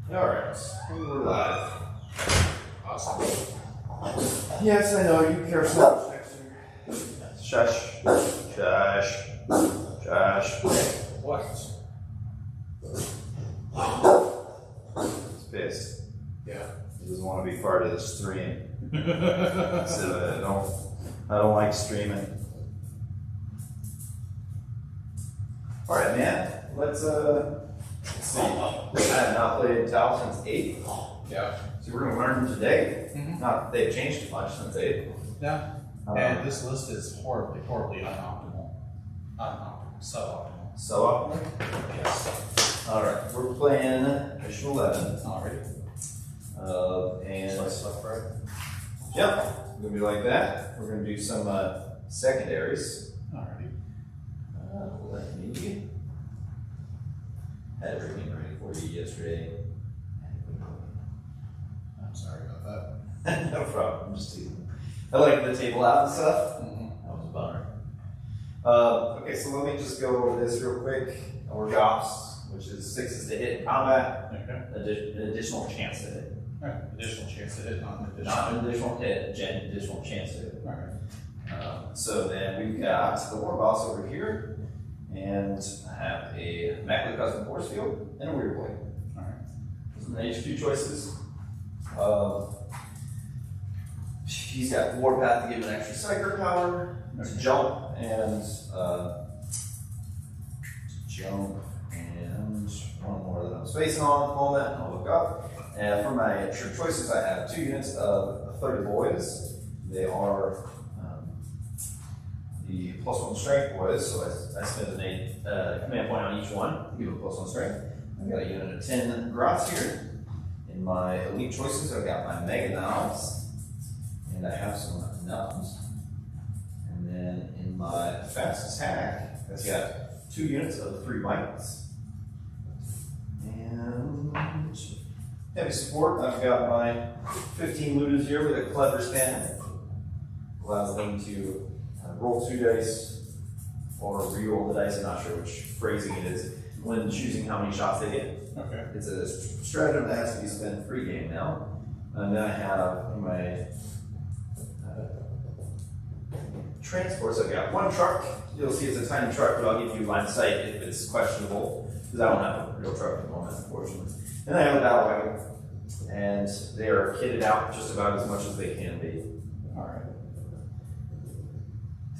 Alright, we're live. Awesome. Yes, I know, you care so much next year. Shush. Shush. Shush. What? He's pissed. Yeah. He doesn't want to be part of the stream. So I don't like streaming. Alright, man. Let's see. I have not played Tau since 8. Yeah. So we're gonna learn today. Mhm. Not that they've changed too much since 8. Yeah. And this list is horribly unoptimal. Suboptimal. So optimal? Yes. Alright, we're playing mission 11. Alrighty. And Stuff, right? yep, it's gonna be like that. We're gonna do some secondaries. Alrighty. Let me had everything ready for you yesterday. I'm sorry about that. No problem, I'm just teasing. I like the table out and stuff. Mm-hmm. That was a bummer. Okay, so let me just go over this real quick. Orks, which is 6 to hit in combat, Okay. an additional chance to hit. Alright. Additional chance to hit, not an additional. Not an additional hit, additional chance to hit. Alright. So then we've got the war boss over here, and I have a immaculate custom force field and a weird boy. Alright. Those are the HQ choices. He's got warpath to give an extra psyker power to jump and one more that I'm spacing on at the moment. And I'll look up. And for my extra choices, I have 2 units of 30 boys. They are the +1 strength boys, so I spend a command point on each one to give a +1 strength. I've got a unit of 10 grots here. In my elite choices, I've got my mega knobs, and I have some nubs. And then in my fast attack, I've got 2 units of 3 mites. And heavy support, I've got my 15 looters here with a clever spin. Allows them to roll 2 dice or re-roll the dice. I'm not sure which phrasing it is when choosing how many shots they get. Okay. It's a stratagem that has to be spent pre-game now. And then I have in my transports, I've got 1 truck. You'll see it's a tiny truck, but I'll give you line of sight if it's questionable, because I don't have a real truck at the moment, unfortunately. Then I have a battle wagon, and they are kitted out just about as much as they can be. Alright.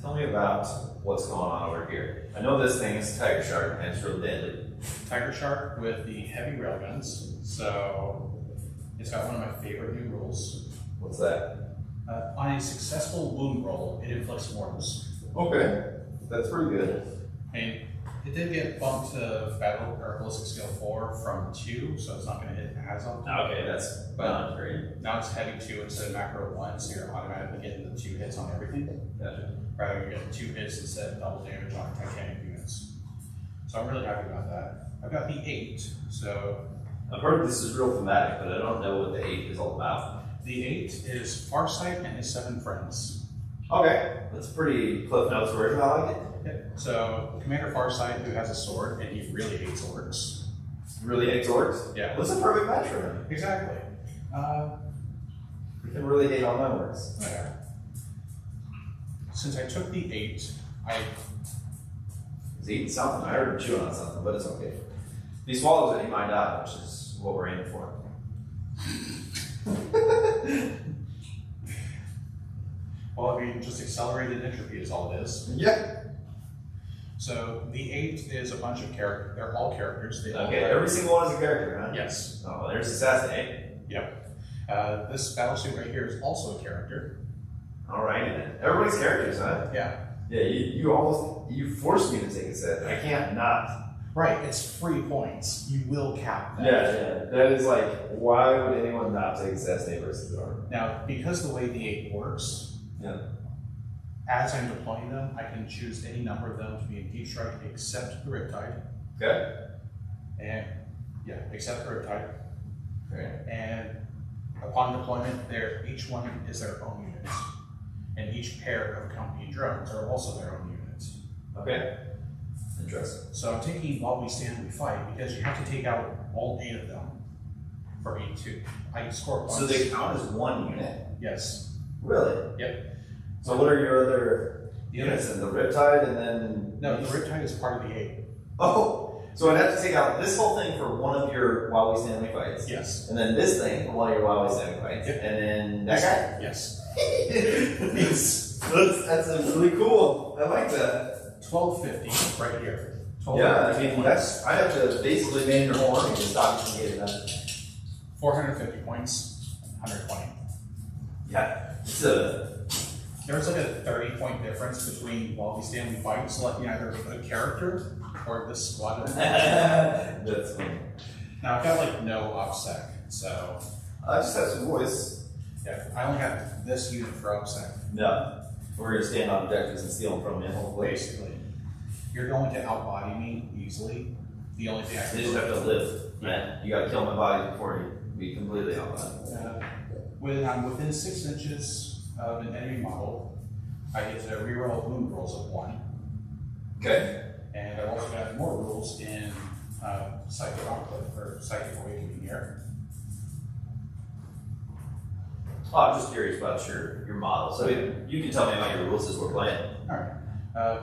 Tell me about what's going on over here. I know this thing is Tiger Shark, and it's real deadly. Tiger Shark with the heavy railguns. So it's got one of my favorite new rules. What's that? On a successful wound roll, it inflicts mortals. Okay, that's pretty good. I mean, it did get bumped to battle or ballistic skill 4 from 2, so it's not going to hit as often. Okay, that's not great. Now it's heavy 2 instead of macro 1, so you're automatically getting the 2 hits on everything. Gotcha. Rather than getting 2 hits instead of double damage on Titanic units. So I'm really happy about that. I've got the 8, so. I've heard this is real thematic, but I don't know what the 8 is all about. The 8 is Farsight and his 7 friends. Okay, that's pretty Cliff Notes version. I like it. Yeah. So Commander Farsight, who has a sword, and he really hates orcs. Really hates orcs? Yeah. What's a perfect match for him? Exactly. You can really hate on my orcs. Yeah. Since I took the 8, He's eating something. I heard him chewing on something, but it's okay. If he swallows it, he might die, which is what we're aiming for. Well, I mean, just accelerated entropy is all it is. Yeah. So the 8 is a bunch of characters. They're all characters. They all Okay, every single one is a character, huh? Yes. Oh, there's Assassinate. Yep. This battlesuit right here is also a character. Alrighty then. Everybody's characters, huh? Yeah. Yeah, you forced me to take a set. I can't not. Right, it's free points. You will cap that. Yeah. That is like, why would anyone not take Assassinate versus Arm? Now, because the way the 8 works, Yeah. as I'm deploying them, I can choose any number of them to be in Deep Strike except the Riptide. Okay. And, yeah, except the Riptide. Okay. And upon deployment, each one is their own unit. And each pair of accompanying drones are also their own units. Okay. Interesting. So I'm taking While We Stand, We Fight because you have to take out all 8 of them for each two. I score points. So they count as one unit? Yes. Really? Yep. So what are your other units then? The Riptide and then... No, the Riptide is part of the 8. Oh! So I'd have to take out this whole thing for one of your While We Stanley fights. Yes. And then this thing for one of your While We Stanley fights. Yep. And then that guy? Yes. That's really cool. I like that. 1250 right here. Yeah, I mean, I have to basically man your whole army to stop you from getting that. 450 points, 120. Yeah, There's like a 30-point difference between While We Stanley fight selecting either a character or this squad. That's funny. Now I've got like no OPSEC, so I just have some voice. yeah, I only have this unit for OPSEC. No, we're gonna stand on objectives and steal them from him. Hopefully, Basically, you're going to outbody me easily. The only thing I they can just have to live. Yeah, you gotta kill my body before you be completely outbody. when I'm within 6 inches of an enemy model, I get to reroll wound rolls of 1. Okay. And I've also got more rules in Psychic Enclave or Psychic Awakening here. Oh, I'm just curious about your model. So you can tell me about your rules as we're playing. Alright.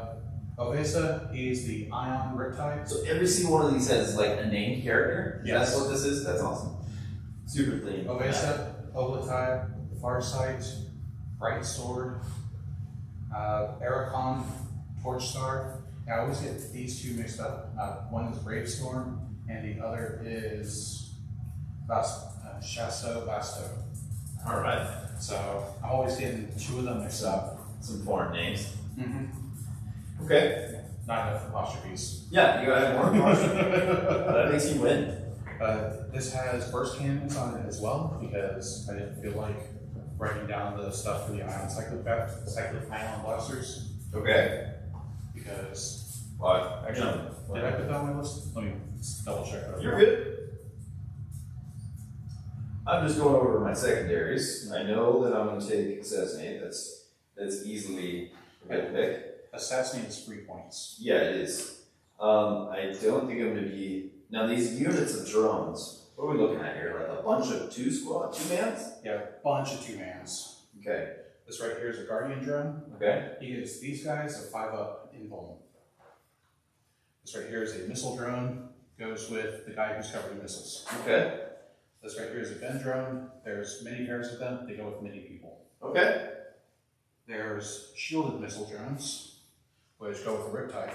Ovesa is the Ion Riptide. So every single one of these has like a named character? Yes. That's what this is? That's awesome. Super clean. Ovesa, Oblatide, Farsight, Bright Sword, Ericon, Torchstar. I always get these two mixed up. One is Bravestorm, and the other is Shasto Vasto. All right. So I'm always getting 2 of them mixed up. Some foreign names. Mm-hmm. Okay. Not enough apostrophes. Yeah, you gotta have more caution. That makes you win. This has burst cannons on it as well, because I didn't feel like writing down the stuff for the Ion Cyclic Ion Blasters. Okay. Because Well, actually, did I put that on my list? Let me double check that. You're good. I'm just going over my secondaries. I know that I'm going to take Assassinate. That's easily a good pick. Assassinate is 3 points. Yeah, it is. I don't think I'm going to be... Now, these units of drones, what are we looking at here? Like a bunch of 2-mans? Yeah, a bunch of 2-mans. Okay. This right here is a Guardian drone. Okay. He gives these guys a 5-up invuln. This right here is a missile drone. Goes with the guy who's covered in missiles. Okay. This right here is a Ben drone. There's many pairs of them. They go with many people. Okay. There's shielded missile drones, which go with the Riptide.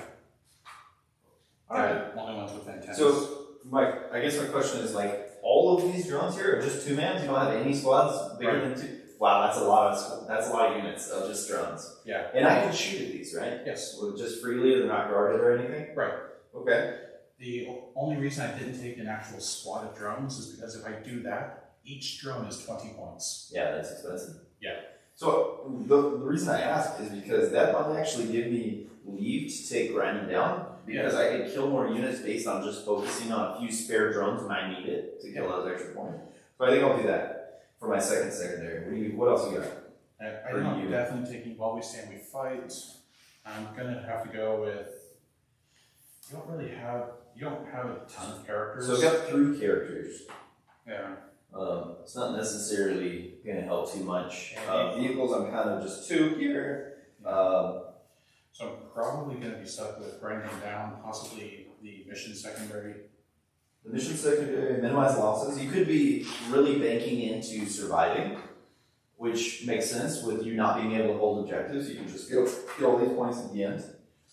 Alright. Only ones with antennas. So, Mike, I guess my question is like, all of these drones here are just 2-mans? You don't have any squads bigger than 2? Wow, that's a lot of units of just drones. Yeah. And I can shoot at these, right? Yes. Just freely, they're not guarded or anything? Right. Okay. The only reason I didn't take an actual squad of drones is because if I do that, each drone is 20 points. Yeah, that's expensive. Yeah. So the reason I asked is because that might actually give me leave to take grinding down, because I could kill more units based on just focusing on a few spare drones when I need it to kill those extra points. So I think I'll do that for my secondary. What else you got? I know I'm definitely taking While We Stand, We Fight. I'm gonna have to go with. You don't have a ton of characters. So I've got 3 characters. Yeah. It's not necessarily going to help too much. Vehicles, I'm kind of just 2 here. So I'm probably going to be stuck with grinding down, possibly the mission secondary. The mission secondary, minimize losses. You could be really banking into surviving, which makes sense with you not being able to hold objectives. You can just get all these points at the end.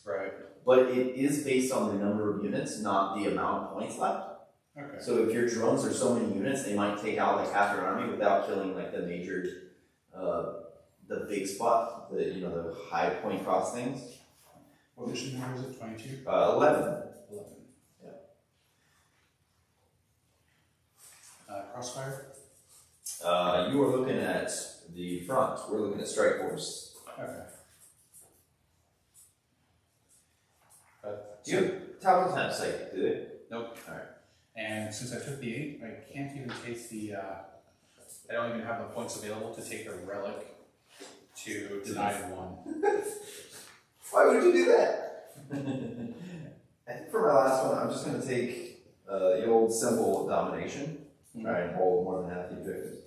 Right. But it is based on the number of units, not the amount of points left. Okay. So if your drones are so many units, they might take out like half your army without killing like the major, the big spot, the high point cost things. What mission number is it? 22? 11. 11. Yeah. Crossfire? You are looking at the front. We're looking at Strike Force. Okay. Do you have top of time psychic, do they? Nope. Alright. And since I took the 8, I can't even take the, I don't even have the points available to take the relic to deny 1. Why would you do that? I think for my last one, I'm just going to take the old symbol of domination. try and hold more than half the objectives.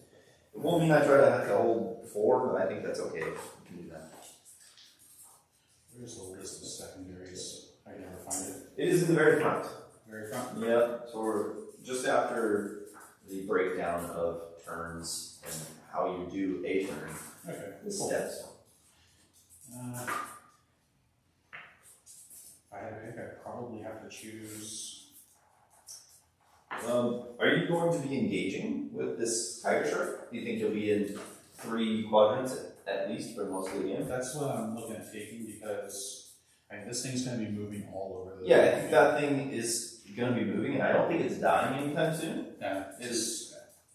It won't mean I try to have to hold 4, but I think that's okay. We can do that. Where's the list of secondaries? I can never find it. It is in the very front. Very front? Yeah, so we're just after the breakdown of turns and how you do a turn. Okay, The cool. steps. If I had to pick, I'd probably have to choose. Are you going to be engaging with this tiger shark? Do you think you'll be in 3 quadrants at least for most of the game? That's what I'm looking at taking because this thing's going to be moving all over the. Yeah, I think that thing is going to be moving, and I don't think it's dying anytime soon. Yeah, it's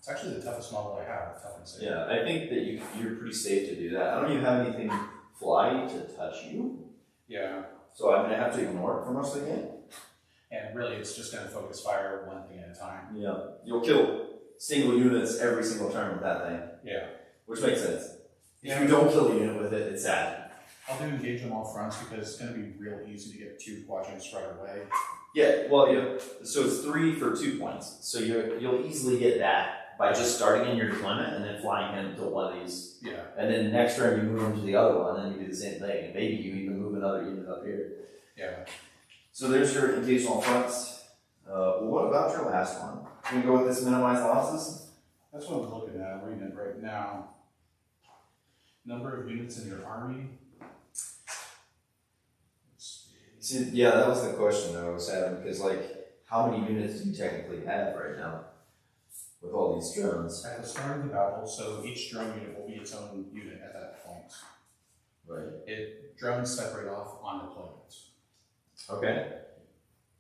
actually the toughest model I have. Toughness. Yeah, I think that you're pretty safe to do that. I don't even have anything fly to touch you. Yeah. So I'm going to have to ignore it for most of the game. And really, it's just going to focus fire one thing at a time. Yeah. You'll kill single units every single turn with that thing. Yeah. Which makes sense. Yeah. If you don't kill a unit with it, it's sad. I'll do engage on all fronts because it's going to be real easy to get 2 quadrants right away. Yeah, well, so it's 3 for 2 points. So you'll easily get that by just starting in your deployment and then flying him to one of these. Yeah. And then next turn you move him to the other one, and then you do the same thing. And maybe you even move another unit up here. Yeah. So there's your engage on all fronts. Well, what about your last one? Can we go with this minimize losses? That's what I'm looking at. I'm reading it right now. Number of units in your army. See, yeah, that was the question that I was having, because, like, how many units do you technically have right now with all these drones? At the start of the battle, so each drone unit will be its own unit at that point. Right. Drones separate off on deployment. Okay.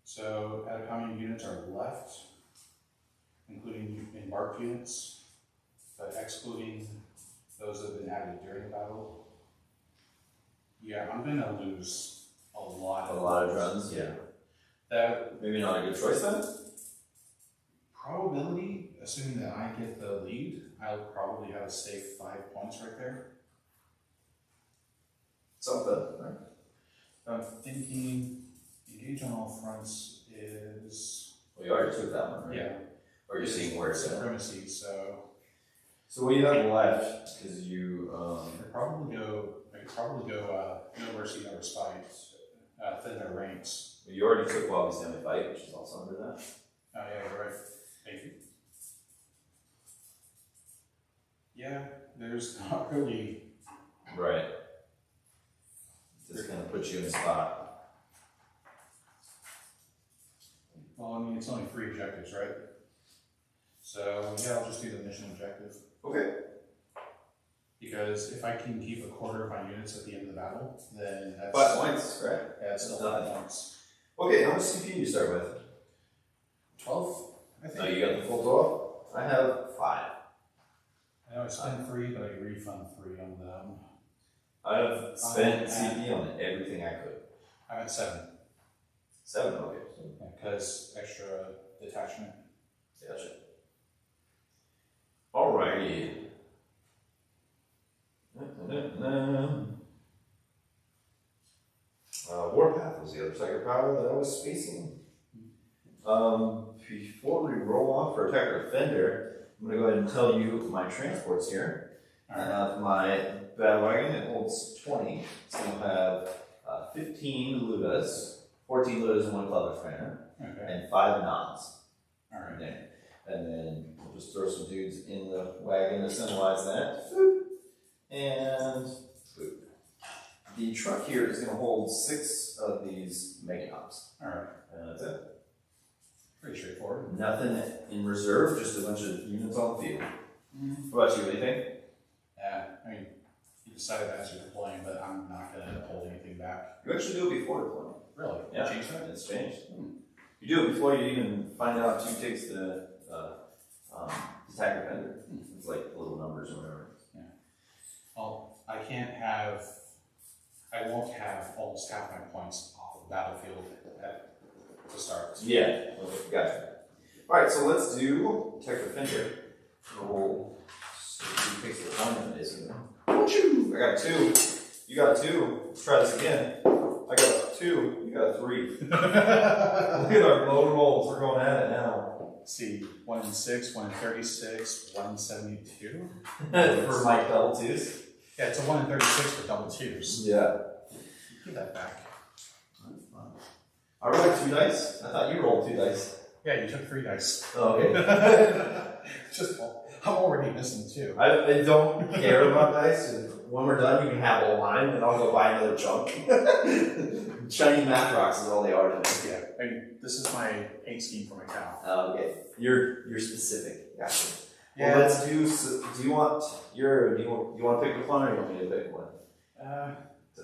So, out of how many units are left, including embarked units, but excluding those that have been added during the battle, yeah, I'm going to lose a lot of drones, yeah. That maybe not a good choice then? Probability, assuming that I get the lead, I'll probably have a safe 5 points right there. Something, right? I'm thinking engage on all fronts is. Well, you already took that one, right? Yeah. Or you're seeing where it's at. Supremacy, so. So what do you have left? Because you. I could probably go no mercy, no respite, thin their ranks. Well, you already took while we stand and fight, which is also under that. Oh, yeah, you're right. Thank you. Yeah, there's not really. Right. Just kind of put you in a spot. Well, I mean, it's only 3 objectives, right? So, yeah, I'll just do the mission objective. Okay. Because if I can keep a quarter of my units at the end of the battle, then that's 5 points, right? That's still 5 points. Okay, how much CPU do you start with? 12, I think. Oh, you got the full 12? I have 5. I know I spent 3, but I refund 3 on them. I've spent CPU on everything I could. I'm at 7. 7, okay. Because extra detachment. Gotcha. Alrighty. Warpath was the other psychic power that I was spacing. Before we roll off for attack or defender, I'm going to go ahead and tell you my transports here. My battle wagon, it holds 20. It's going to have 15 Ludas, 14 Ludas and 1 Clever Trainer, and 5 Nods. Alright. Okay. And then we'll just throw some dudes in the wagon to symbolize that. And the truck here is going to hold 6 of these Mega Hops. Alright. And that's it. Pretty straightforward. Nothing in reserve, just a bunch of units on the field. What about you? What do you think? Yeah, I mean, you decided as you're deploying, but I'm not going to hold anything back. You actually do it before deployment. Really? Yeah, Change that? it's changed. You do it before you even find out who takes the attack defender. It's like little numbers or whatever. Yeah. Well, I won't have almost half my points off of the battlefield to start. Yeah, okay, gotcha. Alright, so let's do attack defender. Roll. So who takes the deployment basically? Woo! I got 2. You got 2. Let's try this again. I got 2. You got 3. Look at our low rolls. We're going at it now. let's see, 1 in 6, 1 in 36, 1 in 72. For my double twos? Yeah, it's a 1 in 36 for double twos. Yeah. Give that back. I rolled 2 dice. I thought you rolled 2 dice. Yeah, you took 3 dice. Oh, okay. Just, I'm already missing 2. I don't care about dice. When we're done, you can have a line, and I'll go buy another chunk. Shiny math rocks is all they are to me. Yeah, I mean, this is my paint scheme for my cow. Okay, you're specific. Gotcha. Yeah. Well, let's do. Do you want to pick the one, or you want me to pick one? I'm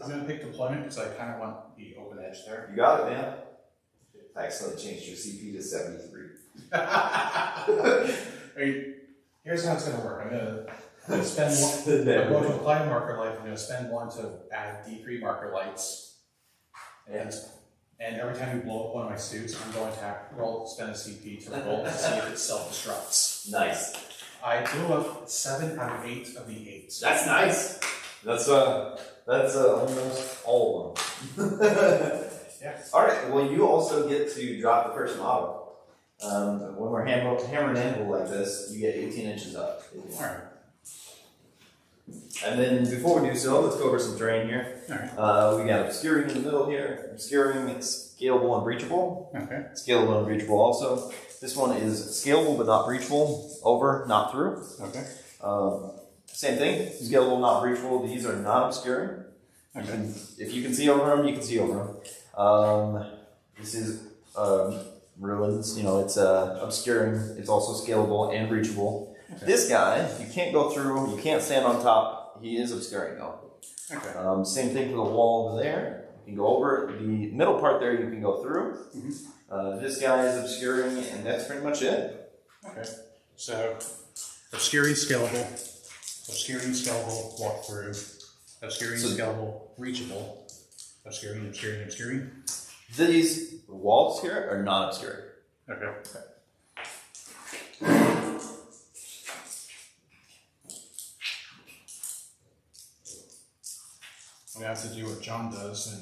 gonna pick deployment because I kind of want the open edge there. You got it, man. I accidentally changed your CP to 73. I mean, here's how it's gonna work. I'm gonna spend one. I'm going to apply marker light. I'm gonna spend 1 to add D3 marker lights, and every time you blow up one of my suits, I'm going to spend a CP to roll to see if it self-destructs. Nice. I blew up 7 out of 8 of the 8s. That's nice. That's almost all of them. Yeah. All right. Well, you also get to drop the first model. When we're hammer and anvil like this, you get 18 inches up. All right. And then before we do so, let's go over some terrain here. All right. We got obscuring in the middle here. Obscuring, scalable and breachable. Okay. Scalable and breachable also. This one is scalable but not breachable. Over, not through. Okay. Same thing. Scalable, not breachable. These are not obscuring. Okay. If you can see over them, you can see over them. This is ruins. You know, it's obscuring. It's also scalable and breachable. Okay. This guy, you can't go through. You can't stand on top. He is obscuring though. Okay. Same thing for the wall over there. You can go over it. The middle part there. You can go through. Mm-hmm. This guy is obscuring, and that's pretty much it. Okay. So, obscuring, scalable. Obscuring, scalable, walk through. Obscuring, scalable, reachable. Obscuring, obscuring, obscuring. These walls here are not obscuring. Okay. We have to do what John does and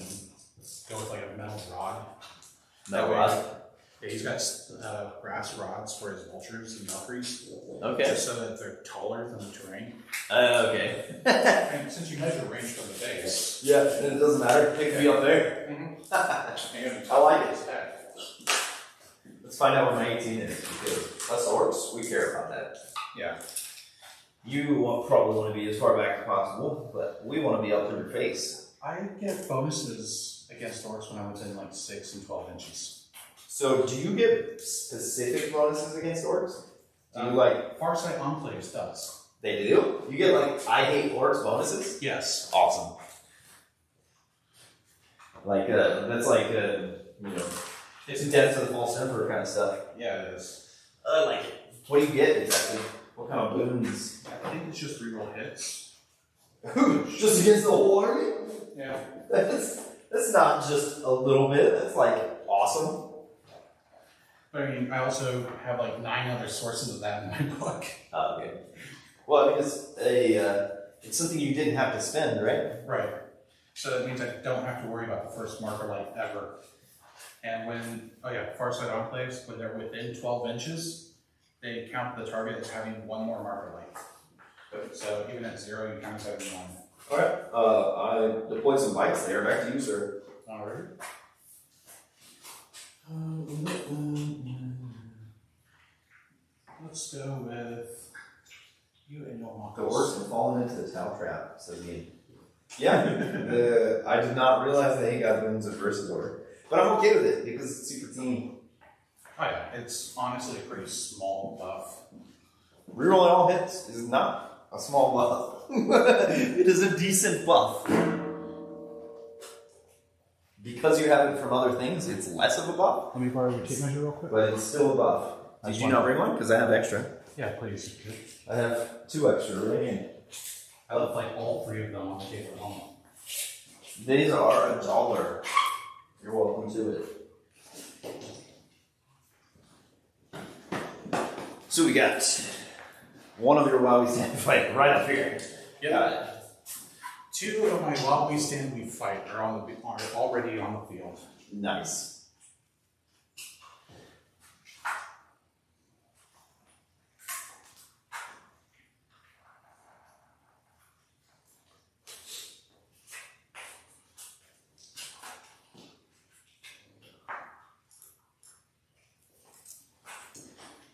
go with like a metal rod. Metal rod? Yeah, he's got brass rods for his vultures and Valkyries. Okay. Just so that they're taller than the terrain. Okay. And since you measure range from the base. Yeah, it doesn't matter. It can be up there. Mm-hmm. I like it. Let's find out what my 18 is, because us orcs, we care about that. Yeah. You probably want to be as far back as possible, but we want to be up through your face. I get bonuses against orcs when I was in like 6 and 12 inches. So do you get specific bonuses against orcs? Do you like... Farsight Enclaves does. They do? You get like, I hate orcs bonuses? Yes. Awesome. Like, that's like, you know, it's Death to the False Emperor kind of stuff. Yeah, it is. I like it. What do you get exactly? What kind of boons? I think it's just reroll hits. Just against the whole army? Yeah. That's not just a little bit. That's like awesome. I mean, I also have like 9 other sources of that in my book. Oh, okay. Well, I mean, it's something you didn't have to spend, right? Right. So that means I don't have to worry about the first marker light ever. And when, Farsight Enclaves, when they're within 12 inches, they count the target as having 1 more marker light. So even at 0, you count as having 1. Alright. I deployed some bikes there. Back to you, sir. Alright. Let's go with you and your The Marcos. orcs have fallen into the Tau trap, says he. Yeah, I did not realize that he got boons at versus order. But I'm okay with it because it's super team. Oh yeah, it's honestly a pretty small buff. Rerolling all hits is not a small buff. It is a decent buff. Because you have it from other things, it's less of a buff. Let me borrow your tape measure real quick. But it's still a buff. Did you not bring one? Because I have extra. Yeah, please. I have 2 extra right here. I left like all 3 of them on the table at home. These are $1. You're welcome to it. So we got one of your Wowie stand fight right up here. Yep. Got it. 2 of my while we stand we fight are already on the field. Nice.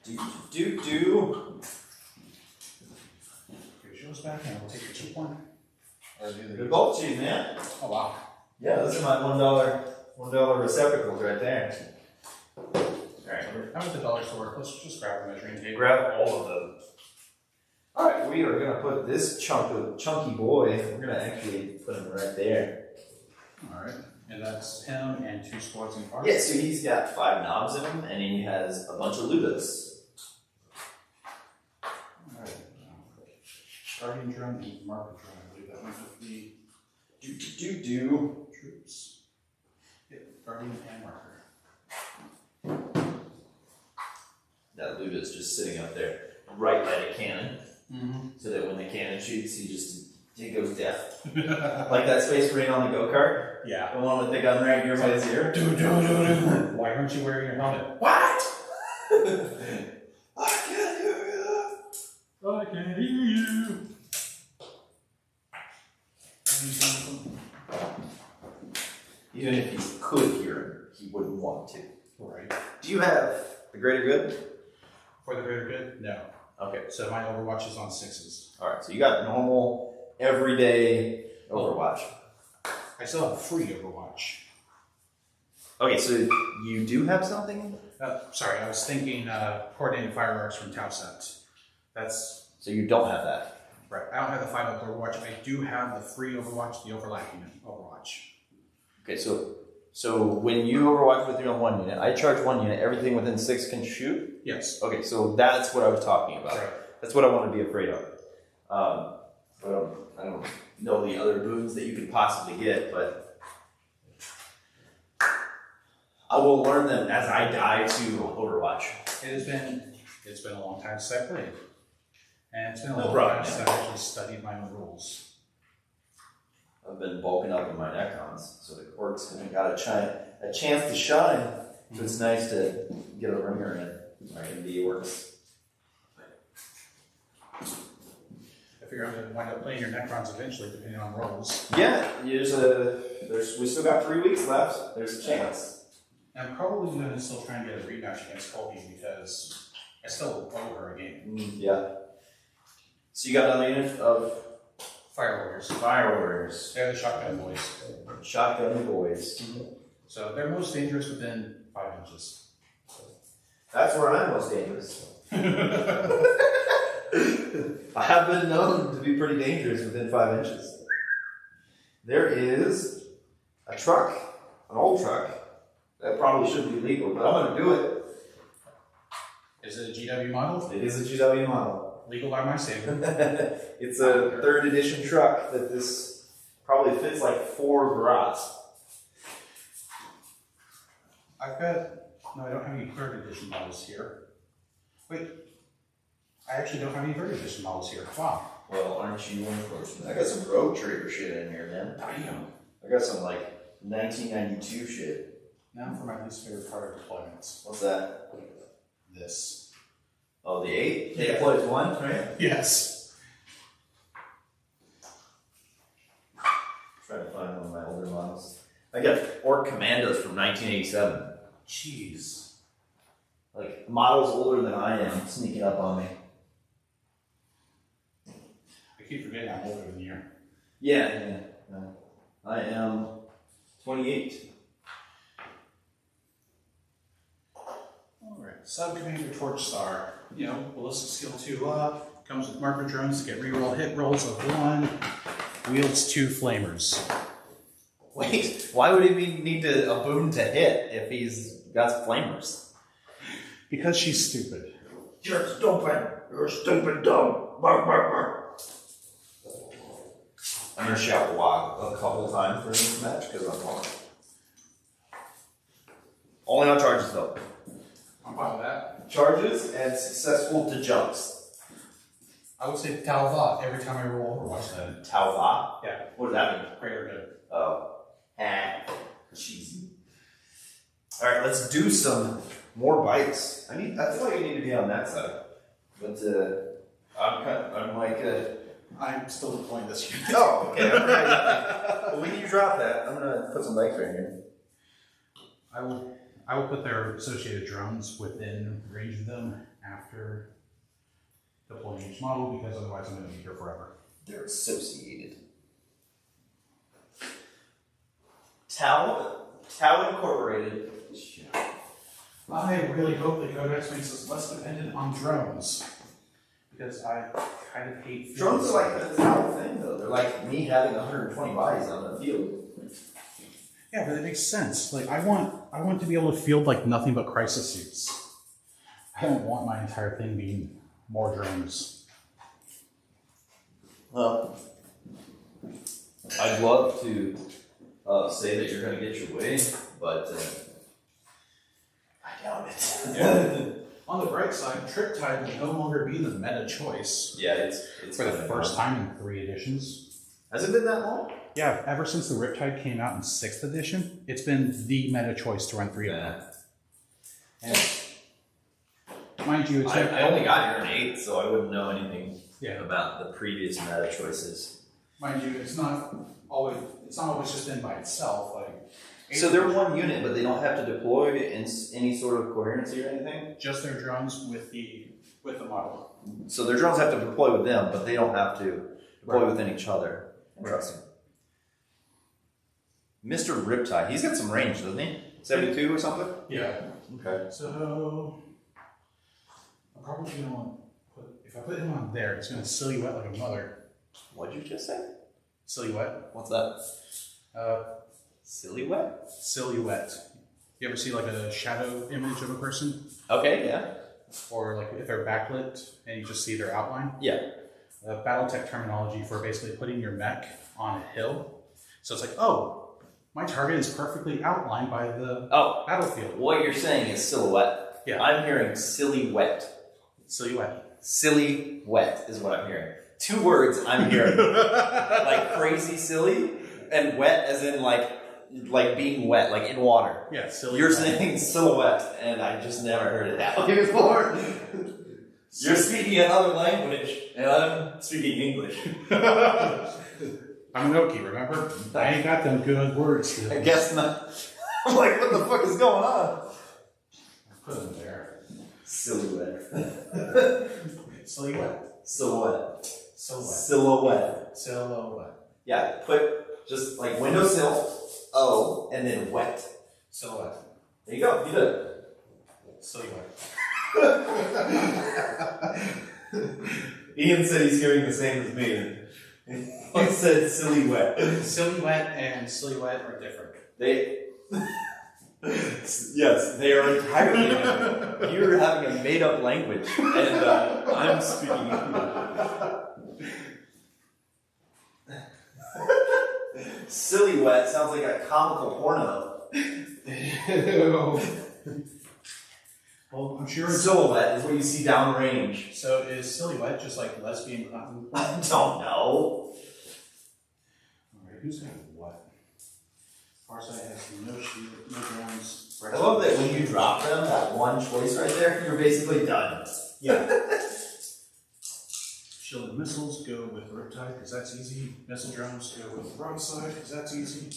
Do. Here, show us back and we'll take the cheap one. Or do They're both cheap, man. Oh, wow. Yeah, those are my $1 receptacles right there. Alright, How about the dollar store? Let's just grab a measuring tape. grab all of them. Alright, we are gonna put this chunky boy, we're gonna actually put him right there. Alright, and that's him and 2 sports and cars? Yeah, so he's got 5 knobs in him, and he has a bunch of ludas. Alright. Guardian drum and marker drum. I believe that one's with the troops. Yep, guardian and marker. That luda is just sitting up there, right by the cannon, so that when the cannon shoots, he goes deaf. Like that Space Marine on the go-kart? Yeah. The one with the gun right near his ear? Why aren't you wearing your helmet? What? I can't hear you. I can hear you. Even if he could hear him, he wouldn't want to. Right. Do you have the greater good? For the greater good? No. Okay. So my Overwatch is on 6s. Alright, so you got normal, everyday Overwatch. I still have a free Overwatch. Okay, so you do have something? Sorry, I was thinking coordinated fireworks from Towset. That's So you don't have that. right. I don't have the 5 Overwatch. I do have the free Overwatch, the overlapping Overwatch. Okay, so when you Overwatch with your 1 unit, I charge 1 unit, everything within 6 can shoot? Yes. Okay, so that's what I was talking about. Right. That's what I want to be afraid of. I don't know the other boons that you could possibly get, but I will learn them as I die to Overwatch. It's been a long time since I played. And it's been a No long problem. time since I've actually studied my own rules. I've been bulking up in my Necrons, so the Orks haven't got a chance to shine. So it's nice to get a ringer in, right, in the Orks. I figure I'm going to wind up playing your Necrons eventually, depending on rolls. Yeah, we still got 3 weeks left. There's a chance. I'm probably going to still try and get a rematch against Colby because I still owe her a game. Yeah. So you got another unit of Fire Warriors. Fire Warriors. They're the shotgun boys. Shotgun boys. So they're most dangerous within 5 inches. That's where I'm most dangerous. I have been known to be pretty dangerous within 5 inches. There is a truck, an old truck, that probably shouldn't be legal, but I'm going to do it. Is it a GW model? It is a GW model. Legal by my standard. It's a 3rd edition truck that this probably fits like 4 Garats. No, I don't have any 3rd edition models here. Wait, I actually don't have any 3rd edition models here. Wow. Well, aren't you unfortunate? I got some Road Trader shit in here, man. Damn. I got some like 1992 shit. Now for my least favorite part of deployments. What's that? This. Oh, the 8? They deployed 1, right? Yes. Trying to find one of my older models. I got Ork Commandos from 1987. Jeez. Like, models older than I am sneaking up on me. I keep forgetting I'm older than you. Yeah. I am 28. Alright, Sub-Commander Torch Star. You know, ballistic skill 2 up. Comes with marker drones to get reroll hit rolls of 1. Wields 2 flamers. Wait, why would he need a boon to hit if he's got flamers? Because she's stupid. You're stupid. You're stupid dumb. Bark, bark, bark. I'm gonna shout "wog" a couple times during this match because I'm wrong. Only on charges though. I'm fine with that. Charges and successful to jumps. I would say Talva every time I roll Overwatch then. Talva? Yeah. What does that mean? Greater good. Oh. Cheesy. Alright, let's do some more bites. I feel like I need to be on that side. But I'm still deploying this unit. Oh, okay. Well, when you drop that, I'm gonna put some bikes right here. I will I will put their associated drones within range of them after deploying each model, because otherwise I'm going to be here forever. They're associated. Tau Incorporated. I really hope that Codex makes us less dependent on drones, because I kind of hate Drones are like the Tau thing, though. They're like me having 120 bodies on the field. Yeah, but it makes sense. Like I want to be able to field like nothing but crisis suits. I don't want my entire thing being more drones. Well, I'd love to say that you're going to get your way, but I doubt it. Yeah. On the bright side, Triptide will no longer be the meta choice. Yeah, it's for the first time in 3 editions. Has it been that long? Yeah, ever since the Riptide came out in 6th edition, it's been the meta choice to run 3 of them. And mind you, it's I only got here in 8th, so I wouldn't know anything Yeah. about the previous meta choices. Mind you, it's not always just been by itself. Like So they're one unit, but they don't have to deploy in any sort of coherency or anything? just their drones with the model. So their drones have to deploy with them, but they don't have to deploy within each other. Interesting. Mr. Riptide, he's got some range, doesn't he? 72 or something? Yeah. Okay. So I'm probably going to want to put, if I put him on there, it's going to silhouette like a mother. What'd you just say? Silhouette. What's that? Silhouette? Silhouette. You ever see like a shadow image of a person? Okay, yeah. Or like if they're backlit and you just see their outline? Yeah. Battletech terminology for basically putting your mech on a hill. So it's like, oh, my target is perfectly outlined by the battlefield. What you're saying is silhouette. Yeah. I'm hearing silhouette. Silhouette. Silhouette is what I'm hearing. 2 words I'm hearing. Like crazy silly and wet as in like being wet, like in water. Yeah, silhouette. You're saying silhouette, and I just never heard it that way before. You're speaking another language, and I'm speaking English. I'm an Okie, remember? I ain't got them good words still. I guess not. I'm like, what the fuck is going on? Put them there. Silhouette. Silhouette. Silhouette. Silhouette. Silhouette. Silhouette. Yeah, put just like windowsill, O, and then wet. Silhouette. There you go, you did it. Silhouette. Ian said he's hearing the same as me. He said silhouette. Silhouette and silhouette are different. Yes, they are entirely different. You're having a made-up language, and I'm speaking English. Silhouette sounds like a comical porno. Well, I'm sure Silhouette is what you see downrange. So is silhouette just like lesbian cotton? I don't know. Alright, who's got what? Farsight has no shield, no drones. I love that when you drop them, that one choice right there, you're basically done. Yeah. Shielded missiles go with Riptide because that's easy. Missile drones go with Broadside because that's easy.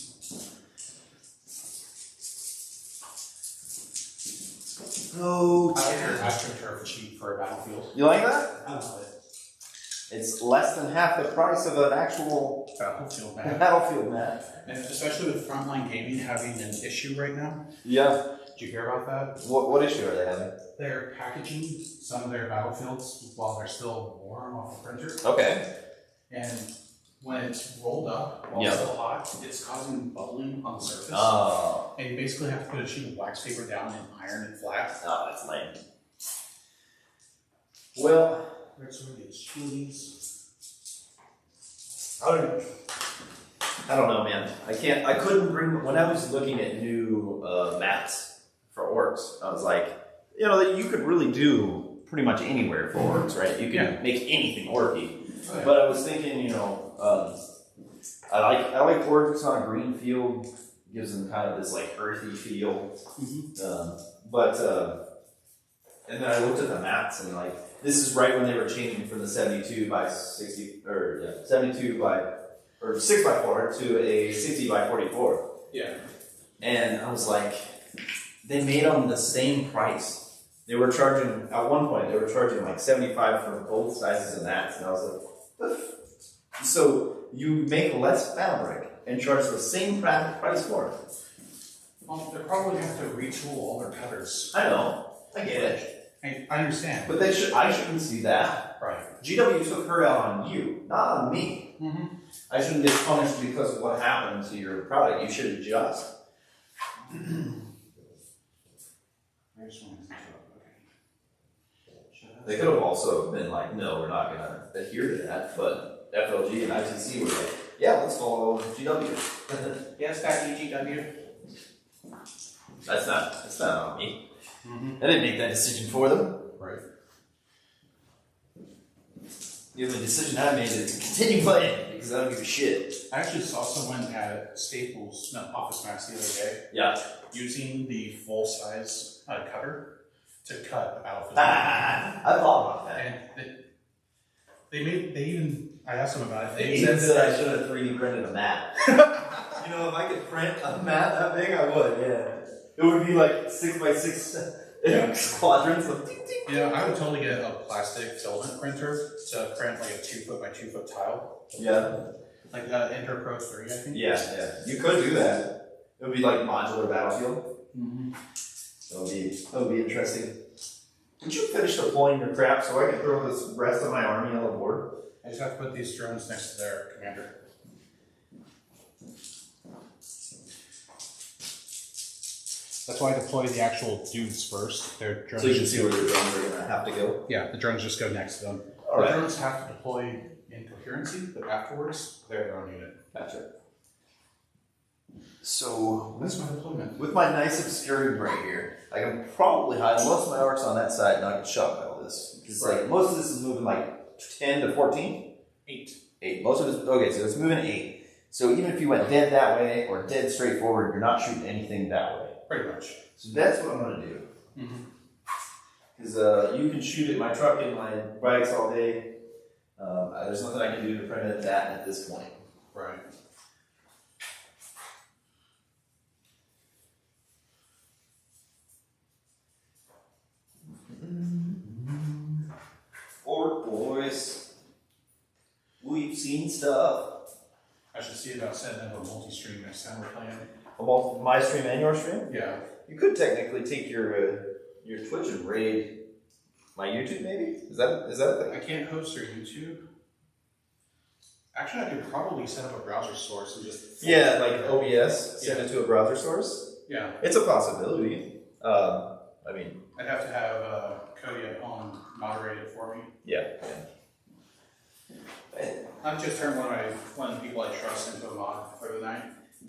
Oh, AstroTurf cheap for a battlefield. you like that? I love it. It's less than half the price of an actual Battlefield map. battlefield map. And especially with Frontline Gaming having an issue right now. Yeah. Did you hear about that? What issue are they having? They're packaging some of their battlefields while they're still warm off the printer. Okay. And when it's rolled up while it's still hot, it's causing bubbling on the surface. Oh. And you basically have to put a sheet of wax paper down and iron it flat. Oh, that's lame. Well, Where's some of these chilies? I don't know, man. I couldn't bring, when I was looking at new maps for Orks, I was like, you know, you could really do pretty much anywhere for Orks, right? You can make anything orky. Oh, yeah. But I was thinking, you know, I like Orks on a green field, gives them kind of this like earthy feel. And then I looked at the maps and like, this is right when they were changing from the 72 by 60, or 72 by, or 6 by 4 to a 60 by 44. Yeah. And I was like, they made them the same price. They were charging, at one point, they were charging like 75 for both sizes of mats. And I was like, so you make less fabric and charge the same price for it. Well, they're probably going to have to retool all their cutters. I know. I get it. I understand. But I shouldn't see that. Right. GW took her out on you, not on me. Mm-hmm. I shouldn't get punished because of what happened to your product. You should adjust. They could have also been like, no, we're not going to adhere to that. But FLG and ITC were like, yeah, let's follow GW. Yes, that GW. That's not on me. Mm-hmm. I didn't make that decision for them. Right. The only decision I made is to continue playing because I don't give a shit. I actually saw someone at Staples, Office Max the other day. Yeah. Using the full-size cutter to cut a battlefield. I thought about that. And I asked them about it. They even said I should have 3D printed a mat. You know, if I could print a mat that big, I would, yeah. It would be like 6x6 quadrants of ding, ding. Yeah, I would totally get a plastic filament printer to print like a 2 foot by 2 foot tile. Yeah. Like Enter Pro 3, I think. Yeah. You could do that. It would be like modular battlefield. Mm-hmm. That would be interesting. Would you finish deploying your crap so I can throw this rest of my army on the board? I just have to put these drones next to their commander. That's why I deploy the actual dudes first. Their drones so you can see where the drones are going to have to go? Yeah, the drones just go next to them. All right. The drones have to deploy in coherency, but afterwards, they're their own unit. Gotcha. So, That's my deployment. with my nice obscuring right here, I can probably hide most of my orcs on that side and I can shot by all this. Because like, most of this is moving like 10 to 14? 8. Most of it, okay, so it's moving 8. So even if you went dead that way or dead straight forward, you're not shooting anything that way. Pretty much. So that's what I'm going to do. Because you can shoot at my truck and my bikes all day. There's nothing I can do to prevent that at this point. Right. Orc boys, we've seen stuff. I should see about setting up a multi-stream next time we're playing. About my stream and your stream? Yeah. You could technically take your Twitch and raid my YouTube, maybe? Is that a thing? I can't host your YouTube. Actually, I could probably set up a browser source and just... Yeah, like OBS, send it to a browser source. Yeah. It's a possibility. I mean... I'd have to have Cody at home moderate it for me. Yeah. I've just turned one of the people I trust into a mod for the night.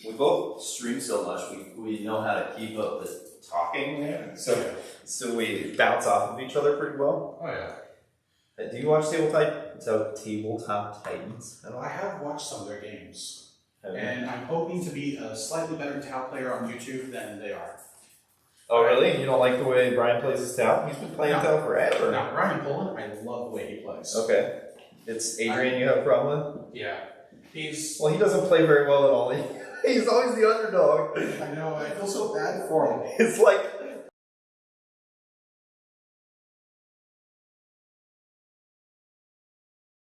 We both stream so much, we know how to keep up the talking there. So we bounce off of each other pretty well. Oh, yeah. Do you watch Tabletop Titans? I have watched some of their games. And I'm hoping to be a slightly better Tau player on YouTube than they are. Oh, really? You don't like the way Brian plays his Tau? He's been playing Tau forever. Now, Ryan Pullen, I love the way he plays. Okay. It's Adrian you have a problem with? Yeah. Well, he doesn't play very well at all. He's always the underdog. I know, I feel so bad for him. It's like...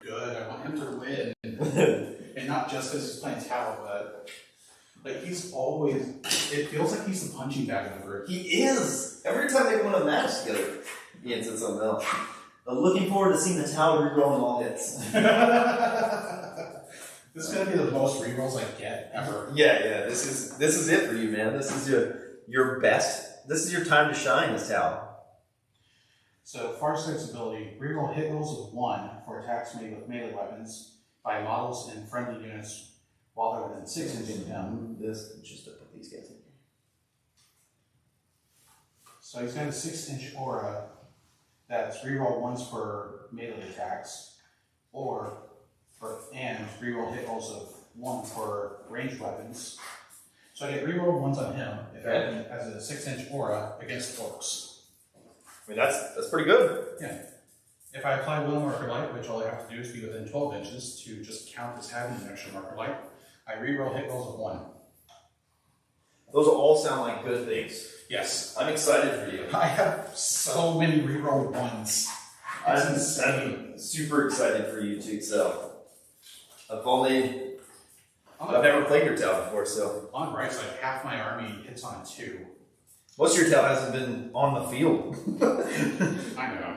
Good, I want him to win. And not just because he's playing Tau, but... Like, he's always... It feels like he's the punching bag of the group. He is! Every time they go in a match together, he ends in something else. I'm looking forward to seeing the Tau reroll in all hits. This is gonna be the most rerolls I get ever. Yeah. This is it for you, man. This is your best. This is your time to shine, this Tau. So, Farsight's ability, reroll hit rolls of 1 for attacks made with melee weapons by models and friendly units while they're within 6 inches of him. This just to put these guys in here. So he's got a 6-inch aura that's reroll once for melee attacks, and reroll hit rolls of 1 for ranged weapons. So I get reroll ones on him if I has a 6-inch aura against orcs. I mean that's pretty good. Yeah. If I apply Will Marker Light, which all I have to do is be within 12 inches to just count as having an extra Marker Light, I reroll hit rolls of 1. Those all sound like good things. Yes. I'm excited for you. I have so many reroll ones. I'm super excited for you to excel. I've never played your Tau before, so. On the bright side, half my army hits on 2. Most of your Tau hasn't been on the field. I know.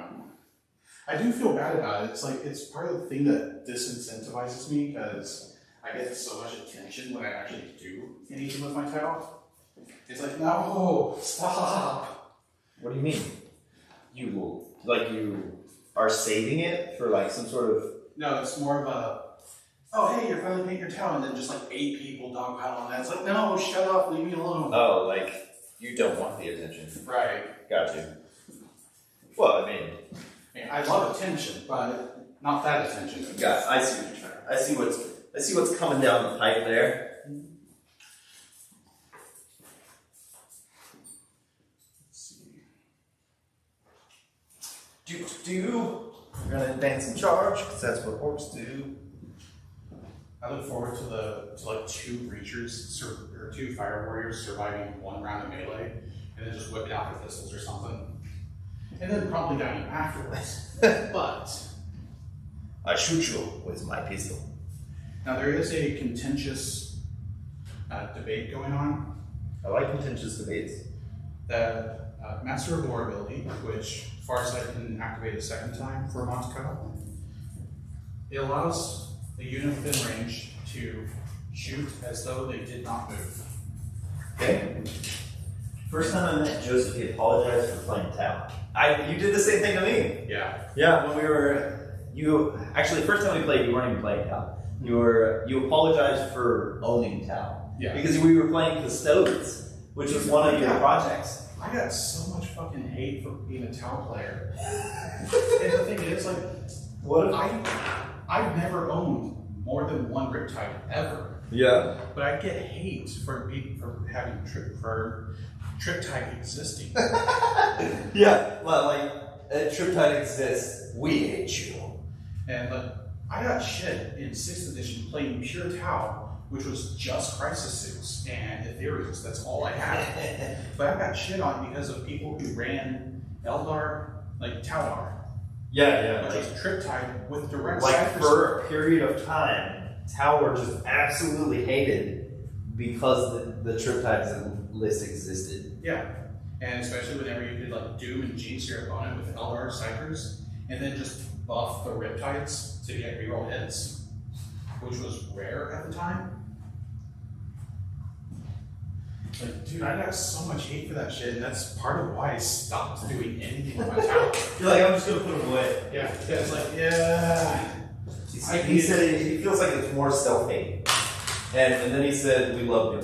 I do feel bad about it. It's like, it's part of the thing that disincentivizes me because I get so much attention when I actually do anything with my Tau. It's like, no, stop. What do you mean? You are saving it for like some sort of... No, it's more of a, oh, hey, you're finally painting your Tau, and then just like 8 people dogpile on that. It's like, no, shut up, leave me alone. Oh, like, you don't want the attention. Right. Got you. Well, I mean, I love attention, but not that attention. Yeah, I see what you're trying. I see what's coming down the pipe there. Let's see. We're gonna advance and charge because that's what orcs do. I look forward to like 2 breachers or 2 fire warriors surviving 1 round of melee, and then just whipping out the pistols or something, and then probably dying afterwards. But I shoot you with my pistol. now there is a contentious debate going on. I like contentious debates. The Master of War ability, which Farsight can activate a second time for Monte Carlo, it allows the unit within range to shoot as though they did not move. Okay. First time I met Joseph, he apologized for playing Tau. You did the same thing to me. Yeah. Yeah, when actually, the first time we played, you weren't even playing Tau. You apologized for owning Tau. Yeah. Because we were playing Custodes, which was one of your projects. I got so much fucking hate for being a Tau player. And the thing is, like, What if I've never owned more than 1 Riptide ever. Yeah. But I get hate for having Triptide existing. Yeah, well, like, Triptide exists, we hate you. And like, I got shit in 6th edition playing pure Tau, which was just Crisis Suits and Ethereals. That's all I had. But I got shit on because of people who ran Eldar, like Tauar. Yeah, Which was Triptide with direct like cyphers. for a period of time, Tau were just absolutely hated because the Triptide list existed. Yeah. And especially whenever you could like Doom and Jinx your opponent with Eldar ciphers, and then just buff the Riptides to get reroll hits, which was rare at the time. Like, dude, I got so much hate for that shit, and that's part of why I stopped doing anything with my talent. You're like, I'm just gonna put them away. Yeah, it's like, yeah. He said he feels like it's more self-hate. And then he said, we love you.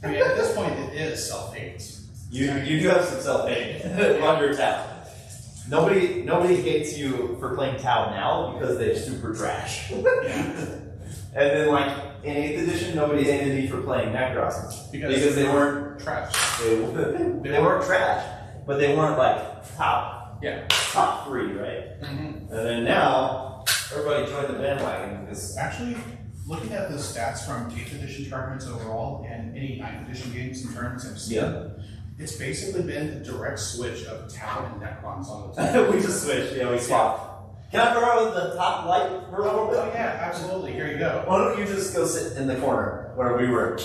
I mean, at this point, it is self-hate. You do have some self-hate on your Tau. Nobody hates you for playing Tau now because they're super trash. Yeah. And then, like, in 8th edition, nobody hated you for playing Necros. Because they weren't trash. They weren't trash, but they weren't, like, top 3, right? Mm-hmm. And then now, everybody joined the bandwagon because... Actually, looking at the stats from 8th edition tournaments overall and any 9th edition games and tournaments I've seen, it's basically been a direct switch of Tau and Necrons on the team. We just switched, we swapped. Can I borrow the top light for a little bit? Oh yeah, absolutely. Here you go. Why don't you just go sit in the corner where we were?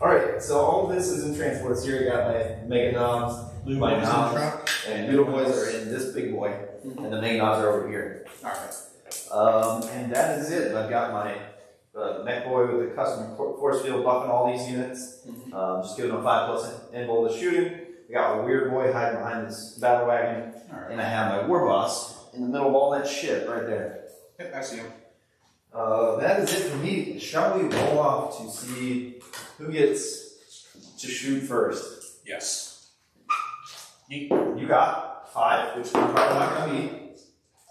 Alright, so all of this is in transports here. I got my Mega Noms, my Noms, and Noodle Boys are in this big boy, and the Mega Noms are over here. Alright. And that is it. I've got my Mech Boy with the custom force field buffing all these units. Just giving them 5+ invul to shooting. I got my Weird Boy hiding behind this battle wagon. And I have my War Boss in the middle of all that shit right there. Yep, I see him. That is it for me. Shall we roll off to see who gets to shoot first? Yes. You got 5, which I'm probably not going to be.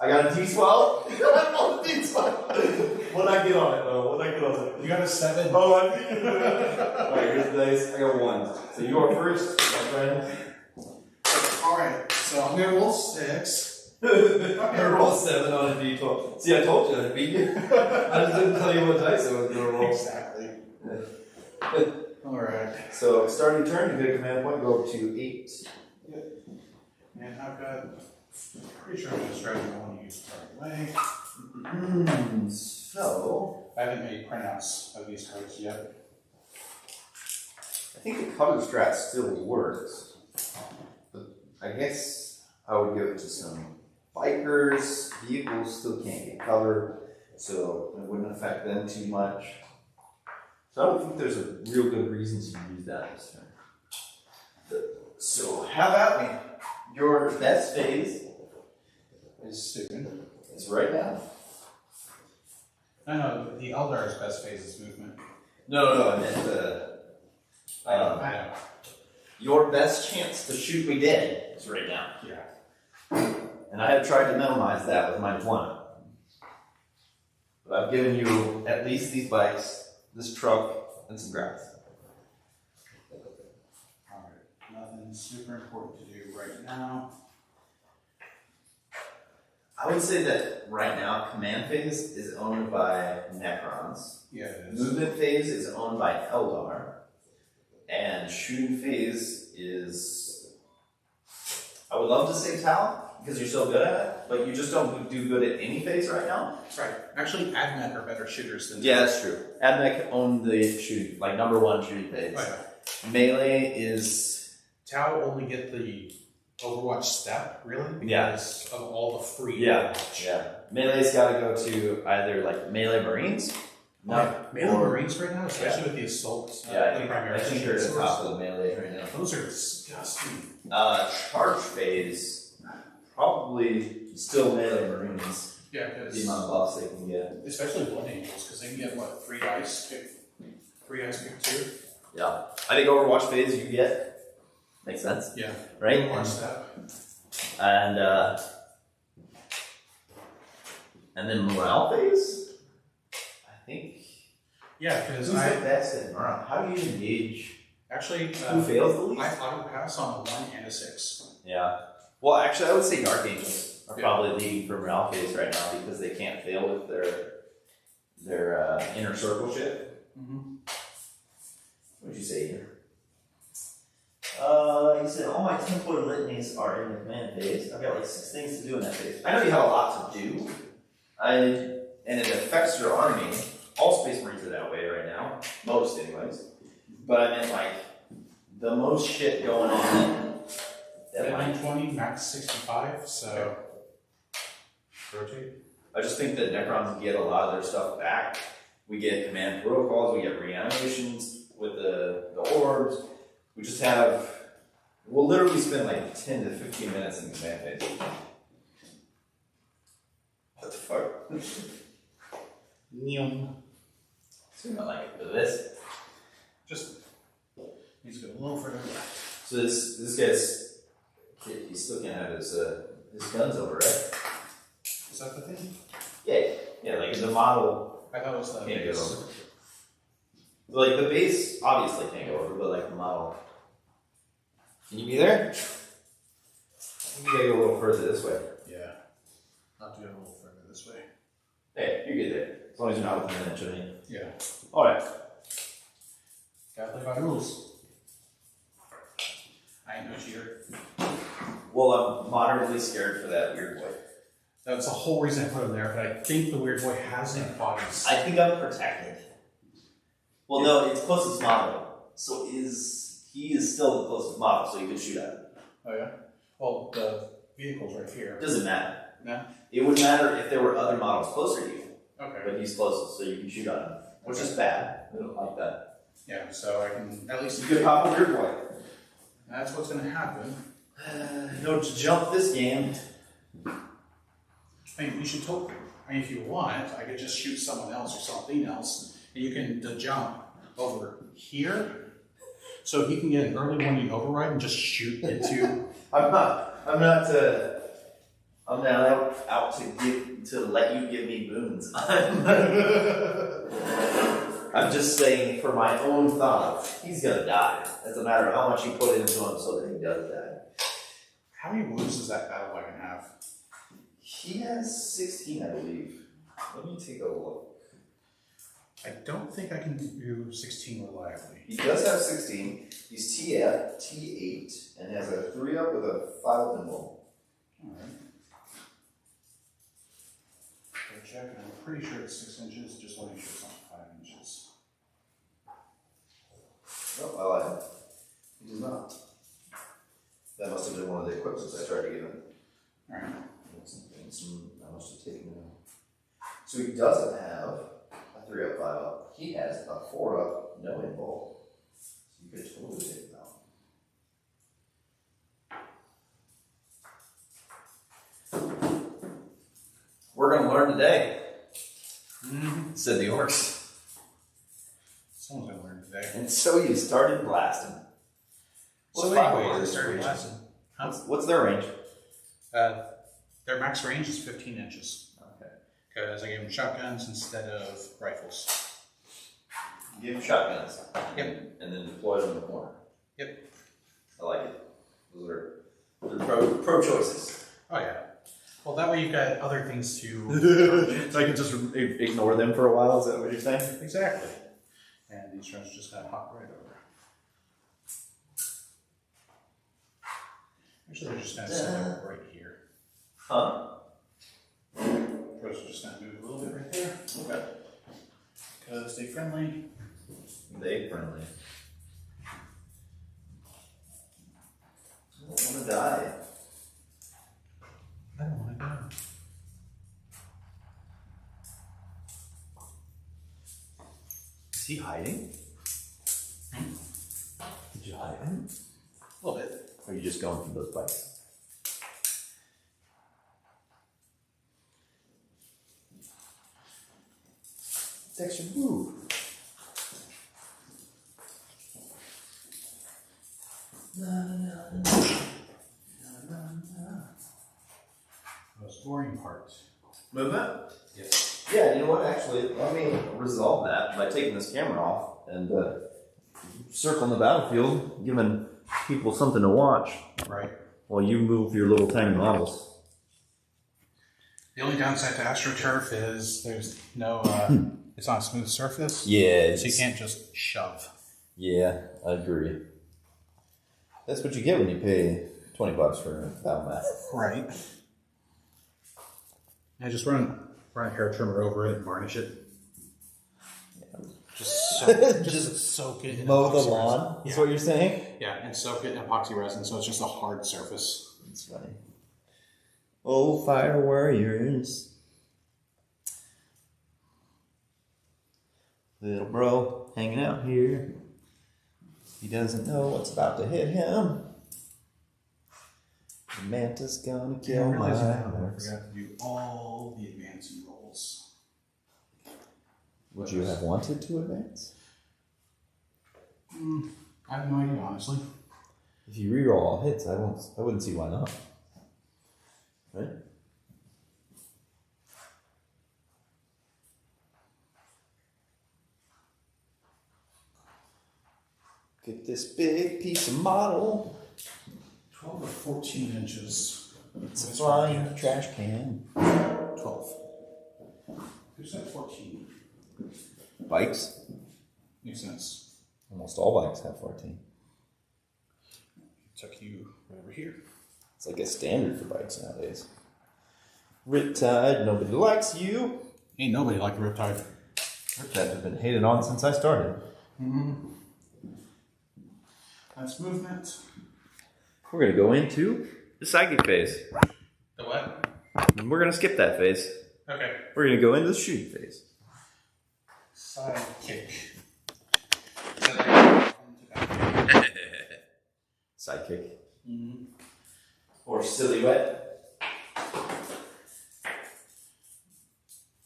I got a D12. I rolled a D12. What'd I get on it, though? What'd I get on it? You got a 7. Oh, I think. Alright, here's the dice. I got 1. So you are first, my friend. Alright, so I'm going to roll 6. I'm gonna roll 7 on a D12. See, I told you I'd beat you. I just didn't tell you what dice I was gonna roll. Exactly. Alright. So starting turn, you get a command point, go up to 8. Yep. And I've got, pretty sure I'm going to strategy I want to use right away. So, I haven't made printouts of these cards yet. I think the cover strat still works. But I guess I would give it to some bikers. Vehicles still can't get covered, so it wouldn't affect them too much. So I don't think there's a real good reason to use that this turn. So how about me? Your best phase Is soon. is right now. No, the Eldar's best phase is movement. No, I meant the. I know. Your best chance to shoot me dead is right now. Yeah. And I have tried to minimize that with -1. But I've given you at least these bikes, this truck, and some grass. Alright. Nothing super important to do right now. I would say that right now, command phase is owned by Necrons. Yeah, it is. Movement phase is owned by Eldar. And shooting phase is, I would love to say Tal, because you're so good at it, but you just don't do good at any phase right now. That's right. Actually, Admech are better shooters than Yeah, that's true. Admech owned the shooting, like #1 shooting phase. Oh, yeah. Melee is, Tau only get the Overwatch step, really? Because of all the free Overwatch. yeah. Melee's got to go to either like melee Marines. Melee Marines right now, especially with the assault. Yeah, the primary I think they're at the top of the melee right now. Those are disgusting. Charge phase, probably still melee Marines. Yeah, The because amount of buffs they can get. especially Blood Angels, because they can get what, 3 ice kick too. Yeah, I think Overwatch phase you get makes sense, Yeah, right? Overwatch step. And then morale phase, I think. Yeah, because Who's the best at morale? How do you engage? actually Who fails the least? I auto pass on a 1 and a 6. Yeah. Well, actually, I would say Dark Angels are Yeah. probably leading for morale phase right now because they can't fail with their inner circle shit. Mm-hmm. What did you say here? You said all my Templar litanies are in the command phase. I've got like 6 things to do in that phase. I know you have a lot to do. And it affects your army. All Space Marines are that way right now. Most, anyways. But I meant like the most shit going on. At 920, max 65, so rotate. I just think that Necrons get a lot of their stuff back. We get command protocols, we get reanimations with the orbs. We just have, we'll literally spend like 10 to 15 minutes in command phase. What the fuck? So you not like it for this? Just needs to go a little further left. So this guy's, he still can't have his guns over, right? Is that the thing? Yeah, like the model I thought it was the can't go base. over. Like the base obviously can't go over, but like the model. Can you be there? I think you gotta go a little further this way. Yeah. I'll do it a little further this way. Hey, you're good there. As long as you're not within an inch of me. Yeah. Alright. Gotta play by the rules. I ain't no cheater. Well, I'm moderately scared for that weird boy. That's the whole reason I put him there, but I think the weird boy has no bodies. I think I'm protected. Well, no, it's closest model. So he is still the closest model, so you can shoot at him. Oh yeah? Well, the vehicle's right here. It doesn't matter. No? It would matter if there were other models closer to you. Okay. But he's closest, so you can shoot on him. Which is bad. I don't like that. Yeah, so I can at least You could pop a weird boy. That's what's gonna happen. To jump this game. I mean, you should totally. I mean, if you want, I could just shoot someone else or something else, and you can jump over here, so he can get an early warning override and just shoot into. I'm not out to let you give me boons. I'm just saying for my own thoughts, he's gonna die. Doesn't matter how much you put into him so that he does die. How many wounds does that battle wagon have? He has 16, I believe. Let me take a look. I don't think I can do 16 reliably. He does have 16. He's T8 and has a 3-up with a 5-up nimble. Alright. Check, and I'm pretty sure it's 6 inches, just want to make sure it's not 5 inches. Oh, I lied. He does not. That must have been one of the equipments I tried to give him. Alright. I must have taken it out. So he doesn't have a 3-up, 5-up. He has a 4-up, no nimble. So you could totally take him out. We're going to learn today, said the Orks. Someone's going to learn today. And so you started blasting. So anyway, they started blasting. Huh? What's their range? Their max range is 15 inches. Okay. Because I gave them shotguns instead of rifles. Give them shotguns. Yep. And then deploy them in the corner. Yep. I like it. Those are pro choices. Oh yeah. Well, that way you've got other things to... So I can just ignore them for a while, is that what you're saying? Exactly. And these drones just kind of hop right over. Actually, they're just going to set up right here. Huh? Drones are just going to move a little bit right there. Okay. Because they're friendly. They friendly. I don't want to die. I don't want to die. Is he hiding? Did you hide him? A little bit. Or are you just going for those bites? Dexter, move. Most boring part. Movement? Yes. Yeah, you know what? Actually, let me resolve that by taking this camera off and circling the battlefield, giving people something to watch. Right. While you move your little tiny models. The only downside to AstroTurf is there's no, it's on a smooth surface. Yeah. So you can't just shove. Yeah, I agree. That's what you get when you pay $20 for a battle mat. Right. I just run a hair trimmer over it and varnish it. Yeah. Just soak it in mow the epoxy lawn, resin. is what you're saying? Yeah, and soak it in epoxy resin so it's just a hard surface. That's funny. Oh, fire warriors. Little bro hanging out here. He doesn't know what's about to hit him. The mantis gonna kill my I horse. forgot to do all the advancing rolls. Would you have wanted to advance? I have no idea, honestly. If you reroll all hits, I wouldn't see why not. Right? Get this big piece of model. 12 or 14 inches. It's a flying trash can. 12. Who said 14? Bikes? Makes sense. Almost all bikes have 14. Took you right over here. It's like a standard for bikes nowadays. Riptide, nobody likes you. Ain't nobody like the Riptide. Riptide has been hated on since I started. That's movement. We're going to go into the psychic phase. The what? And we're going to skip that phase. Okay. We're going to go into the shooting phase. Side kick. Sidekick. Or silhouette.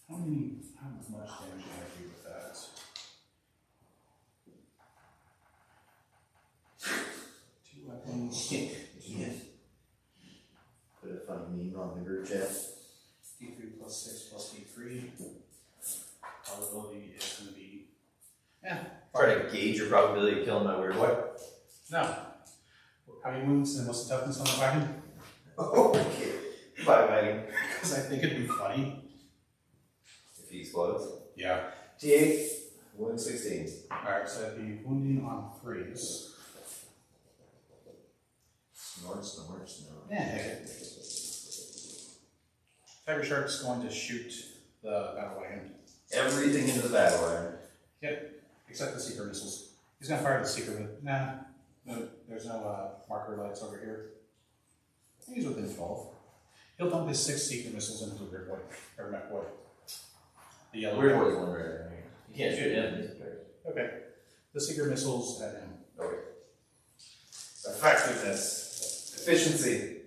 How much damage can I do with that? Two weapons. Yeah. Put a funny meme on the group chat. D3 plus 6 plus D3. Probability is going to be... Yeah. Try to gauge your probability of killing my weird boy. No. How many wounds and what's the toughness on the wagon? Oh, okay. Bye, wagon. Because I think it'd be funny. If he explodes. Yeah. T8. Wound 16. Alright, so that'd be wounding on 3s. Snort, snort, snort. Yeah, heck it. Tiger Shark's going to shoot the battle wagon. Everything into the battle wagon. Yep, except the seeker missiles. He's going to fire the seeker, but no, there's no marker lights over here. He's within 12. He'll dump his 6 seeker missiles into the weird boy, or mech boy. The yellow Weird boy. boy's one right here. You can't shoot him. Okay. The seeker missiles at him. Okay. Effectiveness. Efficiency.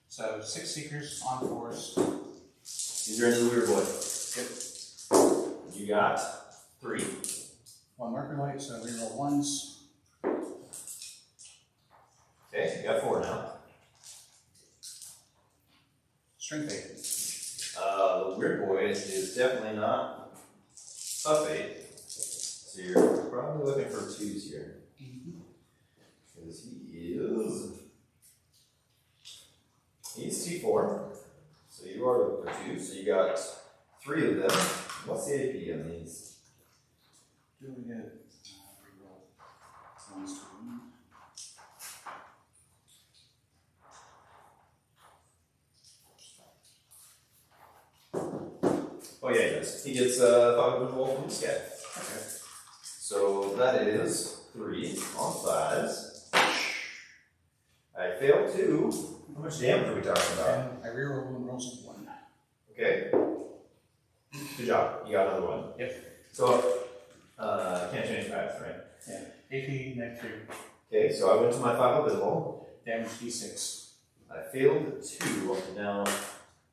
So 6 seekers on force. These are into the weird boy. Yep. You got 3. 1 marker light, so we roll 1s. Okay, you got 4 now. Strength 8. The weird boy is definitely not tough 8. So you're probably looking for 2s here. Because he's T4. So you are looking for 2. So you got 3 of them. What's the AP on these? Do we get reroll 1s to wound? Oh yeah, he does. He gets 5 of roll from this guy. Okay. So that is 3 on 5s. I failed 2. How much damage are we talking about? And I reroll wound rolls of 1. Okay. Good job. You got another one. Yep. So, can't change paths, right? Yeah. AP, neg 3. Okay, so I went to my 5 invisible. Damage D6. I failed 2. Now,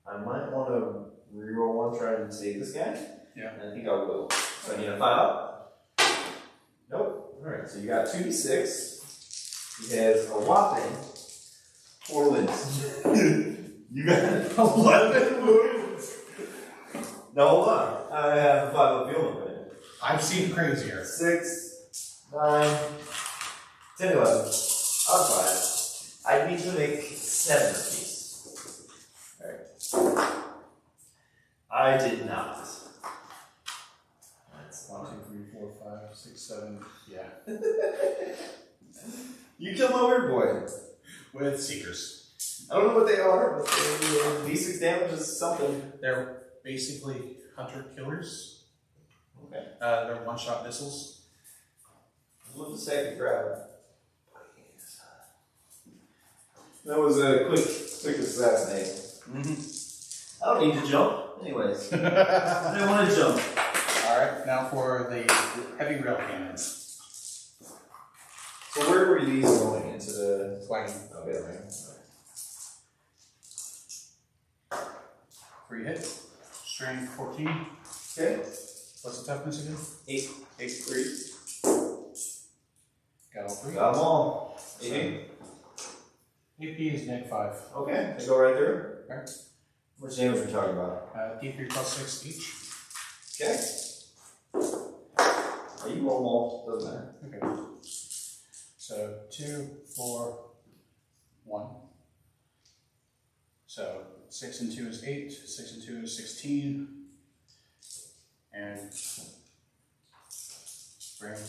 I might want to reroll 1, try and save this guy. Yeah. And I think I will. So I need a 5 up. Nope. Alright, so you got 2d6. He has a whopping 4 wins. You got 11 wounds. Now hold on. I have a 5 up field right. I've seen crazier. 6, 9, 10, 11. Out of 5. I need to make 7 of these. Alright. I did not. That's 1, 2, 3, 4, 5, 6, 7. Yeah. You killed my weird boy. With seekers. I don't know what they are, but D6 damage is something. They're basically hunter killers. Okay. They're one-shot missiles. Move the second grab. That was a quick assassinate. Mm-hmm. I don't need to jump. Anyways. I don't want to jump. Alright, now for the heavy rail cannons. So where were these going? Into the Wagon. Oh, yeah, right. 3 hit. Strength 14. Okay. What's the toughness again? 8. 8, 3. Got all 3. Got them all. So, 8. AP is neg 5. Okay. They go right through. Alright. Which damage are we talking about? D3 plus 6 each. Okay. You roll them all. Doesn't matter. Okay. So 2, 4, 1. So 6 and 2 is 8. 6 and 2 is 16. And bring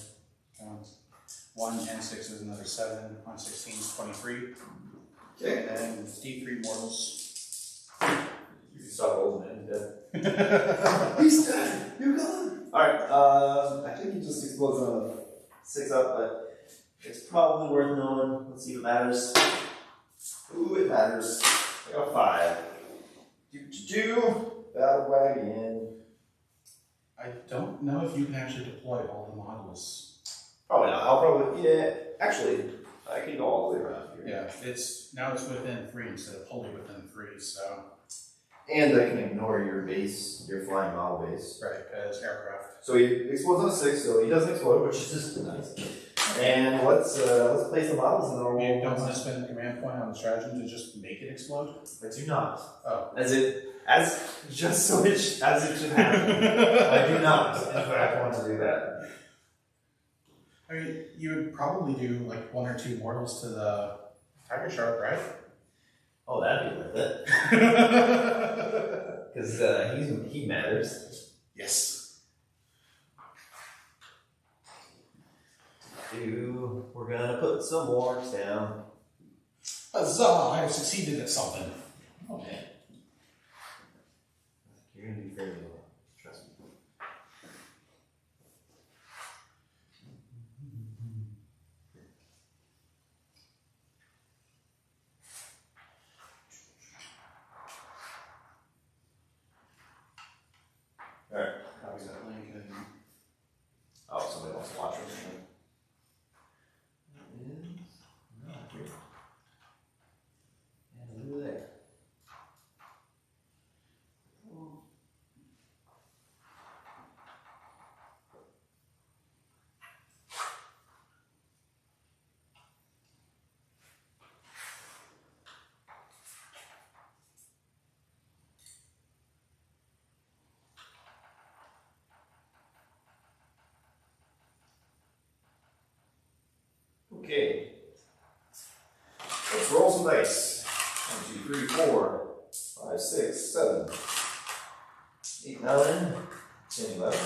count. 1 and 6 is another 7. On 16 is 23. Okay. And then D3 mortals. You can stop rolling it. He's dead. He's dead. You're gone. Alright, I think he just explodes on a 6 up, but it's probably worth knowing. Let's see if it matters. Ooh, it matters. I got a 5. Battle wagon. I don't know if you can actually deploy all the models. Probably not. I'll probably, yeah. Actually, I can go all the way around here. Yeah, now it's within 3 instead of wholly within 3, so. And I can ignore your base, your flying model base. Right, as aircraft. So he explodes on a 6, so he doesn't explode, which is just nice. And let's place the models and then we'll You don't want to spend the command point on the stratagem to just make it explode? I do not. Oh. As it should happen. I do not, in fact, want to do that. I mean, you would probably do like 1 or 2 mortals to the Tiger Shark, right? Oh, that'd be worth it. Because he matters. Yes. do. We're gonna put some Orks down. Huzzah! I have succeeded at something. Okay. You're gonna do fairly well. Trust me. Alright. Copy that link and Oh, somebody wants to watch it. That is not here. And over there. Okay. Let's roll some dice. 1, 2, 3, 4, 5, 6, 7, 8, 9, 10, 11.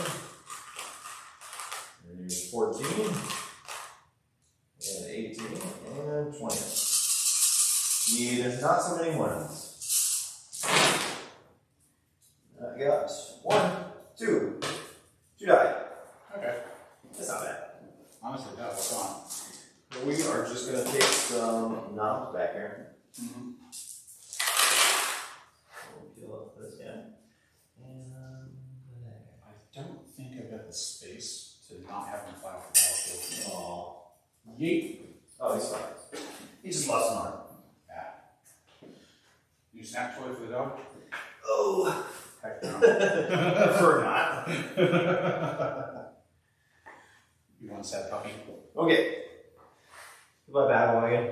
Here's 14, and 18, and 20. Need not so many ones. I got 1, 2 die. okay. That's not bad. Honestly, no, what's on? We are just going to take some knobs back here. Mm-hmm. We'll peel up this guy. And I don't think I've got the space to not have him fly off the battlefield. Aw. Yeet. Oh, he's fine. He just lost an arm. Yeah. New snack toy for the dog? Oh. Heck no. Prefer not. You want a sad puppy? Okay. Goodbye, battle wagon.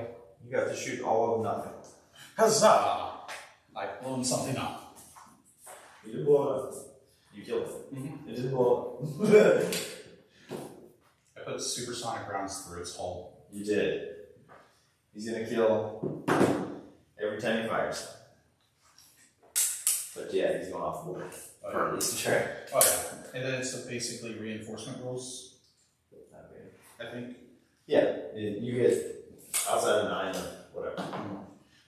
You got to shoot all of nothing. Huzzah! I've blown something up. You didn't blow it up. You killed it. Mm-hmm. It didn't blow up. I put supersonic rounds through its hull. You did. He's gonna kill every time he fires. But yeah, he's going off the board. Oh, For at least a try. Oh yeah. And then it's basically reinforcement rules, I think. Yeah, you get outside of 9 or whatever.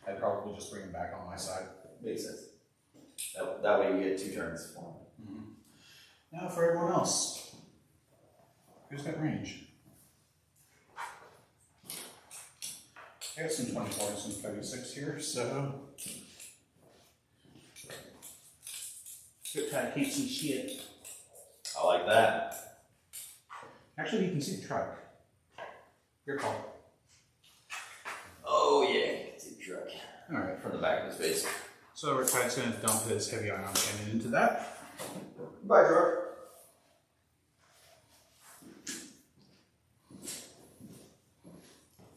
I'd probably just bring him back on my side. Makes sense. That way you get 2 turns for him. Now for everyone else. Who's got range? I got some 24 and some 36 here, so. Good time, can't see shit. I like that. Actually, you can see the truck. Your call. Oh yeah, you can see the truck. Alright. From the back of his face. So Retide's going to dump his heavy ion cannon into that. Bye, truck.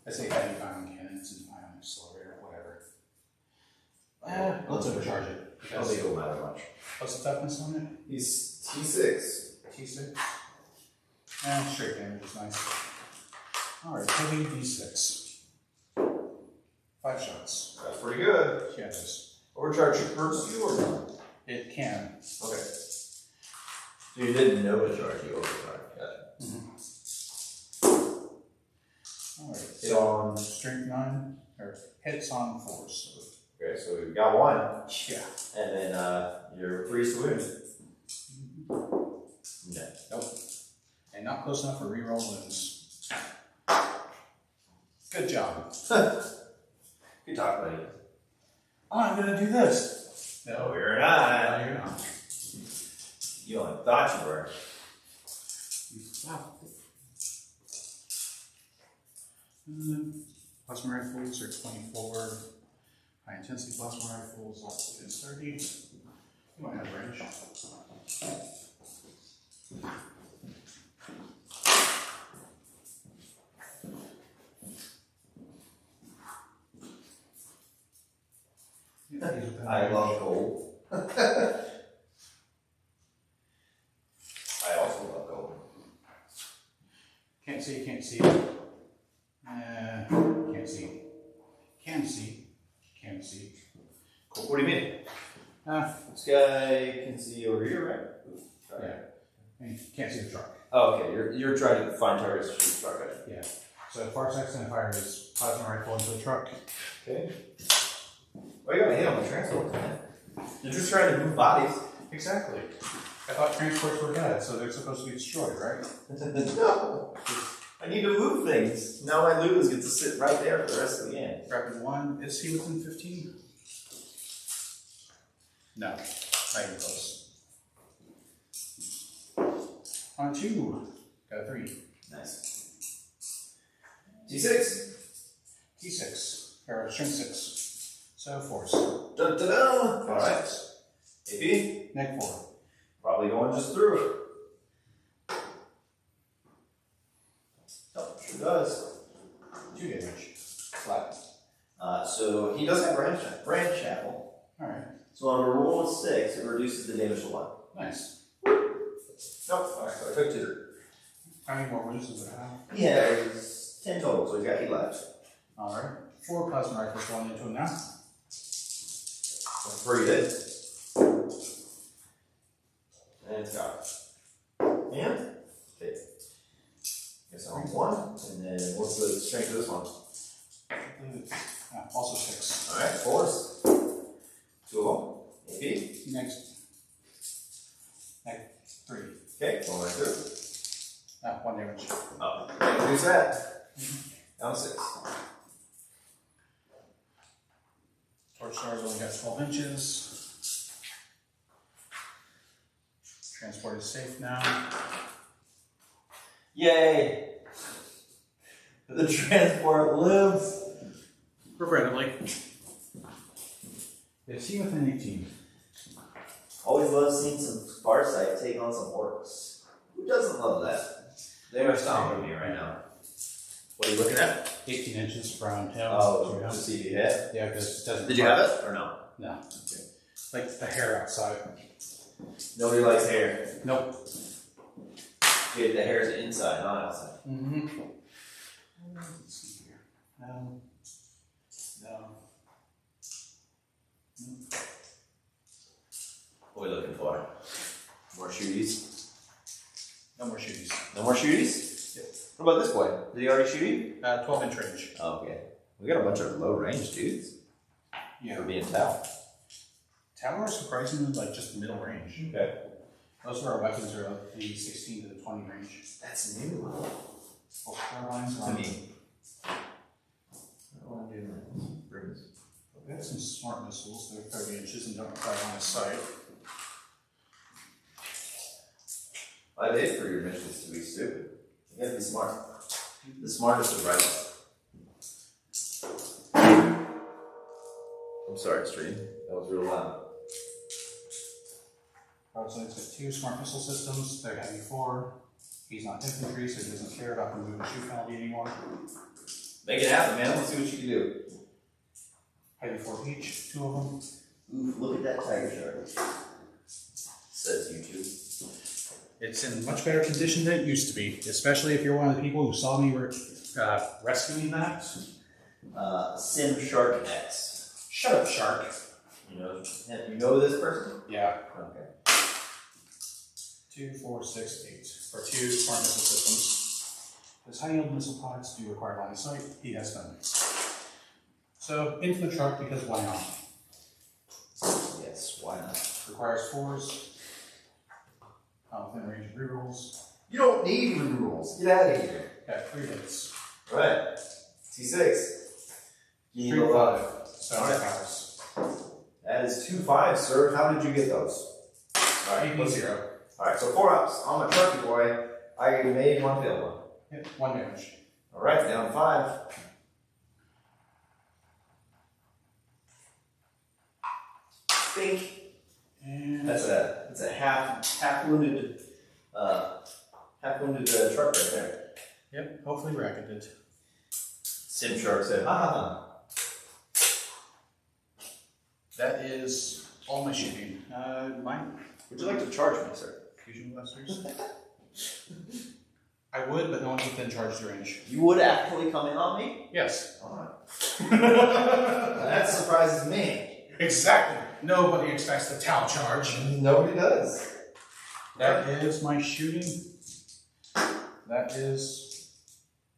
I say heavy ion cannon, it's an ion accelerator, whatever. Let's overcharge it. I don't think it'll matter much. What's the toughness on it? He's T6. T6? Straight damage is nice. Alright, heavy D6. 5 shots. That's pretty good. Yeah, it is. Overcharge hurts you or not? It can. Okay. So you didn't know to charge, you overcharged. Gotcha. Alright, Hit so on. strength 9, or hits on 4s. Okay, so we've got 1. Yeah. And then you're freeze to wound. No. Nope. And not close enough for reroll wounds. Good job. Good talk, buddy. I'm gonna do this. No, you're not. No, you're not. You only thought you were. Wow. Plasma rifles are 24. High intensity plasma rifles is 30. You might have range. I love gold. I also love gold. Can't see, can't see. Can't see. Can see. Can't see. Cool. What do you mean? Ah, This guy can see over here, right? yeah. And can't see the truck. Oh, okay. You're trying to find targets to shoot truck at. Yeah. So far sight center fire is plasma rifle into the truck. Okay. Well, you got a hit on the transport, man. You're just trying to move bodies. Exactly. I thought transports were dead, so they're supposed to be destroyed, right? No. I need to move things. Now my loot is get to sit right there for the rest of the game. Grabbing one. Is he within 15? No. Not even close. On 2. Got a 3. Nice. T6. T6. Or strength 6. So force. Dun, dun, dun. Alright. AP. Neg 4. Probably going just through it. Oh, sure does. 2 damage. Flat. So he does have branch chapel. Alright. So on a roll of 6, it reduces the damage to 1. Nice. Nope. Alright, so I took 2. How many more wounds does it have? He has 10 total, so he's got 8 left. Alright. 4 plasma rifles going into him now. That's pretty good. And it's got and okay. Guess on 1, and then what's the strength of this one? Also 6. Alright, force. 2 of them. AP. Next. Neg 3. Okay, going right through. 1 damage. Oh, reduce that. Down 6. Torch star's only got 12 inches. Transport is safe now. Yay! The transport lives. Regrettably. Is he within 18? Always love seeing some Farsight take on some orcs. Who doesn't love that? They are stomping me right now. What are you looking at? 18 inches from him. Oh, to see if you hit. Yeah, because it doesn't. Did you have it or no? No. Okay. Like the hair outside. Nobody likes hair. Nope. Yeah, the hair is inside, not outside. Mm-hmm. Let's see here. No. What are we looking for? More shooties? No more shooties. No more shooties? Yep. What about this boy? Did he already shoot you? 12-inch range. Oh, okay. We got a bunch of low range dudes. Yeah. For being Tau. Tower is surprisingly like just middle range. Okay. Most of our weapons are like the 16 to the 20 range. That's new. Well, our lines To are me. I don't want to do that. We have some smart missiles. They're 30 inches and don't require line of sight. I'd hate for your missions to be stupid. You gotta be smart. The smartest is right. I'm sorry, stream. That was real loud. Broadside's got 2 smart missile systems. They're heavy 4. He's not infantry, so he doesn't care about the move and shoot penalty anymore. Make it happen, man. Let's see what you can do. Heavy 4 each, 2 of them. Ooh, look at that tiger shark. Says YouTube. It's in much better condition than it used to be, especially if you're one of the people who saw me rescuing that. Sim Shark X. Shut up, shark. You know this person? Yeah. Okay. 2, 4, 6, 8. For 2 smart missile systems. His high-yield missile pods do require line of sight. He has none. So, into the truck because why not? Yes, why not? Requires 4s. Within range of rerolls. You don't need rules. Get out of here. Got 3 hits. Alright. T6. You 3, need 5. a 7 Alright. powers. That is 2 5s, sir. How did you get those? Alright, AP 0. Alright, so 4 ups. I'm a trucky boy. I made 1 fail 1. Hit 1 damage. Alright, down 5. Think. And That's a half wounded truck right there. yep, hopefully bracketed. Sim Shark said, ha ha ha. That is all my shooting. Mine. Would you like to charge me, sir? Fusion blasters. I would, but no one's within charge range. You would actually come in on me? Yes. Alright. That surprises me. Exactly. Nobody expects the Tau charge. Nobody does. That is my shooting. that is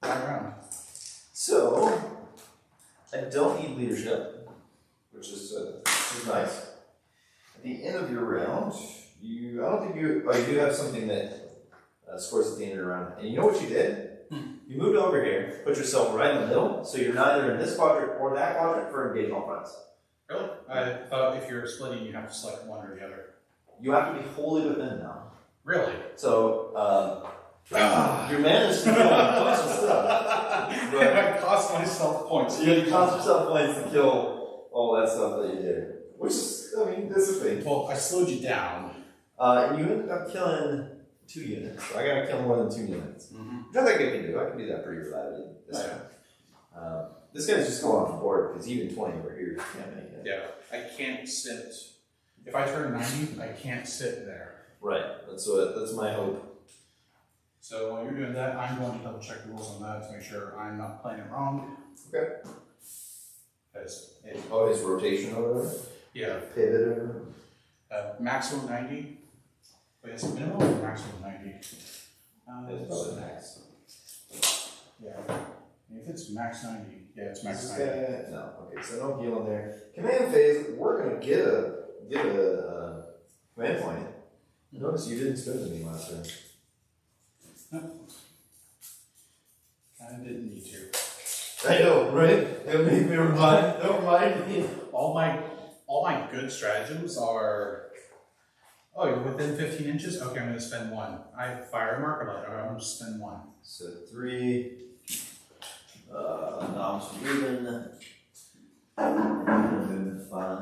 my round. So, I don't need leadership, which is nice. At the end of your round, I don't think you do have something that scores at the end of your round. And you know what you did? You moved over here, put yourself right in the middle, so you're neither in this quadrant or that quadrant for engage all friends. Really? I thought if you're splitting, you have to select one or the other. You have to be wholly within now. Really? So, you managed to kill a bunch of stuff. But I cost myself points. you cost yourself points to kill all that stuff that you did. Which is, I mean, this is a thing. Well, I slowed you down. And you ended up killing 2 units. So I gotta kill more than 2 units. Which I think I can do. I can do that pretty reliably this time. This guy's just going on the board because even 20 over here can't make it. Yeah, I can't sit. If I turn 90, I can't sit there. Right. That's my hope. So while you're doing that, I'm going to double check the rules on that to make sure I'm not playing it wrong. Okay. Because his rotation or whatever? Yeah. Pivot or whatever? Maximum 90. Wait, is it minimum or maximum 90? It's probably max. Yeah. If it's max 90, yeah, it's max 90. No. Okay, so no heal in there. Command phase, we're gonna get a command point. Notice you didn't spend any last turn. I didn't need to. I know, right? It made me don't remind me. All my good stratagems are. Oh, you're within 15 inches? Okay, I'm going to spend 1. I have fire marker light. I'm going to spend 1. So 3. Noms moving. Moving 5.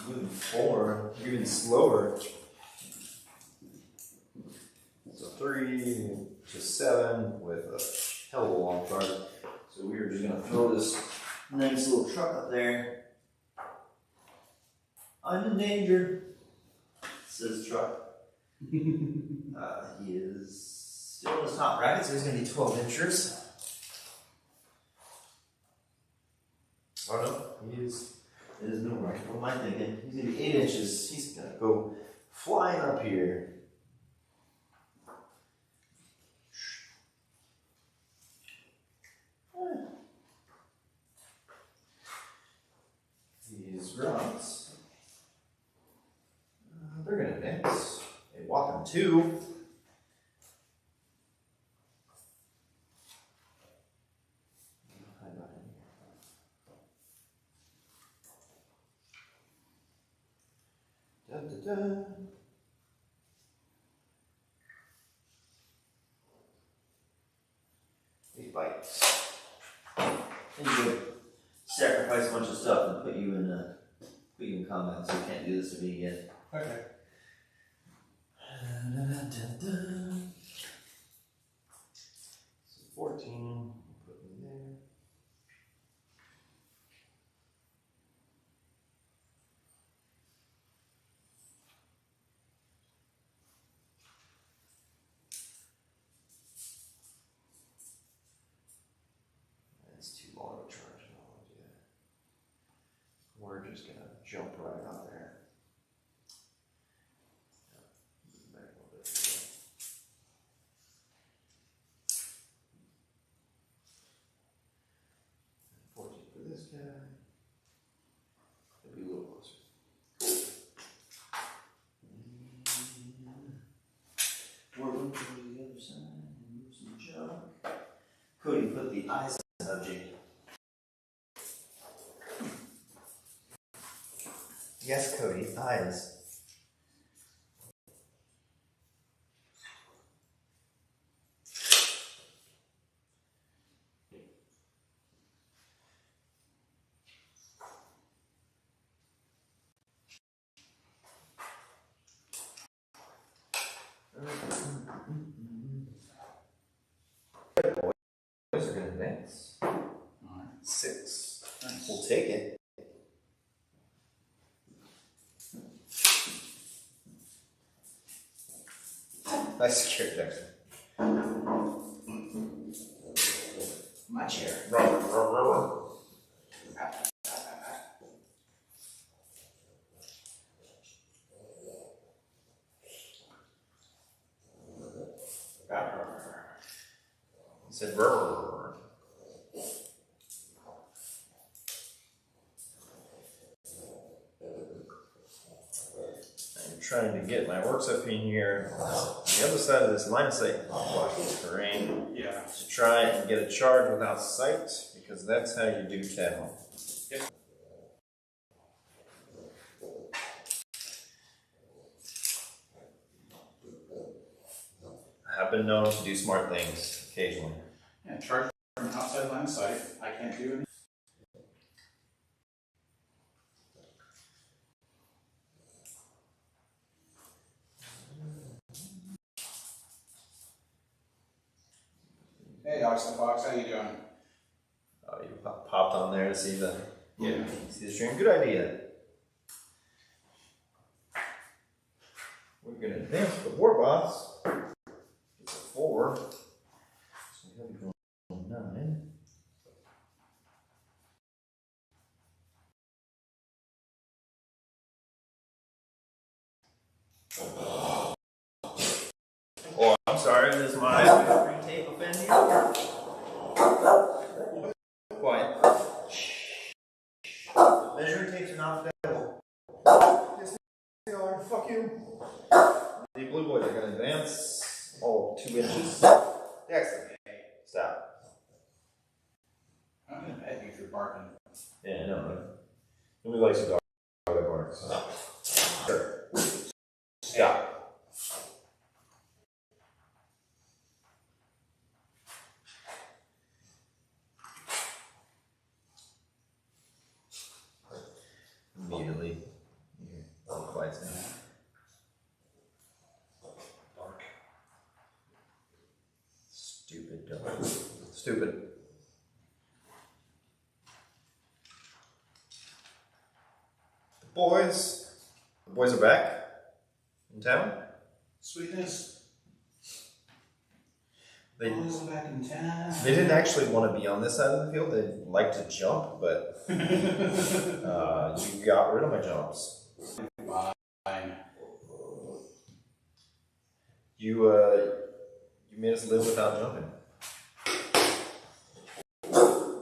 Moving 4. Even slower. So 3 to 7 with a hell of a long card. So we're just going to throw this nice little truck up there. I'm in danger, says truck. He is still in his top bracket, so he's going to be 12 inches. Oh no, he is. It is no right. What am I thinking? He's going to be 8 inches. He's going to go flying up here. These grunts, they're going to mix. They walk on 2. Da, da, da. He bites. And you sacrifice a bunch of stuff and put you in combat, so you can't do this to me again. Okay. So 14, put me there. That's too long of a charge. I don't want to do that. We're just gonna jump right out there. 14 for this guy. It'll be a little closer. Cool. We're going to the other side and move some junk. Cody, put the eyes on the subject. Yes, Cody, eyes. Boys are going to advance. Alright. 6. Nice. We'll take it. Nice secure Dexter. My chair. said, "Brr." I'm trying to get my Orks up in here, the other side of this line of sight blocking terrain. Yeah. To try and get a charge without sight, because that's how you do tail. Yep. I have been known to do smart things occasionally. Yeah, charge from outside line of sight. I can't do anything. Hey, Oxen Fox, how you doing? Oh, you popped on there to see the stream. Good idea. We're gonna advance the war boss. It's a 4. So he'll be going 9. Oh, I'm sorry, is my screen tape offend you? Quiet. Measuring tapes are not available. Yes, they are. Fuck you. The blue boys are going to advance. Oh, 2 inches. Excellent. Stop. I'm gonna pet you if you're barking. Yeah, I know, right? Nobody likes a dog that barks. Sure. Stop. Immediately. Quiet now. Bark. Stupid dog. Stupid. The boys are back in town. Sweetness. They Boys are back in town. They didn't actually want to be on this side of the field. They'd like to jump, but you got rid of my jumps. Fine. You made us live without jumping.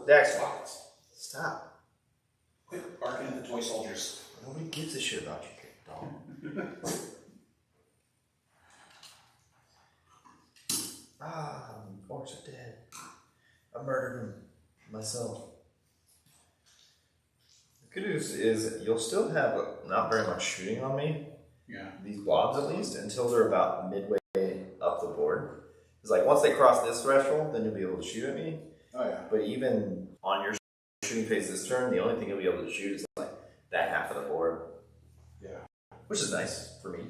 Dax, stop. Quit barking at the toy soldiers. Nobody gives a shit about you, dog. Orks are dead. I murdered him myself. The good news is you'll still have not very much shooting on me. Yeah. These blobs at least, until they're about midway up the board. It's like once they cross this threshold, then you'll be able to shoot at me. Oh yeah. But even on your shooting phase this turn, the only thing you'll be able to shoot is like that half of the board. Yeah. Which is nice for me.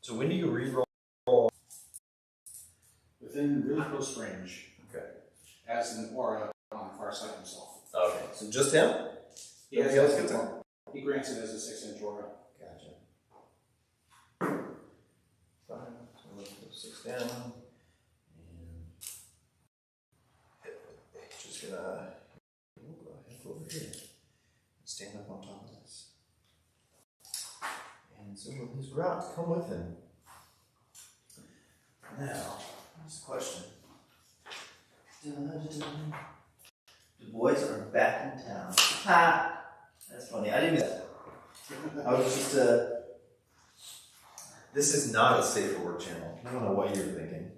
So when do you reroll? Within really close range. Okay. As an aura on the far side himself. Okay. So just him? He has Nobody else a- gets it? He grants it as a 6-inch aura. Gotcha. 5, so let's go 6 down. And just gonna go ahead over here. Stand up on top of this. And so will his route come with him. Now, here's the question. The boys are back in town. Ha! That's funny. I didn't. I was just This is not a safe for work channel. I don't know what you're thinking.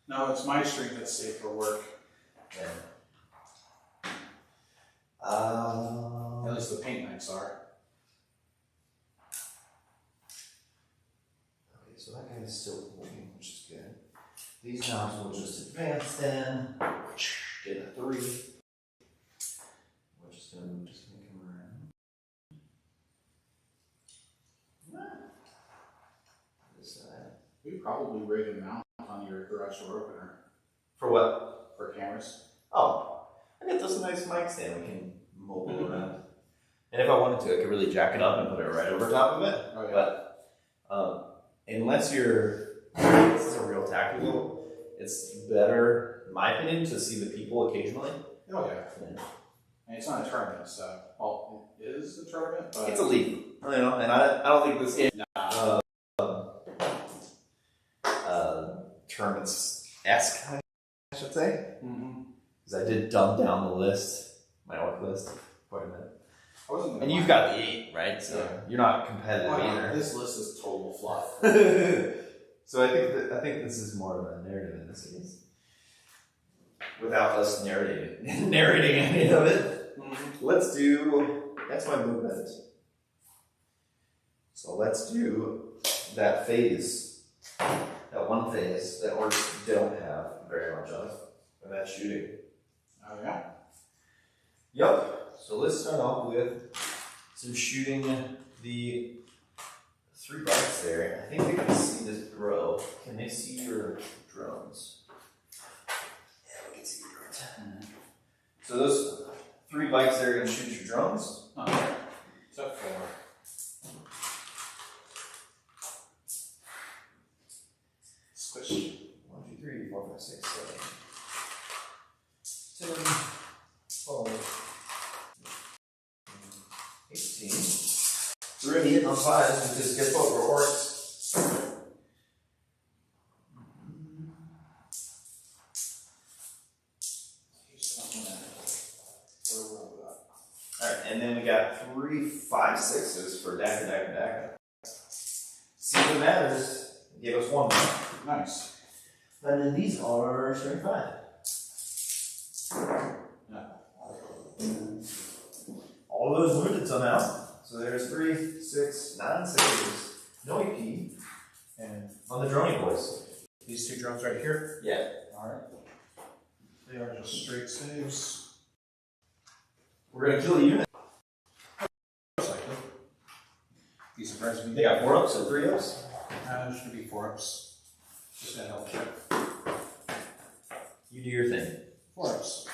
No, it's my stream that's safe for work. Yeah. At least the paint nights are. Okay, so that guy is still moving, which is good. These knobs will just advance then. Get a 3. We're just gonna come around. This side. We could probably rig a mount on your garage door opener For what? for cameras. Oh, I got this nice mic stand we can mobile around. And if I wanted to, I could really jack it up and put it right over top of it. Oh, yeah. But Unless this is a real tactical, it's better, in my opinion, to see the people occasionally. Oh yeah. And it's not a tournament, so well, it is a tournament, but it's a league. You know, and I don't think this game tournaments-esque, I should say. Because I did dumb down the list, my orc list, quite a bit. And you've got the 8, right? So you're not competitive either. This list is total fluff. So I think this is more of a narrative in this case, without us narrating any of it. Let's do. That's my movement. So let's do that phase, that one phase that orcs don't have very much of, and that's shooting. Oh yeah. Yep. So let's start off with some shooting the 3 bikes there. I think they can see this row. Can they see your drones? Yeah, we can see your drones. So those 3 bikes there are going to shoot your drones. Except for squish. 1, 2, 3, 4, 5, 6, 7, 10, 12, 18. So we're going to be hitting on 5s because guess what? We're orcs. Alright, and then we got 3 5 6s for Daka. See if it matters. Give us 1 more. Nice. And then these are strength 5. All of those wounded somehow. So there's 3, 6, 9 6s. No EP. And on the droning boys. These 2 drones right here? Yeah. Alright. They are just straight saves. We're going to kill a unit. Be surprised if we They got 4 ups or 3 ups? There should be 4 ups. Just gonna help check. You do your thing. 4 ups.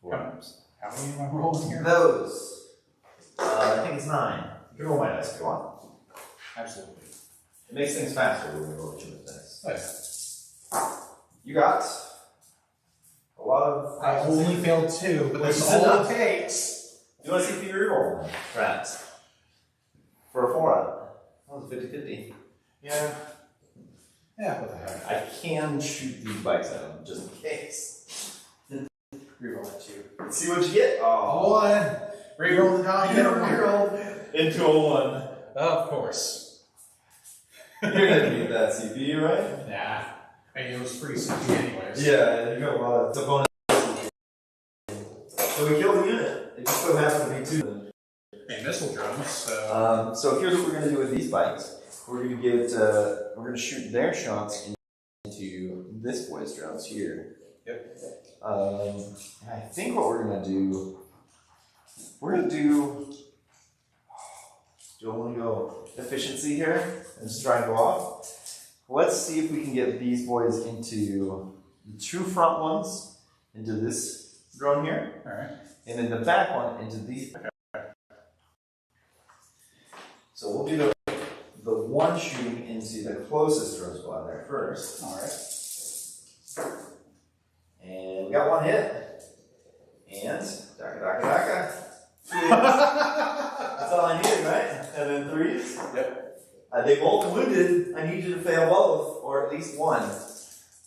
4 ups. How many am I rolling here? Those. I think it's 9. You can roll my dice if you want. Absolutely. It makes things faster when we roll each other's dice. Oh, yeah. You got a lot of. I only failed 2, but that's all it takes. You want to see if you reroll them, perhaps? For a 4 up. That was 50-50. Yeah. Yeah, what the heck. I can shoot these bikes at them just in case. Reroll that 2. Let's see what you get. Oh, 1. Reroll the die. Reroll into a 1. Of course. You're gonna need that CPU, right? Nah. I mean, it was pretty CP anyways. Yeah, you got a lot of bonus. So we killed the unit. It just so happens to be 2. And missile drones, so. So here's what we're gonna do with these bikes. We're gonna shoot their shots into this boy's drones here. Yep. And I think what we're gonna do, do I want to go efficiency here and just try and go off? Let's see if we can get these boys into the 2 front ones, into this drone here. Alright. And then the back one into these. Okay. So we'll do the one shooting into the closest drone squad there first. Alright. And we got 1 hit. And Daka. That's all I needed, right? And then 3s. Yep. They both wounded. I need you to fail both, or at least 1.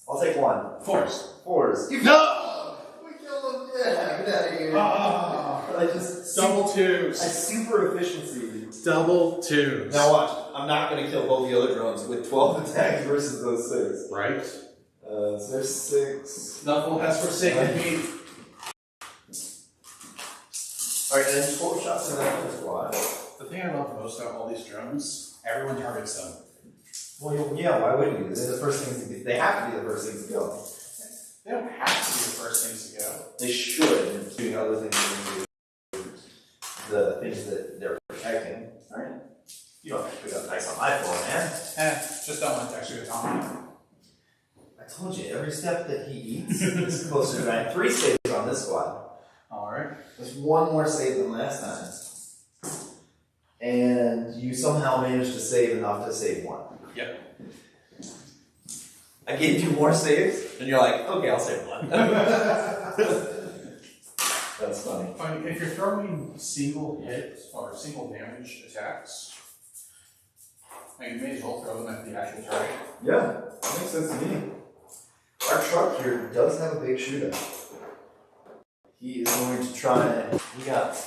I'll take 1. 4s. 4s. No! We killed them. Yeah, get out of here. I just double 2s. I super efficiency. Double 2s. Now watch. I'm not going to kill both the other drones with 12 attacks versus those 6. Right. So there's 6. Nothing has forsaken me. Alright, and then 4 shots in that other squad. The thing I love most about all these drones, everyone targets them. Well, yeah, why wouldn't you? They're the first things to be. They have to be the first things to go. They don't have to be the first things to go. They should, doing other things than the things that they're protecting. Alright? You don't have to pick up dice on my floor, man. Just don't want to extra time. I told you, every step that he eats is closer to 9. 3 saves on this squad. Alright. There's 1 more save than last time. and you somehow managed to save enough to save one. Yep. I gave you more saves, and you're like, okay, I'll save one. That's funny. If you're throwing single hit or single damage attacks, you may as well throw them at the actual target. Yeah, that makes sense to me. Our truck here does have a big shootout. He is going to try. We got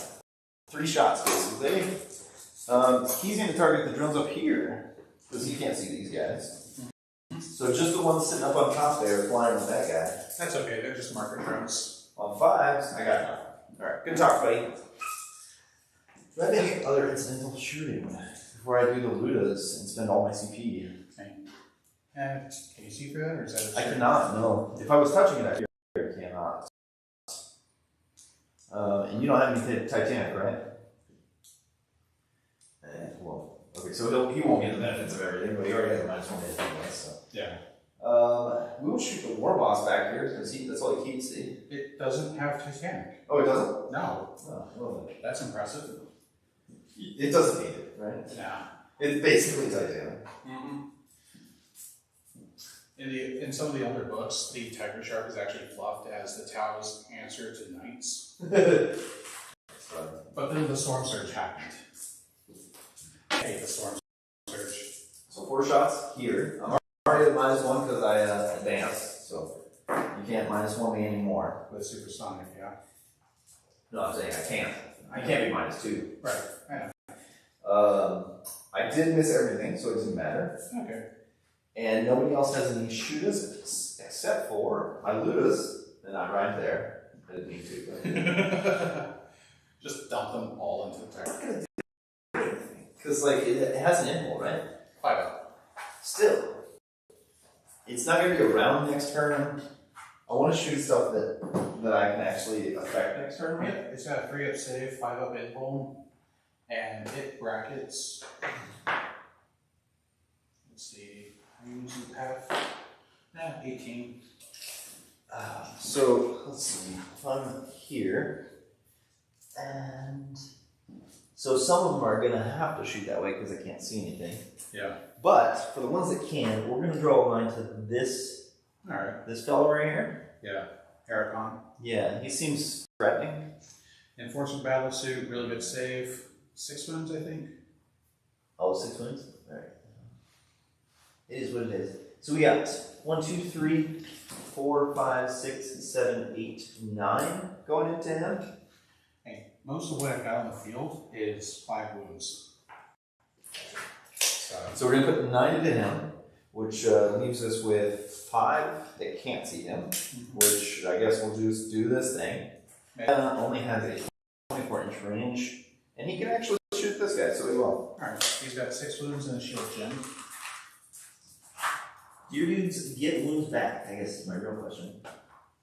3 shots basically. He's going to target the drones up here because he can't see these guys. So just the ones sitting up on top there flying with that guy. That's okay, they're just marker drones. On 5s, I got nothing. Alright, good talk, buddy. Do I have any other incidental shooting before I do the Ludas and spend all my CP? Okay. Can you see through that, or is that I cannot, no. If I was touching it out here, I cannot. And you don't have any Titanic, right? Well, okay, so he won't get the benefits of everything, but he already has a -1 hit anyway, so. Yeah. We will shoot the War Boss back here because that's all he can see. It doesn't have Titanic. Oh, it doesn't? No. Oh, well, That's impressive. it doesn't need it, right? Yeah. It's basically Titanic. Mm-hmm. In some of the other books, the Tiger Shark is actually fluffed as the Tau's answer to Knights. But then the Storm Surge happened. I hate the Storm Surge. So 4 shots here. I'm already at -1 because I advanced, so you can't -1 me anymore. With Supersonic, yeah. No, I'm saying I can't. I can't be -2. Right, I know. I did miss everything, so it doesn't matter. Okay. And nobody else has any shooters except for my Ludas, and I'm right there. I didn't need to, but. Just dump them all into the target. Because, like, it has an impulse, right? 5-0. Still. It's not going to be around next turn. I want to shoot stuff that I can actually affect next turn, right? Yeah, it's got a 3-up save, 5-up impulse, and hit brackets. Let's see, I'm using path. 18. So, let's see. If I'm here, and so some of them are going to have to shoot that way because I can't see anything. Yeah. But for the ones that can, we're going to draw a line to this. All right. This fellow right here. Yeah. Ericon. Yeah, he seems threatening. Enforcement battle suit, really good save. 6 wounds, I think. Oh, 6 wounds? Alright. It is what it is. So we got 1, 2, 3, 4, 5, 6, 7, 8, 9 going into him. Hey, most of what I've got on the field is 5 wounds. So we're going to put 9 into him, which leaves us with 5 that can't see him, which I guess we'll just do this thing. Only has a 24-inch range, and he can actually shoot this guy, so he will. Alright, he's got 6 wounds and a shield gem. Do your dudes get wounds back, I guess is my real question.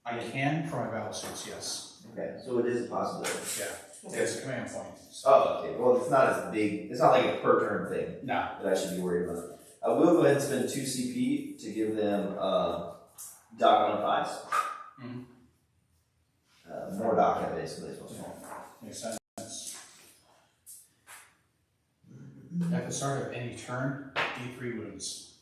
I can for my battle suits, yes. Okay, so it is a possibility. Yeah. Okay. It's a command point. So. Oh, okay. Well, it's not as big. It's not like a per turn thing No. that I should be worried about. I will go ahead and spend 2 CP to give them dock on 5s. Mm-hmm. More dock, basically. Makes sense. At the start of any turn, D3 wounds.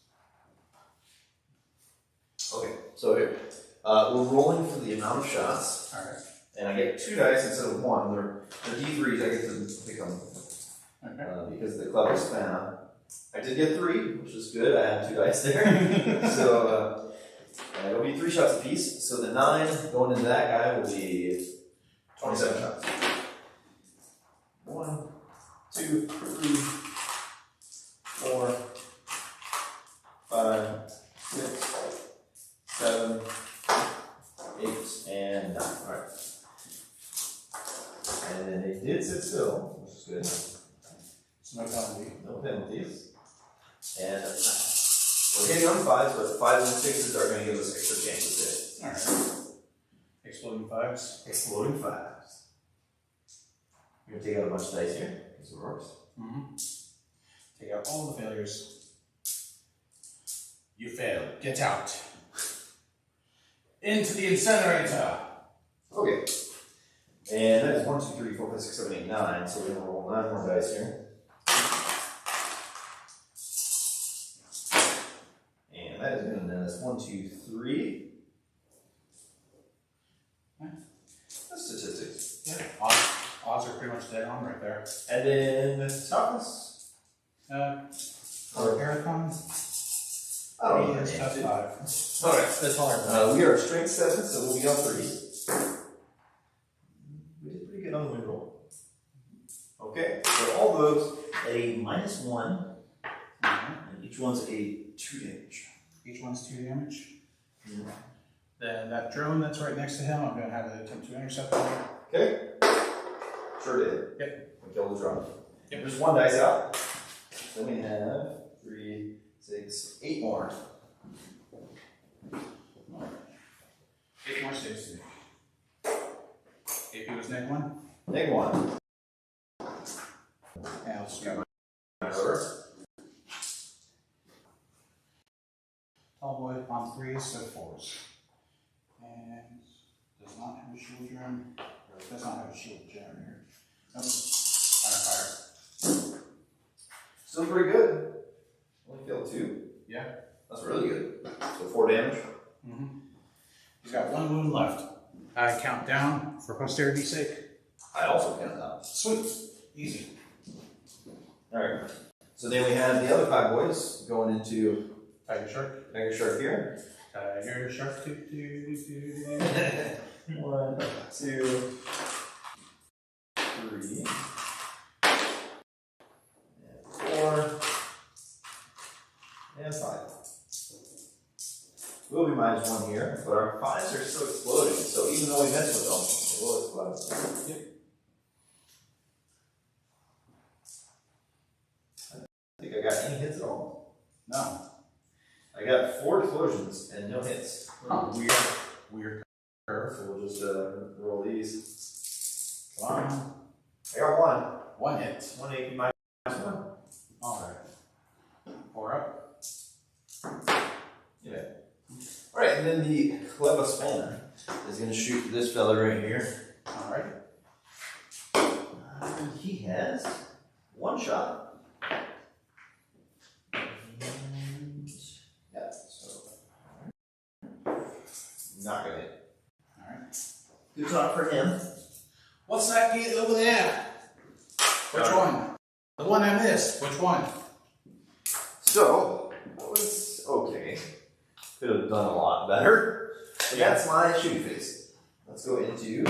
Okay, so here. We're rolling for the amount of shots. Alright. And I get 2 dice instead of 1. They're D3s, I get to pick them. Okay. Because of the clever spam. I did get 3, which is good. I had 2 dice there. So it'll be 3 shots apiece. So the 9 going into that guy will be 27 shots. 1, 2, 3, 4, 5, 6, 7, 8, and 9. Alright. And then they did sit still, which is good. So no penalty. No penalties. And we're hitting on 5s, but 5s and 6s are going to give us extra chances there. Alright. Exploding 5s. Exploding 5s. We're going to take out a bunch of dice here, because it works. Mm-hmm. Take out all the failures. You failed. Get out. Into the incinerator. Okay. And that is 1, 2, 3, 4, 5, 6, 7, 8, 9. So we're going to roll 9 more dice here. 1, 2, 3. Yeah. That's statistics. Yeah. Odds are pretty much dead on right there. And then toughness. Paracon. I don't know. It's tough 5. Alright. That's hard. We are strength 7, so we'll be on 3. We did pretty good on the win roll. Okay, so all those at a -1. And each one's a 2 damage. Each one's 2 damage. Mm-hmm. Then that drone that's right next to him, I'm going to have it attempt to intercept him. Okay. Sure did. Yep. We killed the drone. Yep. There's 1 dice out. Then we have 3, 6, 8 more. 8 more saves to make. AP was -1. -1. And I'll just grab my Sure. tall boy on 3s, so 4s. And does not have a shield gem. Or does not have a shield gem here. Nope. On a fire. Still pretty good. Only killed 2. Yeah. That's really good. So 4 damage. Mm-hmm. He's got 1 wound left. I count down for posterity's sake. I also count that. Sweet. Easy. Alright. So then we have the other 5 boys going into Tiger shark. Tiger Shark here. Tiger shark. 1, 2, 3, and 4, and 5. We'll be -1 here, but our 5s are still exploding, so even though we mess with them, they will explode. Yep. I think I got any hits at all. No. I got 4 explosions and no hits. Huh. Weird curve. So we'll just roll these. Come on. I got 1. 1 hit. 1 AP -1. Alright. 4 up. Yeah. Alright, and then the clever spanner is going to shoot this fella right here. Alright. He has 1 shot. And yeah, so not gonna hit. Alright. Good shot for him. What's that gate over there? Which one? The one I missed. Which one? So that was okay. Could have done a lot better. But that's my shooting phase. Let's go into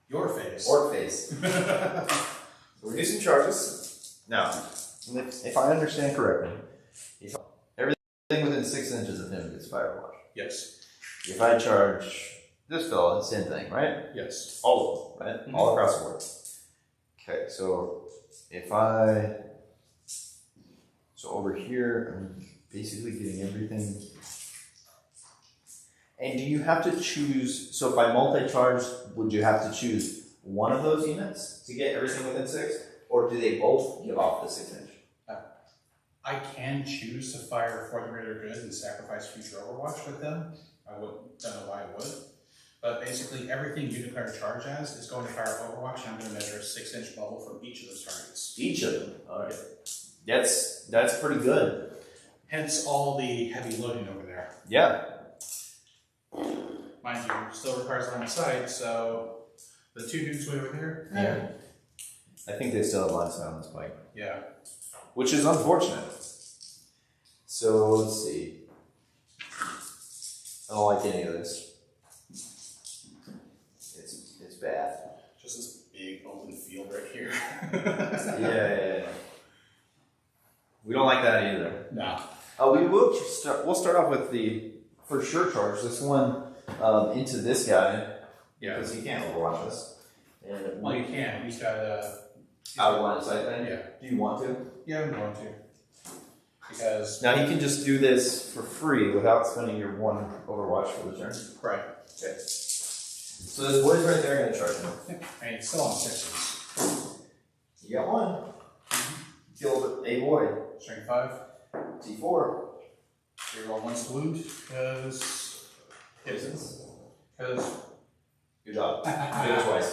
Your face. Orc phase. So we're using charges. Now, if I understand correctly, everything within 6 inches of him gets firewatch. Yes. If I charge this fella, same thing, right? Yes. All of them, right? All across the board. Okay, so if so over here, I'm basically getting everything. And do you have to choose, so if I multi-charge, would you have to choose one of those units to get everything within 6? Or do they both give off the 6 inch? I can choose to fire for the greater good and sacrifice future overwatch with them. I don't know why I would. But basically, everything you declare charge as is going to fire overwatch, and I'm going to measure a 6-inch bubble from each of those targets. Each of them? Alright. That's pretty good. Hence all the heavy loading over there. Yeah. Mind you, still requires line of sight, so the 2 dudes way over there. Yeah. I think they still have line of sight on this bike. Yeah. Which is unfortunate. So let's see. I don't like any of this. It's bad. Just this big open field right here. Yeah. We don't like that either. No. We'll start off with the for sure charge. This one into this guy. Yeah. Because he can't overwatch us. And Well, you can. He's got out of line of sight then? Yeah. Do you want to? Yeah, I'm going to. Because Now he can just do this for free without spending your 1 overwatch for the turn. right. Okay. So this boy's right there gonna charge him. And it's still on 6s. You got 1. Killed a boy. Strength 5. T4. Reroll 1's wound. Because Good job. Did it twice.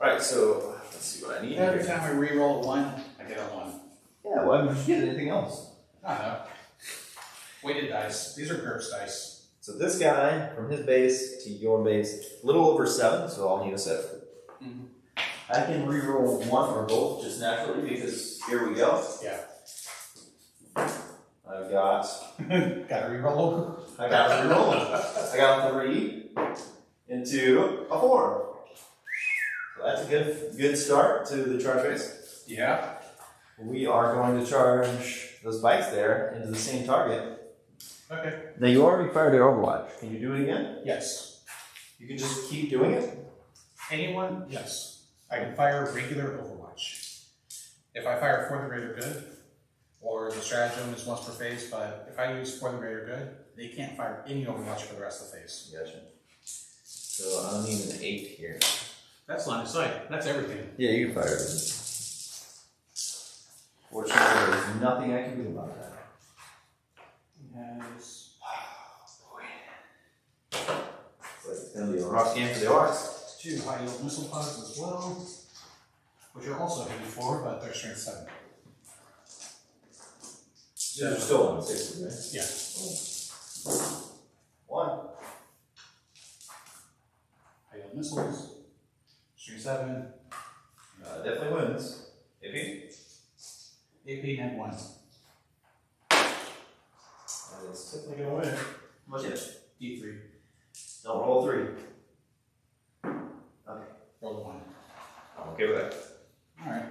Alright, so let's see what I need. every time I reroll a 1, I get a 1. Yeah, why would you get anything else? I don't know. Weighted dice. These are GURPS dice. So this guy, from his base to your base, a little over 7, so I'll need a set. Mm-hmm. I can reroll one or both just naturally because here we go. Yeah. I've got. Gotta reroll. I got a reroll. I got 3 into a 4. So that's a good start to the charge phase. Yeah. We are going to charge those spikes there into the same target. Okay. Now you already fired your Overwatch. Can you do it again? Yes. You can just keep doing it? Anyone? Yes. I can fire regular Overwatch. If I fire for the greater good, or the stratagem is once per phase, but if I use for the greater good, they can't fire any Overwatch for the rest of the phase. Gotcha. So I'll need an 8 here. That's line of sight. That's everything. Yeah, you can fire it. Fortunately, there's nothing I can do about that. He has... So it's going to be a rough game for the Orks. 2 high yield missile pods as well, which are also heavy 4, but they're strength 7. These are still on 60, right? Yeah. 1. High yield missiles, strength 7. Definitely wins. AP? AP net 1. It's definitely going to win. How much is it? D3. Don't roll 3. Okay. Roll the 1. I'm okay with that. Alright.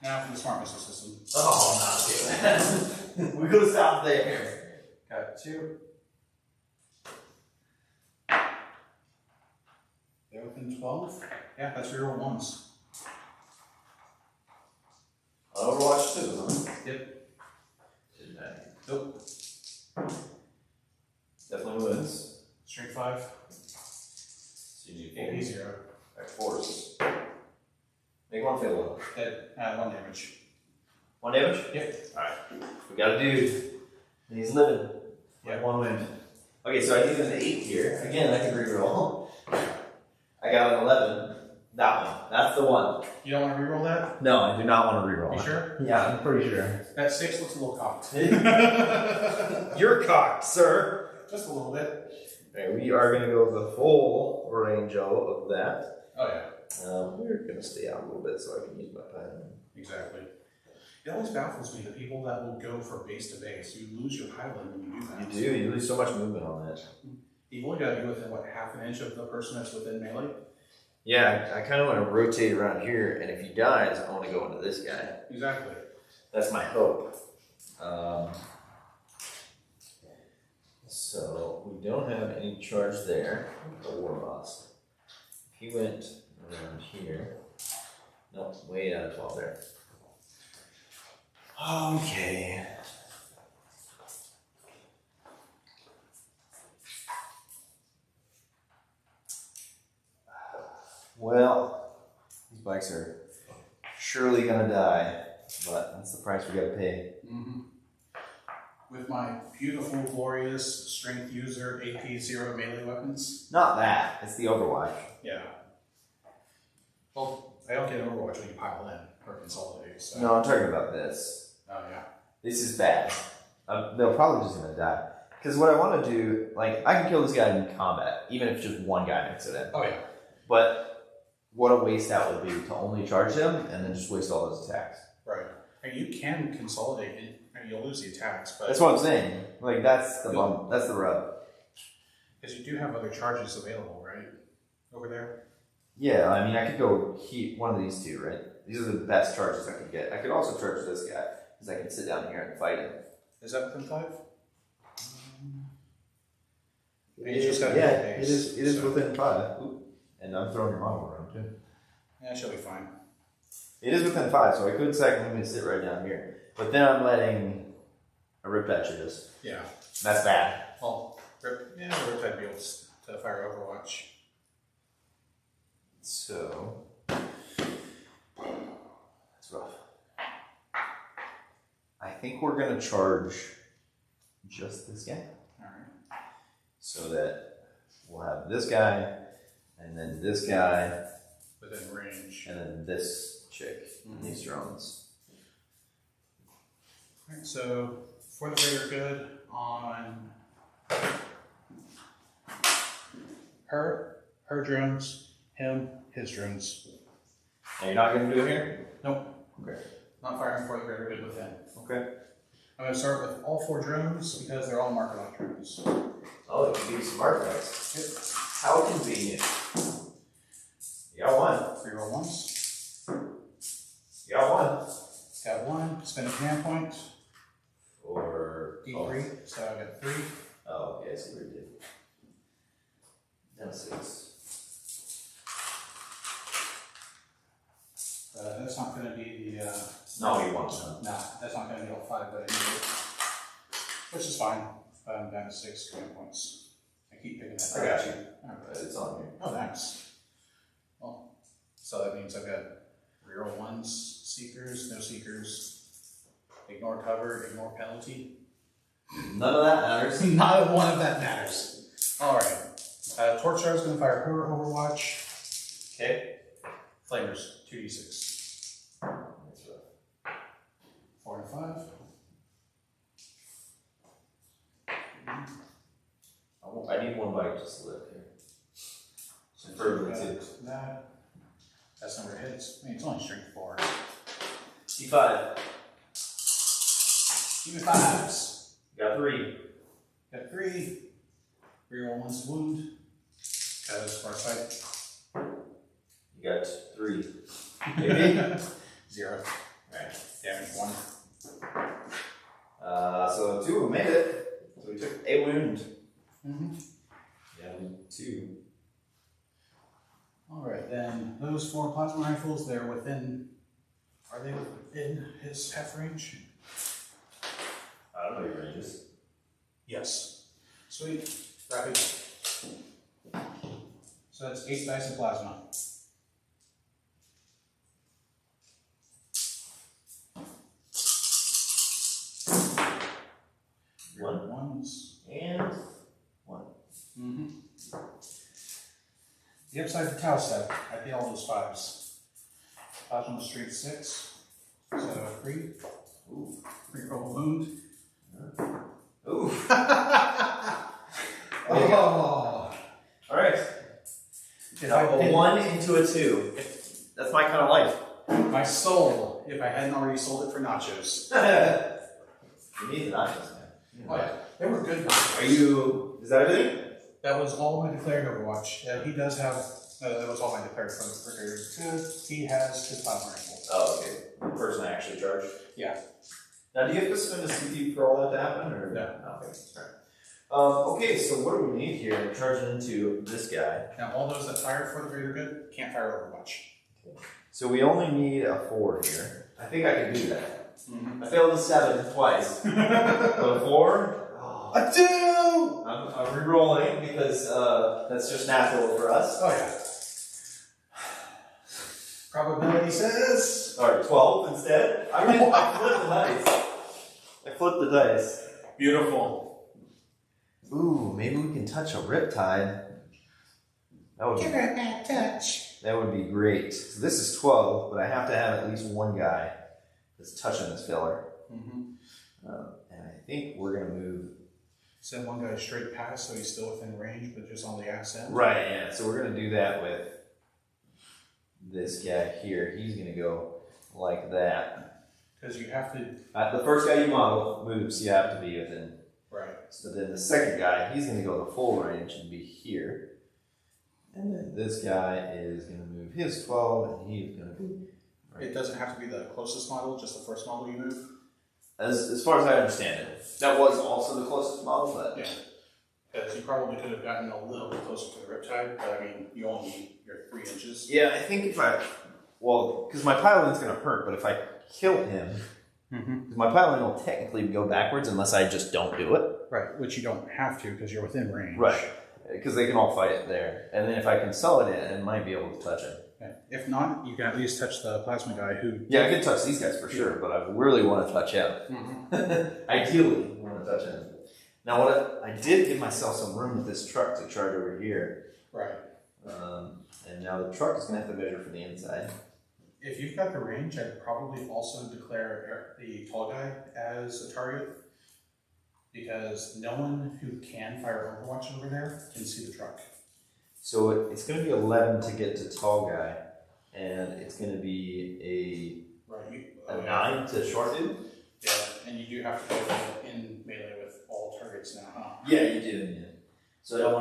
Now for the smart missile system. Oh, I'm not okay with that. We could have stopped there. Got 2. They're within 12. Yeah, that's reroll 1s. Overwatch 2, huh? Yep. Didn't matter. Nope. Definitely wins. Strength 5. So you need AP 4. 0. Alright, force. Make 1 fatal. Dead. 1 damage. 1 damage? Yep. Alright. We got a dude. And he's living. Yep. 1 win. Okay, so I need an 8 here. Again, I can reroll. I got an 11. That one. That's the one. You don't want to reroll that? No, I do not want to reroll. You sure? Yeah, I'm pretty sure. That 6 looks a little cocked. You're cocked, sir. Just a little bit. Okay, we are going to go the full range of that. Oh, yeah. We're going to stay out a little bit so I can use my pen. Exactly. It always baffles me, the people that will go for base to base. You lose your piloting when you do that. You do. You lose so much movement on that. You've only got to be within, what, half an inch of the person that's within melee? Yeah, I kind of want to rotate around here, and if he dies, I want to go into this guy. Exactly. That's my hope. So we don't have any charge there. The war boss. If he went around here. No, way out of 12 there. Okay. Well, these bikes are surely gonna die, but that's the price we gotta pay. Mm-hmm. With my beautiful, glorious strength user AP 0 melee weapons. Not that, it's the Overwatch. Yeah. Well, I don't get Overwatch when you pile in or consolidate. So. No, I'm talking about this. Oh, yeah. This is bad. They're probably just gonna die. Because what I want to do, like, I can kill this guy in combat, even if just one guy makes it in. Oh, yeah. But what a waste that would be to only charge him and then just waste all those attacks. Right. And you can consolidate and you'll lose the attacks, but That's what I'm saying. Like, that's the bum. That's the rub. because you do have other charges available, right? Over there. Yeah, I mean, I could go heat one of these two, right? These are the best charges I could get. I could also charge this guy because I can sit down here and fight him. Is that within 5? It is, gotta yeah, be it base, is so. within 5. Ooh. And I'm throwing your model around too. Yeah, she'll be fine. It is within 5, so I could technically sit right down here. But then I'm letting a Riptide shoot us. Yeah. That's bad. Well, Riptide be able to fire Overwatch. So, that's rough. I think we're going to charge just this guy. Alright. So that we'll have this guy, and then this guy, Within range. and then this chick, and these drones. Alright, so for the greater good, on her drones, him, his drones. And you're not going to do it here? Nope. Okay. Not firing for the greater good within. Okay. I'm going to start with all 4 drones because they're all marker lock drones. Oh, you can do smart dice. Yep. How convenient. You got one. Reroll once. You got one. Got 1. Spend a command point. Or D3. So I got 3. Oh, okay, I see what you did. Now 6. That's not going to be the. No, you want some. Nah, that's not going to be all 5 that I need. Which is fine. I'm down to 6 command points. I keep picking that. I got you. Okay. It's on here. Oh, nice. Well, so that means I've got reroll ones, seekers, no seekers, ignore cover, ignore penalty. None of that matters. Not one of that matters. All right. Torch Star is going to fire her Overwatch. Okay. Flamers, 2d6. That's rough. 4 and 5. I need one bite just to live here. So further to that. That's number of hits. I mean, it's only strength 4. D5. Give me 5s. Got 3. Got 3. Reroll ones to wound. Because far sight. You got 3. Maybe? 0. Alright. Damage 1. So 2 of them made it. So we took a wound. Mm-hmm. Yeah, 2. Alright, then those 4 plasma rifles, they're within. Are they within his half range? I don't know your ranges. Yes. Sweet. Rapid. So that's 8 dice of plasma. One. Ones. And 1. Mm-hmm. The upside to Tau step, I pay all those 5s. Plasma straight 6. So 3. Ooh. Reroll wound. Ooh. Oh. Alright. Now a 1 into a 2. That's my kind of life. My soul, if I hadn't already sold it for nachos. You need the nachos, man. Oh yeah, they were good nachos. Are you, is that everything? That was all my declared Overwatch. He does have, that was all my declared for good. He has his plasma rifle. Oh, okay. The person I actually charged. Yeah. Now, do you have to spend a CP for all that to happen, or No? Okay. All right. Okay. So what do we need here? We're charging into this guy. Now all those that fired for the greater good can't fire Overwatch. So we only need a 4 here. I think I can do that. Mm-hmm. I failed a 7 twice, but a 4. Oh. A 2! I'm re-rolling because that's just natural for us. Oh yeah. Probability says. All right, 12 instead. I flipped the dice. I flipped the dice. Beautiful. Ooh, maybe we can touch a riptide. That would Give her a bad touch. That would be great. So this is 12, but I have to have at least one guy that's touching this filler. Mm-hmm. And I think we're going to move. Send one guy straight past so he's still within range, but just on the ass end. Right, yeah. So we're going to do that with this guy here. He's going to go like that. Because you have to. The first guy you model moves, you have to be within. Right. So then the second guy, he's going to go the full range and be here. And then this guy is going to move his 12, and he's going to be. Right. It doesn't have to be the closest model, just the first model you move. As far as I understand it, that was also the closest model, but yeah, because you probably could have gotten a little bit closer to the riptide, but I mean, you only need your 3 inches. Yeah, I think if because my piloting's going to hurt, but if I kill him, because my piloting will technically go backwards unless I just don't do it. Right, which you don't have to because you're within range. Right, because they can all fight it there, and then if I consolidate it, I might be able to touch him. Yeah. If not, you can at least touch the plasma guy who. Yeah, I could touch these guys for sure, but I really want to touch him. Ideally, I want to touch him. Now, I did give myself some room with this truck to charge over here. Right. And now the truck is going to have to measure for the inside. If you've got the range, I'd probably also declare the tall guy as a target. because no one who can fire Overwatch over there can see the truck. So it's going to be 11 to get to tall guy, and it's going to be a 9 to short dude. Yeah, and you do have to go in melee with all targets now, huh? Yeah, you do. Yeah. So I don't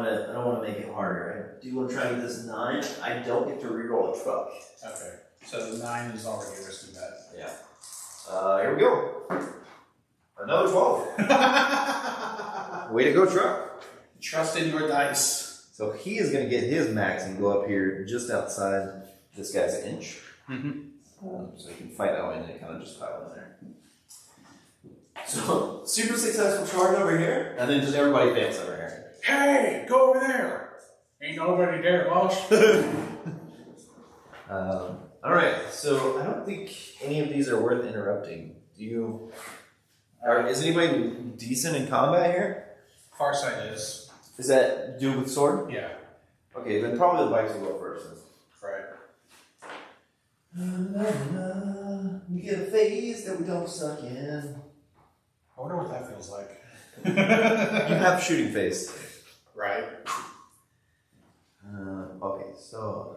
want to make it harder. I do want to try to get this 9. I don't get to reroll a truck. Okay, so the 9 is already a risky bet. Yeah. Here we go. Another 12. Way to go, truck. Trust in your dice. So he is going to get his max and go up here just outside this guy's inch. So he can fight that way and then kind of just pile in there. So super successful charge over here, and then just everybody fails over here. Hey, go over there. Ain't nobody there, boss. All right. So I don't think any of these are worth interrupting. Do you? Is anybody decent in combat here? Farsight is. Is that dude with sword? Yeah. Okay, then probably the bikes will go first. Right. We get a phase that we don't suck in. I wonder what that feels like. You have shooting phase. Right. Okay, so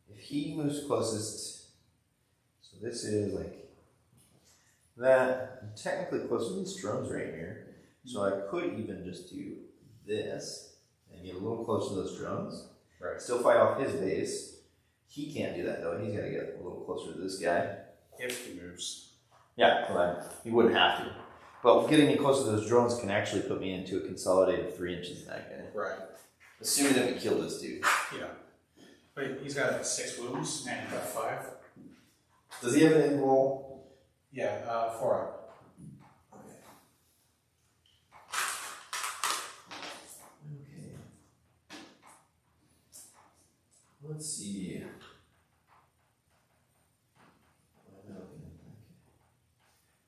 if he moves closest, so this is like that. I'm technically close to these drones right here, so I could even just do this and get a little closer to those drones. Right. Still fight off his base. He can't do that though. He's got to get a little closer to this guy. If he moves. Yeah, well, he wouldn't have to. But getting me closer to those drones can actually put me into a consolidated 3 inches in that guy. Right. Assuming that we kill this dude. Yeah. Wait, he's got 6 wounds and he's got 5. Does he have an end roll? Yeah, 4 up. Okay. Let's see.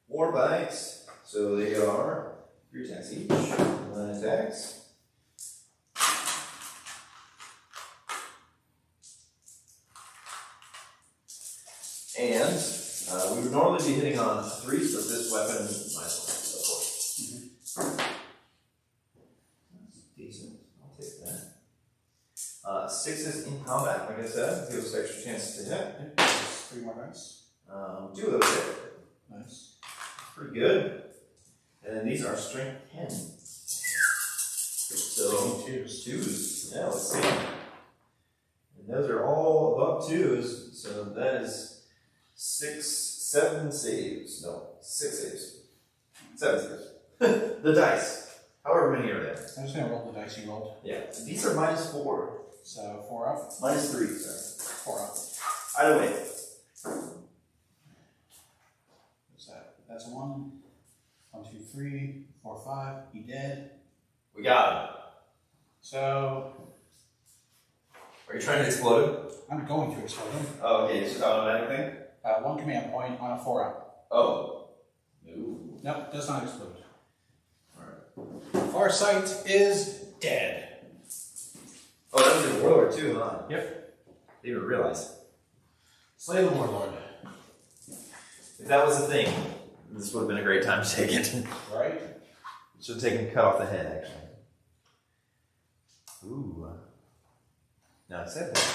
War bikes. So they are 3 attacks each. 9 attacks. And we would normally be hitting on 3s, but this weapon is minus 1, of course. That's decent. I'll take that. 6s in combat, like I said, gives us extra chances to hit. 3 more dice. 2 of those hit. Nice. Pretty good. And then these are strength 10. So 2s. Yeah, let's see. And those are all above 2s, so that is 7 saves. No, 6 saves. 7 saves. The dice. However many are there. I'm just going to roll the dice you rolled. Yeah. These are minus 4. So 4 up. Minus 3, sorry. 4 up. Either way. What's that? That's a 1. 1, 2, 3, 4, 5. He dead. We got him. So. Are you trying to explode him? I'm going to explode him. Oh, okay. It's just automatic thing? 1 command point on a 4 up. Oh. No. Nope, does not explode. Alright. Farsight is dead. Oh, that was in Warlord too, huh? Yep. Didn't even realize. Slay the Warlord. If that was a thing, this would have been a great time to take it. Right? It should have taken cut off the head, actually. Ooh. Now I said that,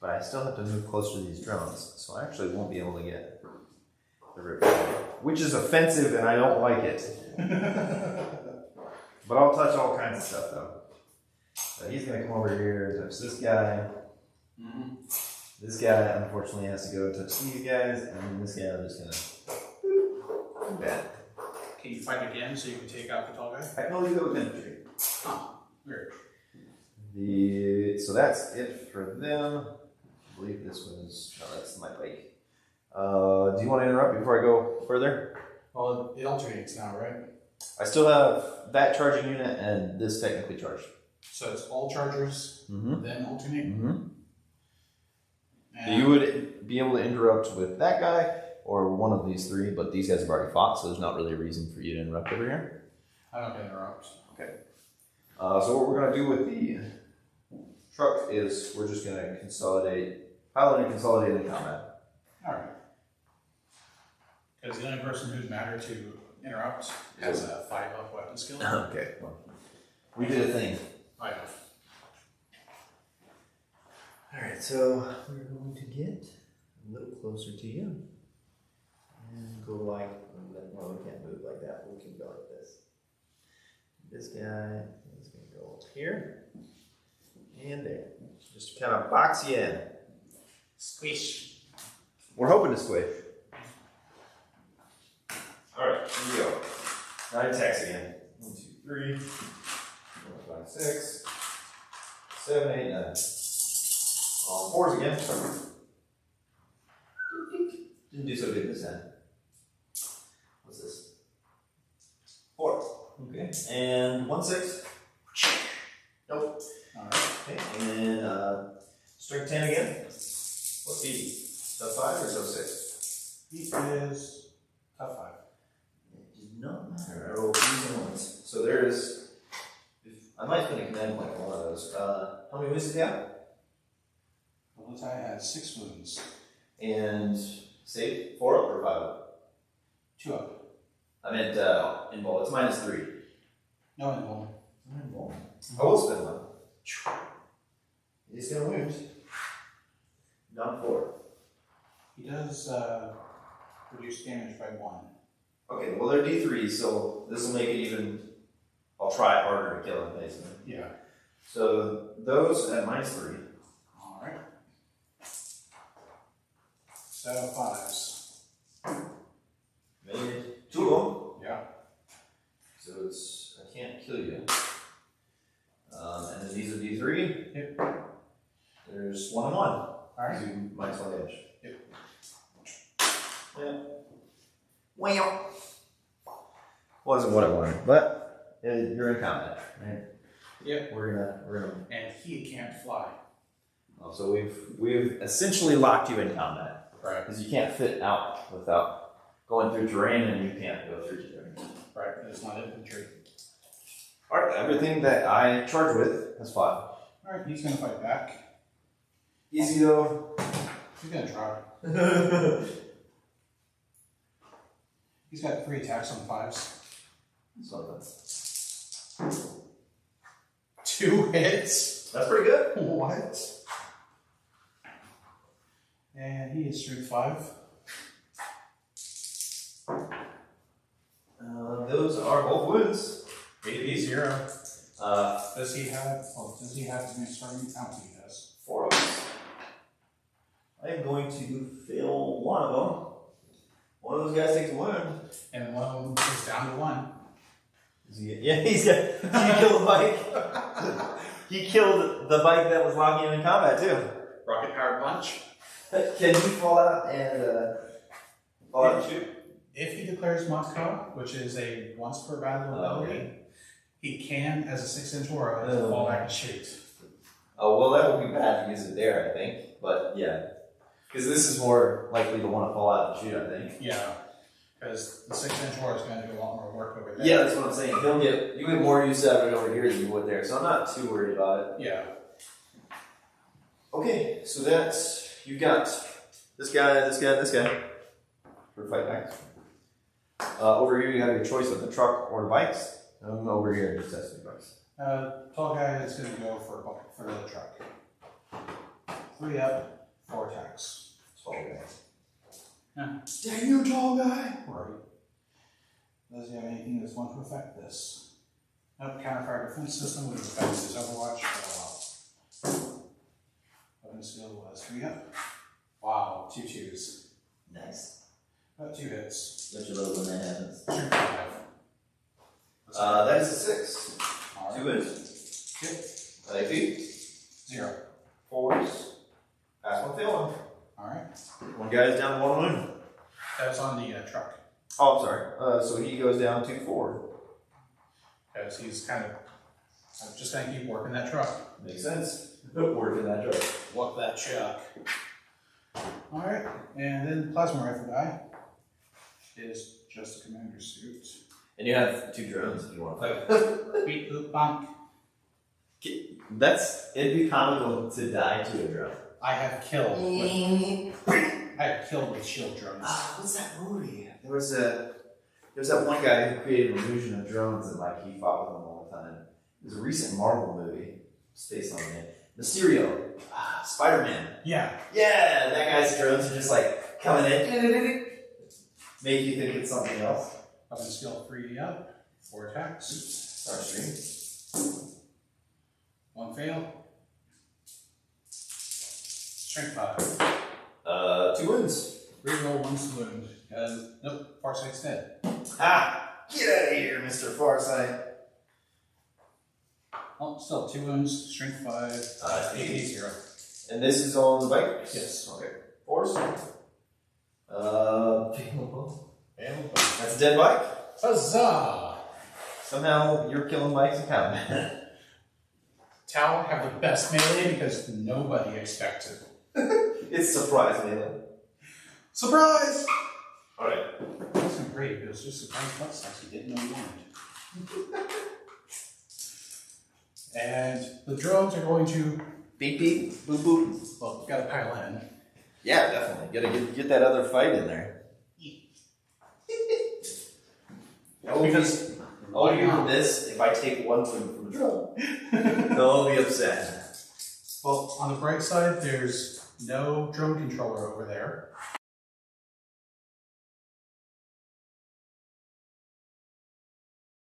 but I still have to move closer to these drones, so I actually won't be able to get the rip, which is offensive, and I don't like it. But I'll touch all kinds of stuff, though. So he's going to come over here, touch this guy. Mm-hmm. This guy, unfortunately, has to go touch these guys, and this guy, I'm just going to... Bad. Can you fight again so you can take out the tall guy? I can only go with infantry. Huh. Weird. So that's it for them. I believe this was... No, that's my bike. Do you want to interrupt before I go further? Well, it alternates now, right? I still have that charging unit and this technically charged. So it's all chargers, then alternate? Mm-hmm. You would be able to interrupt with that guy or one of these 3, but these guys have already fought, so there's not really a reason for you to interrupt over here. I don't interrupt. Okay. So what we're going to do with the truck is we're just going to pile in and consolidate in combat. Alright. Because the only person who's mattered to interrupt. It has a 5-up weapon skill. Okay. Well, we did a thing. I know. Alright, so we're going to get a little closer to you. And go like, well, we can't move like that, but we can go like this. This guy is going to go up here. And there. Just kind of box you in. Squish. We're hoping to squish. Alright, here we go. 9 attacks again. 1, 2, 3, 4, 5, 6, 7, 8, 9. On 4s again. Didn't do so good this time. What's this? 4. Okay. And 1, 6. Nope. Alright. Okay. And then strength 10 again. What's he? Sub 5 or sub 6? He is tough 5. It did not matter. I rolled 3s and 1s. So there is. I might spend a command point on one of those. How many wounds did he have? Well, I had 6 wounds. And save 4 up or 5 up? 2 up. I meant in ball. It's -3. No, in one. In ball. I will spend 1. He's gonna wound. Down 4. He does reduce damage by 1. Okay, well they're D3s, so this will make it even. I'll try harder to kill him, basically. Yeah. So those at -3. Alright. So 5s. Made 2 of them. Yeah. So it's I can't kill you. And then these are D3. Yep. There's 1 and 1. Alright. So you -1 damage. Yep. Yeah. Wow. Wasn't what I wanted, but you're in combat, right? Yep. We're gonna. And he can't fly. Oh, so we've essentially locked you in combat, Right. because you can't fit out without going through terrain, and you can't go through terrain. Right. It's not infantry. All right, everything that I charge with has 5. Alright, he's gonna fight back. Easy though. He's gonna try. He's got 3 attacks on 5s. Something. 2 hits. That's pretty good. What? And he is strength 5. Those are both wounds. 8d0. Does he have? Oh, does he have to be starting out? He does. 4 of them. I'm going to fail one of them. One of those guys takes a wound. And one of them is down to 1. Is he, yeah, he's got. He killed the bike. He killed the bike that was locking him in combat too. Rocket powered punch. Can he fall out and fall out and shoot? If he declares Moscow, which is a once per battle ability, Okay. he can, as a 6-inch aura, fall back and shoot. Oh well, that would be bad to use it there, I think. But yeah, because this is more likely to want to fall out and shoot, I think. Yeah, because the 6-inch aura is going to do a lot more work over there. Yeah, that's what I'm saying. You get more use out of it over here than you would there, so I'm not too worried about it. Yeah. Okay, so that's you got this guy, for fight backs. Over here you have your choice of the truck or the bikes. Over here just testing bikes. Tall guy is going to go for the truck. 3 up, 4 attacks. Tall guy. Yeah. Dang you, tall guy! Right. Does he have anything that's going to affect this? Nope, counterfire defense system, which affects his Overwatch. Weapon skill was 3 up. Wow, 2 2s. Nice. About 2 hits. Don't you love when that happens? Strength 5. That is a 6. All 2 right. is. Yep. AP. 0. 4s. Pass 1, fail 1. Alright. One guy's down to 1 wound. That was on the truck. Oh, I'm sorry. So he goes down to 4. Because he's kind of just going to keep working that truck. Makes sense. Working that truck. Walk that chuck. Alright, and then the plasma rifle guy is just a commander suit. And you have 2 drones if you want to fight. Beat boop bonk. It'd be comical to die to a drone. I have killed with shield drones. What's that movie? There was a There's that one guy who created an illusion of drones and like he fought with them all the time. There's a recent Marvel movie. It's based on it. Mysterio. Spider-Man. Yeah. Yeah, that guy's drones are just like coming in. Make you think it's something else. Weapon skill 3 up. 4 attacks. Start stream. 1 fail. Strength 5. 2 wounds. Reroll 1 wound. Nope, Farsight's dead. Ah! Get out of here, Mr. Farsight. Oh, still 2 wounds, strength 5, HP 0. And this is on the bike? Yes. Okay. Force. That's a dead bike. Huzzah! Somehow you're killing bikes in combat. Tau have the best melee because nobody expected. It's surprise melee. Surprise! Alright. It wasn't great, it was just surprise butt stuff you didn't know you wanted. And the drones are going to Beep beep, boop boop. well, we've got to pile in. Yeah, definitely. Gotta get that other fight in there. Because I'll give this if I take one from the drone. They'll be upset. Well, on the bright side, there's no drone controller over there.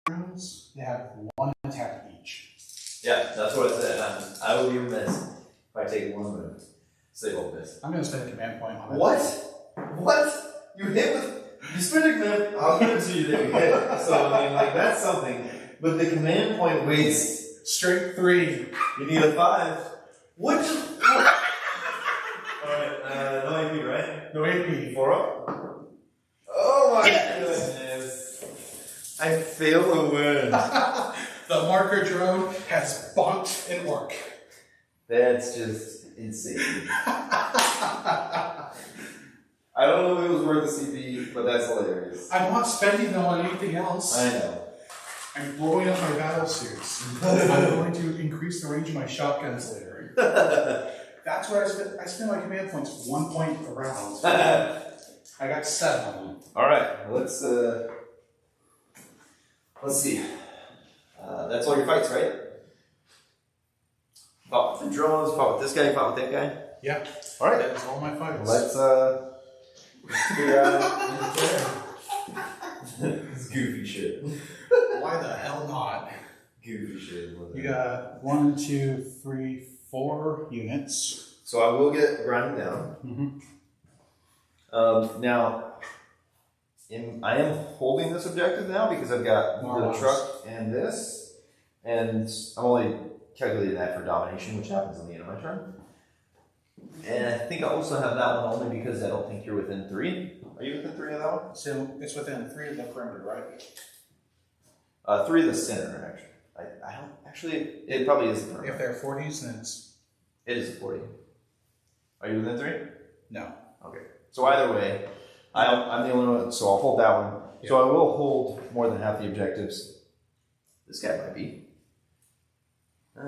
Drones, they have 1 attack each. Yeah, that's what I said. I will be remiss if I take one move. Say all this. I'm going to spend a command point on it. What? What? You hit with. You spend a command. I'll give it to you that you hit. So, I mean, like, that's something. But the command point waste. Strength 3. You need a 5. What? Alright, no AP, right? No AP. 4 up? Oh my goodness. I fail a win. The marker drone has bonked an orc. That's just insane. I don't know if it was worth the CP, but that's hilarious. I'm not spending them on anything else. I know. I'm blowing up my battle suits. I'm going to increase the range of my shotguns later. That's where I spend my command points 1 point a round. I got 7 of them. Alright, let's see. That's all your fights, right? Fought with the drones, fought with this guy, fought with that guy. Yeah. Alright. That is all my fights. Let's figure out It's goofy shit. Why the hell not? Goofy shit. You got 1, 2, 3, 4 units. So I will get grinding down. Now, I am holding this objective now because I've got the truck and this, and I'm only calculating that for domination, which happens on the end of my turn. And I think I also have that one only because I don't think you're within 3. Are you within 3 of that one? So it's within 3 of the perimeter, right? 3 of the center, actually. I don't actually. It probably is the perimeter. If they're 40s, then It is a 40. Are you within 3? no. Okay. So either way, I'm the only one, so I'll hold that one. Yeah. So I will hold more than half the objectives. This guy might be. I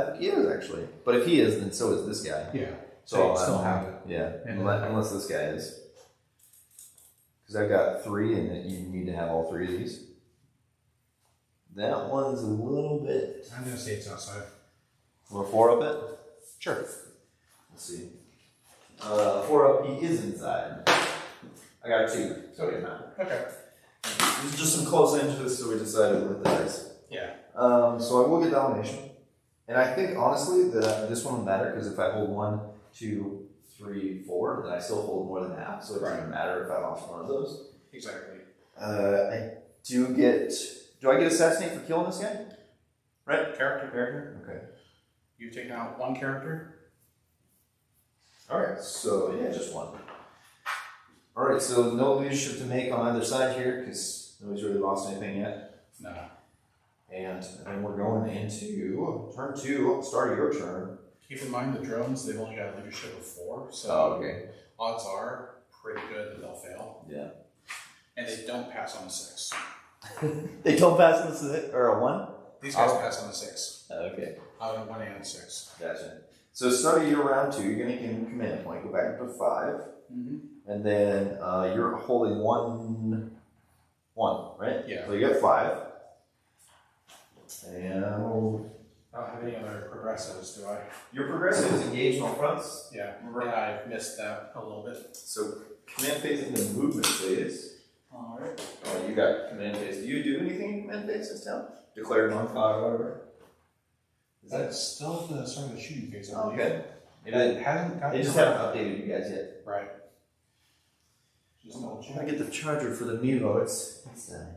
think he is actually. But if he is, then so is this guy. Yeah. So I'll still have it. Yeah, And unless this guy is. Because I've got 3 and then you need to have all 3 of these. That one's a little bit. I'm going to say it's outside. We're 4 up it? Sure. Let's see. 4 up, he is inside. I got 2, so it doesn't matter. Okay. There's just some close inches, so we decided with the dice. Yeah. So I will get domination. And I think, honestly, that this one will matter, because if I hold 1, 2, 3, 4, then I still hold more than half, so it doesn't even matter if I lost one of those. Exactly. I do get... Do I get assassinate for killing this guy? Right? Character. Okay. You've taken out 1 character. Alright, so yeah, just 1. Alright, so no leadership to make on either side here, because nobody's really lost anything yet. No. And then we're going into turn 2, start of your turn. Keep in mind the drones, they've only got a leadership of 4, so Okay. odds are pretty good that they'll fail. Yeah. And they don't pass on a 6. They don't pass on a 6 or a 1? These guys pass on a 6. Okay. Out of 1 and 6. Gotcha. So start of your round 2, you're going to gain a command point, go back up to 5. Mm-hmm. And then you're holding one 1, right? Yeah. So you got 5. And I don't have any other progressives, do I? your progressive is engaged on fronts. Yeah, and I missed that a little bit. So command phase in the movement phase. Alright. Oh, you got command phase. Do you do anything in command phase this time? Declared non-fire or whatever? Is that That's still at the start of the shooting phase, I believe. okay? It hasn't got They just haven't updated you guys yet. Right. Just double I check. get the charger for the Mevo. It's dying.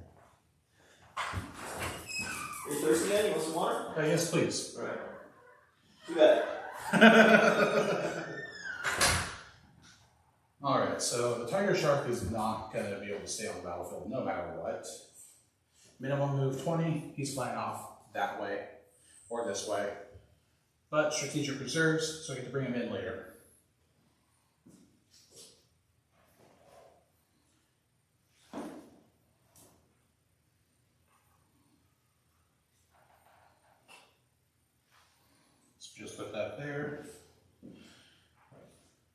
Are you thirsty, man? You want some water? Yes, please. All right. Too bad. Alright, so the Tiger Shark is not going to be able to stay on the battlefield no matter what. Minimum move 20, he's flying off that way or this way. But strategic reserves, so I get to bring him in later. So just put that there.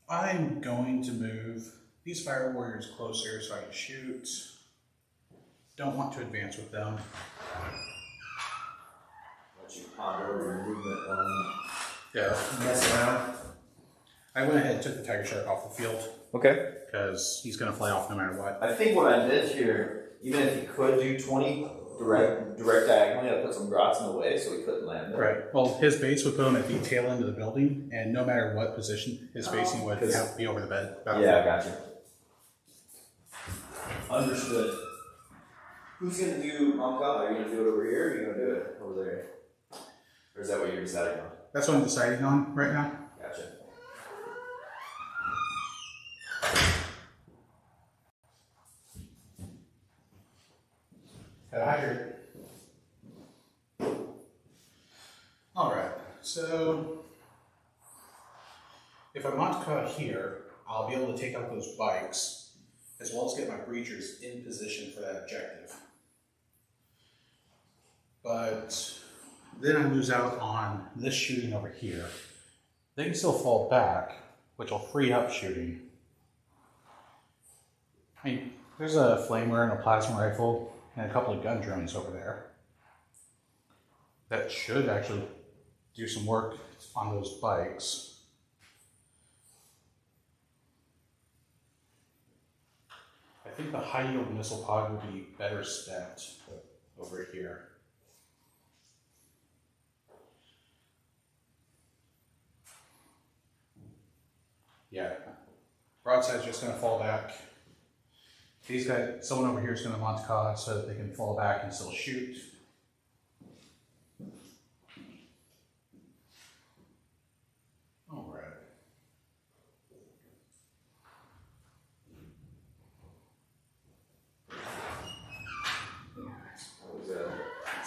I'm going to move these fire warriors closer so I can shoot. Don't want to advance with them. Let you ponder over movement on Yeah. mess around. I went ahead and took the Tiger Shark off the field Okay. because he's going to fly off no matter what. I think what I did here, even if he could do 20 direct diagonally, I put some grots in the way so he couldn't land there. Right. Well, his base would put him at the tail end of the building, and no matter what position his facing would have to be over the bed. Yeah, I got you. Understood. Who's going to do Monka? Are you going to do it over here or are you going to do it over there? Or is that what you're deciding on? That's what I'm deciding on right now. Gotcha. Hydrate. Alright, so if I want to cut here, I'll be able to take out those bikes as well as get my breachers in position for that objective. But then I lose out on this shooting over here. They can still fall back, which will free up shooting. I mean, there's a flamer and a plasma rifle and a couple of gun drones over there that should actually do some work on those bikes. I think the high yield missile pod would be better stepped over here. Yeah, broadside's just going to fall back. These guys, someone over here is going to want to cause so that they can fall back and still shoot. All right. I was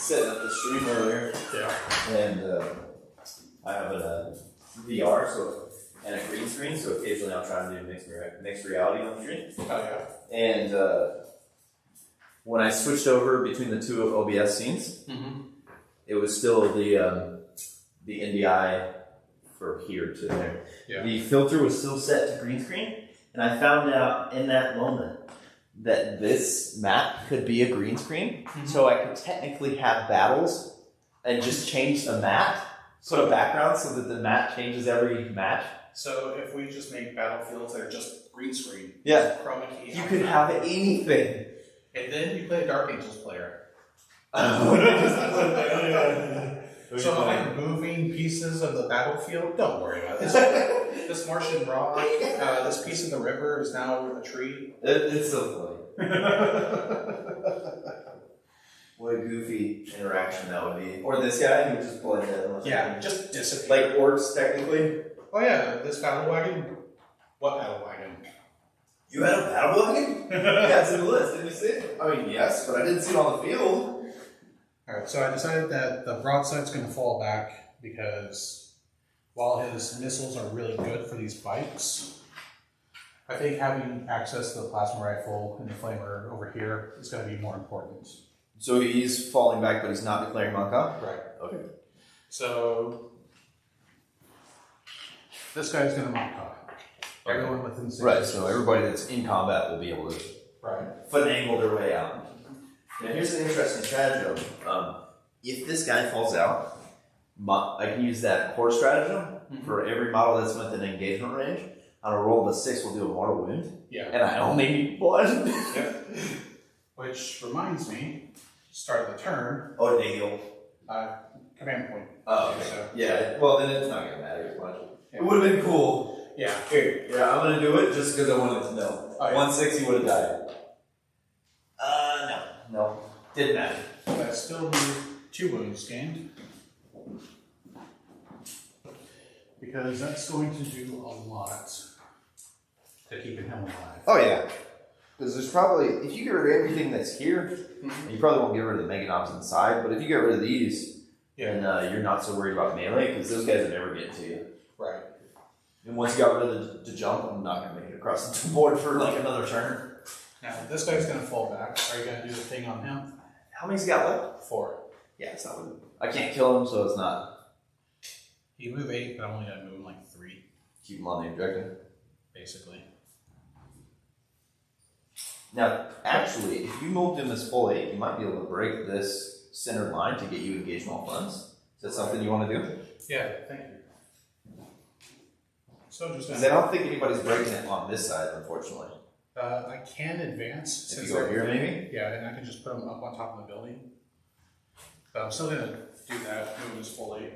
setting up the stream earlier. Yeah. And I have a VR, and a green screen, so occasionally I'll try to do mixed reality on the screen. Oh, yeah. And when I switched over between the two OBS scenes, it was still the NDI for here to there. Yeah. The filter was still set to green screen, and I found out in that moment that this map could be a green screen, so I could technically have battles and just change the map, put a background so that the map changes every match. So if we just make battlefields that are just green screen, Yeah. chroma key, You could have anything. and then you play a Dark Angels player. So like moving pieces of the battlefield, don't worry about this. This Martian rock, this piece of the river is now a tree. It's so funny. What a goofy interaction that would be. Or this guy who just blended in. Yeah, just dissipate. Like orcs, technically. Oh yeah, this battle wagon. What battle wagon? You had a battle wagon? Yeah, it's in the list. Didn't you see it? I mean, yes, but I didn't see it on the field. Alright, so I decided that the broadside's going to fall back because while his missiles are really good for these bikes, I think having access to the plasma rifle and the flamer over here is going to be more important. So he's falling back, but he's not declaring Monka? Right. Okay. So this guy's going to Monka. Everyone within 6 Right, inches. so everybody that's in combat will be able to Right. finagle their way out. Now here's an interesting stratagem. If this guy falls out, I can use that core stratagem for every model that's within engagement range. On a roll of a 6, we'll do a mortal wound. Yeah. And I only need 1. Yep. Which reminds me, start of the turn. Oh, they heal. Command point. Oh, okay. So, yeah. Well, then it's not gonna matter as much. Yeah. It would have been cool. Yeah. Here, yeah, I'm gonna do it just because I wanted to know. Oh, yeah. 1/6, he would have died. No, didn't matter. But I still need 2 wounds gained. Because that's going to do a lot to keeping him alive. Oh yeah, because there's probably, if you get rid of everything that's here, you probably won't get rid of the Meganobs inside. But if you get rid of these, then you're not so worried about melee because those guys are never getting to you. Right. And once you got rid of the jump, I'm not gonna make it across the board for like another turn. Now this guy's gonna fall back. Are you gonna do the thing on him? How many's he got left? 4. Yeah, it's not. I can't kill him, so it's not. You move 8, but I'm only gonna move him like 3. Keep him on the objective. Basically. Now, actually, if you moved him as full 8, you might be able to break this centered line to get you engagement funds. Is that something you want to do? Yeah, thank you. So just Because I don't think anybody's breaking it on this side, unfortunately. I can advance. If you go here, maybe? Yeah, and I can just put them up on top of the building. But I'm still gonna do that, move his full 8.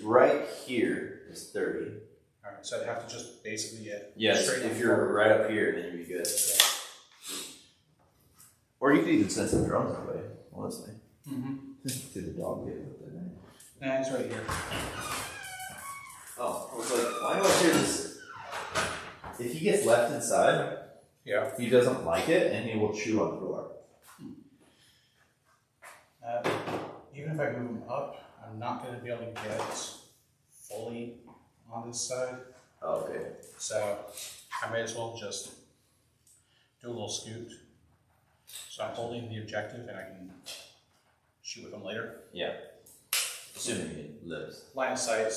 Right here is 30. Alright, so I'd have to just basically get Yes, straight if on you're forward. right up here, then you'd be good. Yeah. Or you could even send some drones that way, honestly. Mm-hmm. To the dog get with it. Nah, he's right here. Oh, I was like, why do I hear this? If he gets left inside, Yeah. he doesn't like it, and he will chew on the door. Even if I move him up, I'm not going to be able to get fully on this side. Oh, okay. So I may as well just do a little scoot. So I'm holding the objective and I can shoot with him later. Yeah. Assuming he lives. Line of sight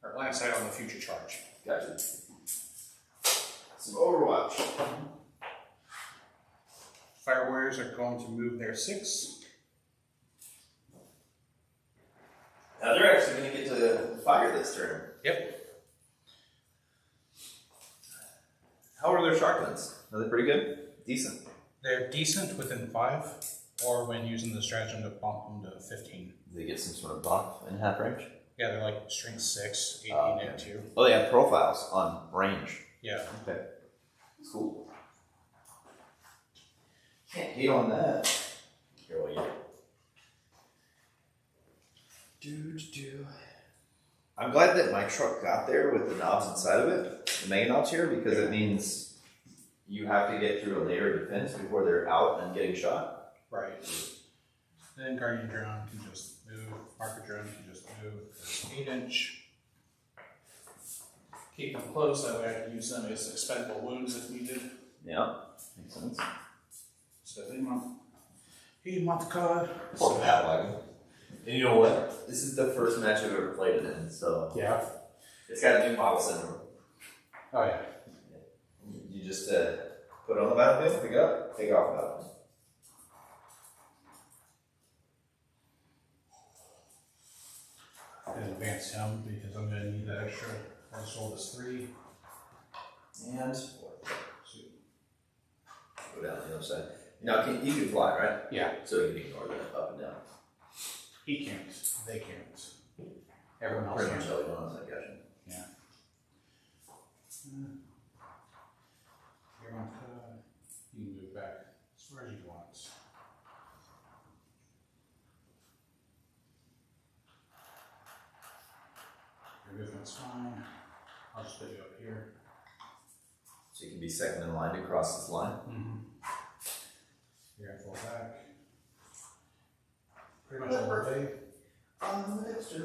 or line of sight on the future charge. Gotcha. Some Overwatch. Fire Warriors are going to move their 6. Now they're actually going to get to fire this turn. Yep. How are their shotguns? Are they pretty good? Decent. They're decent within 5, or when using the stratagem to bump them to 15. Do they get some sort of buff in half range? Yeah, they're like strength 6, 18, okay. and 2. Oh, they have profiles on range. Yeah. Okay. Cool. Can't hate on that. Here, what you I'm glad that my truck got there with the knobs inside of it, the mega knobs here, because it means you have to get through a layer of defense before they're out and getting shot. Right. Then Guardian Drone can just move, Marker Drone can just move. There's 8-inch. Keep them close, that way I can use them as expendable wounds if needed. Yeah, makes sense. So he want the card. Poor Pat Wagon. And you know what? This is the first match I've ever played it in, so Yeah. it's got a new model syndrome. Oh yeah. You just put it on the battlefield, pick it up, take it off the battlefield. I'm gonna advance him because I'm gonna need that extra. I'll just roll this 3. And 4. Go down the other side. Now, you can fly, right? Yeah. So you can ignore that up and down. He can't. They can't. Everyone else Pretty much can. everyone else, I got you. Yeah. You're on cut. You can move back as far as you want. Your movement's fine. I'll just put you up here. So you can be second in line to cross this line. Mm-hmm. You're gonna fall back. Pretty much on birthday. Extra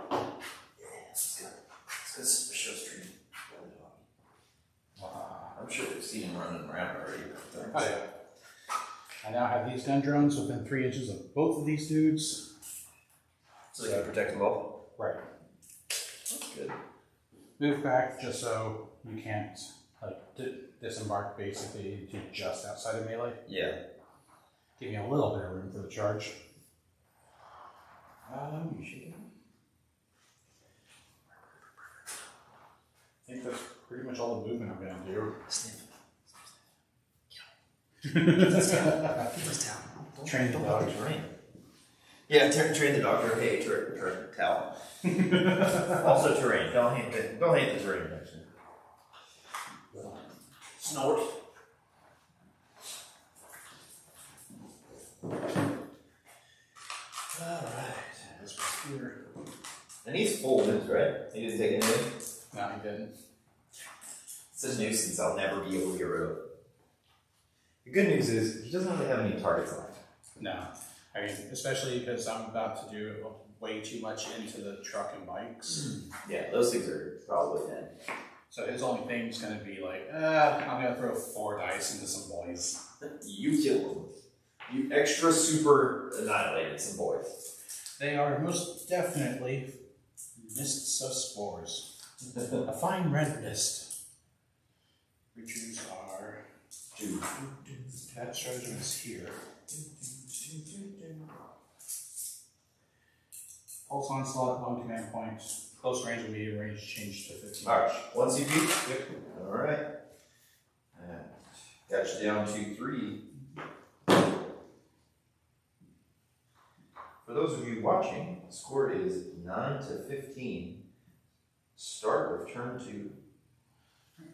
yeah, it's good. It's good for show stream. Wow. I'm sure we've seen him running around already. Oh yeah. I now have these gun drones within 3 inches of both of these dudes. So they can protect them both? Right. That's good. Move back just so you can't Disembark basically to just outside of melee. Yeah. Give me a little bit of room for the charge. You should. I think that's pretty much all the movement I'm going to do. Sniff. Train the dog. Yeah, train the dog to hate towel. Also terrain. Don't hate the terrain. Actually. Snort. Alright. This was here. And he's full moves, right? He didn't take anything? No, he didn't. It's a nuisance I'll never be able to get rid of. The good news is he doesn't really have any targets left. No. I mean, especially because I'm about to do way too much into the truck and bikes. Yeah, those things are probably dead. So his only thing is going to be like, I'm going to throw 4 dice into some boys. You killed them. You extra super annihilated some boys. They are most definitely mists of spores. A fine red mist. Creatures are... That stratagem is here. Pulse onslaught, 1 command point. Close range and medium range changed to 15. Alright, 1 CP? Yep. Alright. Got you down to 3. For those of you watching, the score is 9 to 15. Start with turn 2.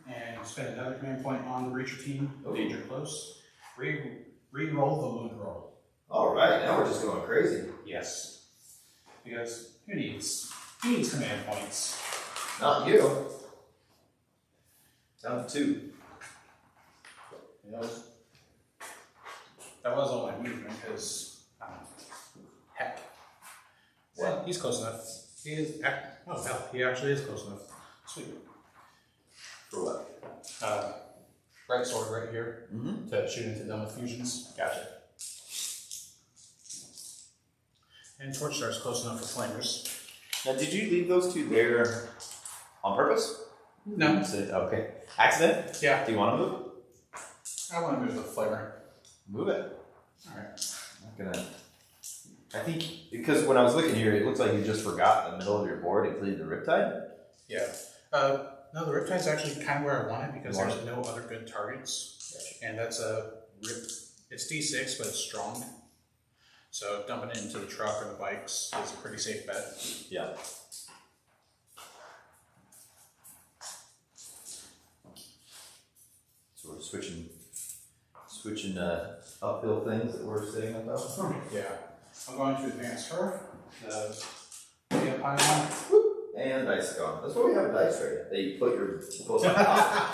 And spend another command point on the breacher team. Oh. Danger close. Re-roll the wound roll. Alright, now we're just going crazy. Yes. Because who needs command points? Not you. Down to 2. That was all my movement because, heck. Well, he's close enough. He is, oh hell, he actually is close enough. Sweet. For what? Right sword right here Mm-hmm. to shoot into them with fusions. Gotcha. And torch star's close enough for flamers. Now, did you leave those 2 there on purpose? No. Okay. Accident? Yeah. Do you want to move? I want to move the flamer. Move it. Alright. I'm not gonna. I think because when I was looking here, it looks like you just forgot the middle of your board, including the Riptide. Yeah. No, the Riptide's actually kind of where I want it because there's no other good targets. Gotcha. And that's it's D6, but it's strong. So dumping it into the truck or the bikes is a pretty safe bet. Yeah. So we're switching uphill things that we're sitting about. Yeah. I'm going to advance her. The pylon. And dice gone. That's why we have a dice tray. That you put your book on top.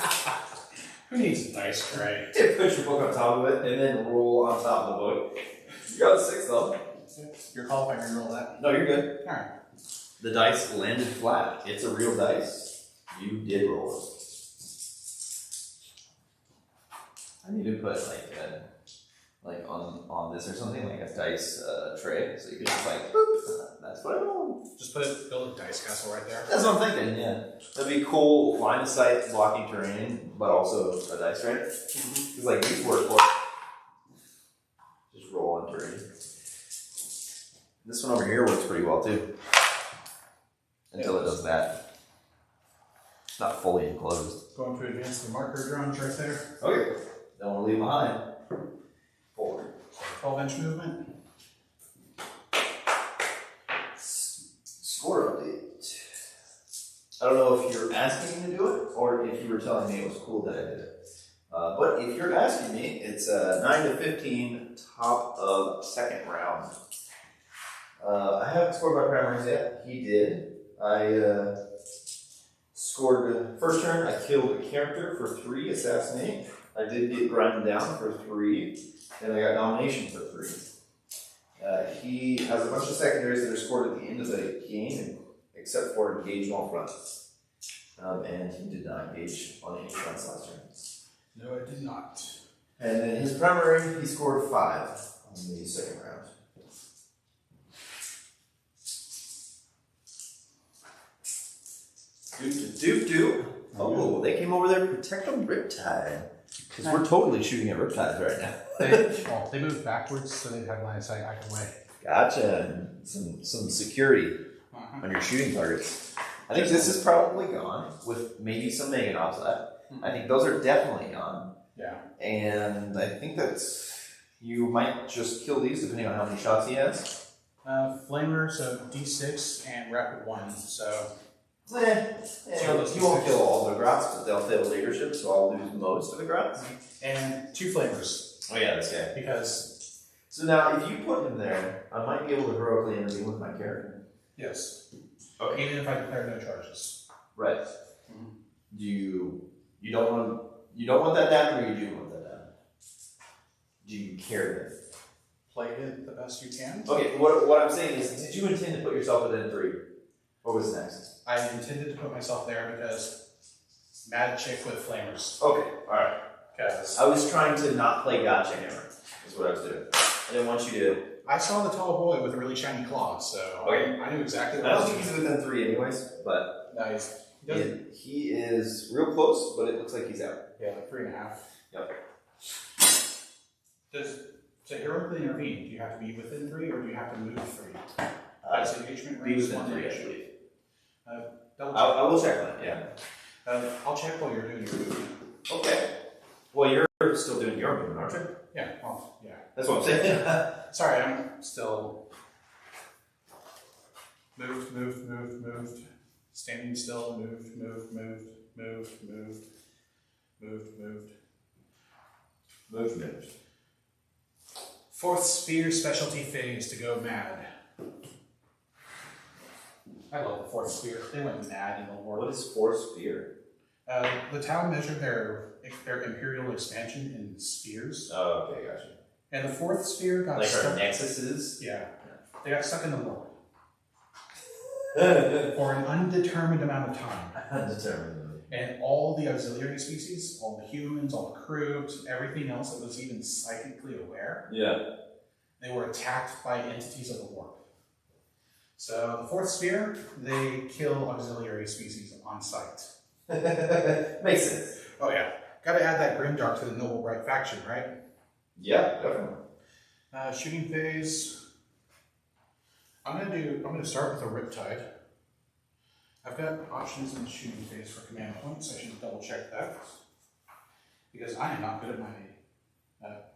Who needs a dice tray? You put your book on top of it and then roll on top of the book. You got a 6 though. You're qualified to roll that. No, you're good. Alright. The dice landed flat. It's a real dice. You did roll it. I need to put like on this or something, like a dice tray, so you can just like boop. That's what I rolled. Just build a dice castle right there. That's what I'm thinking. Yeah, that'd be cool. Line of sight, blocking terrain, but also a dice tray. Because like these work for just roll on terrain. This one over here works pretty well too. Until it does that. It's not fully enclosed. Going to advance the marker drones right there. Okay. Don't want to leave behind. Forward. 12-inch movement. Score update. I don't know if you're asking me to do it or if you were telling me it was cool that I did it. But if you're asking me, it's 9 to 15, top of 2nd round. I haven't scored my primaries yet. He did. I scored first turn. I killed a character for 3, assassinate. I did get grinded down for 3, and I got domination for 3. He has a bunch of secondaries that are scored at the end of the game, except for engage on front. And he did not engage on any fronts last turn. No, I did not. And then his primary, he scored 5 on the 2nd round. Do. Oh, they came over there to protect the Riptide. Because we're totally shooting at Riptides right now. They moved backwards so they'd have line of sight either way. Gotcha. Some security on your shooting targets. I think this is probably gone, with maybe some Meganobs left. I think those are definitely gone. Yeah. And I think that's... You might just kill these depending on how many shots he has. Flamer, so D6 and Rapid 1, so... You won't kill all the Grots, but they'll fail leadership, so I'll lose most of the Grots. And 2 Flamers. Oh yeah, this guy. Because... So now, if you put him there, I might be able to heroically intervene with my character. Yes. Okay. Even if I declare no charges. Right. Mm-hmm. You don't want that down, or you do want that down? Do you care then? Play it the best you can. Okay, what I'm saying is, did you intend to put yourself within 3? What was next? I intended to put myself there because Mad Chick with Flamers. Okay, alright. Because I was trying to not play Gotcha Hammer, is what I was doing. I didn't want you to... I saw the tall boy with a really shiny claws, so okay. I knew exactly what I don't think he's within 3 anyways, but... No, he is real close, but it looks like he's out. Yeah, like 3.5. Yep. To heroically intervene, do you have to be within 3 or do you have to move 3? That's engagement be range. within 3, I believe. Double check. I will check that, yeah. I'll check while you're doing your movement. Okay. Well, you're still doing your movement, aren't you? Yeah, well, yeah. That's what I'm saying. Sorry, I'm still... Moved. Standing still, moved. Fourth Sphere specialty phase to go mad. I love the Fourth Sphere. They went mad in the war. What is Fourth Sphere? The town measured their imperial expansion in spheres. Oh, okay, gotcha. And the Fourth Sphere got like stuck. our nexuses? Yeah. They got stuck in the war. For an undetermined amount of time. Undetermined. And all the auxiliary species, all the humans, all the crew, everything else that was even psychically aware, yeah, they were attacked by entities of the warp. So the Fourth Sphere, they kill auxiliary species on sight. Makes sense. Oh yeah. Gotta add that Grimdark to the Noble Bright faction, right? Yeah, definitely. Shooting phase. I'm gonna start with a Riptide. I've got options in the shooting phase for command points. I should double check that. Because I am not good at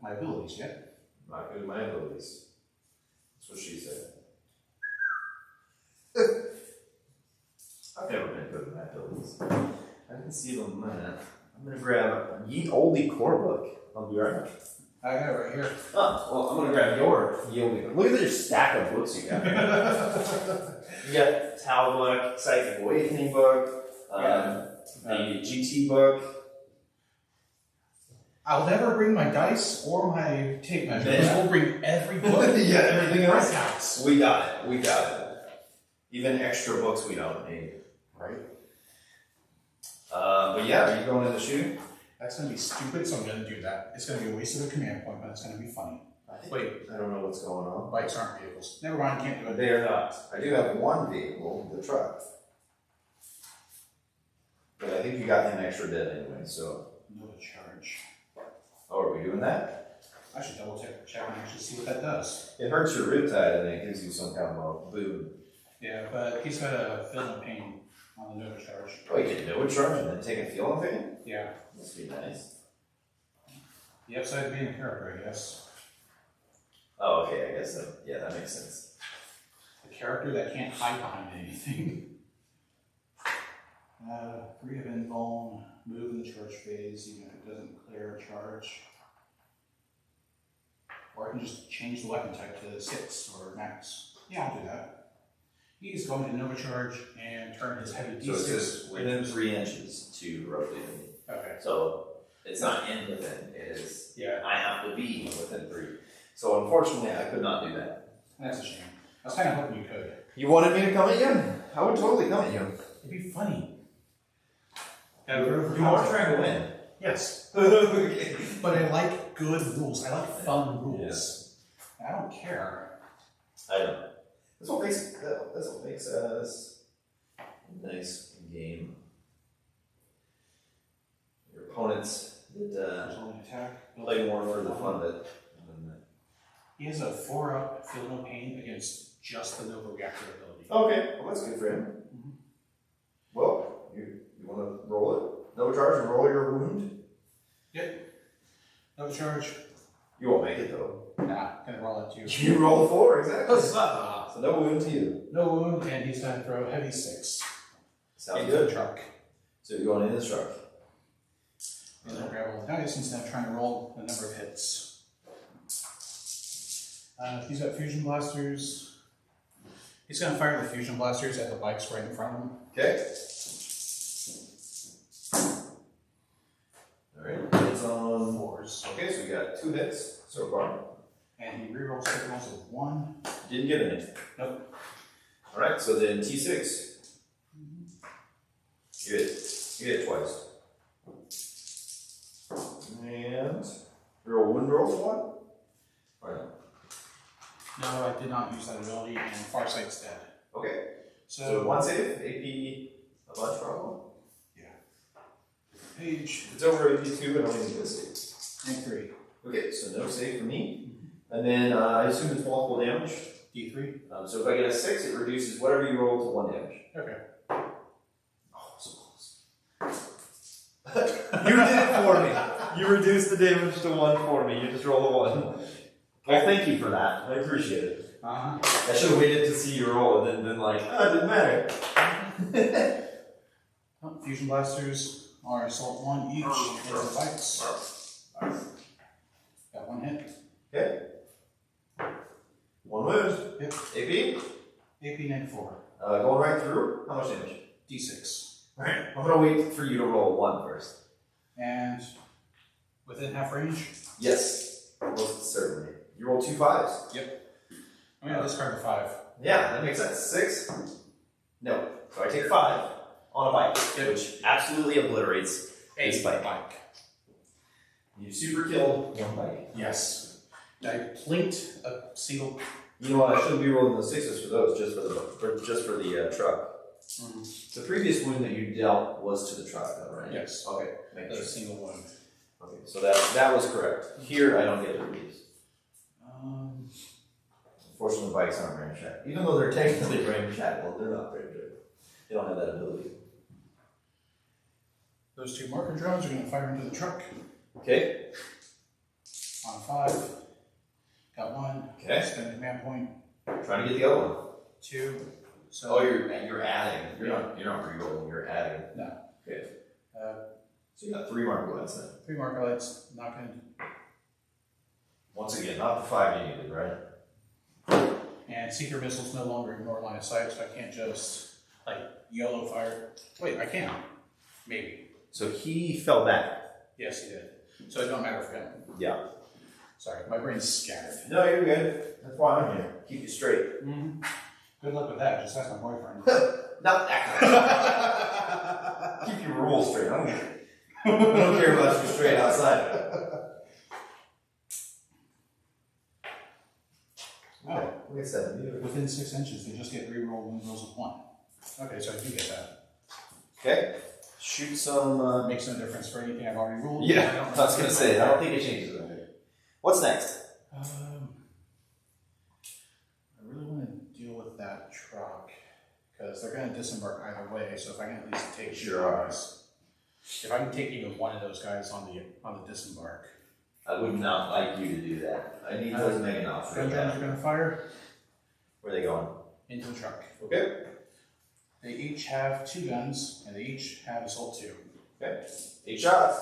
my abilities yet. Not good at my abilities. That's what she said. I've never been good at my abilities. I didn't see them in that. I'm gonna grab a Ye Oldie core book. I'll be right back. I got it right here. Oh, well, I'm gonna grab your Ye Oldie book. Look at your stack of books you got. You got Tau book, Psychic Awakening book, the GT book. I'll never bring my dice or my tape measure. We'll bring every book. Yeah, everything else. Counts. We got it. Even extra books we don't need. Right. But yeah, are you going into shooting? That's going to be stupid, so I'm going to do that. It's going to be a waste of a command point, but it's going to be funny. Wait. I don't know what's going on. Bikes aren't vehicles. Never mind, can't do it. They are not. I do have one vehicle, the truck. But I think you got him extra dead anyway, so. No charge. Oh, are we doing that? I should double check and actually see what that does. It hurts your riptide and it gives you some kind of a boon. Yeah, but he's got a feeling of pain on the Nova charge. Oh, you can do a charge and then take a feeling thing? Yeah. Must be nice. The upside of being a character, I guess. Oh, okay, I guess that, yeah, that makes sense. A character that can't hide behind anything. 3 of invuln, move in the charge phase, even if it doesn't clear a charge. Or I can just change the weapon type to 6 or max. Yeah, I'll do that. He's going to Nova Charge and turn his heavy D6. So it says within 3 inches to roughly. Okay. So it's not in within, it is, yeah. I have to be within 3. So unfortunately, I could not do that. That's a shame. I was kind of hoping you could. You wanted me to come at you? I would totally come at you. It'd be funny. You are trying to win. Yes. Okay. But I like good rules. I like fun rules. Yeah. I don't care. I know. That's what makes this a nice game. opponents that There's only attack. play more for the fun of it. He has a 4-up, feel no pain against just the Nova Reactor ability. Okay, well that's good for him. Mhm. Well, you want to roll it? No charge and roll your wound. Yep. No charge. You won't make it though. Nah, gonna roll it too. You roll 4, exactly. So no wound to you. No wound, and he's gonna throw a heavy 6. Sounds into good. the truck. So you're going in the truck. And then grab all the dice instead of trying to roll the number of hits. He's got fusion blasters. He's gonna fire the fusion blasters at the bikes right in front of him. Okay. Alright, it's on 4s. Okay, so we got 2 hits so far. And he rerolls hit rolls of 1. Didn't get any. Nope. Alright, so then T6. You hit twice. And roll wound rolls 1? Or no? No, I did not use that ability, and Farsight's dead. Okay. So So 1 save, AP a bunch probably. page It's over AP2 and only need this save. and 3. Okay, so no save for me. And then I assume it's multiple damage. D3. So if I get a 6, it reduces whatever you roll to 1 damage. Okay. Oh, so close. You did it for me. You reduced the damage to 1 for me. You just roll a 1. Well, thank you for that. I appreciate it. I should have waited to see you roll and then been like, oh, it didn't matter. Fusion blasters are assault 1 each into the bikes. Got 1 hit. Okay. 1 wound. Yep. AP. AP -4. Going right through. How much damage? D6. Alright. I'm going to wait for you to roll 1 first. And within half range? Yes. Most certainly. You roll 2 5s. I'm going to discard the 5. Yeah, that makes sense. 6? No. So I take 5 on a bike, which absolutely obliterates this bike. You super killed 1 bike. Yes. I plinked a single. You know what? I shouldn't be rolling the 6s for those, just for the truck. The previous wound that you dealt was to the truck, though, right? Yes. Okay. Make That's sure. a single wound. Okay, so that was correct. Here, I don't get to reduce. Unfortunately, bikes aren't range check. Even though they're technically range check, well, they're not range check. They don't have that ability. Those 2 marker drones are going to fire into the truck. Okay. On 5. Got 1. Okay. Spend command point. Trying to get the other one. 2. So Oh, you're adding. You're not rerolling. You're adding. No. Okay. So you got 3 marker lights then. 3 marker lights. Not going to. Once again, not the 5 you needed, right? And seeker missiles no longer ignore line of sight, so I can't just like YOLO fire. Wait, I can. Maybe. So he fell back. Yes, he did. So it don't matter for him. Yeah. Sorry, my brain's scattered. No, you're good. That's why I'm here. Keep you straight. Good luck with that. Just ask my boyfriend. Not that kind. Keep your rules straight. I don't care about you straight outside. Oh, Look at 7. within 6 inches, they just get reroll when rolls of 1. Okay, so I do get that. Okay. Shoot some. Makes no difference for anything I've already ruled. Yeah, I was gonna say. I don't think it changes it. What's next? I really want to deal with that truck because they're going to disembark either way. So if I can at least take guys, if I can take even one of those guys on the disembark, I would not like you to do that. I need those mega knobs. gun drones are going to fire. Where are they going? Into the truck. Okay. They each have 2 guns and they each have assault 2. Okay. 8 shots.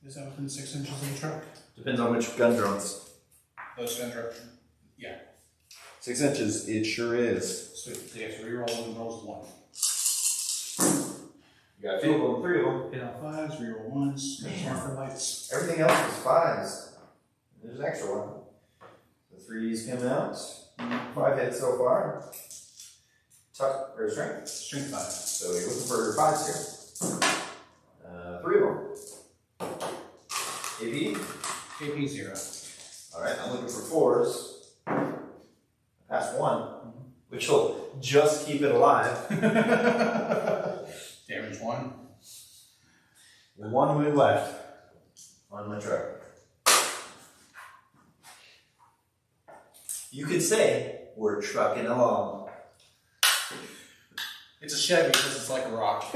Is that within 6 inches of the truck? Depends on which gun drones. Those gun drones. Yeah. 6 inches, it sure is. So they have to reroll and rolls 1. You got 2 of them, 3 of them. Hit on 5s, reroll 1s, marker lights. Everything else is 5s. There's an extra one. The 3s came out. 5 hits so far. Tuck or strength. Strength 5. So you're looking for 5s here. 3 of them. AP. AP 0. Alright, I'm looking for 4s. I passed 1. which will just keep it alive. Damage 1. One wound left on my truck. You could say we're trucking along. It's a Chevy because it's like a rock.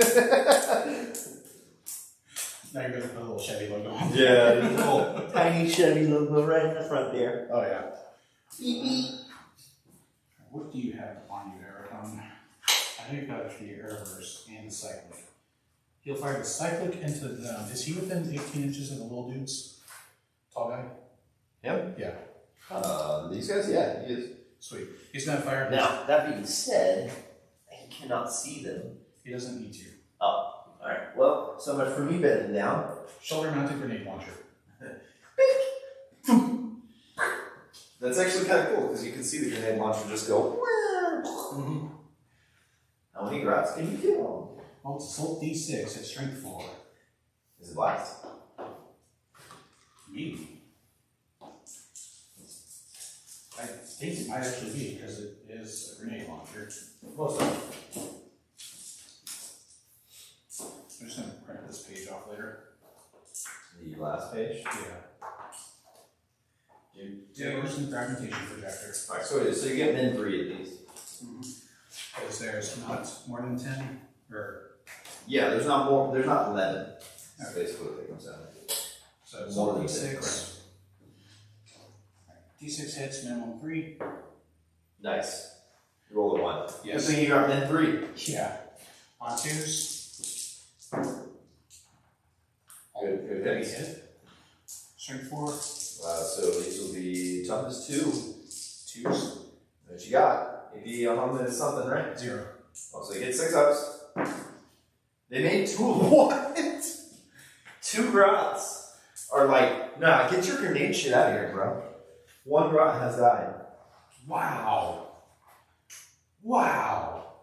Now you're going to put a little Chevy logo on. Yeah, there's a little tiny Chevy logo right in the front there. Oh, yeah. Beep, beep. What do you have on you, Eric? I know you've got the airverse and the cyclic. He'll fire the cyclic into the ground. Is he within 18 inches of the little dudes? Tall guy? Him? Yeah. These guys? Yeah, he is. Sweet. He's going to fire. Now, that being said, he cannot see them. He doesn't need to. Oh, alright. Well, so much for me bending down. Shoulder mounted grenade launcher. That's actually kind of cool because you can see the grenade launcher just go. Mm-hmm. Now, when he grabs, can you kill him? Well, it's Assault D6 at Strength 4. Is it blast? Maybe. I think it might actually be because it is a grenade launcher. Most of it. I'm just going to print this page off later. The last page? Yeah. Diverse and fragmentation projector. Alright, so you get min 3 at least. Because there's not more than 10, or Yeah, there's not 11. That's basically what it comes down to. so it's More all than D6. 10, D6 hits, minimum 3. Nice. You roll a 1. Yes. Good thing you got min 3. Yeah. On 2s. Good Heavy hits. hit. Strength 4. So these will be toughness 2. 2s. What you got? AP on them is something, right? 0. Oh, so you get 6 ups. They made 2 of them. What? 2 grots are like, nah, get your grenade shit out of here, bro. 1 grot has died. Wow. Wow.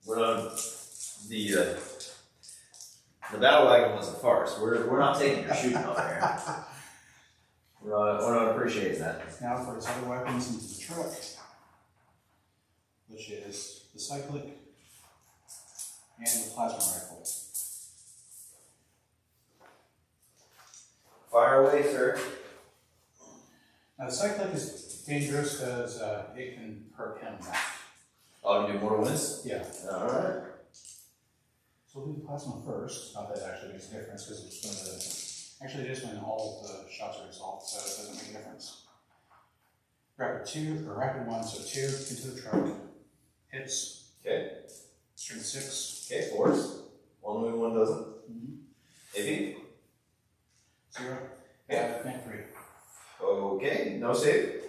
We're on the battle wagon was a farce. We're not taking your shooting out there. We're not appreciating that. Now for his other weapons into the truck, which is the cyclic and the plasma rifle. Fire away, sir. Now the cyclic is dangerous because it can hurt him. Oh, you do mortal wounds? Yeah. Alright. So we'll do the plasma first. Not that it actually makes a difference because it's going to. Actually, just when all the shots are resolved, so it doesn't make a difference. Rapid 2, or rapid 1, so 2 into the truck. Hits. Okay. Strength 6. Okay, force. 1 wound, 1 doesn't. AP? 0. Yeah. Net 3. Okay, no save.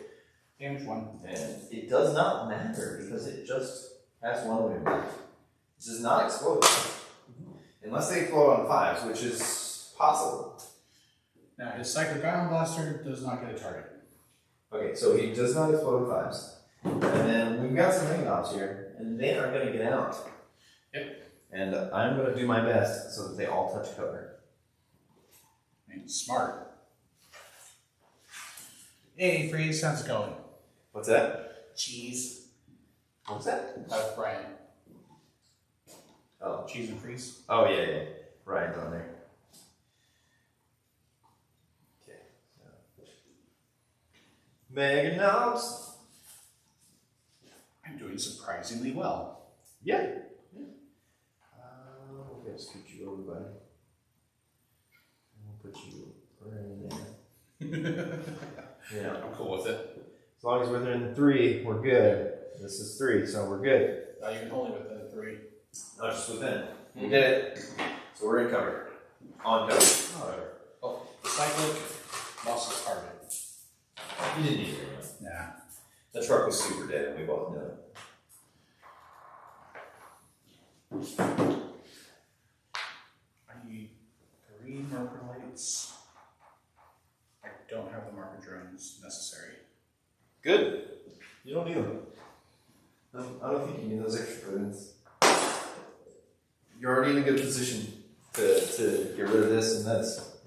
Damage 1. And it does not matter because it just has 1 wound. It does not explode. Unless they explode on 5s, which is possible. Now his cyclic ion blaster does not get a target. Okay, so he does not explode on 5s. And then we've got some ring ops here, and they are going to get out. Yep. And I'm going to do my best so that they all touch cover. I mean, smart. Hey, Freeze, how's it going? What's that? Cheese. What's that? Brian. Oh. Cheese and Freeze. Oh, yeah. Ryan's on there. Okay. Mega knobs. I'm doing surprisingly well. Yeah. We'll just scoot you over, buddy. We'll put you right in there. Yeah. I'm cool with it. As long as we're within 3, we're good. This is 3, so we're good. You can only within 3. No, just within. We did it. So we're in cover. On cover. Oh, the cyclic lost its target. You didn't need it. Nah. The truck was super dead, and we both knew it. I need 3 marker lights. I don't have the marker drones necessary. Good. You don't need them. I don't think you need those extra points. You're already in a good position to get rid of this and this.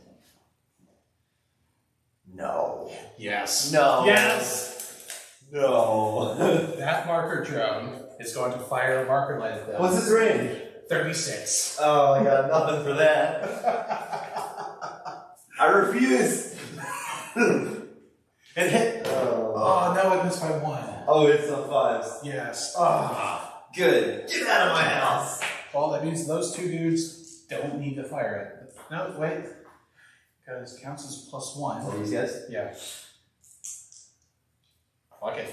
No. Yes. No. Yes. No. That marker drone is going to fire a marker light at them. What's his range? 36. Oh, I got nothing for that. I refuse. It hit. Oh no, it missed by 1. Oh, it's on 5s. Yes. Ah, good. Get out of my house. Well, that means those 2 dudes don't need to fire it. No, wait. Because it counts as +1. Oh, these guys? Yeah. Okay.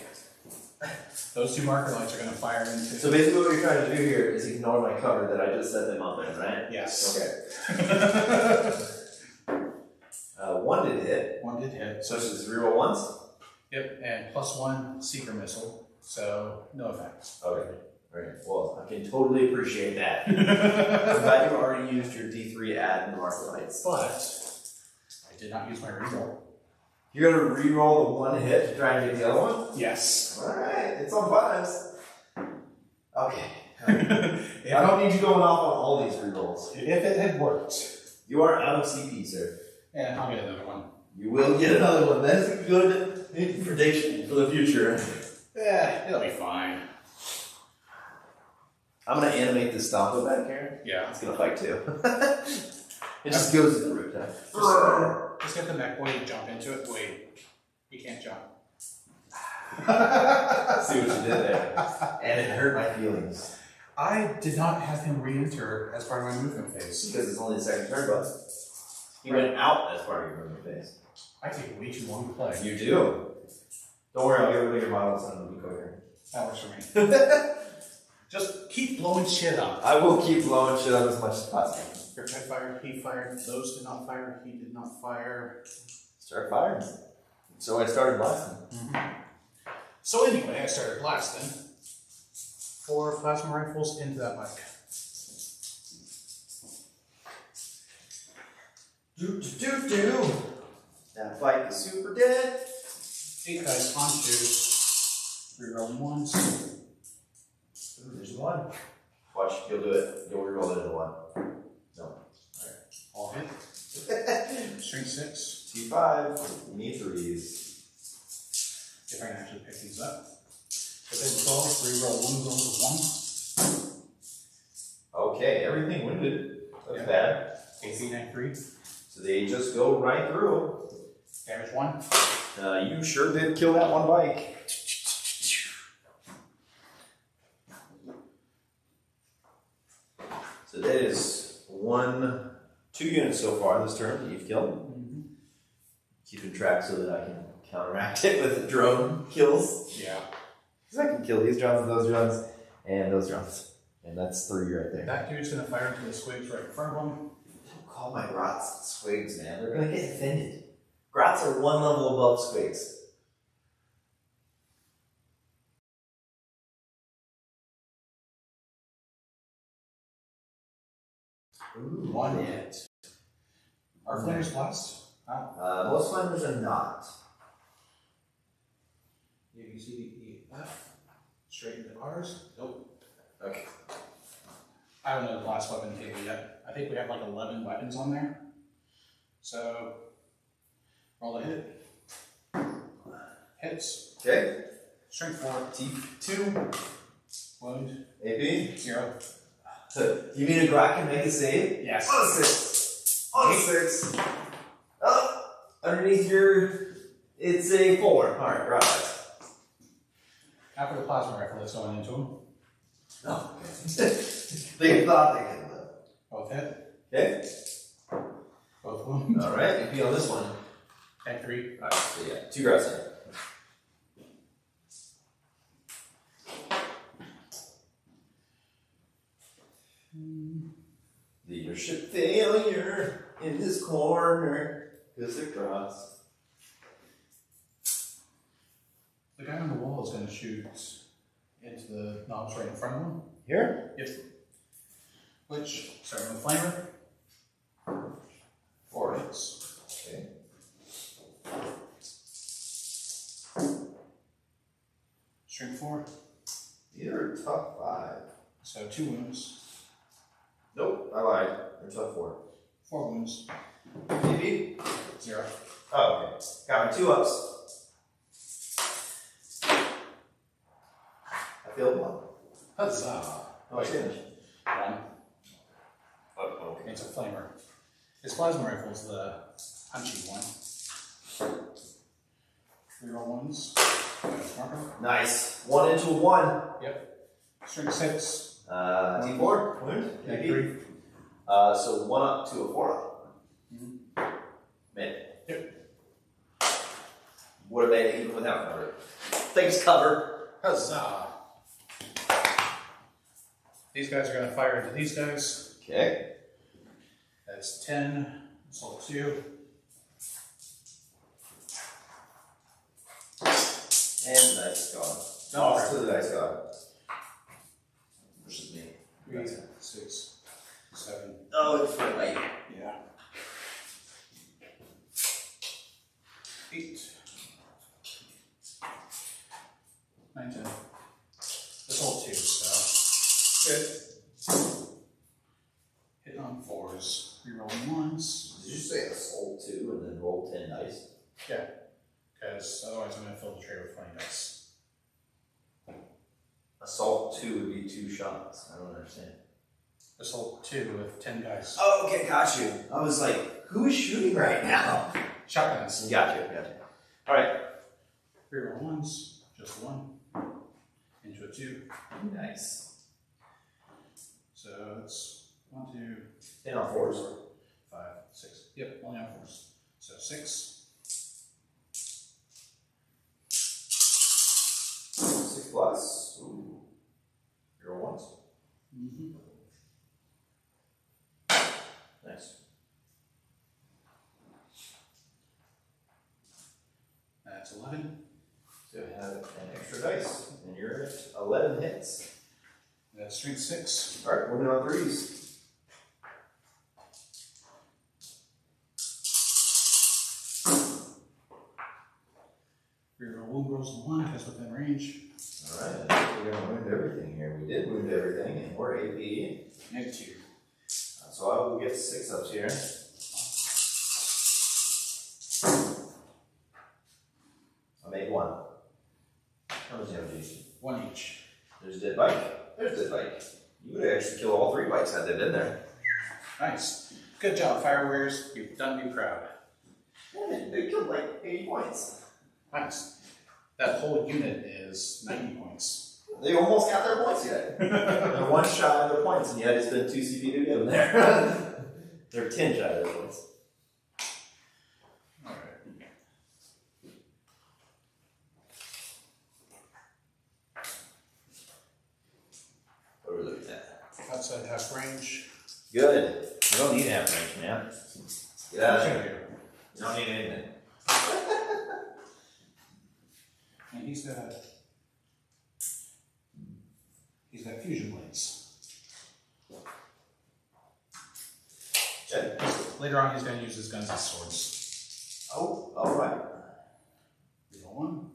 Those 2 marker lights are going to fire into. So basically what you're trying to do here is ignore my cover that I just set them up in, right? Yes. Okay. 1 did hit. 1 did hit. So it's just reroll ones? Yep, and +1 seeker missile. So no effects. Okay. Alright. Well, I can totally appreciate that. I'm glad you already used your D3 add and marker lights. But I did not use my reroll. You're gonna re-roll the 1 hit to try and get the other one? Yes. Alright, it's on 5s. Okay. I don't need you going off on all these re-rolls. If it had worked. You are out of CP, sir. And I'll get another one. You will get another one. That is a good prediction for the future. Yeah, it'll be fine. I'm gonna animate the stomp back here. Yeah. It's gonna fight too. It just goes to the root. Just get the mech boy to jump into it. Wait, he can't jump. See what you did there. And it hurt my feelings. I did not have him re-enter as part of my movement phase. Because it's only the second turn, bud. He went out as part of your movement phase. I take way too long to play. You do. Don't worry, I'll give a bigger model so it'll be quicker. That works for me. Just keep blowing shit up. I will keep blowing shit up as much as possible. Your head fired, he fired, those did not fire, he did not fire. Start firing. So I started blasting. So anyway, I started blasting 4 plasma rifles into that mic. Do. That fight is super dead. 8 dice on 2s. Reroll 1s. Ooh, there's 1. Watch, you'll do it. You'll reroll it into 1. No. All hit. Strength 6. T5. You need 3s. If I can actually pick these up. Within 12, reroll 1s over 1. Okay, everything wounded. That's bad. AC 93. So they just go right through. Damage 1. You sure did kill that one bike. So that is 2 units so far this turn that you've killed. Keeping track so that I can counteract it with drone kills. Yeah. Because I can kill these drones, those drones, and those drones. And that's 3 right there. That dude's going to fire into the squigs right in front of him. Don't call my grots squigs, man. They're going to get offended. Grots are 1 level above squigs. Ooh, 1 hit. Are flames blast? Most flammers are not. You see the F straight into R's? Nope. Okay. I don't know the blast weapon table yet. I think we have like 11 weapons on there. So, roll a hit. Hits. Okay. Strength 4. T2. Wound. AP. 0. You mean a grot can make a save? Yes. On a 6. On a 6. Oh, underneath your, it's a 4. Alright, right. After the plasma rifle that's going into him. Oh, okay. They thought they could live. Both hit. Okay. Both wounds. Alright, AP on this one. Tank 3. Alright, so yeah, 2 grots in. Leadership failure in this corner because they're grots. The guy on the wall is going to shoot into the knobs right in front of him. Here? Yep. Which, starting with Flamer. 4 hits. Okay. Strength 4. These are tough 5. So 2 wounds. Nope, I lied. They're tough 4. 4 wounds. AP? 0. Oh, okay. Got my 2 ups. Killed one. Huzzah. Oh, I finished. One. Oh, okay. It's a flamer. His plasma rifle's the punchy one. Reroll ones. Marker. Nice. 1 into a 1. Yep. Strength 6. T4. Wound. Yeah, AP. 3. So 1 up to a 4 up. Mid. Yep. Would have made it even without cover. Thanks, cover. Huzzah. These guys are going to fire into these guys. Okay. That's 10. Assault 2. And the dice gone. No, Lost to the dice god. Versus me. 3, 6, 7. Oh, it's my light. Yeah. 8. 9, 10. Assault 2, so. Good. Hit on 4s. Rerolling 1s. Did you say assault 2 and then roll 10 dice? Yeah. Because otherwise I'm going to fill the tray with 20 dice. Assault 2 would be 2 shots. I don't understand. Assault 2 with 10 dice. Oh, okay, got you. I was like, who is shooting right now? Shotguns. Got you. Alright. Reroll 1s. Just 1. Into a 2. Nice. So it's 1, 2, 10 on 4s. 5, 6. Yep, only on 4s. So 6. 6 plus. Ooh. You're 1s. Nice. That's 11. So have an extra dice, and you're at 11 hits. That's strength 6. Alright, moving on 3s. Reroll wound rolls to 1 because within range. Alright, I think we're going to wound everything here. We did wound everything, and we're AP. -2. So I will get 6 ups here. I made 1. How much damage? 1 each. There's dead bike. There's dead bike. You would have actually killed all 3 bikes had they been there. Nice. Good job, Fire Warriors. You've done me proud. Yeah, they killed like 80 points. Nice. That whole unit is 90 points. They almost got their points yet. They're 1 shot of their points, and you had to spend 2 CP to get them there. They're 10 shot of their points. Alright. What are we looking at? Outside half range. Good. You don't need half range, man. Get out of Sure. here. You don't need anything. And he's got fusion blades. Okay. Later on, he's going to use his guns as swords. Oh, alright. Reroll 1.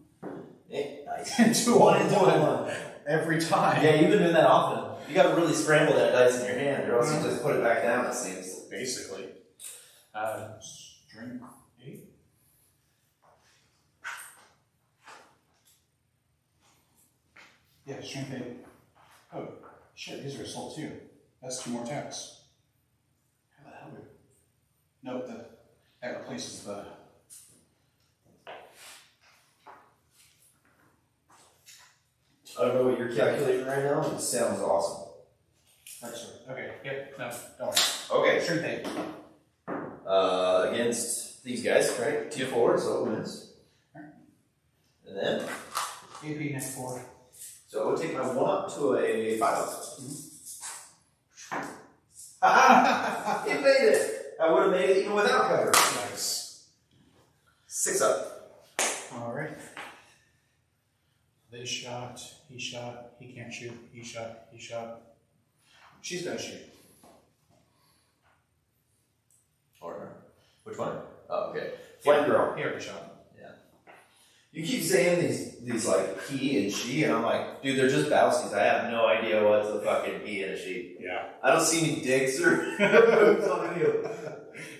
Hey, nice. Into 1 into 1. Every time. Yeah, you've been doing that often. You gotta really scramble that dice in your hand, or else you just put it back down, it seems. Basically. Strength 8. Yeah, strength 8. Oh, shit, these are assault 2. That's 2 more attacks. How the hell would... Nope, that replaces the... I don't know what you're calculating right now, but it sounds awesome. Actually, okay, yep, no, don't worry. Okay. Strength 8. Against these guys, right? Tier 4, so it wins. Alright. And then, AP next 4. so I would take my 1 up to a 5 up. It made it! I would have made it even without cover. Nice. 6 up. Alright. They shot, he can't shoot, he shot. She's gonna shoot. Or, which one? Oh, okay. Flank girl. He already shot. Yeah. You keep saying these like he and she, and I'm like, dude, they're just battle scenes. I have no idea what's a fucking he and a she. Yeah. I don't see any dicks or boobs on any of them.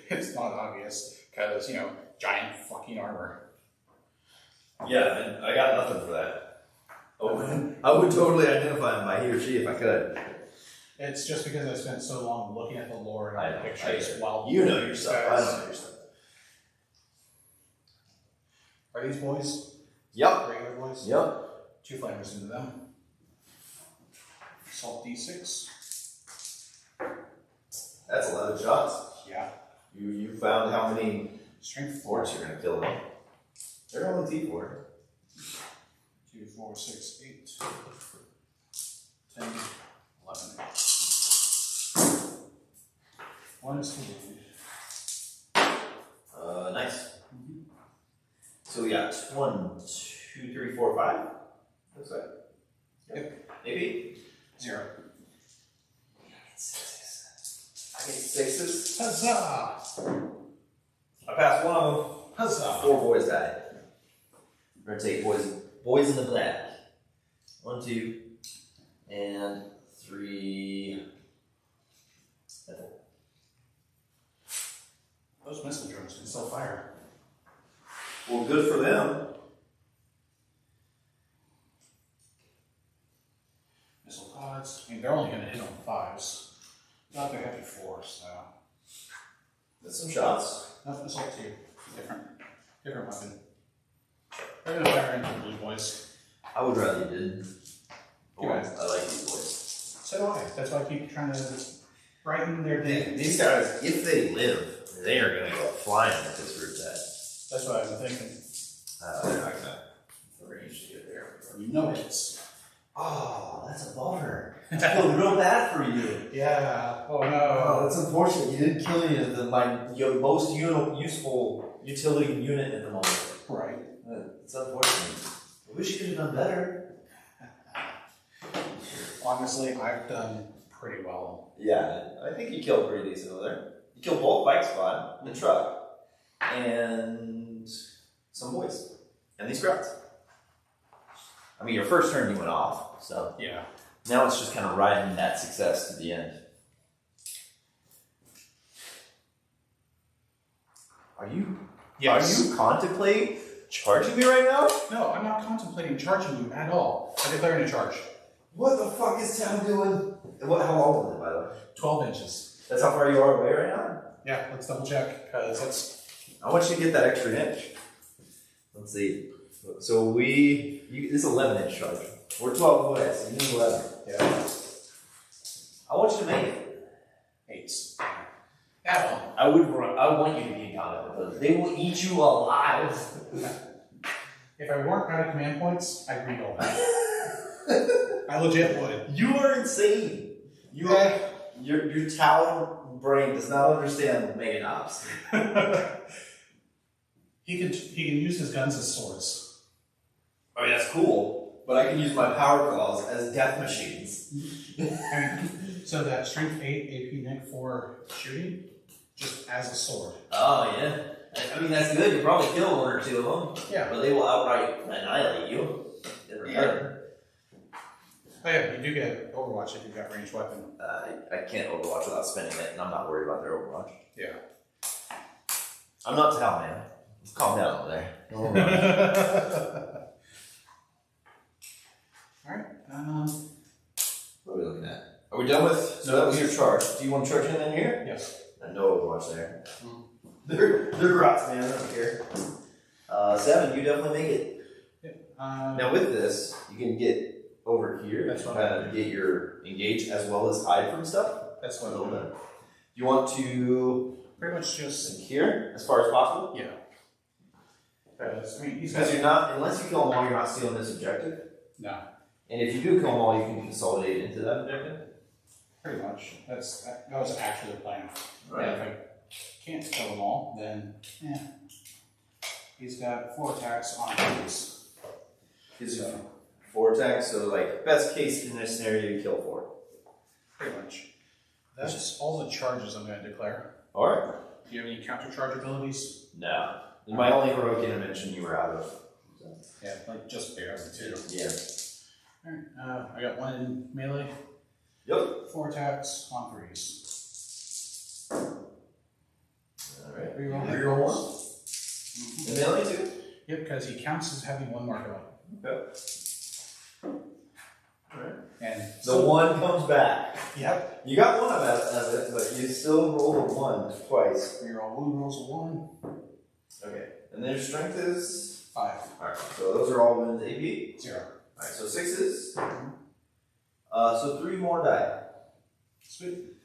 It's not obvious, because, you know, giant fucking armor. Yeah, and I got nothing for that. Oh, I would totally identify him by he or she if I could. It's just because I spent so long looking at the lore and I the know, pictures while you know yourself. I know yourself. Are these boys? Yep. Regular boys? Yep. 2 flammers into them. Salt D6. That's 11 shots. Yeah. You found how many Strength 4. Orks you're gonna kill them. They're only T4. 2, 4, 6, 8, 10, 11. 1 is food. Nice. So we got 1, 2, 3, 4, 5. Looks like. Yep. Maybe 0. I get 6s. Huzzah! I passed one of them. Huzzah! 4 boys died. We're gonna take boys in the black. 1, 2, and 3. Those missile drones can still fire. Well, good for them. Missile pods. I mean, they're only going to hit on 5s. Not their heavy 4s, so. That's some shots. Not missile 2. Different weapon. They're going to fire into the blue boys. I would rather you didn't. You guys. I like these boys. So do I. That's why I keep trying to brighten their day. These guys, if they live, they are gonna go flying if this group dead. That's what I've been thinking. They're not gonna arrange to get there. No hits. Oh, that's a bummer. I feel real bad for you. Yeah. Oh no. Oh, that's unfortunate. You didn't kill any of your most useful utility unit at the moment. Right. It's unfortunate. I wish you could have done better. Honestly, I've done pretty well. Yeah, I think you killed pretty decent over there. You killed both bike squad, the truck, and some boys, and these scouts. I mean, your first turn you went off, so Yeah. now it's just kind of riding that success to the end. Are you contemplating charging me right now? No, I'm not contemplating charging you at all. I'm declaring a charge. What the fuck is town doing? How long was it, by the way? 12 inches. That's how far you are away right now? Yeah, let's double check, because that's... I want you to get that extra inch. Let's see. So this is 11 inch charge. We're 12 away, so you need 11. Yeah. I want you to make it. 8s. Add on. I want you to be in combat with them. They will eat you alive. If I weren't out of command points, I'd read all that. I legit would. You are insane. Your Talon brain does not understand Mega Ops. He can use his guns as swords. I mean, that's cool, but I can use my power claws as death machines. I mean, so that strength 8, AP Nick 4 shooting, just as a sword. Oh, yeah. I mean, that's good. You'll probably kill 1 or 2 of them. Yeah. But they will outright annihilate you. In return. Oh yeah, you do get Overwatch if you've got ranged weapon. I can't Overwatch without spending it, and I'm not worried about their Overwatch. Yeah. I'm not Tal, man. Calm down over there. Alright, what are we looking at? Are we done with? So that was your charge. Do you want to charge in then here? yes. No Overwatch there. They're grots, man. I don't care. 7, you definitely make it. Yep. Now with this, you can get over here. That's and what kind of get your engage as well as hide from stuff. That's A what little I'm bit. doing. You want to Pretty much just, here as far as possible. yeah. I mean, these Because guys you're not, unless you kill them all, you're not stealing this objective. no, And if you do kill them all, you can consolidate into that objective. pretty much. That was actually the plan. Right. And if I can't kill them all, then, he's got 4 attacks on these. Gives you So, 4 attacks, so like best case in this scenario, you kill 4. pretty much. That's all the charges I'm going to declare. Alright. Do you have any counter charge abilities? No. My only heroic intervention you were out of. So. Yeah, like just barely too. Yeah. Alright, I got 1 in melee, Yep. 4 attacks on 3s. Alright. Reroll. Reroll 1. And melee too? Yep, because he counts as having 1 marker on. Okay. And The one comes back. Yep. You got one of it, but you still roll a 1 twice. Your blue rolls a 1. Okay. And their strength is 5. Alright, so those are all wins AP. 0. Alright, so 6s. So 3 more die. Sweet.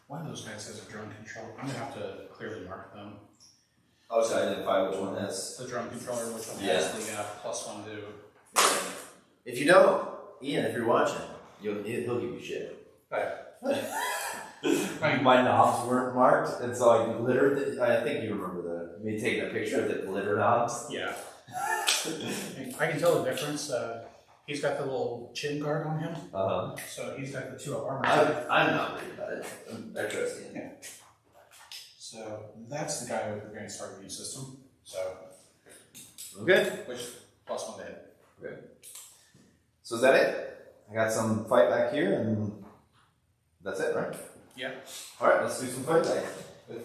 One of those guys has a drone control. I'm gonna have to clearly mark them. Oh, so identify which one has. The drone controller, which one Yeah. has the +1 to. If you don't, Ian, if you're watching, he'll give you shit. My knobs weren't marked, and so I glittered. I think you remember me taking a picture of the glitter knobs. Yeah. I can tell the difference. He's got the little chin guard on him. So he's got the 2 up armor. I'm not worried about it. I trust Ian. Yeah. So that's the guy with the advanced target view system. So. Okay. Which +1 to hit. Okay. So is that it? I got some fight back here, and that's it, right? Yeah. All right, let's do some fight back with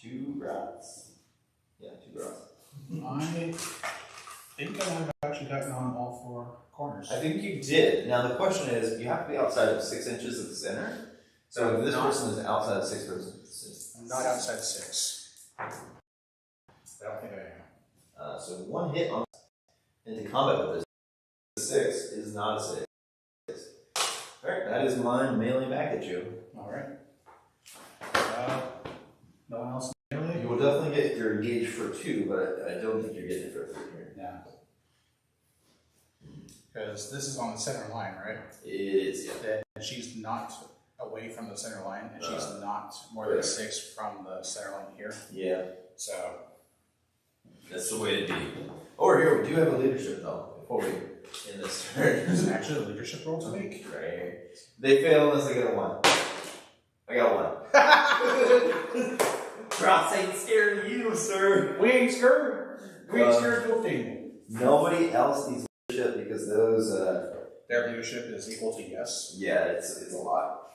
2 grots. Yeah, 2 grots. I think I have actually gotten on all 4 corners. I think you did. Now the question is, you have to be outside of 6 inches of the center. So if this person is outside of 6 inches, I'm not outside 6. I don't think I am. so 1 hit on into combat with this 6 is not a 6. Alright, that is mine mailing back at you. Alright. No one else You will definitely get your engage for 2, but I don't think you're getting it for 3 here. Yeah. Because this is on the center line, right? It is, yeah. And she's not away from the center line, and she's not more than 6 from the center line here. Yeah. So. That's the way to be. Over here, we do have a leadership, though, before we end this turn. There's actually a leadership role to make. Right. They fail unless they get a 1. I got 1. Cross ain't scared of you, sir. We ain't scared. We ain't scared of nothing. Nobody else needs leadership because those. Their leadership is equal to yes. Yeah, it's a lot.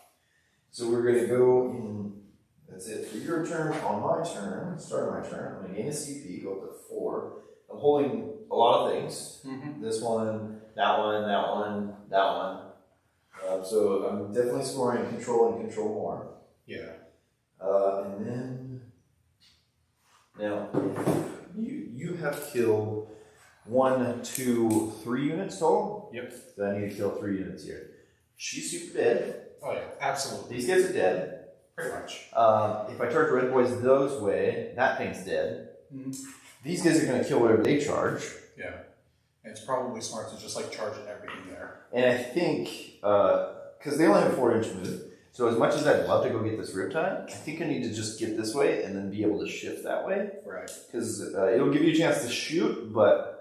So we're gonna go in. That's it for your turn. On my turn, start my turn. I'm gonna gain a CP, go up to 4. I'm holding a lot of things. This one, that one, that one, that one. So I'm definitely scoring control and control more. Yeah. And then now you have killed 1, 2, 3 units total. Yep. So I need to kill 3 units here. She's super dead. Oh yeah, absolutely. These guys are dead. Pretty much. If I charge red boys those way, that thing's dead. These guys are going to kill whatever they charge. Yeah. And it's probably smart to just like charge everything there. And I think, because they only have a 4-inch move, so as much as I'd love to go get this Riptide, I think I need to just get this way and then be able to shift that way. Right. Because it'll give you a chance to shoot, but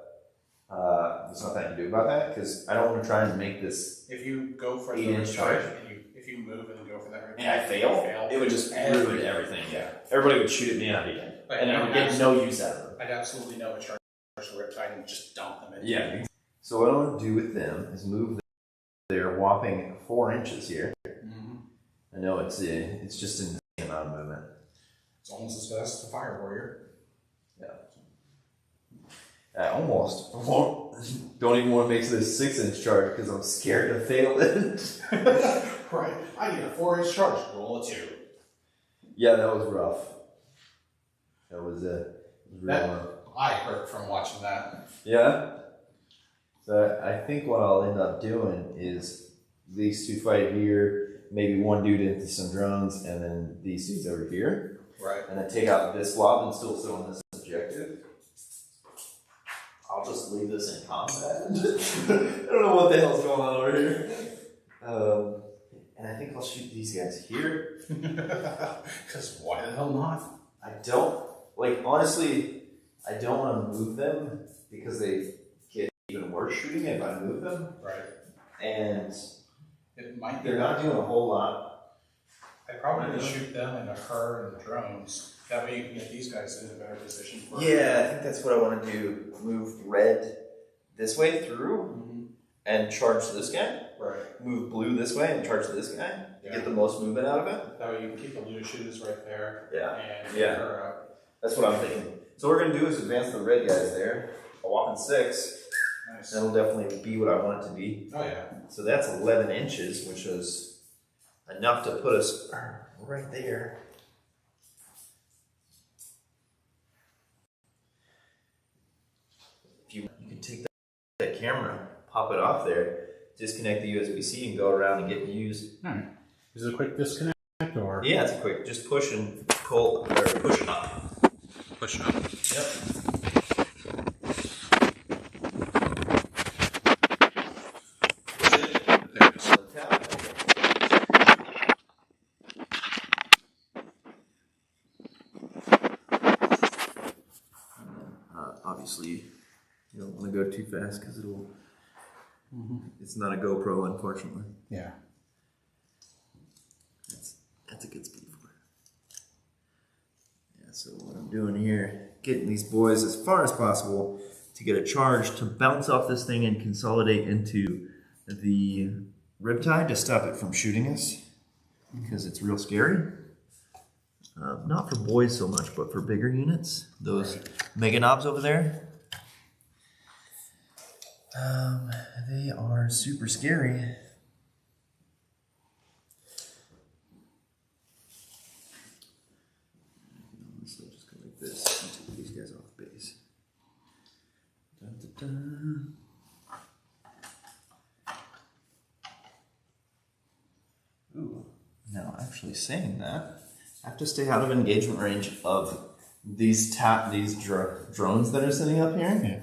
there's nothing I can do about that, because I don't want to try and make this. If you go for the 8-inch charge, if you move and then go for that Riptide, and I fail, it would just ruin everything. Yeah. Everybody would shoot at me out again. But and I would get no use out of them. I'd absolutely know a charge for Riptide and just dump them in. Yeah. So what I want to do with them is move their whopping 4 inches here. I know it's just an insane amount of movement. It's almost as fast as a fire warrior. Yeah. I almost don't even want to make this 6-inch charge because I'm scared to fail it. Right. I need a 4-inch charge. Roll a 2. Yeah, that was rough. That was real rough. I hurt from watching that. Yeah. So I think what I'll end up doing is these 2 fight here, maybe 1 dude into some drones, and then these dudes over here. Right. And then take out this blob and still on this objective. I'll just leave this in combat. I don't know what the hell's going on over here. And I think I'll shoot these guys here. Because why the hell not? I don't, honestly, I don't want to move them because they get even worse shooting if I move them. Right. And it might be. They're not doing a whole lot. I probably need to shoot them and her and the drones. That way you can get these guys in a better position for. Yeah, I think that's what I want to do. Move red this way through. and charge this guy. Right. Move blue this way and charge this guy. Yeah. Get the most movement out of it. That way you can keep the looter shooters right there. Yeah. And Yeah. her up. That's what I'm thinking. So what we're gonna do is advance the red guys there. A whopping 6. Nice. That'll definitely be what I want it to be. Oh yeah. So that's 11 inches, which is enough to put us right there. If you can take that camera, pop it off there, disconnect the USB-C and go around and get views. Alright. Is it a quick disconnect or? Yeah, it's a quick, just push and pull, or push up. Push up. Yep. There it is. Obviously, you don't want to go too fast because it'll. It's not a GoPro, unfortunately. Yeah. That's a good speed for it. Yeah. So what I'm doing here, getting these boys as far as possible to get a charge to bounce off this thing and consolidate into the riptide to stop it from shooting us because it's real scary. Not for boys so much, but for bigger units. Those mega knobs over there. They are super scary. So just go like this and take these guys off base. Dun, dun, dun. Ooh, now actually saying that, I have to stay out of engagement range of these drones that are sitting up here. Yeah.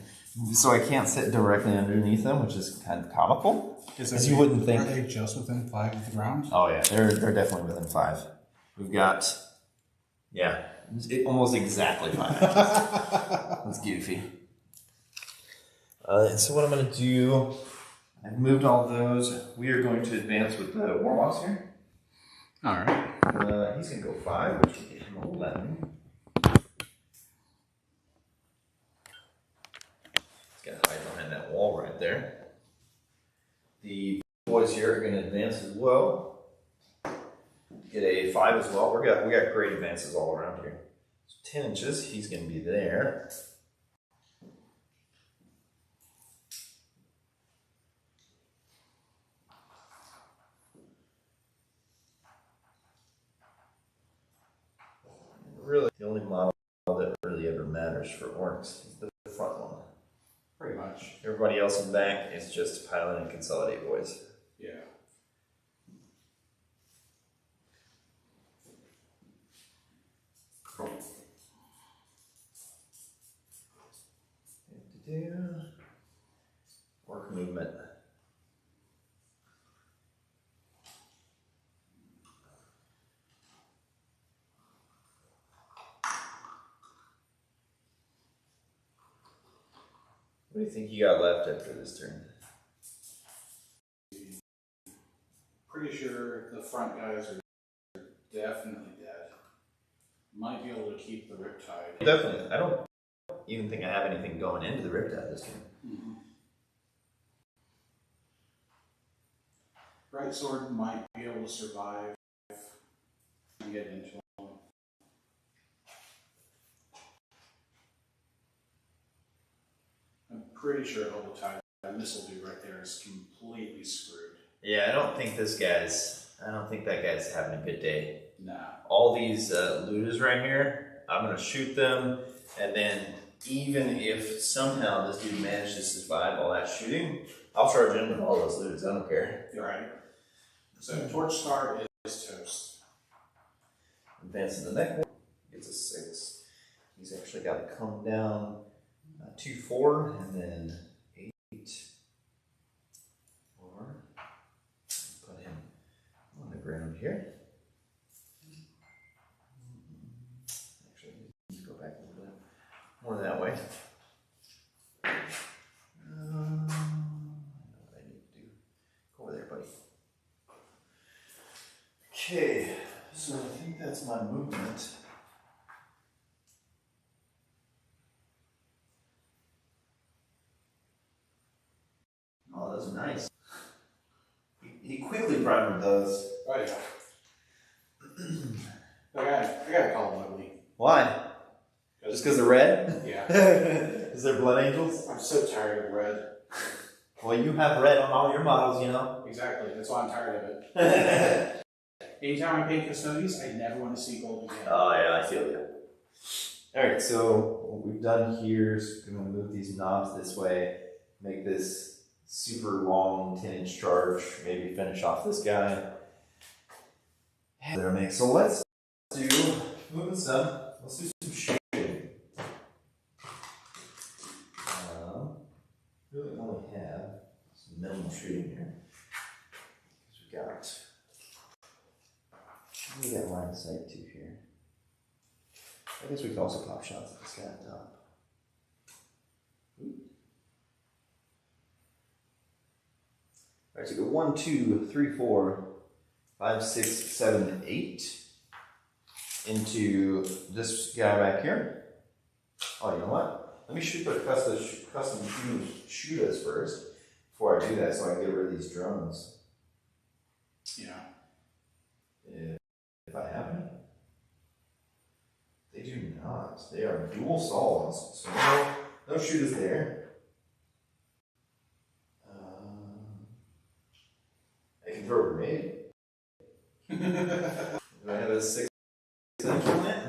So I can't sit directly underneath them, which is kind of comical. As you wouldn't think. Are they just within 5 of the ground? Oh yeah, they're definitely within 5. We've got, yeah, almost exactly 5. That's goofy. So what I'm going to do, I've moved all those. We are going to advance with the Warlock here. All right. He's going to go 5, which will get him 11. He's going to hide behind that wall right there. The boys here are going to advance as well. Get a 5 as well. We got great advances all around here. So 10 inches, he's going to be there. Really, the only model that really ever matters for Orks is the front one. Pretty much. Everybody else in back is just pilot and consolidate boys. Yeah. Ork movement. What do you think you got left after this turn? Pretty sure the front guys are definitely dead. Might be able to keep the riptide. Definitely. I don't even think I have anything going into the riptide this turn. Mm-hmm. Right sword might be able to survive and get into him. I'm pretty sure Holotype, that missile dude right there is completely screwed. Yeah, I don't think that guy's having a good day. Nah. All these looters right here, I'm going to shoot them, and then even if somehow this dude managed to survive all that shooting, I'll charge in with all those looters. I don't care. You're right. So Torch Star is toast. Advances the neck one, gets a 6. He's actually got to come down 2, 4, and then 8, 4. Put him on the ground here. Actually, let's go back a little bit more that way. I know what I need to do. Go over there, buddy. Okay, so I think that's my movement. Oh, those are nice. He quickly primed those. Oh yeah. I gotta call them ugly. Why? Just because they're red? Yeah. Is they're blood angels? I'm so tired of red. Well, you have red on all your models, you know. Exactly. That's why I'm tired of it. Anytime I paint custodies, I never want to see gold again. Oh yeah, I feel you. All right, so what we've done here is we're going to move these knobs this way, make this super long 10-inch charge, maybe finish off this guy. There, make. So let's do moving some. Let's do some shooting. Really only have some minimal shooting here. We got line of sight too here. I guess we could also pop shots at this guy on top. Alright, so go 1, 2, 3, 4, 5, 6, 7, 8 into this guy back here. Oh, you know what? Let me shoot the custom shooters first before I do that, so I can get rid of these drones. Yeah. If I have any. They do not. They are dual solids, so no shooters there. I can throw a grenade. Do I have a 6-inch on it?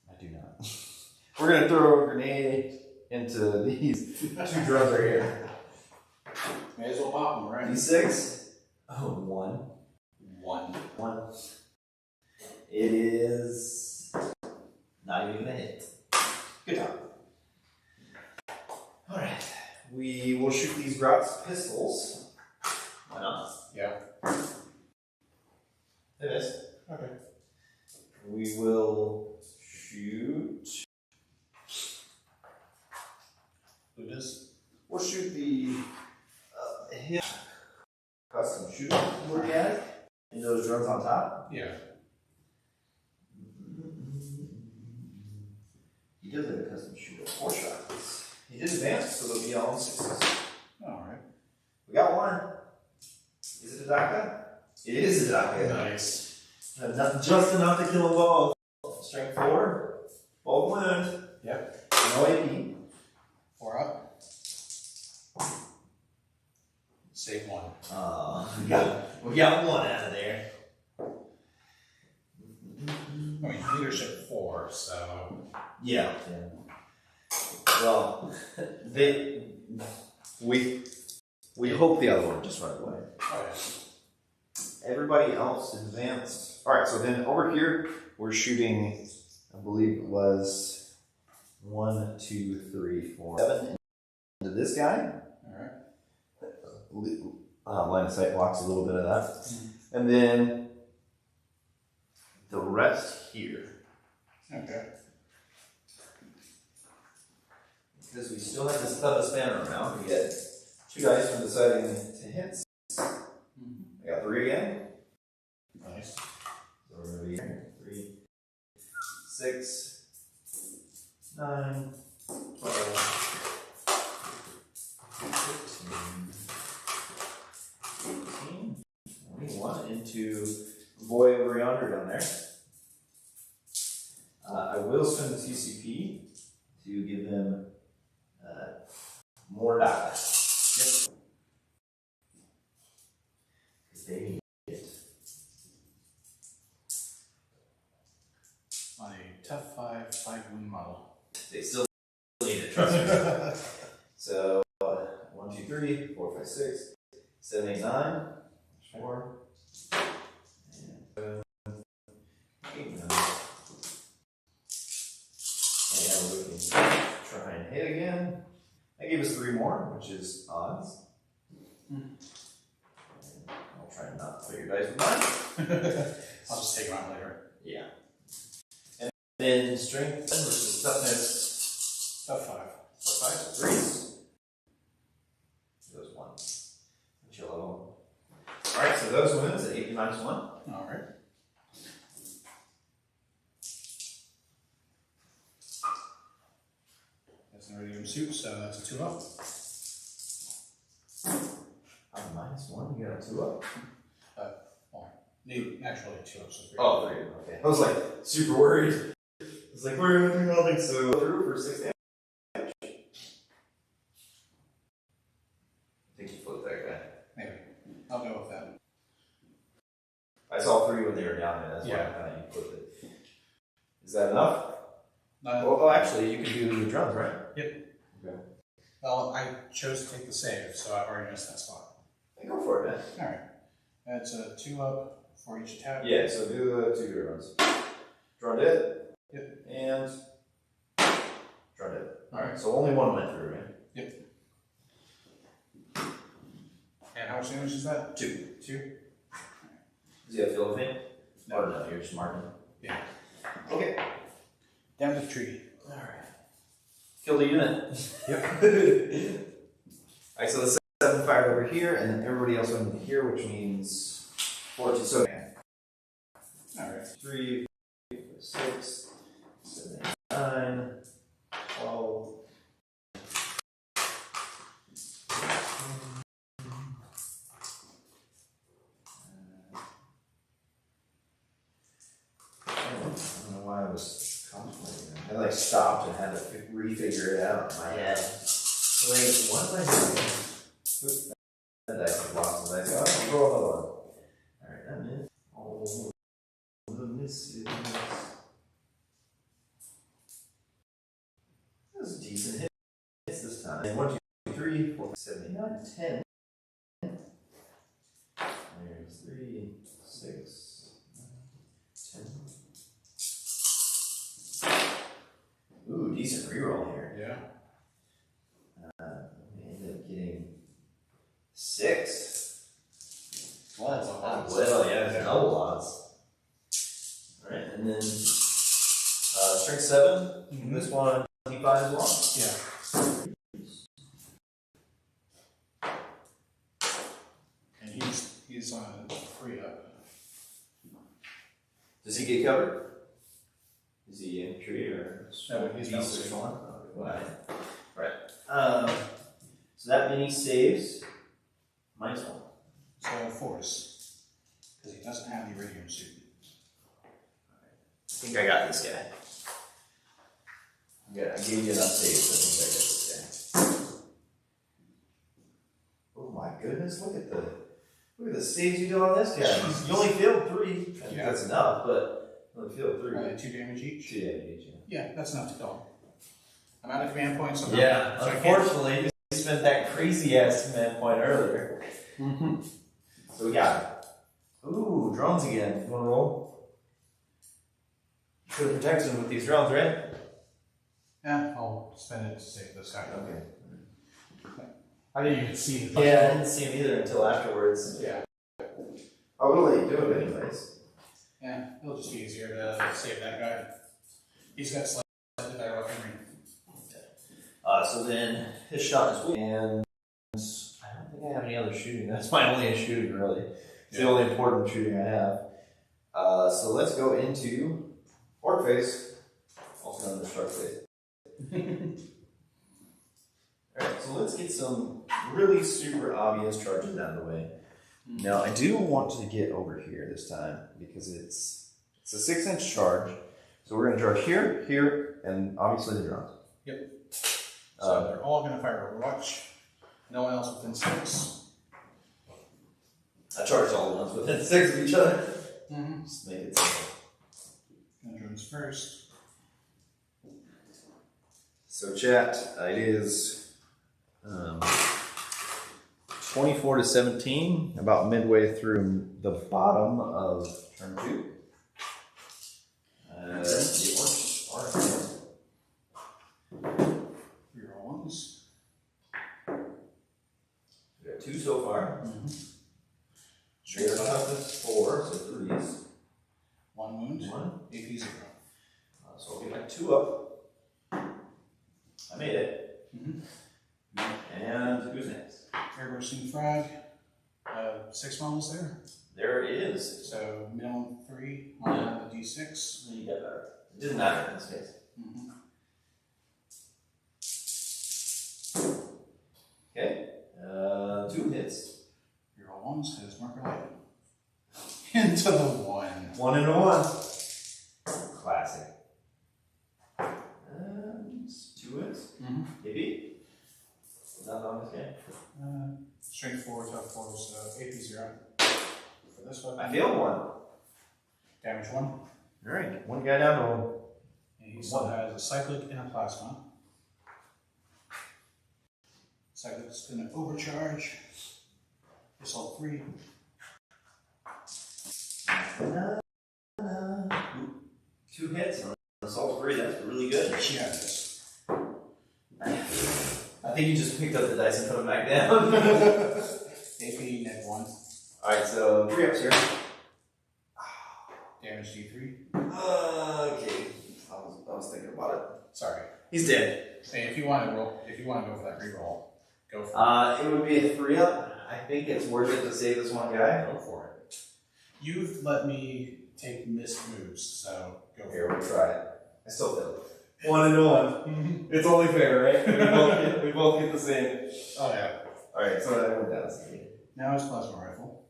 I do not. We're gonna throw a grenade into these two drums right here. May as well pop them, right? D6. Oh, 1. 1. It is not even a hit. Good job. Alright. We will shoot these Grot's pistols. Why not? Yeah. It is. Okay. We will shoot. Who does? We'll shoot the hit custom shooter look at it. And those drones on top. Yeah. He does have a custom shooter. 4 shots. He did advance, so they'll be all 6s. Alright. We got one. Is it a DACA? It is a DACA. Nice. Just enough to kill them both. Strength 4. Both wound. Yep. No AP. 4 up. Save 1. We got one out of there. I mean, leadership 4, so. Yeah. Well, we hope the other one just run away. Oh, yeah. Everybody else advanced. All right, so then over here we're shooting. I believe it was 1, 2, 3, 4, 7 into this guy. Line of sight blocks a little bit of that. Mm-hmm. And then the rest here. Okay. Because we still have this club of spanner around, we get 2 dice from deciding to hit. I got 3 again. Nice. So we're going to be here. 3, 6, 9, 12, 15, 18, 21 into the boy over yonder down there. I will spend the TCP to give them more data. Yep. Because they need it. On a tough 5 wound model. They still need it, trust me. So, 1, 2, 3, 4, 5, 6, 7, 8, 9, 4, and 7, 8, 9. And we can try and hit again. That gave us 3 more, which is odds. I'll try and not put your dice with mine. I'll just take them out later. Yeah. And then strength versus toughness. Tough 5. Tough 5, 3s. Those 1. Chill out. Alright, so those wounds at 8 minus 1. Alright. That's an iridium soup, so that's a 2 up. 2 up. Need actually 2 up, so 3. Oh, 3. Okay. I was like super worried. It's like we're doing all things so through for 6 damage. I think you flipped that guy. Maybe. I'll go with that. I saw 3 when they were down there. That's why you flipped it. Is that enough? Oh, actually, you can do the drums, right? Yep. Okay. Well, I chose to take the save, so I've already missed that spot. Hey, go for it, man. All right. That's a 2 up for each attack. Yeah, so do the 2 drums. Draw dead. Yep. And draw dead. Alright, so only 1 went through, right? Yep. And how much damage is that? 2. 2? Does he have field of me? No. Oh, no, you're just marking. Yeah. Okay. Down the tree. Alright. Kill the unit. Yep. Alright, so the 7 fired over here, and then everybody else went into here, which means 4 to so. Alright. 3, 4, 6, 7, 8, 9, 12. I don't know why I was contemplating that. I like stopped and had to refigure it out in my head. Like, what am I doing? That dice is lost, and I go, oh, roll another one. Alright, that meant all the misses. That was a decent hit this time. And 1, 2, 3, 4, 7, 8, 9, 10. There's 3, 6, 9, 10. Ooh, decent reroll here. Yeah. We ended up getting 6. Well, that's a lot. Well, yeah, it's double odds. Alright, and then strength 7. Mm-hmm. This one 25 as well. Yeah. And he's on 3 up. Does he get covered? Is he infantry or No, he's beast or balancing. something? Right. So that many saves -1. So force. Because he doesn't have the iridium suit. I think I got this guy. I gave you enough saves. I think I got this guy. Oh my goodness! Look at the saves you do on this guy. You only failed 3. I think that's enough, but you only failed 3. 2 damage each? 2 damage each. Yeah, that's enough to kill him. I'm out of command points. So Yeah, so unfortunately, we spent that crazy ass command point earlier. Mm-hmm. So we got it. Ooh, drones again. You wanna roll? Should have protected him with these drones, right? Yeah, I'll spend it to save this guy. Okay. I didn't even see the Yeah, I didn't see him either until afterwards. Yeah. Oh, we'll let you do it anyways. Yeah, it'll just be easier to save that guy. He's got slightly better weaponry. So then his shot is weak, and I don't think I have any other shooting. That's my only shooting, really. It's the only important shooting I have. So let's go into Orc Face, also known as Shark Face. Alright, so let's get some really super obvious charges out of the way. Now, I do want to get over here this time because it's a 6-inch charge. So we're going to charge here, here, and obviously the drones. Yep. So they're all going to fire Overwatch. No one else within 6. I charged all the ones within 6 of each other. Mm-hmm. Just make it simple. And drones first. So chat, it is 24 to 17, about midway through the bottom of turn 2. The Orks are here. Reroll ones. We got 2 so far. Mm-hmm. Straight toughness 4, so 3s. 1 wound. 1. AP 0. So I'll get my 2 up. I made it. Mm-hmm. And who's next? Air bursting frag. 6 models there. There is. So minimum 3 on the D6. You get better. It didn't matter in this case. Mm-hmm. Okay. 2 hits. Reroll ones because marker light. Into the 1. 1 into 1. Classic. And 2 wins. Maybe. Nothing on this game. Strength 4, tough 4, so AP 0. For this weapon. I feel 1. Damage 1. Alright, 1 guy down to 1. And he still has a cyclic and a plasma. Cyclic's gonna overcharge. Assault 3. 2 hits on assault 3, that's really good. Yeah, it is. I think you just picked up the dice and put them back down. AP net 1. Alright, so 3 ups here. Damage D3. Okay. I was thinking about it. Sorry. He's dead. Hey, if you want to go for that reroll, go for it. It would be a 3 up. I think it's worth it to save this one guy. Go for it. You've let me take missed moves, so go for Here, it. we'll try it. I still failed. 1 into 1. It's only fair, right? We both get the same. Oh yeah. Alright, so I went down. Now it's plasma rifle.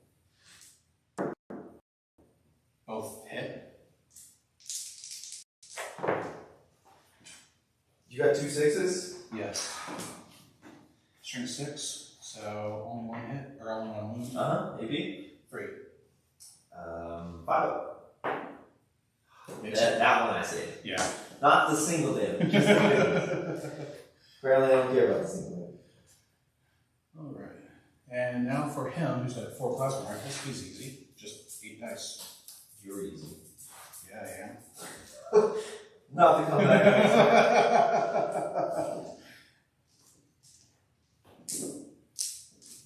Both hit. You got 2 6s? Yes. Strength 6, so only 1 hit, or only 1 wound. AP? 3. 5 up. That one I saved. Yeah. Not the single damage. Just the damage. Apparently I don't care about the single damage. Alright. And now for him, who's got 4 plasma rifles, he's easy. Just 8 dice. You're easy. Yeah, I am. Not to come back.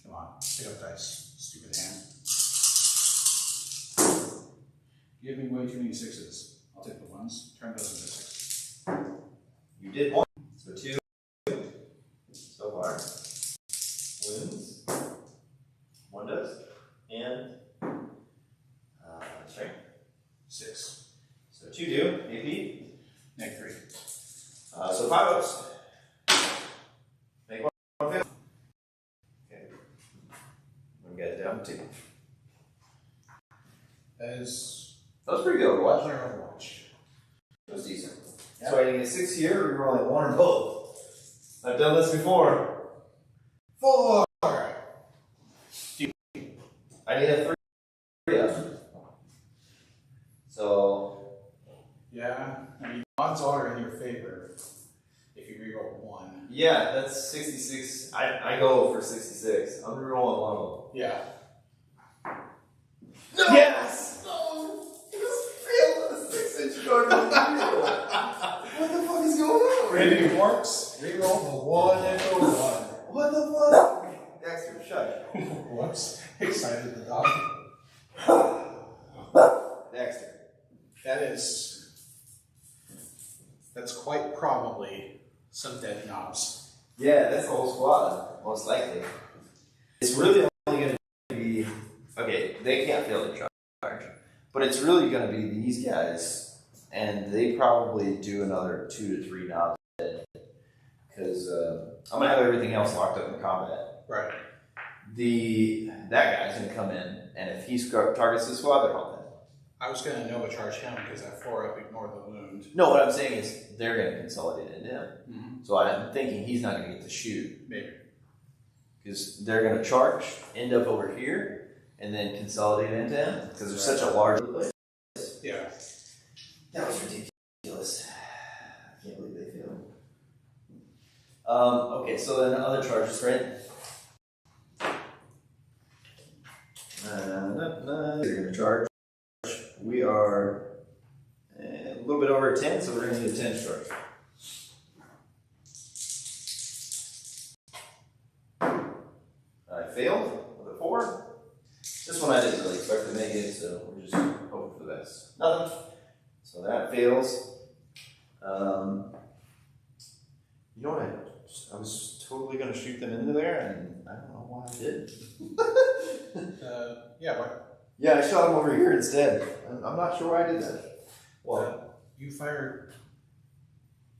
Come on, pick up dice, stupid hand. Give me way too many 6s. I'll take the 1s, turn those into 6s. You did 1. So 2 so far. Wins. 1 does. And strength. 6. So 2 do. AP. Neg 3. So 5 ups. Make 1 fail. Okay. We got it down to 2. That is That was pretty good Overwatch. player Overwatch. That was decent. Yep. So I get 6 here, we're rolling 1 or both. I've done this before. 4! I need a 3 up. So Yeah, I mean, odds are in your favor if you reroll 1. yeah, that's 66. I go for 66. I'm rerolling 1 of them. Yeah. No! Yes! No! Just failed on a 6-inch card. What the fuck is going on? Ready Orks, reroll the 1 and go 1. What the fuck? Dexter, shut. Whoops, excited the dog. Dexter. That's quite probably some dead knobs. Yeah, that's the whole squad, most likely. It's really only going to be... Okay, they can't fail the charge. But it's really going to be these guys, and they probably do another 2 to 3 knobs dead. Because I'm going to have everything else locked up in combat. Right. That guy's going to come in, and if he targets the squad, they're all dead. I was going to Nova charge him because that 4 up ignored the wound. No, what I'm saying is they're going to consolidate into him. Mm-hmm. So I'm thinking he's not going to get to shoot. Maybe. Because they're going to charge, end up over here, and then consolidate into him. Because there's such a large place. Yeah. That was ridiculous. I can't believe they failed. Okay, so then other charges, right? They're going to charge. We are a little bit over 10, so we're going to need a 10 charge. I failed with a 4. This one I didn't really expect to make it, so we're just hoping for the best. Nothing. So that fails. You know what? I was totally going to shoot them into there, and I don't know why I did. Yeah, right. Yeah, I shot them over here instead. I'm not sure why I did that. Well, you fired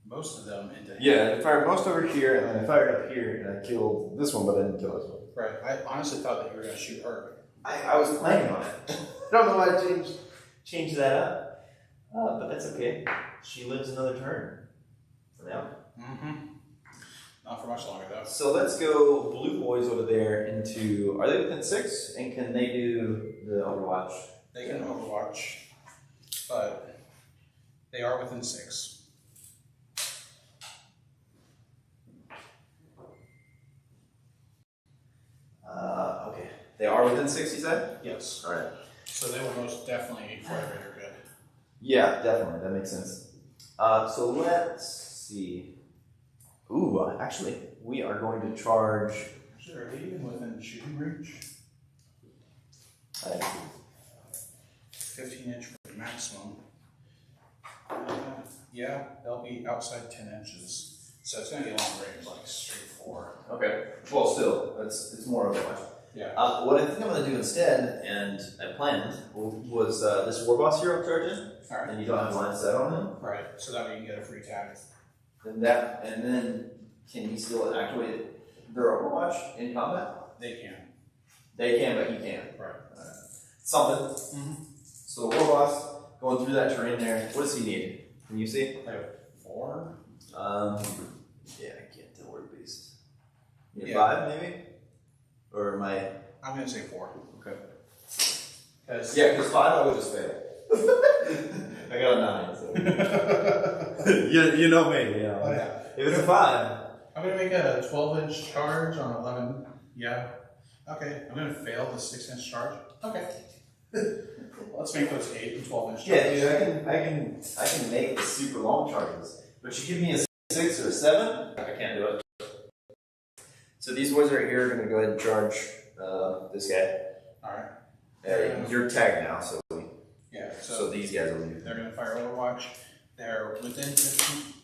most of them into him. yeah, I fired most over here, and then I fired up here, and I killed this one, but I didn't kill this one. Right. I honestly thought that you were going to shoot Herb. I was planning on it. I don't know why I changed that up, but that's okay. She lives another turn for now. Not for much longer though. So let's go blue boys over there into. Are they within 6? And can they do the Overwatch? They can Overwatch, but they are within 6. Okay. They are within 6, you said? Yes. All right. So they will most definitely fire rate are good. Yeah, definitely. That makes sense. So let's see. Ooh, actually, we are going to charge. Sure, are they even within shooting range? 15-inch for the maximum. Yeah, they'll be outside 10 inches. So it's going to be a long range, like straight 4. Okay. Well, still, it's more Overwatch. Yeah. What I think I'm going to do instead, and I planned, was this War Boss hero charging, Alright. and you don't have line set on him. Right, so that way you can get a free tag. And then can you still activate their Overwatch in combat? They can. They can, but you can't. Right. Something. So the War Boss going through that terrain there. What does he need? Can you see? They have 4. Yeah, I can't tell where the beast. You need Yeah. 5 maybe? Or am I? I'm going to say 4. Okay. Yeah, because 5 I would just fail. I got a 9. So. you know me. You know. Oh, yeah. If it's a 5. I'm going to make a 12-inch charge on 11. Yeah. Okay. I'm going to fail the 6-inch charge. Okay. Let's make those 8 and 12-inch charges. Yeah, dude, I can make the super long charges. But you give me a 6 or a 7, I can't do it. So these boys right here are going to go ahead and charge this guy. Alright. You're tagged now, so Yeah, so these guys will leave. they're going to fire Overwatch. They're within 15.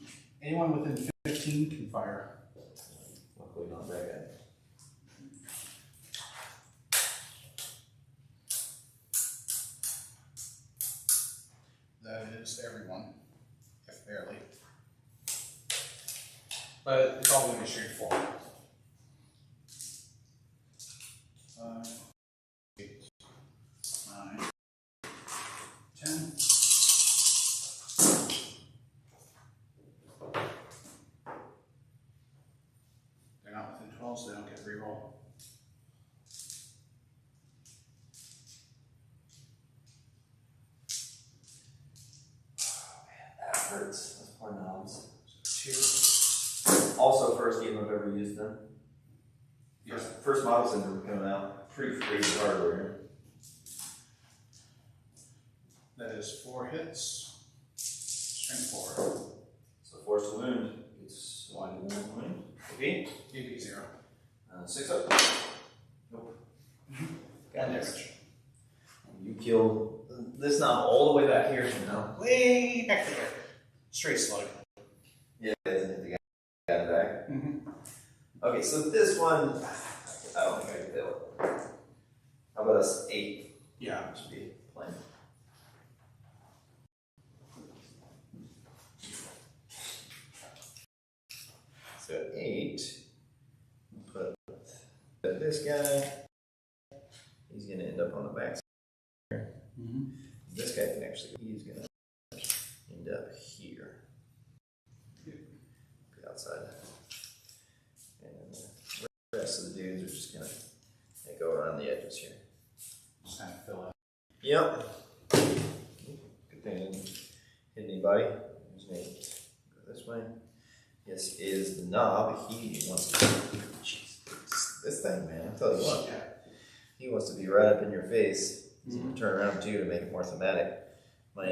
Anyone within 15 can fire. Luckily not that guy. That is everyone, if barely. But it's all going to be straightforward. 5, 8, 9, 10. They're not within 12, so they don't get reroll. That hurts. Those poor knobs. 2. Also, first game I've ever used them. Yes. First model syndrome coming out. Pretty crazy hardware. That is 4 hits. Strength 4. So force to wound. It's 1 wound. Okay. AP 0. 6 up. Nope. Got Damage. You killed this knob all the way back here, you know. Way back there. Straight slug. Yeah, it doesn't hit the guy in the back. Okay, so this one, I don't think I can fail it. How about us 8? Yeah. Should be plain. So 8. Put this guy. He's gonna end up on the back. This guy can actually. He's gonna end up here. Be outside. And the rest of the dudes are just gonna go around the edges here. Just kind of fill it. Yep. Good thing I didn't hit anybody. There's me. Go this way. This is the knob. He wants to. Jeez, this thing, man. I'll tell you what. Yeah. He wants to be right up in your face. He's gonna turn around too to make it more thematic. My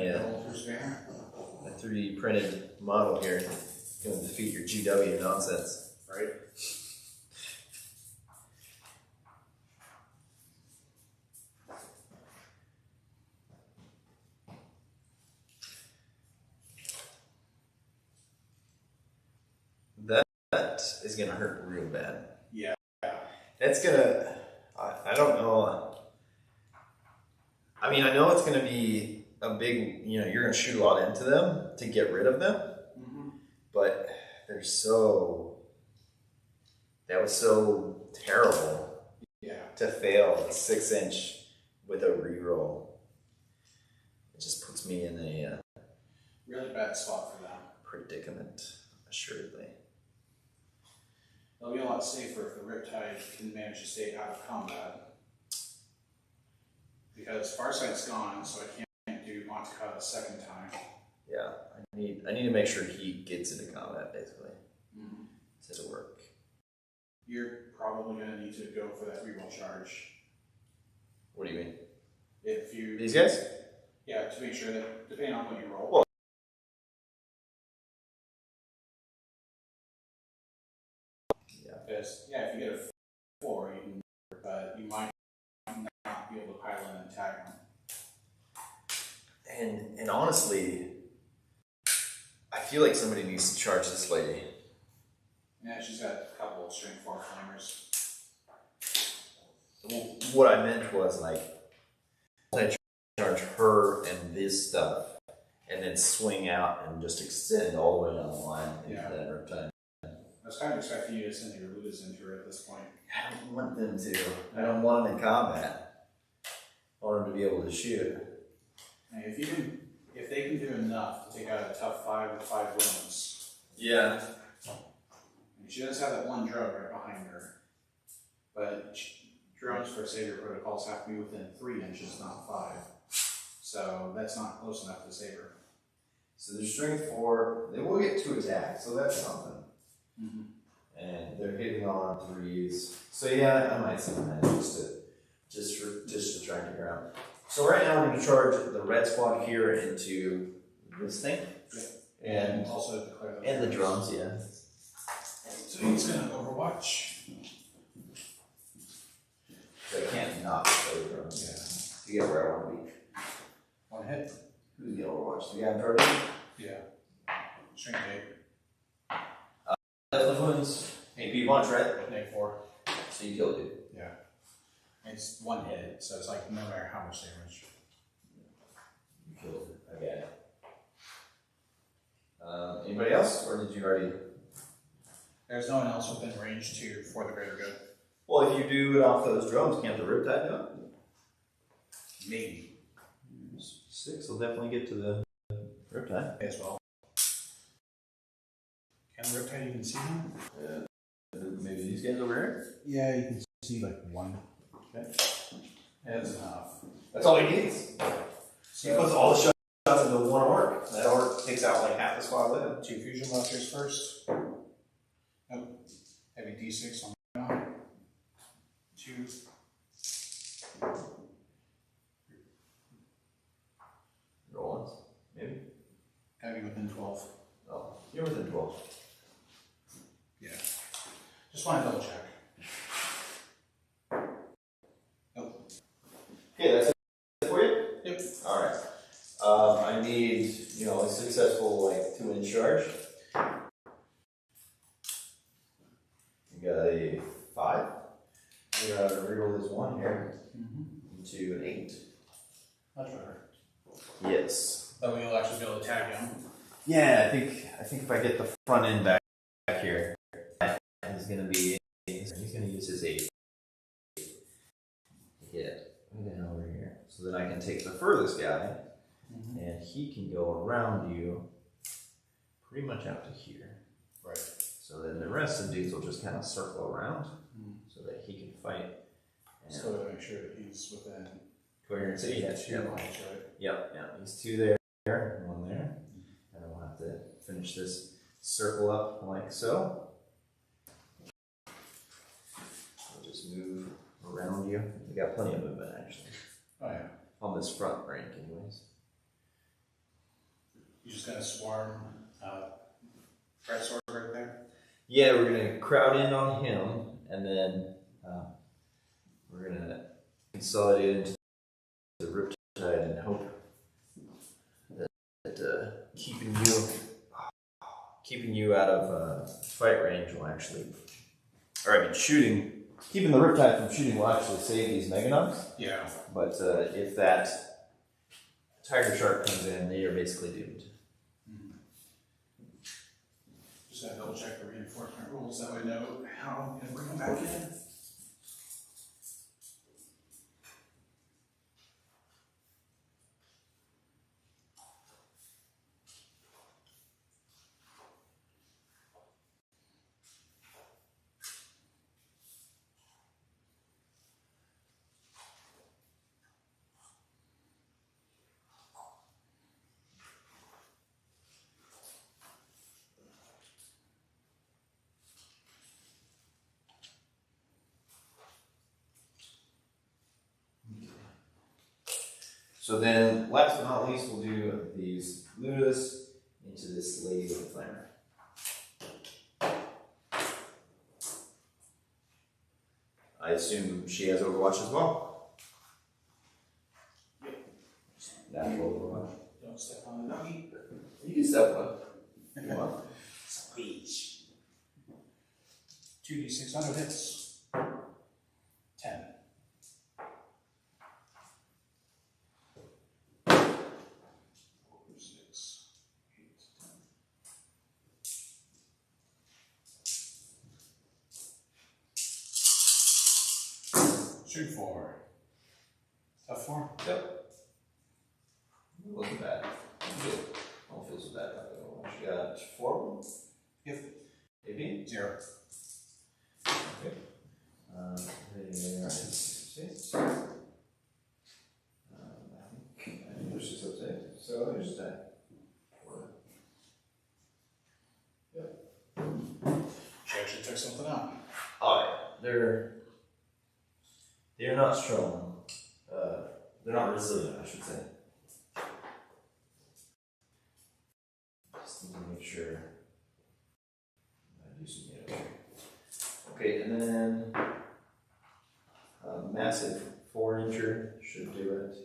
3D printed model here is gonna defeat your GW nonsense. Right. That is gonna hurt real bad. Yeah. That's gonna. I don't know. I mean, I know it's gonna be a big. You know, you're gonna shoot a lot into them to get rid of them, but they're so. That was so terrible. Yeah. to fail a 6-inch with a reroll. It just puts me in a really bad spot for them. predicament, assuredly. They'll be a lot safer if the Riptide can manage to stay out of combat. Because Farsight's gone, so I can't do Montauk a second time. Yeah, I need to make sure he gets into combat, basically. To work. You're probably going to need to go for that reroll charge. What do you mean? If you... These guys? Yeah, to make sure that, depending on what you roll. Well, Because, yeah, if you get a 4, you can, but you might not be able to pile in and tag them. And honestly, I feel like somebody needs to charge this lady. Yeah, she's got a couple of strength 4 flamers. What I meant was like, I charge her and this stuff, and then swing out and just extend all the way down the line into that Riptide. I was kind of expecting you to send your Ludas into her at this point. I don't want them to. I don't want them in combat. I want them to be able to shoot. And if they can do enough to take out a tough 5 with 5 wounds. Yeah. And she does have that one drone right behind her. But drones for savior protocols have to be within 3 inches, not 5. So that's not close enough to save her. So they're strength 4. They will get 2 attacks, so that's something. And they're hitting on 3s. So yeah, I might send that just to try and figure out. So right now we're going to charge the red squad here into this thing. Yeah. And also declare the drums, yeah. So he's going to overwatch. So I can't not play the drums. Yeah. To get where I want to be. 1 hit. Who's the overwatch? The guy in charge? Yeah. Strength 8. Deadlift wounds. AP punch, right? Negative 4. So you killed it. Yeah. It's 1 hit, so it's like no matter how much damage. You killed it. Okay. Anybody else, or did you already? There's no one else within range for the greater good. Well, if you do it off those drums, can't the Riptide do it? Maybe. 6 will definitely get to the Riptide. As well. Can the Riptide even see him? Maybe these guys over here? Yeah, you can see like 1. Okay. That's enough. That's all he needs. So he puts all the shots into 1 orc. That orc takes out like half the squad with him. 2 fusion blasters first. Nope. Heavy D6 on that. 2. Roll once, maybe. Gotta be within 12. Oh, you're within 12. Yeah. Just want to double check. Nope. Okay, that's it for you? Yep. Alright. I need, a successful 2-inch charge. You got a 5. You're going to reroll this 1 here into an 8. Much better. Yes. That way you'll actually be able to tag him. Yeah, I think if I get the front end back here, he's gonna use his 8. Yeah, right down over here. So then I can take the furthest guy, and he can go around you pretty much out to here. Right. So then the rest of the dudes will just kind of circle around so that he can fight. And So to make sure that he's within coherence, yes, two lines, right? Yep, he's 2 there, and 1 there. And we'll have to finish this circle up like so. I'll just move around you. We got plenty of movement actually. Oh yeah. On this front rank anyways. You're just gonna swarm Fred Sword right there? Yeah, we're gonna crowd in on him and then we're gonna consolidate into the Riptide and hope that keeping you out of fight range will actually, keeping the Riptide from shooting will actually save these Meganums. Yeah. But if that Tiger Shark comes in, they are basically doomed. Just gotta double check the reinforcement rules, that way I know how I'm gonna bring them back in. So then, last but not least, we'll do these Ludas into this lady with the flamer. I assume she has Overwatch as well. Yep. Natural Overwatch. Don't step on the doggy. You can step on it. Come on. Squeeze. 2d6 auto hits. 10. Six, 8, 10. Shoot 4. Tough 4? Yep. Wasn't bad. Good. I don't feel so bad about that one. She got 4 of them. Yep. Maybe? 0. Okay. There is 6. I think there's 6 upside. So there's that. She actually took something out. Oh, yeah. They're not strong. They're not resilient, I should say. Just need to make sure I do some data. Okay, and then massive 4-incher should do it.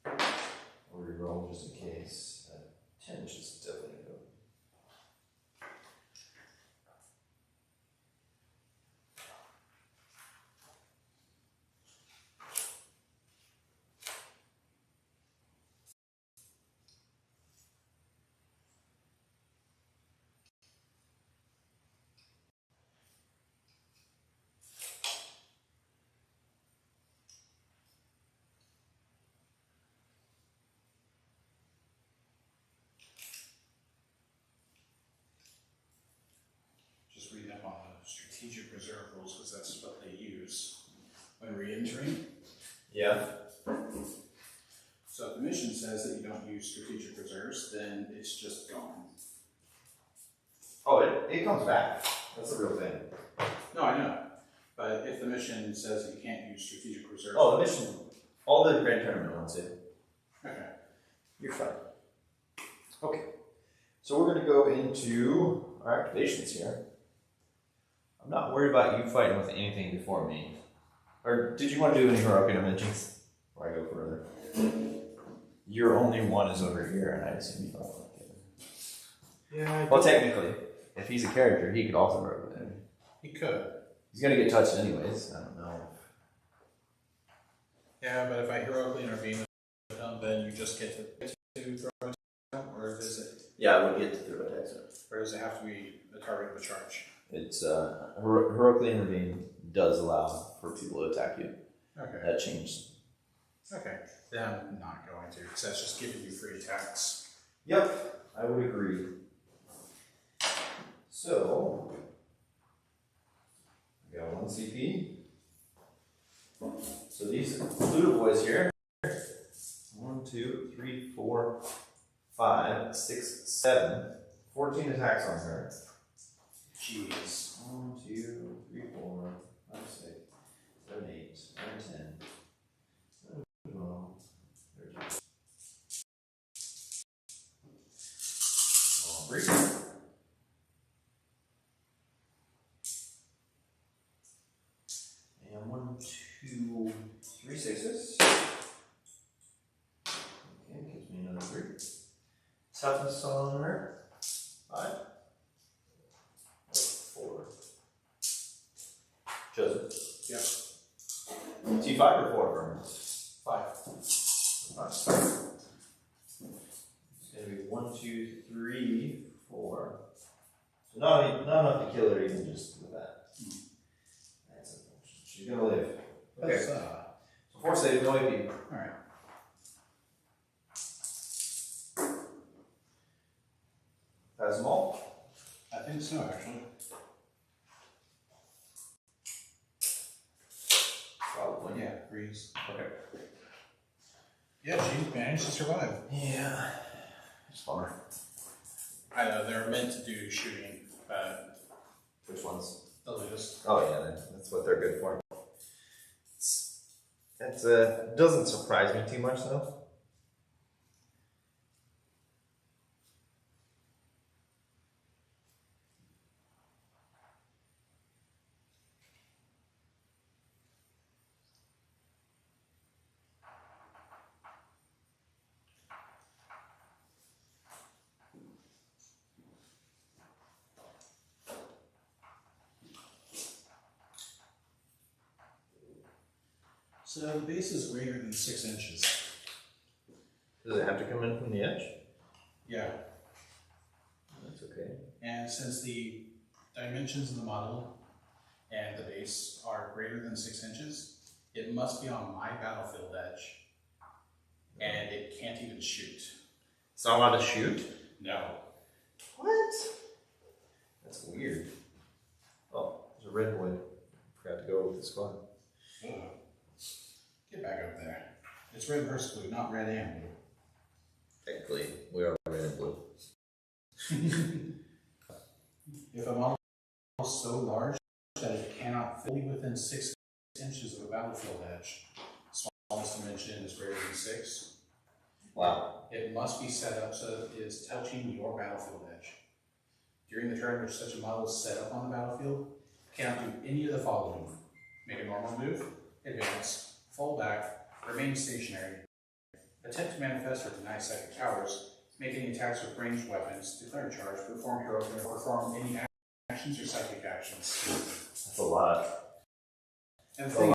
Or reroll just in case. 10 inches definitely go. Just reading up on the strategic reserve rules because that's what they use when re-entering. Yeah. So if the mission says that you don't use strategic reserves, then it's just gone. Oh, it comes back. That's a real thing. No, I know. But if the mission says that you can't use strategic reserves... Oh, the mission. All the Grand Tournament ones do. Okay. You're fine. Okay. So we're going to go into our activations here. I'm not worried about you fighting with anything before me. Or did you want to do any heroic interventions? Before I go further. Your only one is over here, and I assume you don't want to get it. Yeah, Well, technically, if he's a character, he could also work with him. he could. He's going to get touched anyways. I don't know. Yeah, but if I heroically intervene with him, then you just get to throw it down, or does it? Yeah, I would get to throw attacks. Or does it have to be the target of a charge? It's heroically intervene does allow for people to attack you. Okay. That changed. Okay. Then I'm not going to, because that's just giving you free attacks. Yep, I would agree. So, I got 1 CP. So these little boys here. 1, 2, 3, 4, 5, 6, 7. 14 attacks on her. Jeez. 1, 2, 3, 4, 5, 6, 7, 8, 9, 10. 12, 13. All break. And 1, 2, 3 6s. Okay, gives me another 3. Toughness on her. 5. 4. Joseph. Yep. T5 or 4 burns? 5. 5. It's going to be 1, 2, 3, 4. So not enough to kill her even just with that. That's unfortunate. She's going to live. Okay. So 4 saves, no AP. Alright. Pass them all? I think so, actually. Probably. Yeah, agrees. Okay. Yeah, she managed to survive. Yeah. It's bummer. I know, they're meant to do shooting, but Which ones? the latest. Oh yeah, that's what they're good for. That doesn't surprise me too much though. So the base is greater than 6 inches. Does it have to come in from the edge? Yeah. That's okay. And since the dimensions of the model and the base are greater than 6 inches, it must be on my battlefield edge. And it can't even shoot. It's not allowed to shoot? No. What? That's weird. Oh, there's a red one. Forgot to go with the squad. Ugh. Get back up there. It's red versus blue, not red and blue. Technically, we are red and blue. If a model is so large that it cannot fit within 6 inches of a battlefield edge, smallest dimension is greater than 6. Wow. It must be set up so that it is touching your battlefield edge. During the turn which such a model is set up on the battlefield, it cannot do any of the following: make a normal move, advance, fall back, remain stationary, attempt to manifest or deny psychic powers, make any attacks with ranged weapons, declare a charge, perform heroic, or perform any actions or psychic actions. That's a lot. And the thing,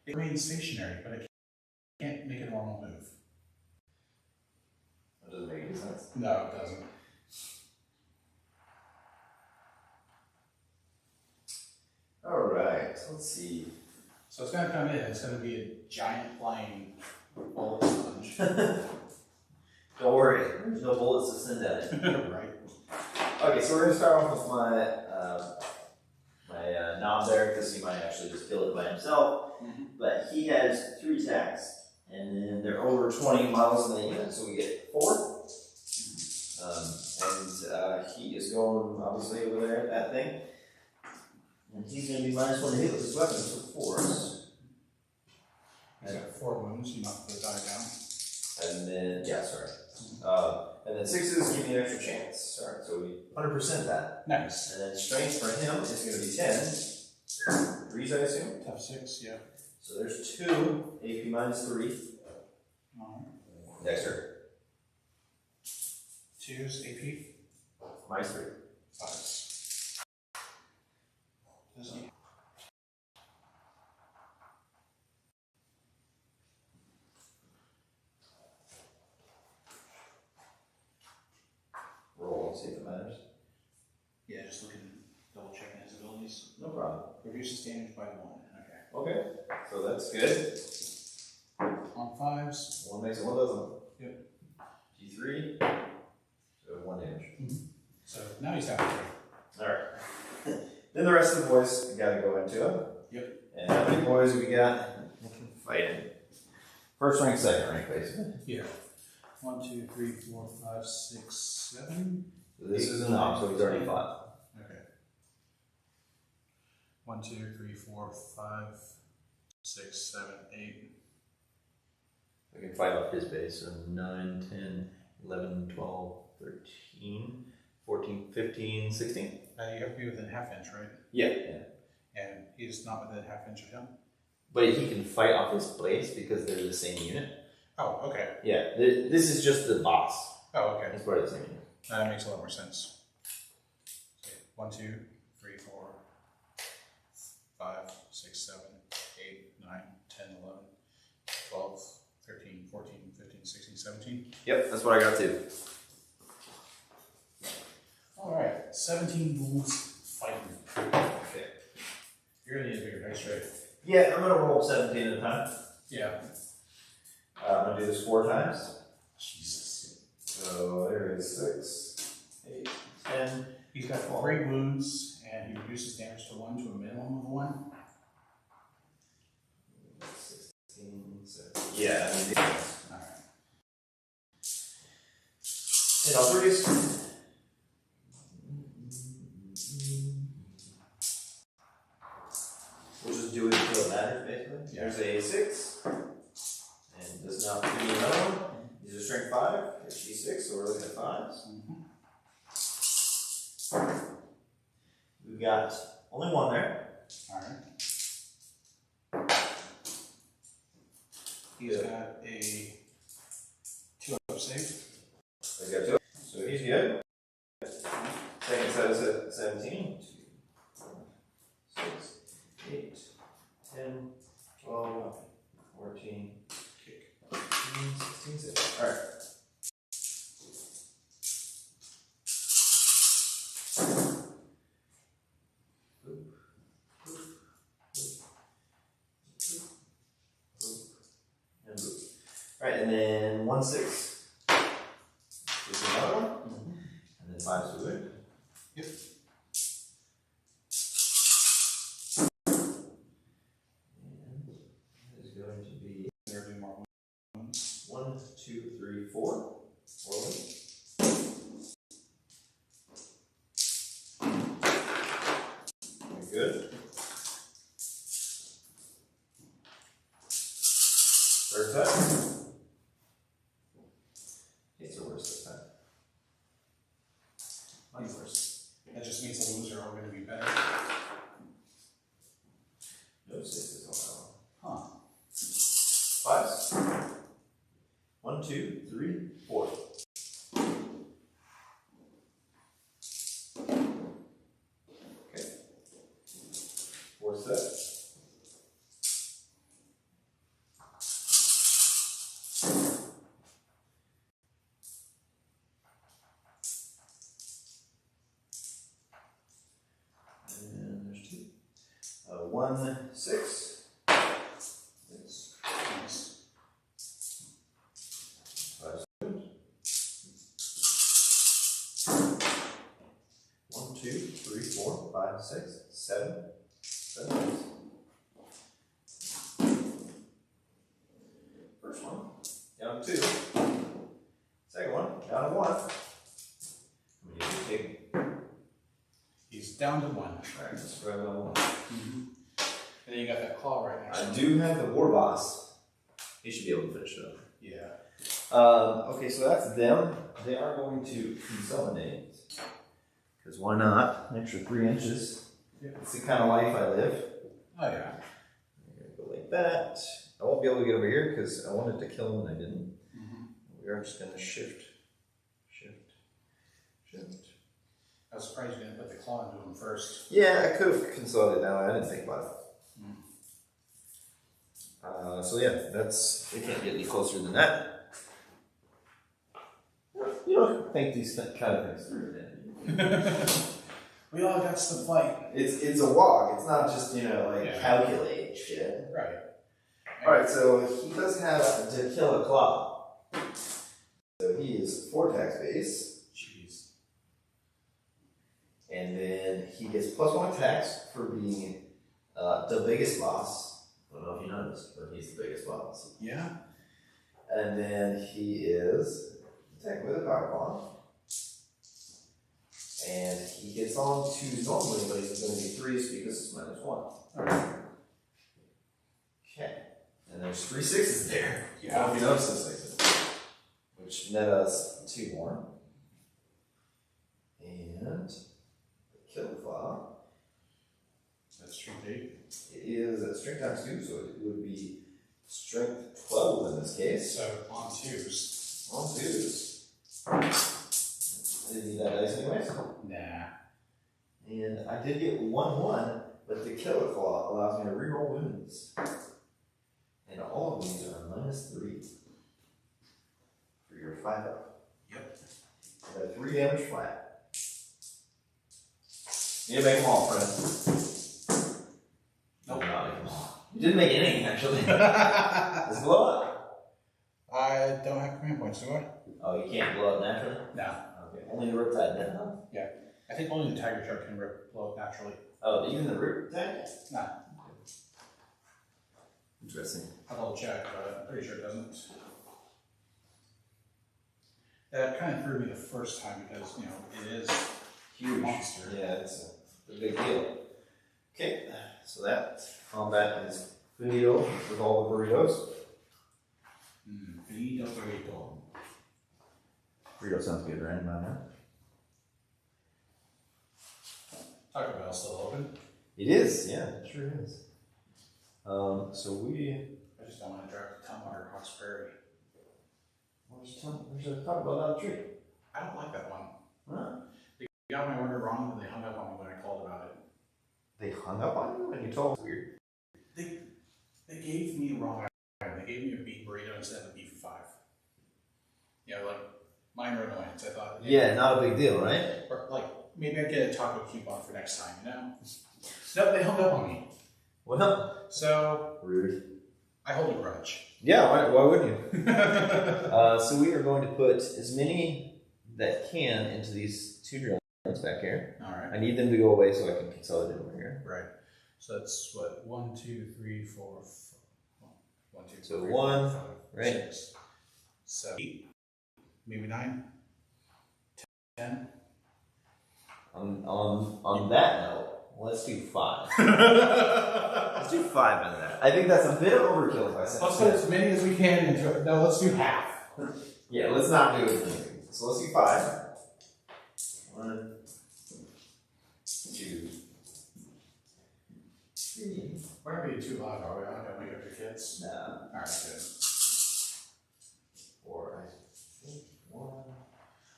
it remains stationary, but it can't make a normal move. That doesn't make any sense. No, it doesn't. Alright, let's see. So it's going to come in, it's going to be a giant flying bullet sponge. Don't worry, there's no bullets to send at it. Right. Okay, so we're going to start off with my knob there, because he might actually just kill it by himself. But he has 3 attacks, and then they're over 20 miles in the unit, so we get 4. And he is going, obviously, over there at that thing. And he's going to be -1 to hit with his weapon, so 4. He's got 4 wounds, you knock the die down. And then, yeah, sorry. And then 6s give me an extra chance. Sorry, so we 100% that. Nice. And then strength for him is going to be 10. 3s, I assume? Tough 6, yeah. So there's 2, AP -3. Dexter. 2's AP. -3. 5's. Doesn't he? Roll and see if it matters. Yeah, just looking, double checking his abilities. No problem. Reduces damage by 1. Okay. Okay, so that's good. On 5's. 1 makes it, 1 doesn't. Yep. G3. So 1 damage. So now he's down to 3. Alright. Then the rest of the boys gotta go into it. Yep. And how many boys we got fighting? First rank, second rank, basically. Yeah. 1, 2, 3, 4, 5, 6, 7. So this is a knob, so he's already fought. Okay. 1, 2, 3, 4, 5, 6, 7, 8. We can fight off his base, so 9, 10, 11, 12, 13, 14, 15, 16. You have to be within ½ inch, right? Yeah. And he's not within ½ inch of him? But he can fight off his base because they're the same unit. Oh, okay. Yeah, this is just the boss. Oh, okay. He's part of the same unit. That makes a lot more sense. Okay. 1, 2, 3, 4, 5, 6, 7, 8, 9, 10, 11, 12, 13, 14, 15, 16, 17. Yep, that's what I got too. Alright, 17 wolves fighting. Okay. You're gonna need a bigger dice, right? Yeah, I'm gonna roll 17 at a time. Yeah. I'm gonna do this 4 times. Jesus. So there is 6, 8, 10. He's got 3 wounds, and he reduces damage to 1 to a minimum of 1. 16, 17. Yeah, I mean, Alright. hit all 3s. Which is do it until it matters, basically. Yeah. Here's a 6, and does not give me another one. These are strength 5, it's D6, so we're looking at 5s. We've got only one there. Alright. He's got a 2-up save. He's got 2. So he's good. Second set is at 17. 2, 4, 6, 8, 10, 12, 14, 15, 16, 17. Alright. Alright, and then 1, 6. Is another one. And then 5 suicide. Yep. And that is going to be There are 2 more ones. 1, 2, 3, 4. Rolling. Very good. Third set. It's the worst this time. Mine's worse. That just means the losers are all going to be better. No 6s on that one. Huh. 5s. 1, 2, 3, 4. Okay. Fourth set. And there's 2. 1, 6. It's Nice. 5. 1, 2, 3, 4, 5, 6, 7. 7. First one, down 2. Second one, down 1. How many do you take? He's down to 1. Alright, let's grab another one. And then you got that claw right next to I him. do have the war boss. He should be able to finish it up. Yeah. Okay, so that's them. They are going to consolidate. Because why not? An extra 3 inches. Yeah. It's the kind of life I live. Oh, yeah. I'm going to go like that. I won't be able to get over here because I wanted to kill him and I didn't. We are just going to shift. I was surprised you didn't put the claw into him first. Yeah, I could have consolidated that way. I didn't think about it. So yeah, that's, they can't get any closer than that. You don't think these kind of things through then. We all got to fight. It's a walk. It's not just, Yeah. calculate shit. Right. Alright, so he does have to kill a claw. So he is 4 tax base. Jeez. And then he gets +1 tax for being the biggest boss. I don't know if you noticed, but he's the biggest boss. Yeah. And then he is attacked with a power bomb. And he gets on 2s normally, but he's going to be 3s because it's -1. Okay. Okay. And there's 3 6s there. I Yeah. don't know if you noticed those 6s. Which net us 2 more. And the kill claw. That's true, Dave. It is a strength times 2, so it would be strength 12 in this case. So on 2s. On 2s. I didn't need that dice anyways. Nah. And I did get 1/1, but the killer claw allows me to reroll wounds. And all of these are -3 for your 5-up. Yep. You got 3 damage flat. You didn't make them all, friend. Nope. Not make them all. You didn't make any, actually. Let's blow up. I don't have command points, do I? Oh, you can't blow up naturally? No. Okay, only the riptide then, huh? I think only the tiger shark can blow up naturally. Oh, even the riptide? Nah. Interesting. I'll double check, but I'm pretty sure it doesn't. That kind of threw me the first time because, it is Huge. monster. Yeah, it's a big deal. Okay, So that combat is finito with all the burritos. Finito burrito. Burrito sounds good, right? Man? Taco Bell's still open. It is, yeah, it sure is. So I just don't want to drive to Tumwater, Hawks Prairie. There's a Taco Bell down the street. I don't like that one. Huh? They got my order wrong and they hung up on me when I called about it. They hung up on you when you told them? Weird. They gave me the wrong item. They gave me a beef burrito instead of a beef for $5. You know, like minor annoyance. I thought. Yeah, not a big deal, right? Or like maybe I'd get a taco coupon for next time. You know. No, they hung up on me. Well, so rude. I hold a grudge. Yeah, why wouldn't you? So we are going to put as many that can into these 2 drums back here. All right. I need them to go away so I can consolidate over here. Right. So that's what 1, 2, 3, 4, 5. 1, 2, So 3, 1, 4, 5, right? 6, 7, 8, maybe 9, 10. On that note, let's do 5. Let's do 5 out of that. I think that's a bit of overkill if I said. Let's put as many as we can into it. No, let's do half. Yeah, let's not do it. So let's do 5. 1, 2, 3. We're not being too loud, are we? I don't wake up your kids. Nah. All right, good. 4, I think 1.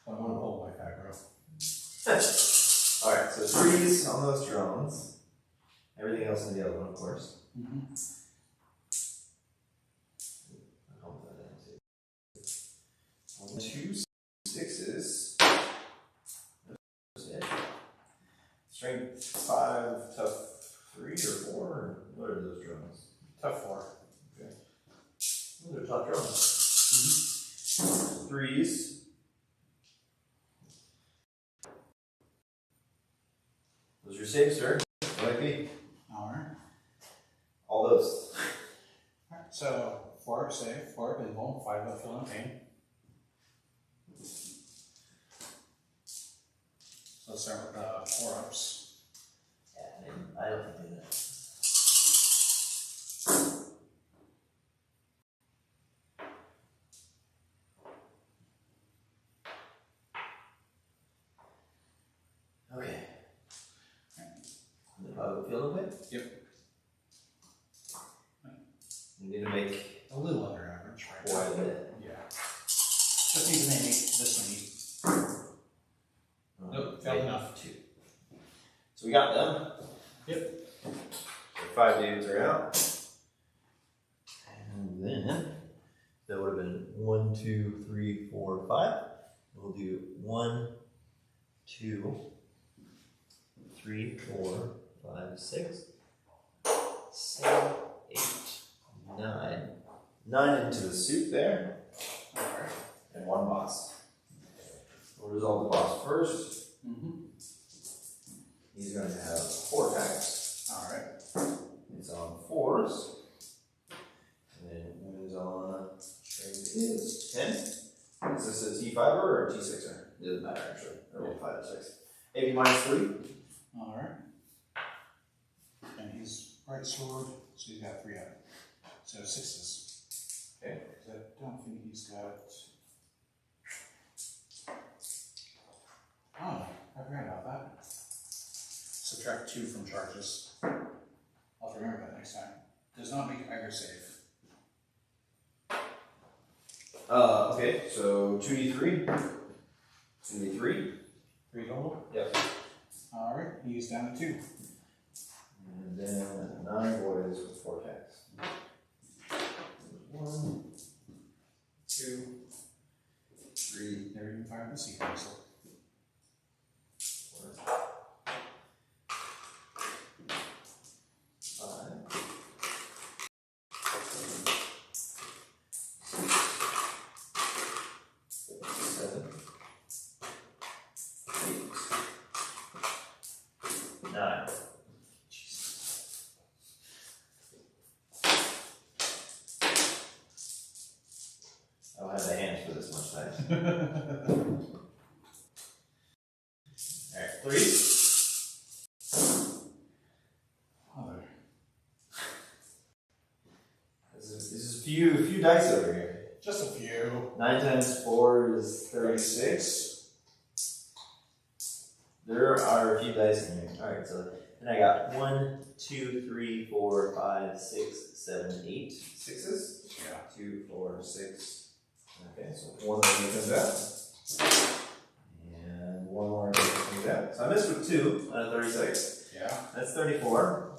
I want to hold my fat girl. Alright, so 3s on those drones. Everything else in the other one, of course. Mm-hmm. 2 6s. Strength 5, tough 3 or 4. What are those drones? Tough 4. Okay. Those are tough drones. 3s. Those are your saves, sir. What be? All right. All those. All right. So 4 save, 4 invuln, 5 of feel and pain. So let's start with the 4 ups. Yeah, I don't think they do that. Okay. Feel okay? Yep. You need to make A little under average, right? quite a bit. Yeah. Just need to make this many. Nope, failed enough. 2. So we got them. Yep. So 5 dudes are out. And then that would have been 1, 2, 3, 4, 5. We'll do 1, 2, 3, 4, 5, 6, 7, 8, 9. 9 into the suit there. Alright. And 1 boss. We'll resolve the boss first. Mm-hmm. He's going to have 4 attacks. Alright. It's on 4s. And then wounds on strength is 10. Is this a T5er or a T6er? It doesn't matter actually. They're all 5 or 6. AP minus 3. Alright. And he's right sword, so he's got 3 out. So 6s. Okay. I don't think he's got. Oh, I forgot about that. Subtract 2 from charges. I'll remember that next time. Does not make either save. Okay, so 2d3. 2d3. 3 total? Yep. Alright, he's down to 2. And then 9 boys with 4 attacks. 1, 2, 3, Never even fired the sea castle. 4, 5, 7, 8, 9. I don't have the hands for this much time. Alright, 3. Mother. few dice over here. Just a few. 9 times 4 is 36. There are a few dice in here. Alright, so then I got 1, 2, 3, 4, 5, 6, 7, 8 sixes. Yeah. 2, 4, 6. Okay, so one more comes out. And one more comes out. So I missed with 2 out of 36. Yeah. That's 34.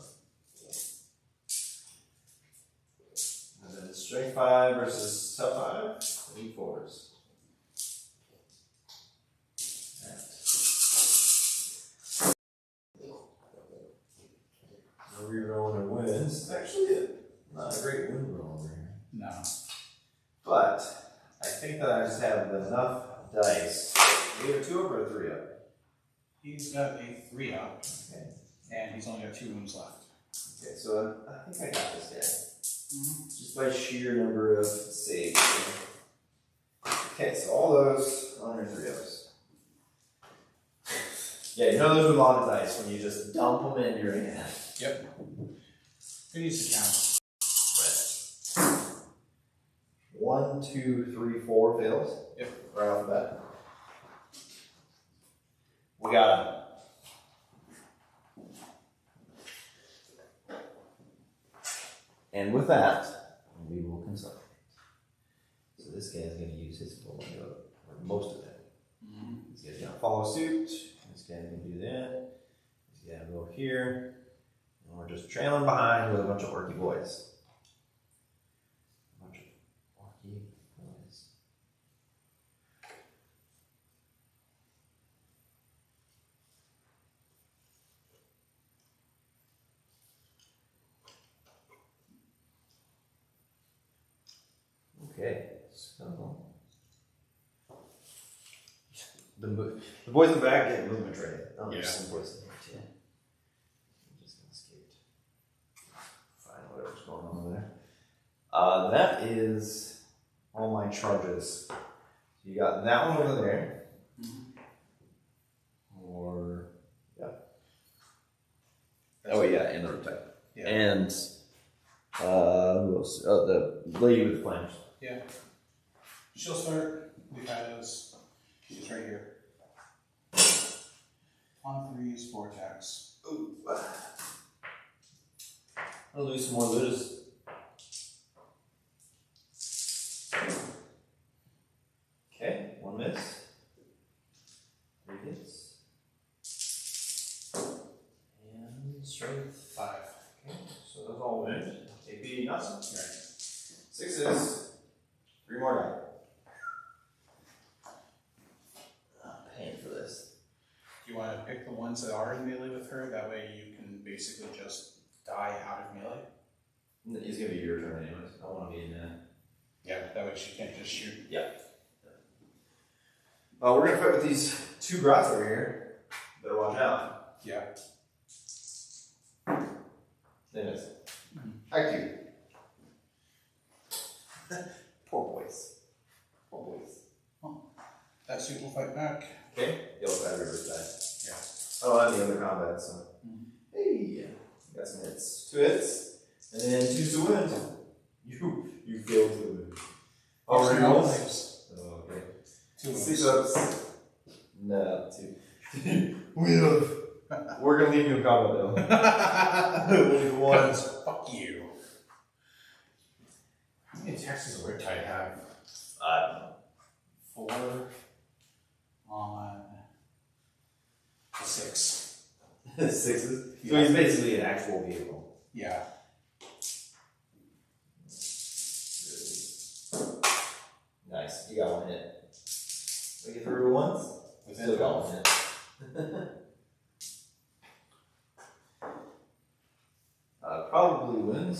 And then strength 5 versus tough 5. 3 4s. Rerolling and wins. It's actually not a great win roll over here. No. But I think that I just have enough dice. Either 2 up or a 3 up. He's got a 3 up. Okay. And he's only got 2 wounds left. Okay, so I think I got this guy. Just by sheer number of saves. Okay, so all those on your 3 ups. Yeah, you know those are a lot of dice when you just dump them in your hand. Yep. Who needs to count? Right. 1, 2, 3, 4 fails. Yep. Right off the bat. We got him. And with that, we will consolidate. So this guy is going to use his full window, or most of it. This guy's going to follow suit. This guy's going to do that. This guy's going to go here. And we're just trailing behind with a bunch of orky boys. A bunch of orky boys. Okay, so the boys in the back get movement training. Oh, there's some boys in here too. I'm just gonna skate. Find whatever's going on over there. That is all my charges. So you got that one over there. Or oh yeah, and the type. Yeah. And who else? Oh, the lady with the flames. Yeah. She'll start the shadows. She's right here. On 3s, 4 attacks. Ooh. I'll lose some more looters. Okay, 1 miss. 3 hits. And strength 5. Okay, so those all win. AP nothing. Right. 6s. 3 more die. I'm paying for this. Do you want to pick the ones that are in melee with her? That way you can basically just die out of melee. It's gonna be your turn anyways. I want to be in that. Yeah, that way she can't just shoot. Yeah. We're gonna fight with these 2 grots over here. Better watch out. Yeah. They miss. Active. Poor boys. Poor boys. That suit will fight back. Okay. Yellow battery reverse die. Yeah. I don't have any other combat, so. Hey, got some hits. 2 hits, and then 2 to win. You failed to win. Oh, Actually, rolls. Oh, okay. 2 wounds. 6 ups. No, 2. We're gonna leave you in combat though. Only 1. Fuck you. How many attacks does a red tide have? I don't know. 4 on 6. 6s. So he's basically an actual vehicle. Yeah. Nice. You got 1 hit. We get through once. Still got 1 hit. Probably wins.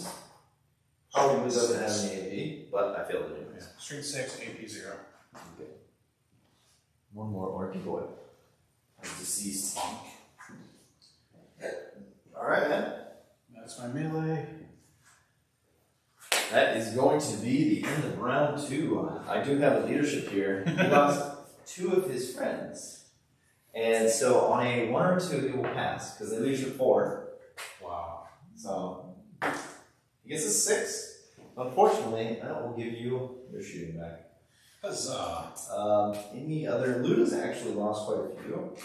Probably doesn't have any AP, but I failed it anyways. Yeah. Strength 6, AP 0. Okay. 1 more orky boy. Deceased. Bonk. Alright, man. That's my melee. That is going to be the end of round 2. I do have a leadership here. He lost 2 of his friends. And so on a 1 or 2, he will pass, because they leadership 4. Wow. So he gets a 6. unfortunately, I will give you your shooting back. Huzzah! Any other Luda's actually lost quite a few.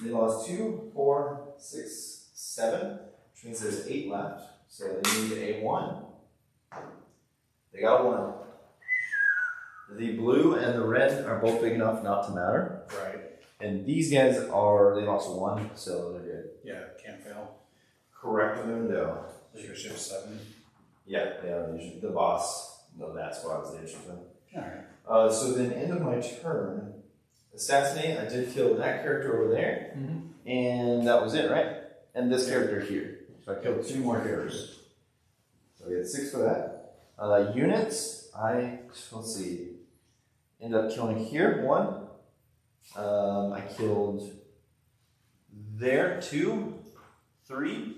They lost 2, 4, 6, 7, which means there's 8 left. So they need a 1. They got a 1. The blue and the red are both big enough not to matter. Right. And these guys are, they lost 1, so they're good. Yeah, can't fail. Correct window. Leadership 7. Yeah, they are the boss of that squad is leadership 7. Alright. So then end of my turn, assassinate, I did kill that character over there. And that was it, right? And this character here. So I killed 2 more characters. So we had 6 for that. Units, let's see, ended up killing here 1. I killed there 2, 3,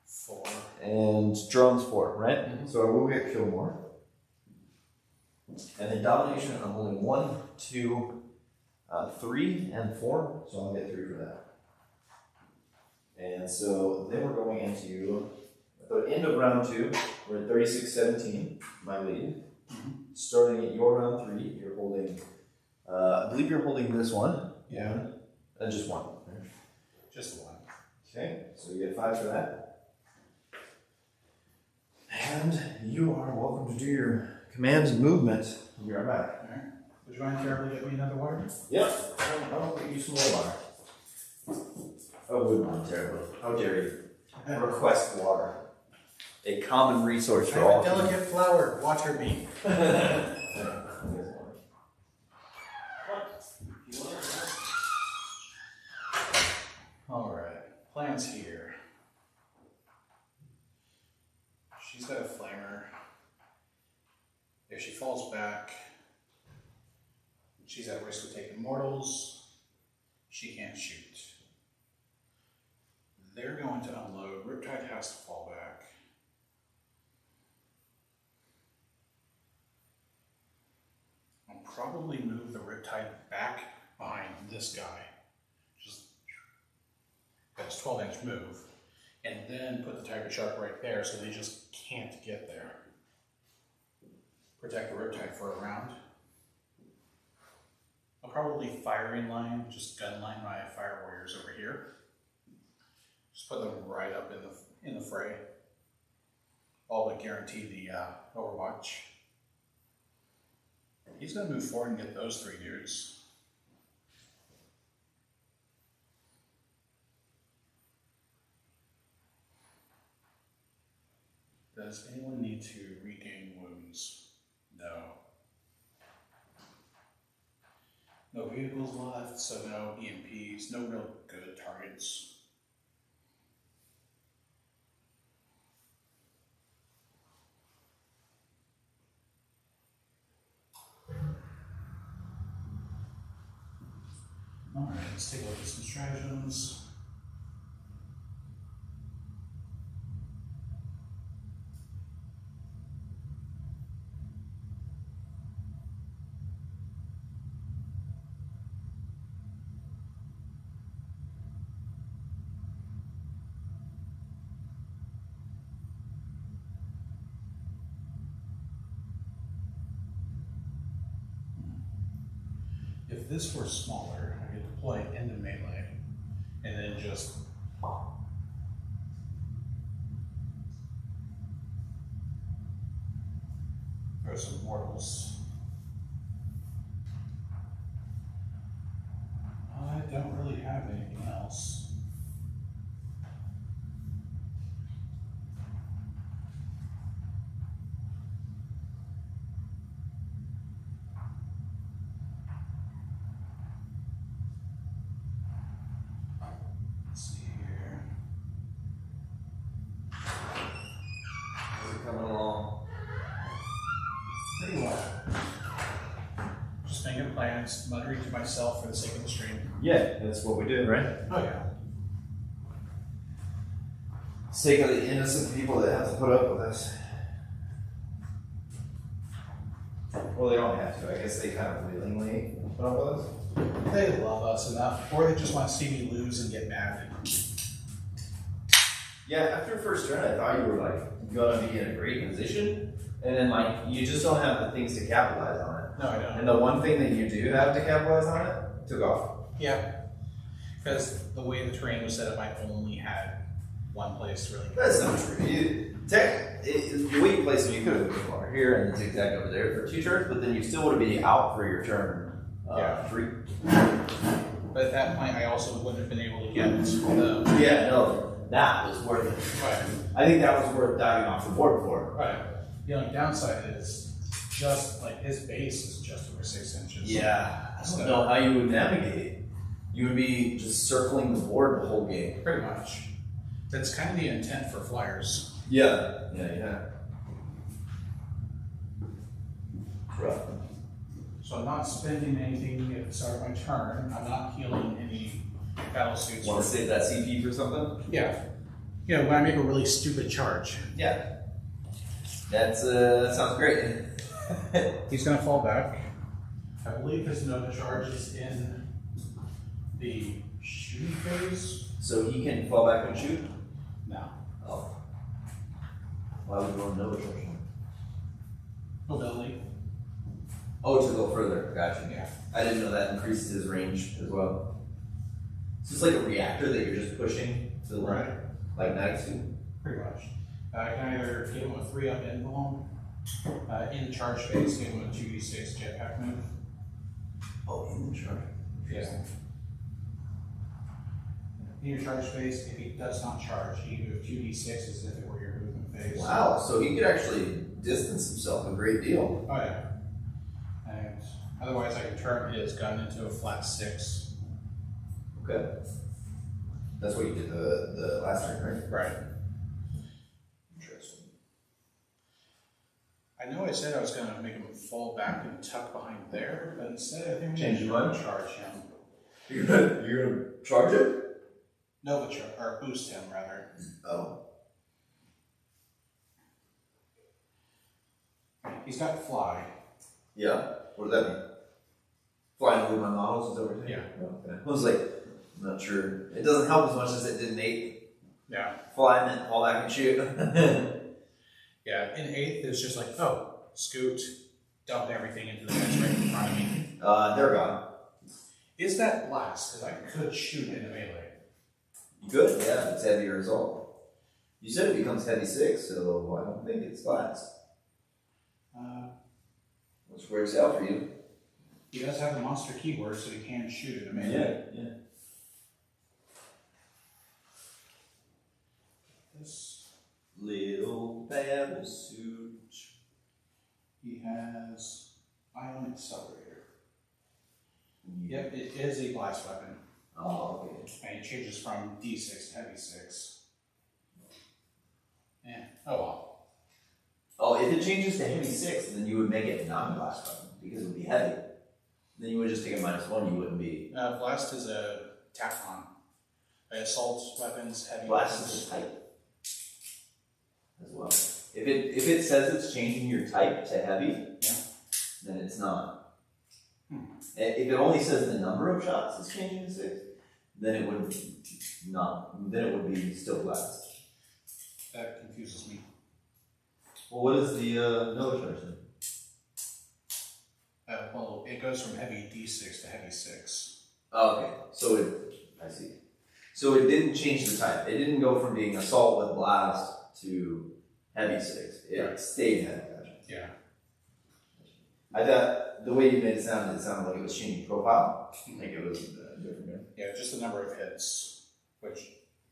4. and drones 4, right? So I will get kill more. And then domination, I'm holding 1, 2, 3, and 4, so I'll get 3 for that. And so then we're going into at the end of round 2, we're at 36-17, my lead. Starting at your round 3, you're holding, I believe you're holding this one. Yeah. Just 1. Just 1. Okay, so you get 5 for that. And you are welcome to do your commands and movement. We'll be right back. Alright. Would you mind terribly get me another water? Yep, I'll get you some more water. I wouldn't mind terribly. How dare you? Request water. A common resource for all. A delicate flower, water me. Alright, plans here. She's got a flamer. If she falls back, she's at risk of taking mortals. She can't shoot. They're going to unload. Riptide has to fall back. I'll probably move the Riptide back behind this guy. Just that's 12-inch move. And then put the Tiger Shark right there so they just can't get there. Protect the Riptide for a round. I'll probably firing line, just gun line my fire warriors over here. Just put them right up in the fray. All but guarantee the overwatch. He's gonna move forward and get those 3 dudes. Does anyone need to regain wounds? No. No vehicles left, so no EMPs, no real good targets. Alright, let's take a look at some stratagems. If this were smaller, I could deploy it into melee, and then just throw some mortals. I don't really have anything else. Muttering to myself for the sake of the stream. Yeah, that's what we did, right? Oh yeah. Sake of the innocent people that have to put up with us. Well, they don't have to. I guess they kind of willingly put up with us. They love us enough, or they just want to see me lose and get mad. Yeah, after first turn, I thought you were like gonna be in a great position, and then like you just don't have the things to capitalize on it. No, I don't. And the one thing that you do have to capitalize on it took off. Yeah, because the way the terrain was set up, I only had one place to really go. That's not true. The way you place them, you could have put water here and then zigzag over there for 2 turns, but then you still would have been out for your turn 3. But at that point, I also wouldn't have been able to get the. Yeah, no. That was worth it. Right. I think that was worth diving off the board for. Right. The only downside is just like his base is just over 6 inches. Yeah. I don't know how you would navigate. You would be just circling the board the whole game. Pretty much. That's kind of the intent for flyers. Yeah. Yeah. Rough. So I'm not spending anything at the start of my turn. I'm not healing any battle suits. Want to save that CP for something? Yeah. Yeah, when I make a really stupid charge. Yeah. That sounds great. He's going to fall back. I believe his Nova charge is in the shooting phase. So he can fall back and shoot? No. Oh. Why would you want to know which one? Mobility. Oh, to go further. Gotcha. Yeah. I didn't know that increases his range as well. It's just like a reactor that you're just pushing to the limit, like next to. Pretty much. I can either give him a 3-up emblem, in the charge phase, give him a 2d6 jetpack move. Oh, in the charge. Yeah. In your charge phase, if he does not charge, he can move 2d6 as if it were your movement phase. Wow, so he could actually distance himself a great deal. Oh yeah. And otherwise I can turn his gun into a flat 6. Okay. That's what you did the last turn, right? Right. Interesting. I know I said I was going to make him fall back and tuck behind there, but instead I think Change your mind? charge him. You're gonna charge him? Nova charge, or boost him rather. Oh. He's got fly. Yeah. What does that mean? Flying over my models is that what you're saying? Yeah. Oh, okay. I was like, I'm not sure. It doesn't help as much as it did in 8. Yeah. Fly and then fall back and shoot. Yeah. In 8th, it's just like, oh, scoot, dump everything into the bench right in front of me. They're gone. Is that blast? Because I could shoot into melee. You could, yeah, if it's heavier assault. You said it becomes heavy 6, so I don't think it's blast. Which works out for you. He does have the monster keyword, so he can shoot into melee. Yeah. This, Little battle suit. he has Ion Accelerator. Yep, it is a blast weapon. Oh, okay. And it changes from D6 to heavy 6. Yeah. Oh well. Oh, if it changes to heavy 6, then you would make it a non-blast weapon, because it would be heavy. Then you would just take a -1, you wouldn't be... Blast is a tack-on. Assault weapons, heavy Blast weapons. is a type. As well. If it says it's changing your type to heavy, Yeah. then it's not. If it only says the number of shots is changing to 6, then it would not. Then it would be still blast. That confuses me. Well, what is the Nova charge then? Well, it goes from heavy D6 to heavy 6. Oh, okay. So I see. So it didn't change the type. It didn't go from being assault with blast to heavy 6. It stayed heavy. Gotcha. Yeah. I thought the way you made it sounded like it was changing profile. Like it was different. Yeah, just the number of hits, which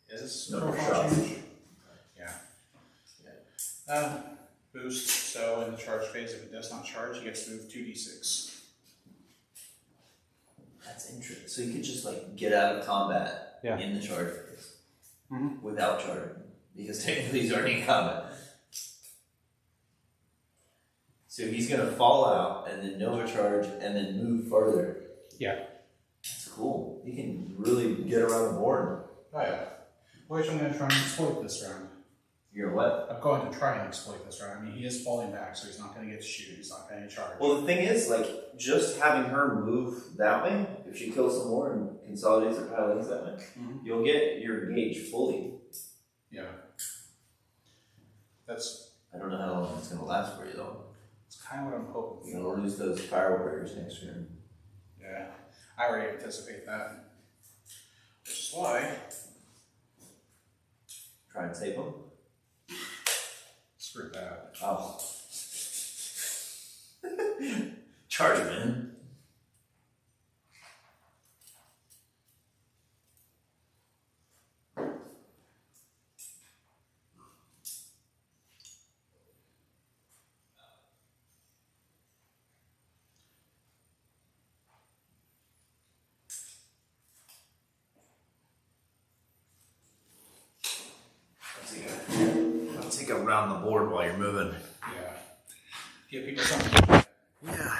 is Number of profile shots. change. Yeah. Boost, so in the charge phase, if it does not charge, he gets to move 2d6. That's interesting. So you could just like get out of combat Yeah. in the charge phase Mhm. without charging, because technically he's already in combat. So he's gonna fall out and then Nova charge and then move further. Yeah. That's cool. He can really get around the board. Oh yeah. Which I'm going to try and exploit this round. You're what? I'm going to try and exploit this round. I mean, he is falling back, so he's not going to get to shoot. He's not going to charge. Well, the thing is, like, just having her move that way, if she kills some more and consolidates her pilings that way, Mhm. you'll get your gauge fully. Yeah. I don't know how long it's going to last for you, though. It's kind of what I'm hoping. You're going to lose those fire warriors next year. Yeah, I already anticipate that. Which is why. Try and save them? Screw that. Oh. Charge him, man. I'll take a round the board while you're moving. Yeah. Give people something. Yeah.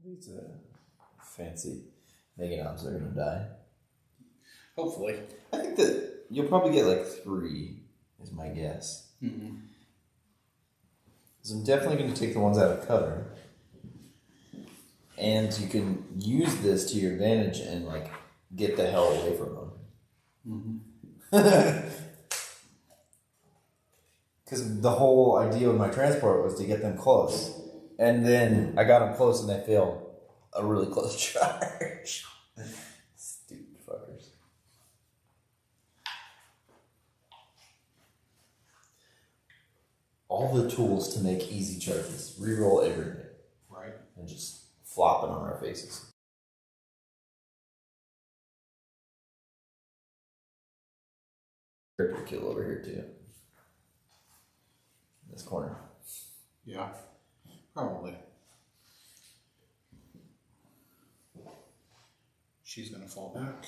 These fancy Meganobs are gonna die. Hopefully. I think that you'll probably get like 3, is my guess. Mm-hmm. So I'm definitely gonna take the ones out of cover. And you can use this to your advantage and like get the hell away from them. Mm-hmm. Because the whole idea of my transport was to get them close. And then I got them close and they failed a really close charge. Stupid fuckers. All the tools to make easy charges. Reroll everything. Right. And just flop it on our faces. Character kill over here too. This corner. Yeah. Probably. She's gonna fall back.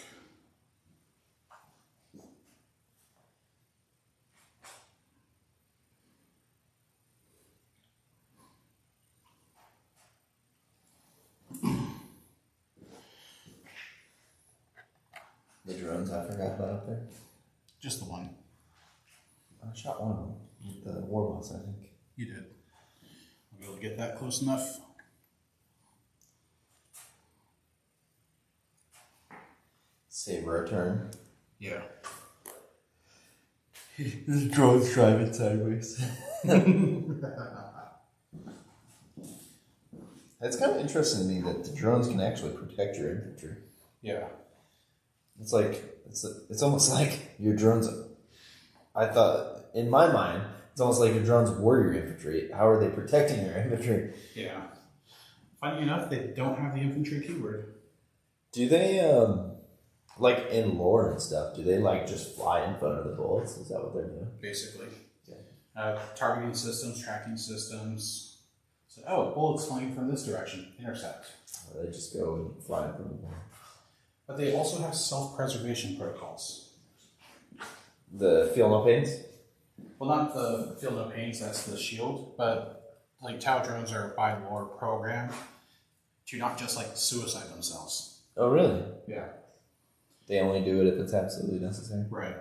The drones I forgot about up there. Just the one. I shot one of them with the war boss, I think. You did. I'll be able to get that close enough. Saber a turn. Yeah. The drone's driving sideways. It's kind of interesting to me that the drones can actually protect your infantry. Yeah. It's like it's almost like your drones. I thought in my mind it's almost like your drones were your infantry. How are they protecting your infantry? Yeah. Funny enough, they don't have the infantry keyword. Do they like in lore and stuff? Do they like just fly in front of the bullets? Is that what they're doing? Basically. Okay. Targeting systems, tracking systems. So, oh, bullets flying from this direction. Intercept. Or they just go and fly in front of the bullet. But they also have self-preservation protocols. The feel no pains? Well, not the feel no pains, that's the shield, but like Tau drones are by lore programmed to not just like suicide themselves. Oh, really? Yeah. They only do it if it's absolutely necessary. Right.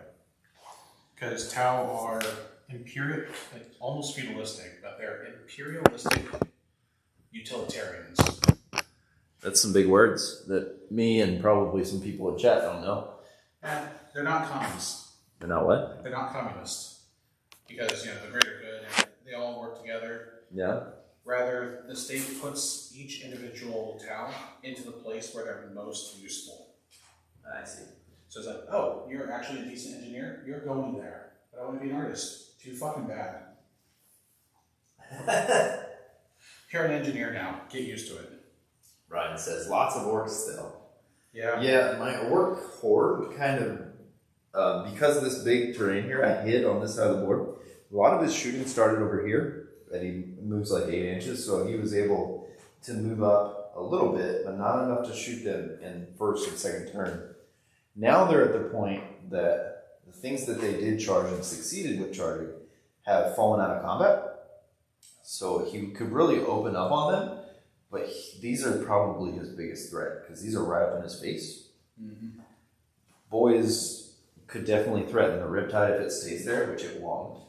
Because Tau are imperial, like almost feudalistic, but they're imperialistic utilitarians. That's some big words that me and probably some people in chat don't know. And they're not communists. They're not what? They're not communists. Because, you know, the greater good, and they all work together. Yeah. Rather, the state puts each individual Tau into the place where they're most useful. I see. So it's like, oh, you're actually a decent engineer? You're going there. But I want to be an artist. Too fucking bad. You're an engineer now. Get used to it. Ryan says lots of orcs still. Yeah. Yeah, my orc horde kind of, because of this big terrain here, I hid on this side of the board. A lot of his shooting started over here, and he moves like 8 inches, so he was able to move up a little bit, but not enough to shoot them in first and second turn. Now they're at the point that the things that they did charge and succeeded with charging have fallen out of combat. So he could really open up on them, but these are probably his biggest threat because these are right up in his face. Mm-hmm. Boys could definitely threaten the Riptide if it stays there, which it won't.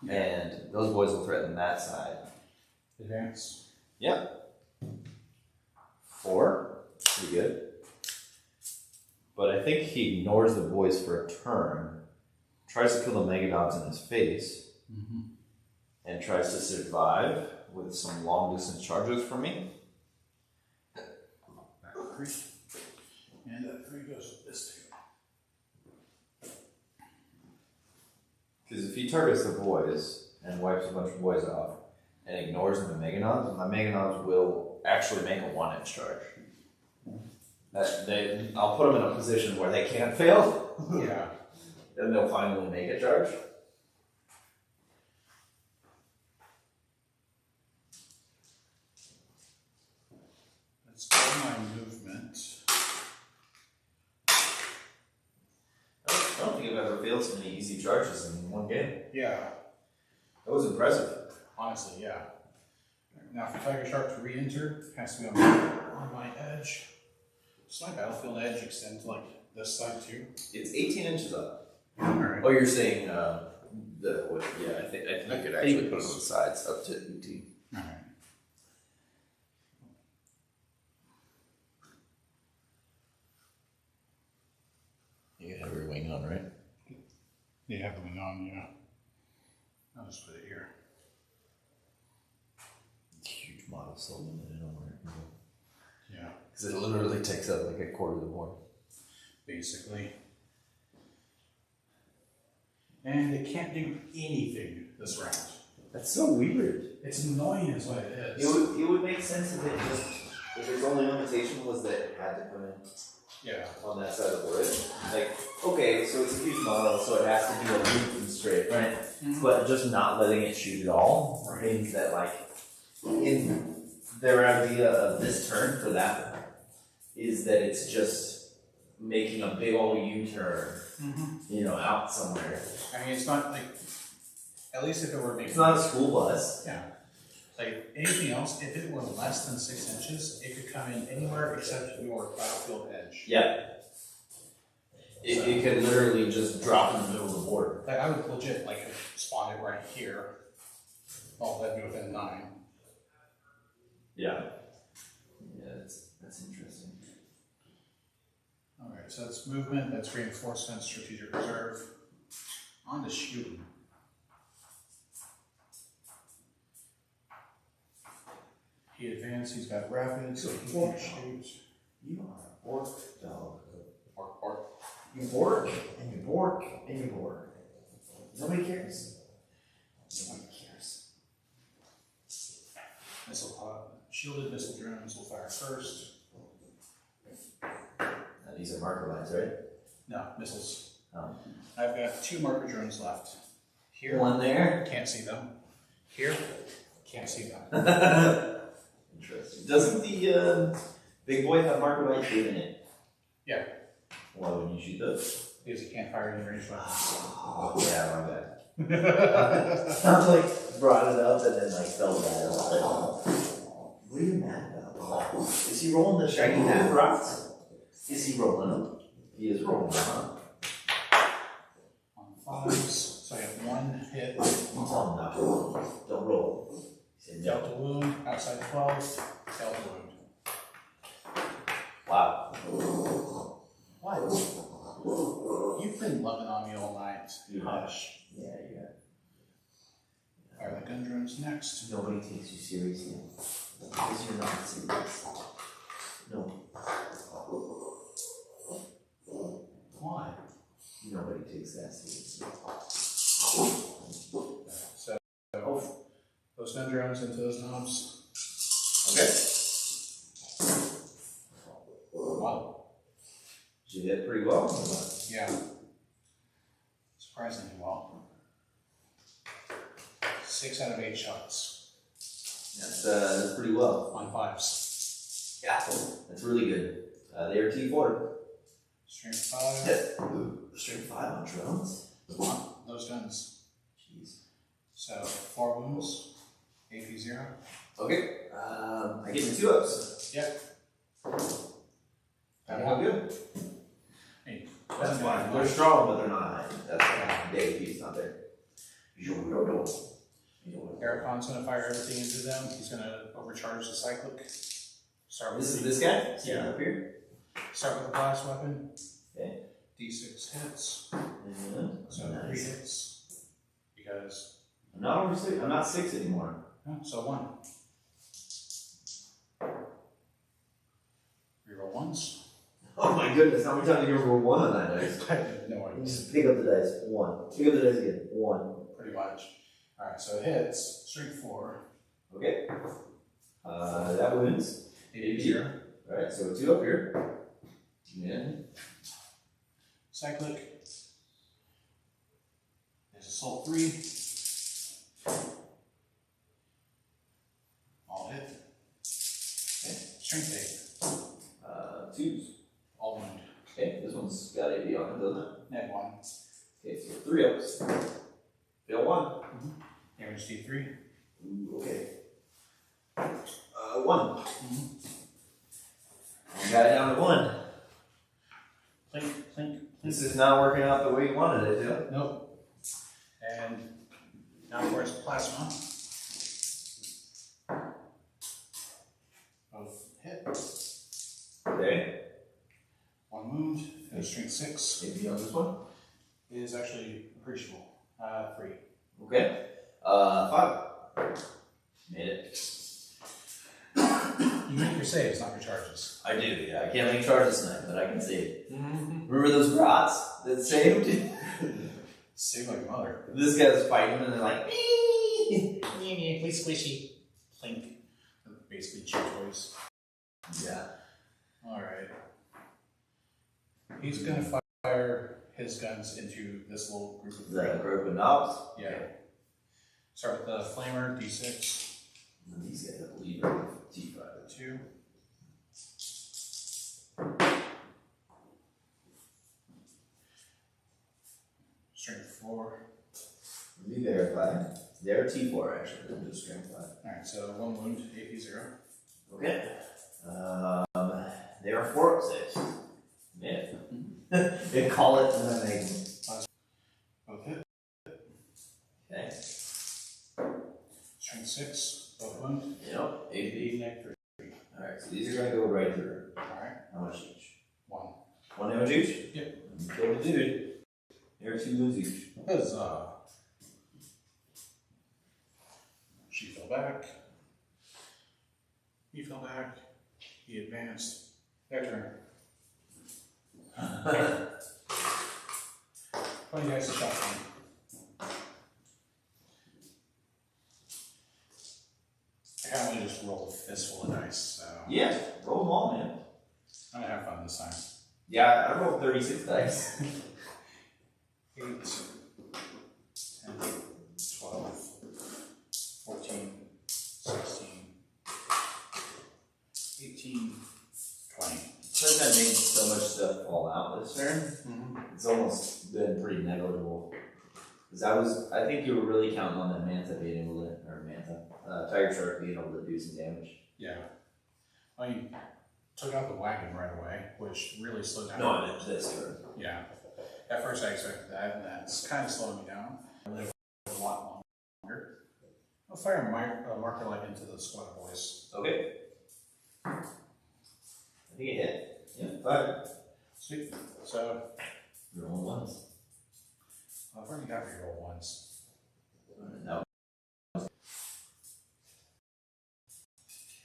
Yeah. And those boys will threaten that side. Advance. Yeah. 4. Pretty good. But I think he ignores the boys for a turn tries to kill the Megadons in his face, and tries to survive with some long distance charges from me. Back 3. And that 3 goes with this 2. Because if he targets the boys and wipes a bunch of boys off and ignores the Meganons, my Meganons will actually make a 1-inch charge. I'll put them in a position where they can't fail. Yeah. Then they'll finally make a charge. That's all my movement. I don't think I've ever failed so many easy charges in one game. Yeah. That was impressive. Honestly, yeah. Now, for Tiger Shark to re-enter, it has to be on my edge. Does my battlefield edge extend to like this side too? It's 18 inches up. Alright. Oh, you're saying yeah, I think you could actually put it on the sides up to 18. Alright. You have your wing on, right? You have the wing on, yeah. I'll just put it here. Huge model, so limited on where it can go. Yeah. Because it literally takes up like a quarter of the board. Basically. And it can't do anything this round. That's so weird. It's annoying is what it is. It would make sense if its only limitation was that it had to come in Yeah. on that side of the wood. Like, okay, so it's a huge model, so it has to be a loop and straight, right? But just not letting it shoot at all means that, like, in their idea of this turn for that is that it's just making a big old U-turn, out somewhere. I mean, it's not like, at least if it were making... It's not a school bus. Yeah. Like, anything else, if it were less than 6 inches, it could come in anywhere except your battlefield edge. Yeah. It could literally just drop in the middle of the board. Like, I would legit, like, spawn it right here. Oh, that'd be within 9. Yeah. Yeah, that's interesting. Alright, so that's movement, that's reinforcement, strategic reserve. On to shooting. He advanced, he's got rapid, so he can shoot. You are an orc dog. Ork. You bork, and you bork, and you bork. Nobody cares. Nobody cares. Missile pod. Shielded missile drones will fire first. Now these are marker lines, right? No, missiles. Oh. I've got 2 marker drones left. Here, One there. can't see them. Here, can't see them. Interesting. Doesn't the big boy have marker lines in it? Yeah, Why wouldn't you shoot those? because he can't fire any range weapons. Oh, yeah, my bad. Sounds like brought it up and then like fell down. What are you mad about? Is he rolling the shiny half rocks? Is he rolling them? He is rolling them, huh? On 5s, so I have 1 hit. You tell him not to roll. Don't roll. He said no. Delta wound, outside 12, delta wound. Wow. What? You've been loving on me all night. You Hush. Yeah, yeah. Fire the gun drones next. Nobody takes you seriously. Because you're not serious. No. Why? Nobody takes that seriously. So, those gun drones into those knobs. Okay. Wow. Did you hit pretty well? Yeah. Surprisingly well. 6 out of 8 shots. That's pretty well. On 5s. Yeah, that's really good. They are T4. Strength 5. Yeah. Strength 5 on drones? On those guns. Jeez. So 4 wounds. AP 0. Okay. I get the 2 ups. Yep. That'll go good. Hey, That's fine. They're strong, but they're not high. That's fine. The AP's not there. Ericon's going to fire everything into them. He's going to overcharge the cyclic. Start with This is this guy? Yeah. Up here? Start with the blast weapon. Okay. D6 hits. And So Nice. 3 hits because I'm not over 6. I'm not 6 anymore. oh, so 1. Reroll ones. Oh my goodness, how many times do you roll 1 on that dice? I have no idea. Just pick up the dice. 1. Pick up the dice again. 1. Pretty much. Alright, so it hits. Strength 4. Okay. That wins. 8-0. Alright, so 2 up here. And Cyclic. There's Assault 3. All hit. Okay. Strength 8. 2s. All wound. Okay, this one's got AP on it, doesn't it? Neg 1. Okay, so 3 ups. Fail 1. Damage D3. Ooh, okay. 1. I got it down to 1. Clink, clink. This is not working out the way you wanted it to. Nope. And now for its plasma. Both hit. Okay. 1 wound. And strength 6 AP on this one. is actually appreciable. 3. Okay. 5. Made it. You make your saves, not your charges. I do, yeah. I can't make charges tonight, but I can save. Remember those grots that saved? Save like a mother. This guy's fighting and they're like, "Mee." Please squishy. Clink. Basically chew toys. Yeah. Alright. He's gonna fire his guns into this little group of The 3. group of knobs? Yeah. Start with the flamer, D6. And these guys, I believe, are T5. 2. Strength 4. Let me verify. They're T4 actually, they're just strength 5. Alright, so 1 wound, AP 0. Okay. They are 4 up 6. Yeah. They call it and then they. Both hit. Okay. Strength 6. Both wound. Yep. AP. Neg 3. Alright, so these are going to go right through. Alright. How much each? 1. 1 damage each? Yep. Kill the dude. There are 2 wounds each. Huzzah. She fell back. He fell back. He advanced. Their turn. 20 dice a shotgun. I kind of just rolled a fistful of dice, so Yeah, roll them all, man. I'm gonna have fun this time. Yeah, I rolled 36 dice. 8, 10, 12, 14, 16, 18, 20. Since I made so much stuff fall out this turn, it's almost been pretty negligible. Because I think you were really counting on that Manta being able to, or Tiger Shark being able to do some damage. Yeah. I mean, took out the wagon right away, which really slowed down. No, I meant this turn. Yeah. At first I expected that, and that's kind of slowing me down. I live a lot longer. I'll fire a marker light into the squad boys. Okay. I think it hit. Yeah, 5. Sweet. So, You're on ones. I've already got reroll ones. No.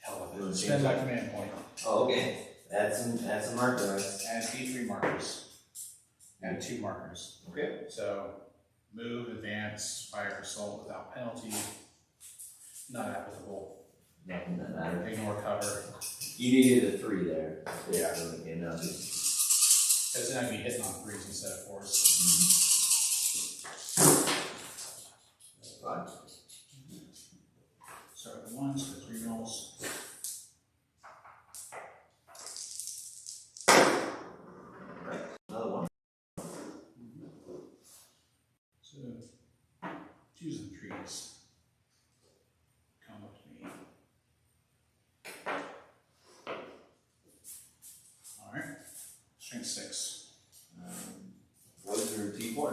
Hell with We're it. the same Spend my side. command point. Oh, okay. Add some markers. Add D3 markers. Add 2 markers. Okay. So, move, advance, fire, assault without penalty. Not applicable. Nothing that matters. Ignore cover. You needed a 3 there. Yeah. So it came down to. Because then I'd be hitting on 3s instead of 4s. That's fine. Start with 1s for 3 rolls. Another one. So, 2s and 3s. Come up to me. Alright. Strength 6. What is your T4?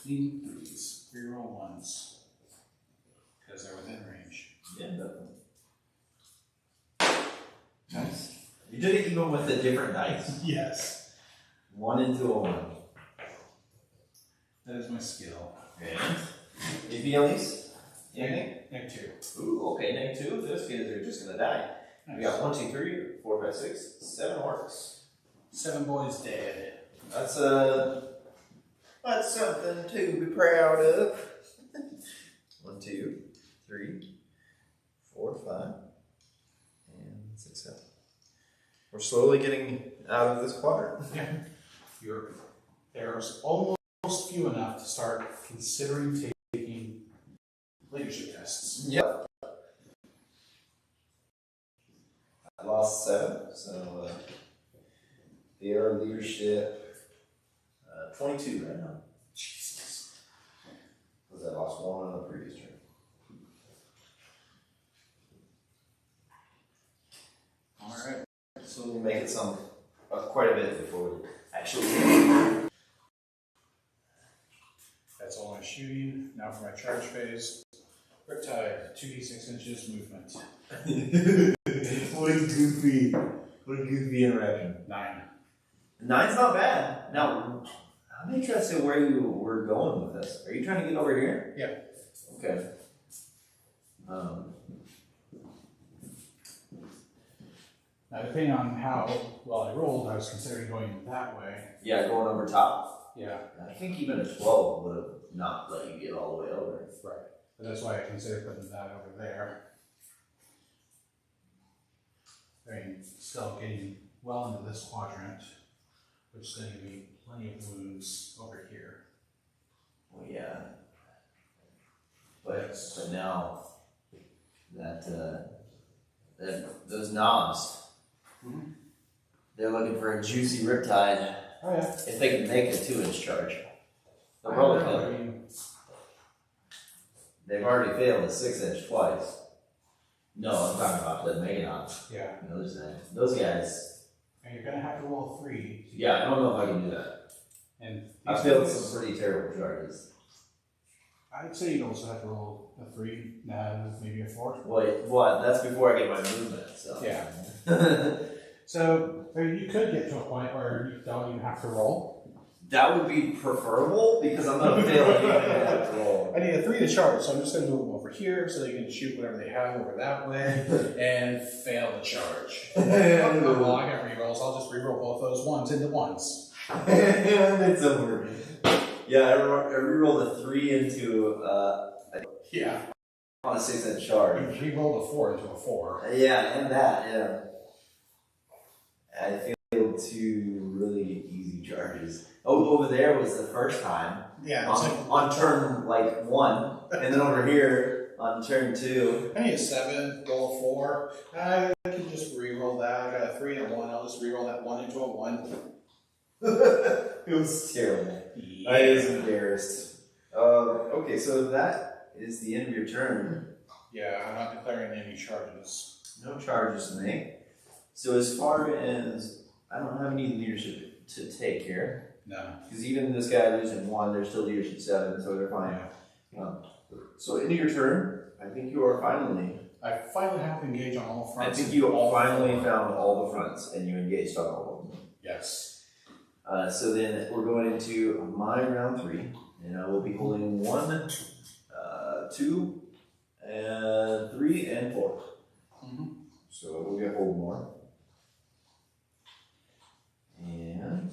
Clean 3s. Reroll 1s. Because they're within range. Yeah, definitely. Nice. You did it even with the different dice. Yes. 1 into a 1. That is my skill. And anything else? Anything? -2. Ooh, okay, -2. Those kids are just gonna die. Nice. We got 1, 2, 3, 4, 5, 6, 7 orcs. 7 boys dead. That's something to be proud of. 1, 2, 3, 4, 5, and 6, 7. We're slowly getting out of this quadrant. Yeah. There's almost few enough to start considering taking leadership tests. Yep. I lost 7, so their leadership 22 right now. Jesus. Because I lost 1 on the previous turn. Alright. So we'll make it some quite a bit before we actually. That's all my shooting. Now for my charge phase. Riptide, 2d6 inches movement. What a goofy interaction. 9. 9's not bad. Now, I'm interested where you were going with this. Are you trying to get over here? Yeah. Okay. Now, depending on how well I rolled, I was considering going that way. Yeah, going over top. Yeah. I think even a 12 would have not let you get all the way over. Right. But that's why I considered putting that over there. I mean, still getting well into this quadrant, which is going to give me plenty of wounds over here. Well, yeah. But now that those knobs, they're looking for a juicy riptide. Oh yeah. If they can make a 2-inch charge, they'll probably kill it. They've already failed a 6-inch twice. No, I'm talking about the Meganons. Yeah. Those guys. And you're going to have to roll 3. Yeah, I don't know if I can do that. And I failed some pretty terrible charges. I'd say you'd also have to roll a 3, maybe a 4. What? That's before I get my movement. So. Yeah. So you could get to a point where you don't even have to roll. That would be preferable because I'm gonna fail even if I have to roll. I need a 3 to charge, so I'm just going to move them over here so they can shoot whatever they have over that way and fail the charge. Well, I got rerolls. I'll just reroll both those ones into ones. And it's over. Yeah, I rerolled a 3 into Yeah. on a 6-inch charge. You rerolled a 4 into a 4. Yeah, and that, yeah. I failed 2 really easy charges. Oh, over there was the first time. Yeah. On turn 1, and then over here on turn 2. I need a 7, roll a 4. I can just reroll that. I got a 3 and a 1. I'll just reroll that 1 into a 1. It was terrible. Yeah. I was embarrassed. Okay, so that is the end of your turn. Yeah, I'm not declaring any charges. No charges to make. So as far as I don't have any leadership to take here. No. Because even this guy losing 1, there's still leadership 7, so they're fine. So into your turn, I think you are finally. I finally have to engage on all fronts. I think you all finally found all the fronts and you engaged on all of them. Yes. So then we're going into my round 3, and I will be holding 1, 2, and 3, and 4. So we'll get hold more. And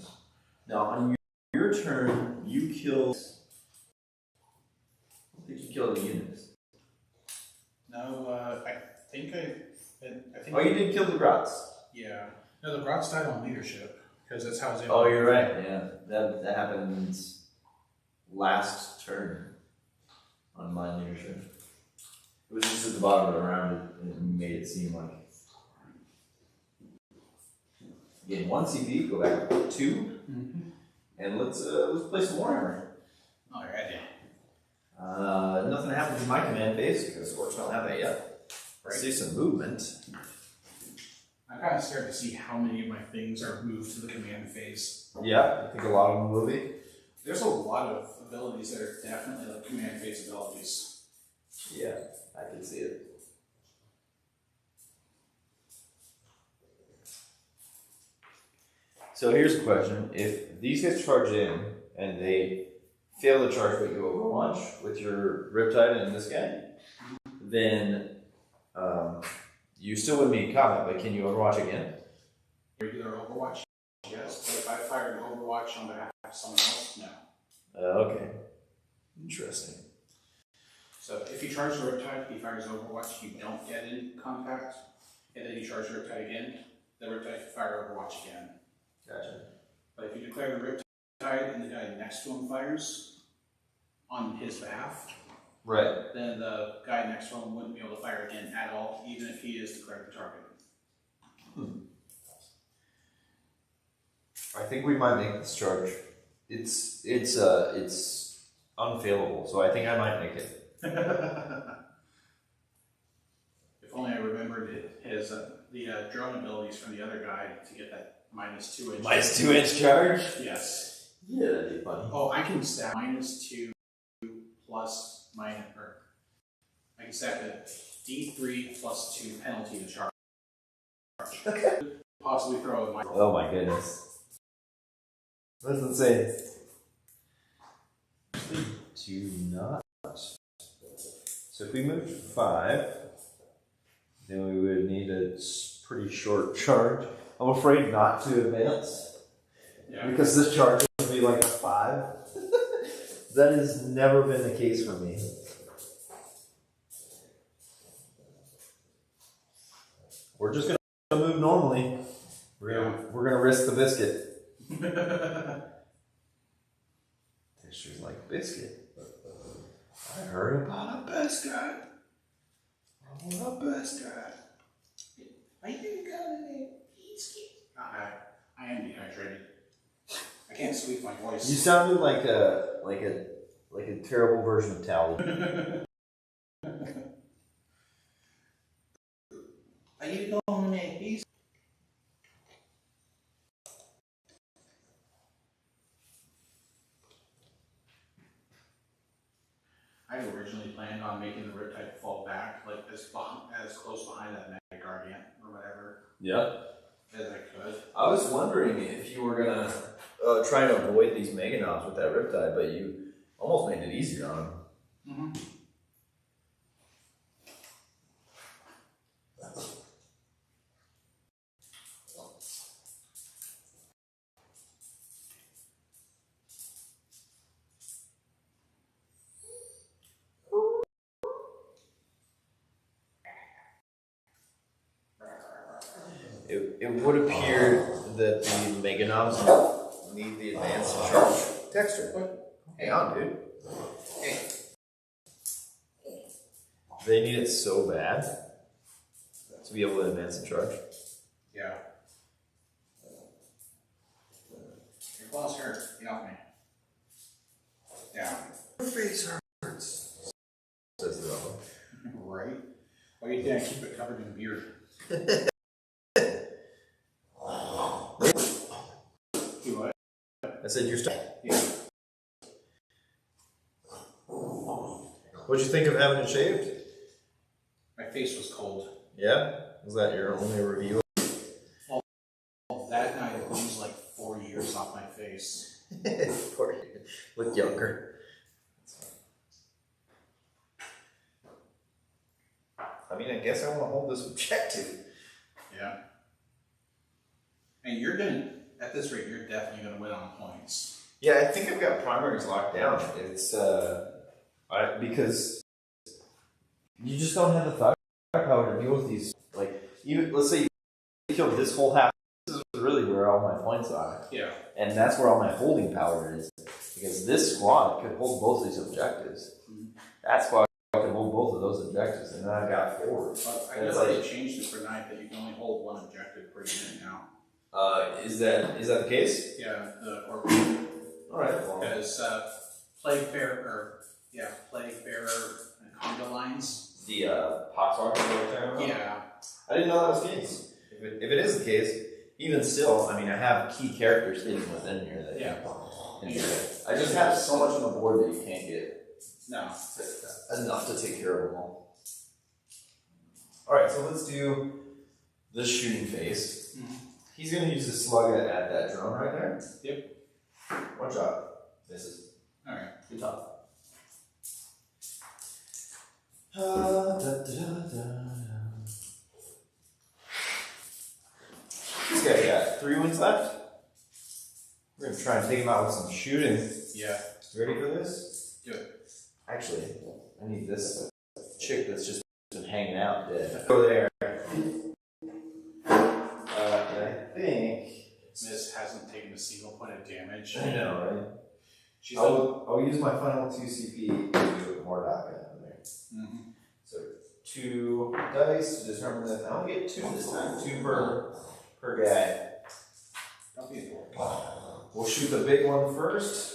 now on your turn, you killed. I think you killed any units. No, I think. Oh, you did kill the Grots. Yeah. No, the Grots died on leadership because that's how it's. Oh, you're right. Yeah, that happened last turn on my leadership. It was just at the bottom of the round. It made it seem like getting 1 CP, go back to 2, and let's play some Warhammer. Alrighty. Nothing happens in my command phase because Orks don't have that yet. Right. I see some movement. I'm kind of scared to see how many of my things are moved to the command phase. Yeah, I think a lot of them will be. There's a lot of abilities that are definitely like command phase abilities. Yeah, I can see it. So here's a question: if these guys charge in and they fail to charge, but you overwatch with your Riptide and this guy, then you still wouldn't be in combat. But can you overwatch again? Regular Overwatch, yes. But if I fired an Overwatch on behalf of someone else, no. Okay, interesting. So if you charge the Riptide, he fires Overwatch, you don't get in contact, and then you charge the Riptide again, the Riptide can fire Overwatch again. Gotcha. But if you declare the Riptide and the guy next to him fires on his behalf, Right. then the guy next to him wouldn't be able to fire again at all, even if he is declared the target. I think we might make this charge. It's unfailable, so I think I might make it. If only I remembered his the drone abilities from the other guy to get that -2 inch. -2 inch charge? Yes. Yeah, that'd be funny. Oh, I can stack -2 plus minus, or I can stack a D3 plus 2 penalty to charge. Okay. Possibly throw a Oh my goodness. That's insane. Do not. So if we move to 5, then we would need a pretty short charge. I'm afraid not to advance. Yeah. Because this charge would be like a 5. That has never been the case for me. We're just gonna move normally. We're gonna risk the biscuit. Textures like biscuit. I heard about a biscuit. I want a biscuit. I think got a biscuit. I am dehydrated. I can't squeak my voice. You sounded like a terrible version of Tally. Are you going to make these? I originally planned on making the Riptide fall back, like as close behind that Mega Guardian or whatever Yeah. as I could. I was wondering if you were gonna try to avoid these Mega Knobs with that Riptide, but you almost made it easier on them. Mm-hmm. It would appear that the Mega Knobs need the advanced charge texture. Hang on, dude. Hey. They need it so bad to be able to advance the charge. Yeah. Your claws hurt. Get off me. Down. Your face hurts. Says the other. Right? Why do you think I keep it covered in beard? What? I said you're stuck. Yeah. What'd you think of having it shaved? My face was cold. Yeah? Was that your only review? Well, that night I lose like 4 years off my face. Poor you. Look younger. I mean, I guess I want to hold this objective. Yeah. And you're gonna, at this rate, you're definitely gonna win on points. Yeah, I think I've got primaries locked down. It's because you just don't have the firepower to deal with these. Like, even let's say you kill this whole half. This is really where all my points are. Yeah. And that's where all my holding power is. Because this squad could hold both these objectives. Mm-hmm. That squad can hold both of those objectives, and then I've got 4. But I know they changed it for night that you can only hold one objective per unit now. Is that the case? Yeah, the Orks. All right. Well, Because Plague Bearer and Conga lines. the Poxwalker that we're talking about? Yeah. I didn't know that was the case. If it is the case, even still, I mean, I have key characters hidden within here that can do it. I just have so much on the board that you can't get No. enough to take care of them all. All right, so let's do the shooting phase. Mm-hmm. He's gonna use the slug at that drone right there. Yep. One shot. Misses. Alright. Good job. Da, da, da. This guy's got 3 wins left. We're gonna try and take him out with some shooting. Yeah. You ready for this? Do it. Actually, I need this chick that's just been hanging out dead. Go there. And I think Miss hasn't taken a single point of damage. I know, right? She's I'll use my final 2 CP to do more DACA in there. Mm-hmm. So 2 dice to determine that. I only get 2 this time. 2 per guy. Don't be a dork. We'll shoot the big one first.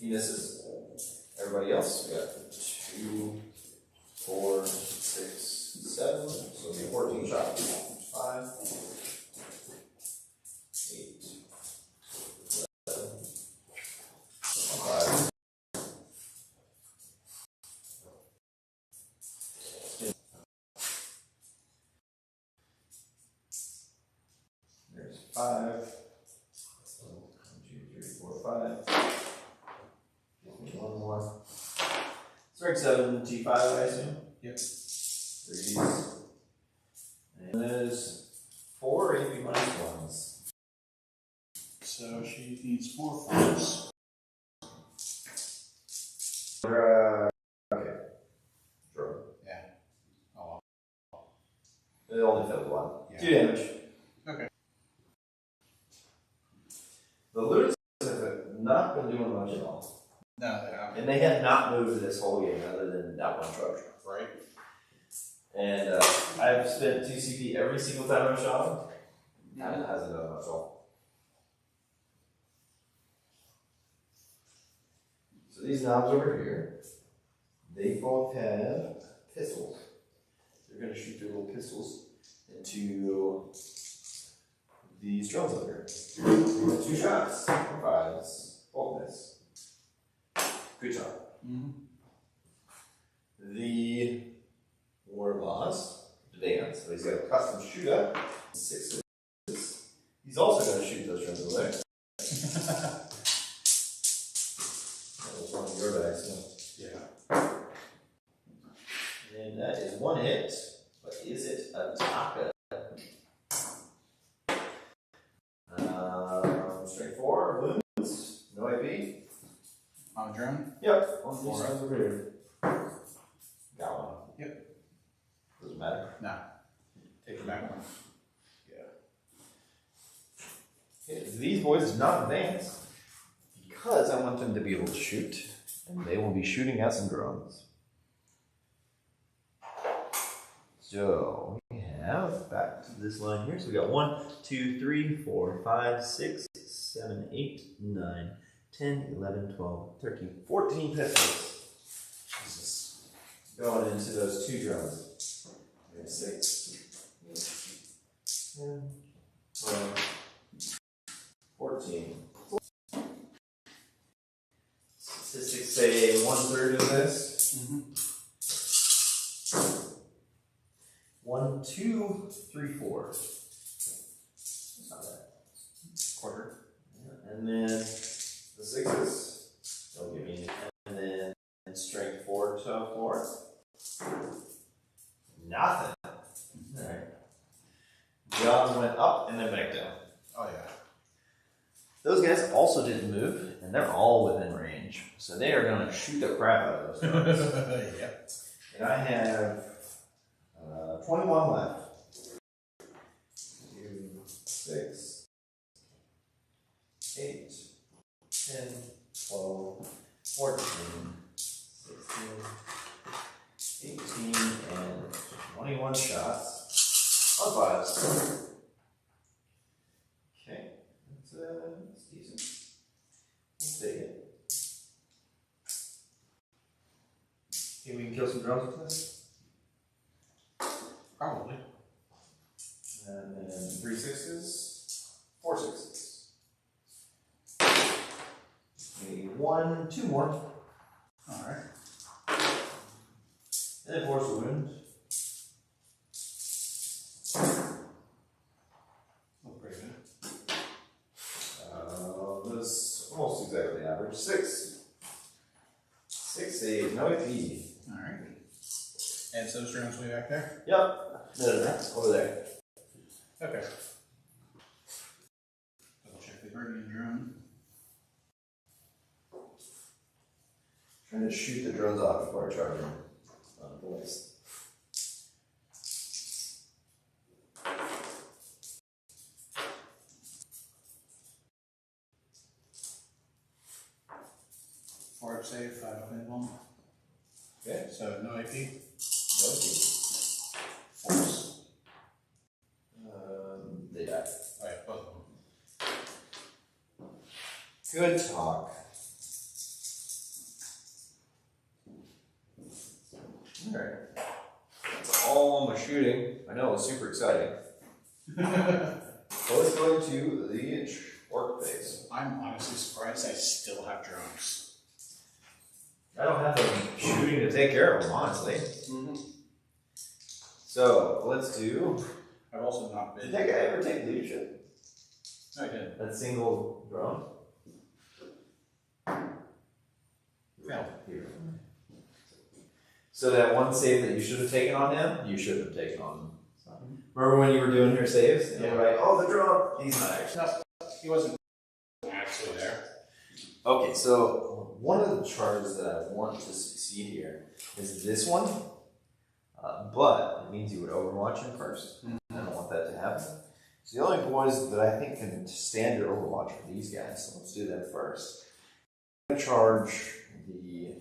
He misses. Everybody else, we got 2, 4, 6, 7. So it'll be 14 shots. 5, 8, 11, 5. There's 5. 1, 2, 3, 4, 5. Give me 1 more. Strike 7, T5, I assume? Yep. 3s. And there's 4 AP minus 1s. So she needs 4 4s. Okay. Draw. Yeah. Oh. It only failed 1. Yeah. 2 damage. Okay. The Lunatics have not been doing much at all. No, they haven't. And they have not moved this whole game other than that one charge. Right. And I've spent 2 CP every single time I've shot him. And it hasn't done much at all. So these knobs over here, they both have pistols. They're going to shoot their little pistols into these drones over here. 2 shots, 4 5s, both miss. Good job. Mm-hmm. The war boss, the so he's got a custom shooter, 6s. He's also going to shoot those drones over there. That was one of your bags, so. Yeah. And that is 1 hit, but is it a DACA? Strength 4, wounds, no AP. On a drone? Yep, on these sides over here. Got 1. Yep. Doesn't matter. Nah. Take the back one. Okay, these boys do not advance because I want them to be able to shoot, and they will be shooting at some drones. So we have back to this line here. So we got 1, 2, 3, 4, 5, 6, 7, 8, 9, 10, 11, 12, 13, 14 pistols. Jesus. Going into those 2 drones. We have 6, 10, 12, 14. Statistics say 1/3 of this. Mm-hmm. 1, 2, 3, 4. That's not bad. Quarter. Yeah. And then the 6s. They'll give me. And then strength 4 to 4. Nothing. Alright. Jobs went up and then back down. Oh, yeah. Those guys also didn't move, and they're all within range. So they are going to shoot the crap out of those drones. Yep. And I have 21 left. 2, 6, 8, 10, 12, 14, 16, 18, and 21 shots on 5s. Okay, that's decent. Let's take it. Think we can kill some drones with this? Probably. And then 3 6s, 4 6s. Maybe 1, 2 more. Alright. And then force a wound. no AP. Alright. And so those drones way back there? Yep. No, over there. Okay. Double check the Guardian drone. Trying to shoot the drones off before I charge them on the voice. Orks save, 5 up in one. Okay. So no AP. No AP. Force. They die. Oh yeah, both of them. Good talk. Alright. That's all my shooting. I know, it's super exciting. So let's go to the orc base. I'm honestly surprised I still have drones. I don't have them shooting to take care of them, honestly. Mm-hmm. So let's do. I've also not been. Did that guy ever take leadership? I did. That single drone? Failed. Here. So that one save that you should have taken on him, you should have taken on him. Remember when you were doing your saves? And you were like, oh, the drone. He's not actually. No, he wasn't actually there. Okay, so one of the charges that I want to succeed here is this one, but it means you would overwatch him first. I don't want that to happen. So the only boys that I think can stand your overwatch are these guys, so let's do them first. I'm going to charge the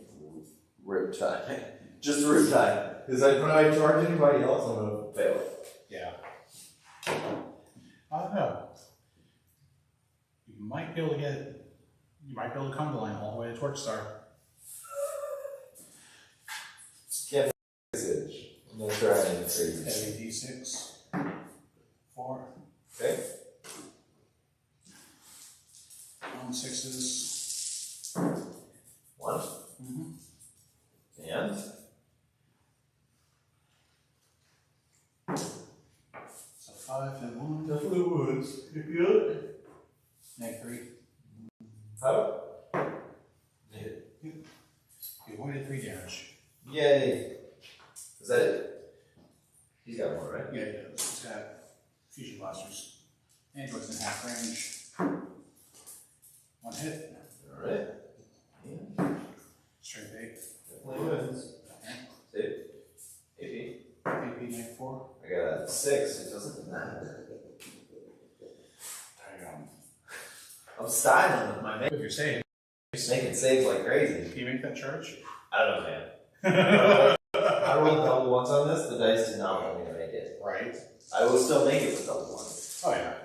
Riptide. Just the Riptide. Because when I charge anybody else, I'm going to fail it. Yeah. I don't know. You might be able to come to line all the way to Torchstar. Get message. I'm going to try and crazy. Heavy D6. 4. Okay. On 6s. 1. Mm-hmm. And? So 5 and 1. Definitely woods. Good. -3. How? Hit. You avoided 3 damage. Yay. Is that it? He's got more, right? Yeah, he does. He's got fusion blasters. Android's in half range. 1 hit. Alright. Yeah. Straight 8. Definitely wins. Okay. Save. AP. AP -4. I got a 6. It doesn't matter. There you go. I'm styling with my man. With your save. Making saves like crazy. Can you make that charge? I don't know, man. I rolled double ones on this. The dice did not want me to make it. Right. I will still make it with double ones. Oh yeah.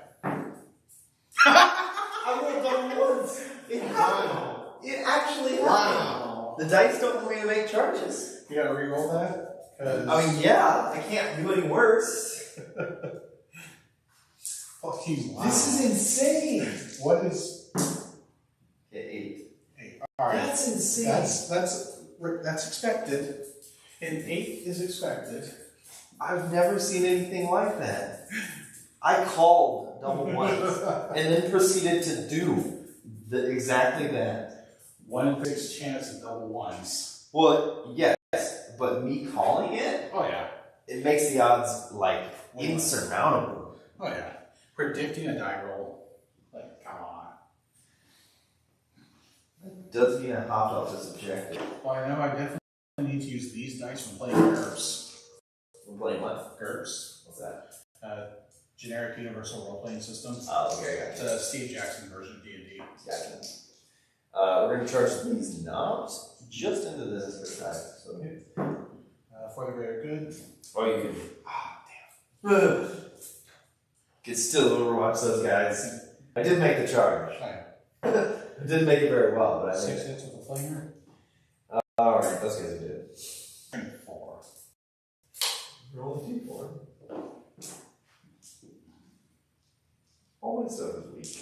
I rolled double ones. It happened. It actually happened. Wow. The dice don't want me to make charges. You gotta re-roll that? I mean, yeah, I can't do any worse. Fucking wow. This is insane. What is... Hit 8. 8. Alright. That's insane. That's expected. And 8 is expected. I've never seen anything like that. I called double ones and then proceeded to do exactly that. 1 in 6 chance of double ones. Well, yes, but me calling it, Oh yeah. it makes the odds like insurmountable. Oh yeah. Predicting a die roll. Like, come on. It does mean I hopped off this objective. Well, I know I definitely need to use these dice when playing GURPS. We're playing what? GURPS. What's that? Generic Universal Role-Playing System. Oh, okay, I It's got you. a Steve Jackson version of D&D. Gotcha. We're going to charge these knobs just into this side. So, For the greater good. oh, you can. Ah, damn. Could still overwatch those guys. I did make the charge. Oh, yeah. I didn't make it very well, but I made 6 it. hits with a flamer. Alright, those guys are good. And 4. Roll a d4. All my stuff is weak.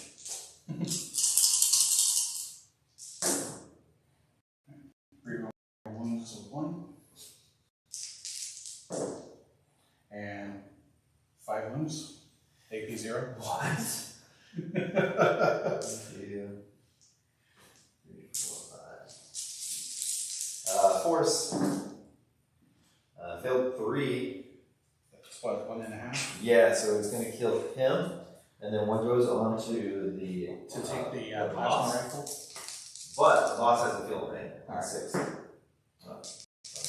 Reroll wounds of 1. And 5 wounds. AP 0. What? 1, 2, 3, 4, 5. force. Failed 3. That's what, 1.5? Yeah, so it's gonna kill him, and then one goes on to the To take the boss. plasma rifle? But the boss has a field right? Alright. 6.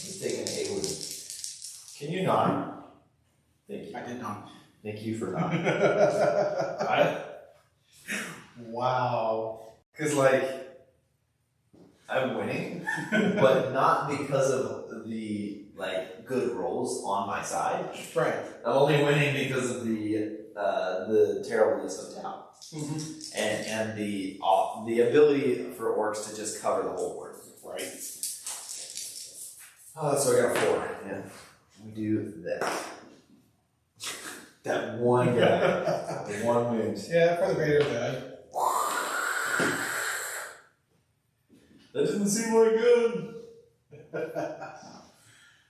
He's taking a wound. Can you not? Thank you. I did not. Thank you for not. I, Wow. Cause like I'm winning, but not because of the like good rolls on my side. Right. I'm only winning because of the terribleness of town. Mm-hmm. And the ability for orcs to just cover the whole board. Right. Oh, so I got 4. Yeah. We do that. That one guy. The one wound. Yeah, for the greater good. That doesn't seem like good.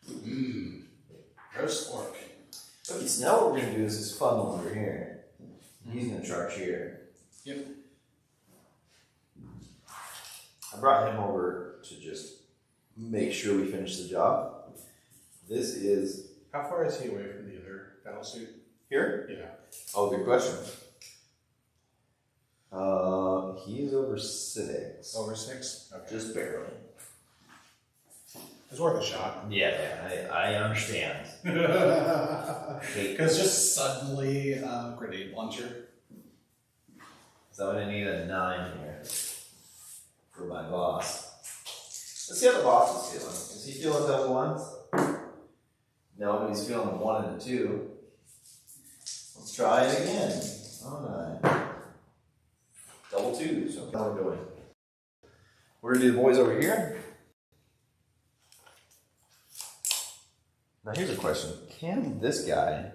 Mmm. Roast orc. Okay, so now what we're gonna do is this funnel over here. He's gonna charge here. Yep. I brought him over to just make sure we finish the job. This is How far is he away from the other battle suit? here. Yeah. Oh, good question. He's over 6. Over 6? Okay. Just barely. It's worth a shot. Yeah, I understand. Because just suddenly grenade launcher. So I'm gonna need a 9 here for my boss. Let's see how the boss is feeling. Is he feeling those 1s? No, but he's feeling a 1 and a 2. Let's try it again. Oh, 9. Double 2s. So how we're doing. We're gonna do the boys over here. Now here's a question. Can this guy...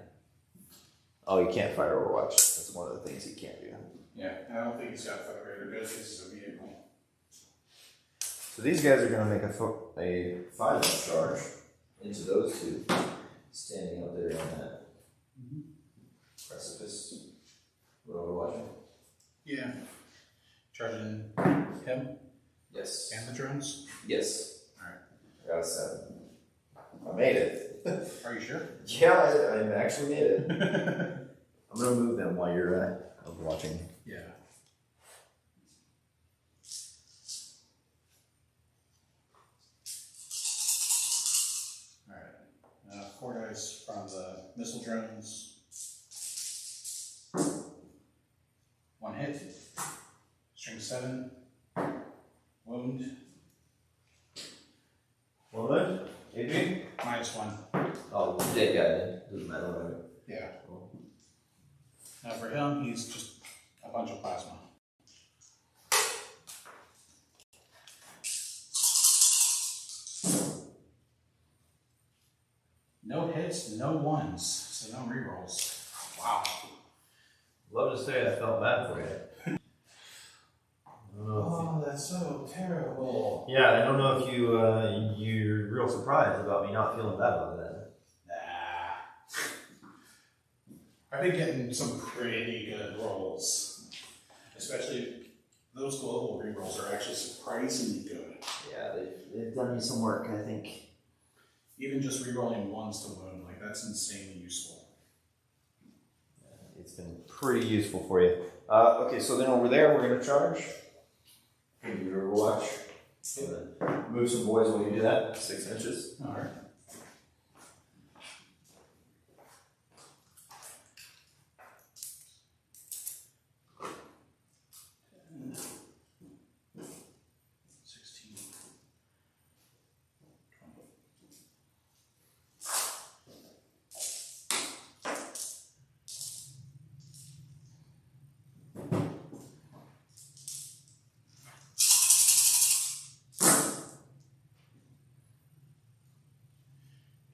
Oh, he can't fire Overwatch. That's one of the things he can't do. Yeah, I don't think he's got a greater good. This is a vehicle. So these guys are going to make a 5 charge into those 2, standing up there on that precipice. What are we watching? Yeah. Charging him Yes. and the drones. Yes. Alright. I got a 7. I made it. Are you sure? Yeah, I actually made it. I'm going to move them while you're watching. Yeah. Alright. 4 dice from the missile drones. 1 hit. String 7. Wound. One wound? AP? -1. Oh, dead guy then. Doesn't matter whatever. Yeah. Now for him, he's just a bunch of plasma. No hits, no 1s, so no rerolls. Wow. Love to say I felt bad for you. Oh, that's so terrible. Yeah, I don't know if you're real surprised about me not feeling bad about that. Nah. I've been getting some pretty good rolls. Especially those global rerolls are actually surprisingly good. Yeah, they've done me some work, I think. Even just rerolling 1s to wound, like that's insanely useful. It's been pretty useful for you. Okay, so then over there we're gonna charge. Do your Overwatch. Move some boys when you do that. 6 inches. Alright.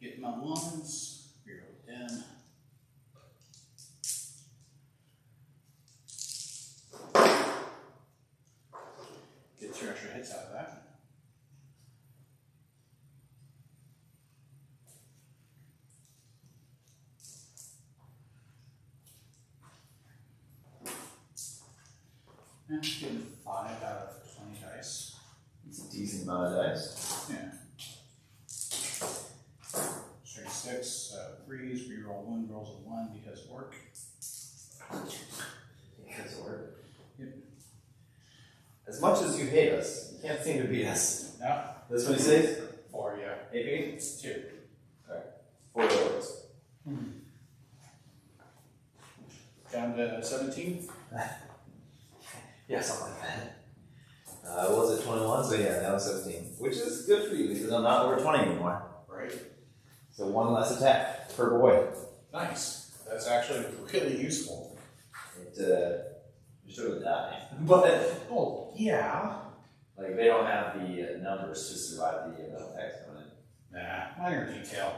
Get my 1s, reroll 10. Get 2 extra hits out of that. And getting 5 out of 20 dice. It's a decent amount of dice. Yeah. reroll 1, rolls a 1 because orc. Because orc. As much as you hate us, you can't seem to beat us. No. This one he says? 4, yeah. AP? 2. Alright. 4 orcs. Down to 17. Yeah, something like that. What was it, 21? So yeah, now 17. Which is good for you because I'm not over 20 anymore. Right. So 1 less attack per boy. Nice. That's actually really useful. You should have died. But, Oh, yeah. like, they don't have the numbers to survive the attacks coming in. Nah, minor detail.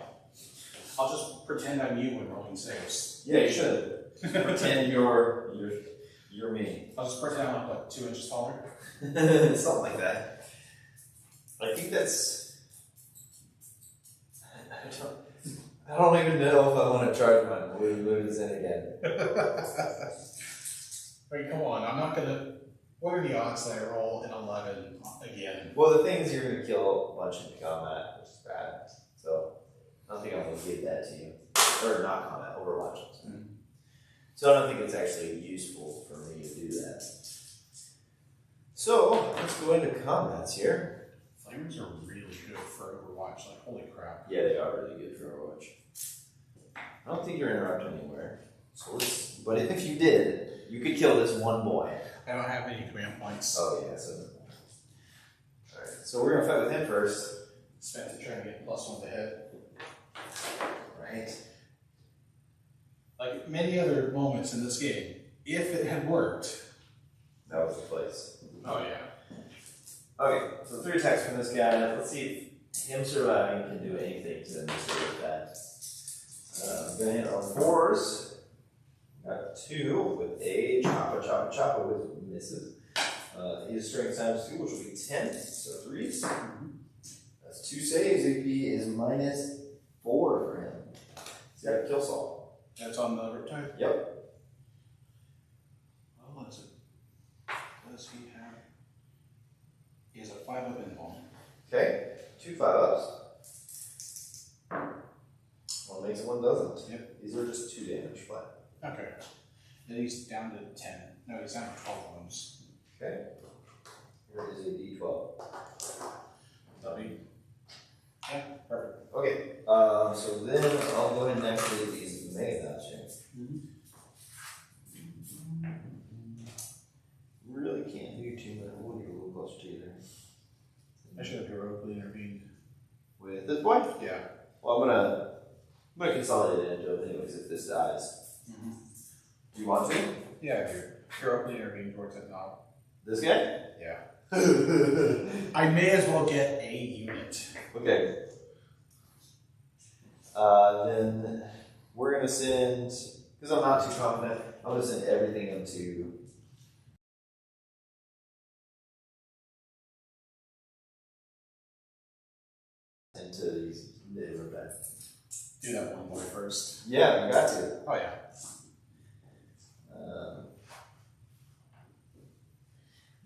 I'll just pretend I'm you when rolling saves. Yeah, you should. Pretend you're me. I'll just pretend I'm like, 2 inches taller. Something like that. I think that's. I don't even know if I want to try my moves in again. Wait, come on. I'm not gonna. What are the odds that I roll an 11 again? Well, the thing is, you're going to kill a bunch in combat, which is bad. So, I don't think I'm going to give that to you. Or not combat, Overwatch. So, I don't think it's actually useful for me to do that. So, let's go into combats here. Flamers are really good for Overwatch. Like, holy crap. Yeah, they are really good for Overwatch. I don't think you're interrupted anywhere. So but if you did, you could kill this one boy. I don't have any command points. Oh, yeah, so. Alright, so we're going to fight with him first. Spent to try to get +1 to hit. Right. Like many other moments in this game, if it had worked. That was the place. Oh, yeah. Okay, so 3 attacks from this guy. Let's see if him surviving can do anything to mitigate that. I'm going to hit on 4s. Got 2 with a chopper with misses. His strength times 2, which will be 10, so 3s. That's 2 saves. AP is -4 for him. He's got a kill saw. That's on the riptide? Yep. Well, does he have? He has a 5-up invuln. Okay, 2 5-ups. One makes it, one doesn't. Yep. These are just 2 damage flat. Okay. And he's down to 10. No, he's down to 12 wounds. Okay. Here is a D12. That'll be. Yeah, perfect. Okay, so then I'll go ahead and activate these mega knives here. Really can't do too much. We'll get a little closer to you there. I should have heroically intervened. With this boy? Yeah. Well, I'm gonna consolidate it into it anyways if this dies. Do you want to? Yeah, I do. Heroically intervene towards it now. This guy? Yeah. I may as well get a unit. Okay. Then we're gonna send, because I'm not too confident, I'm gonna send everything into these different beds. Do that one more first. Yeah, you got to. Oh, yeah.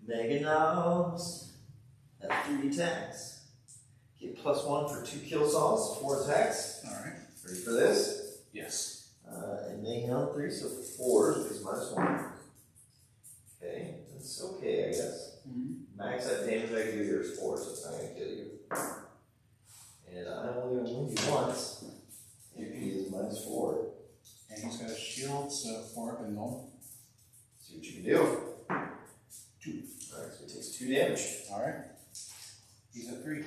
Mega Knobs at 3 attacks. Get +1 for 2 kill saws, 4 attacks. Alright. Ready for this? Yes. And Mega Knob 3, so 4 is -1. Okay, that's okay, I guess. Max that damage I can do here is 4, so it's not going to kill you. And I'm only going to wound you once. AP is -4. And he's got a shield, so 4-up and null. See what you can do. 2. Alright, so he takes 2 damage. Alright. He's at 3.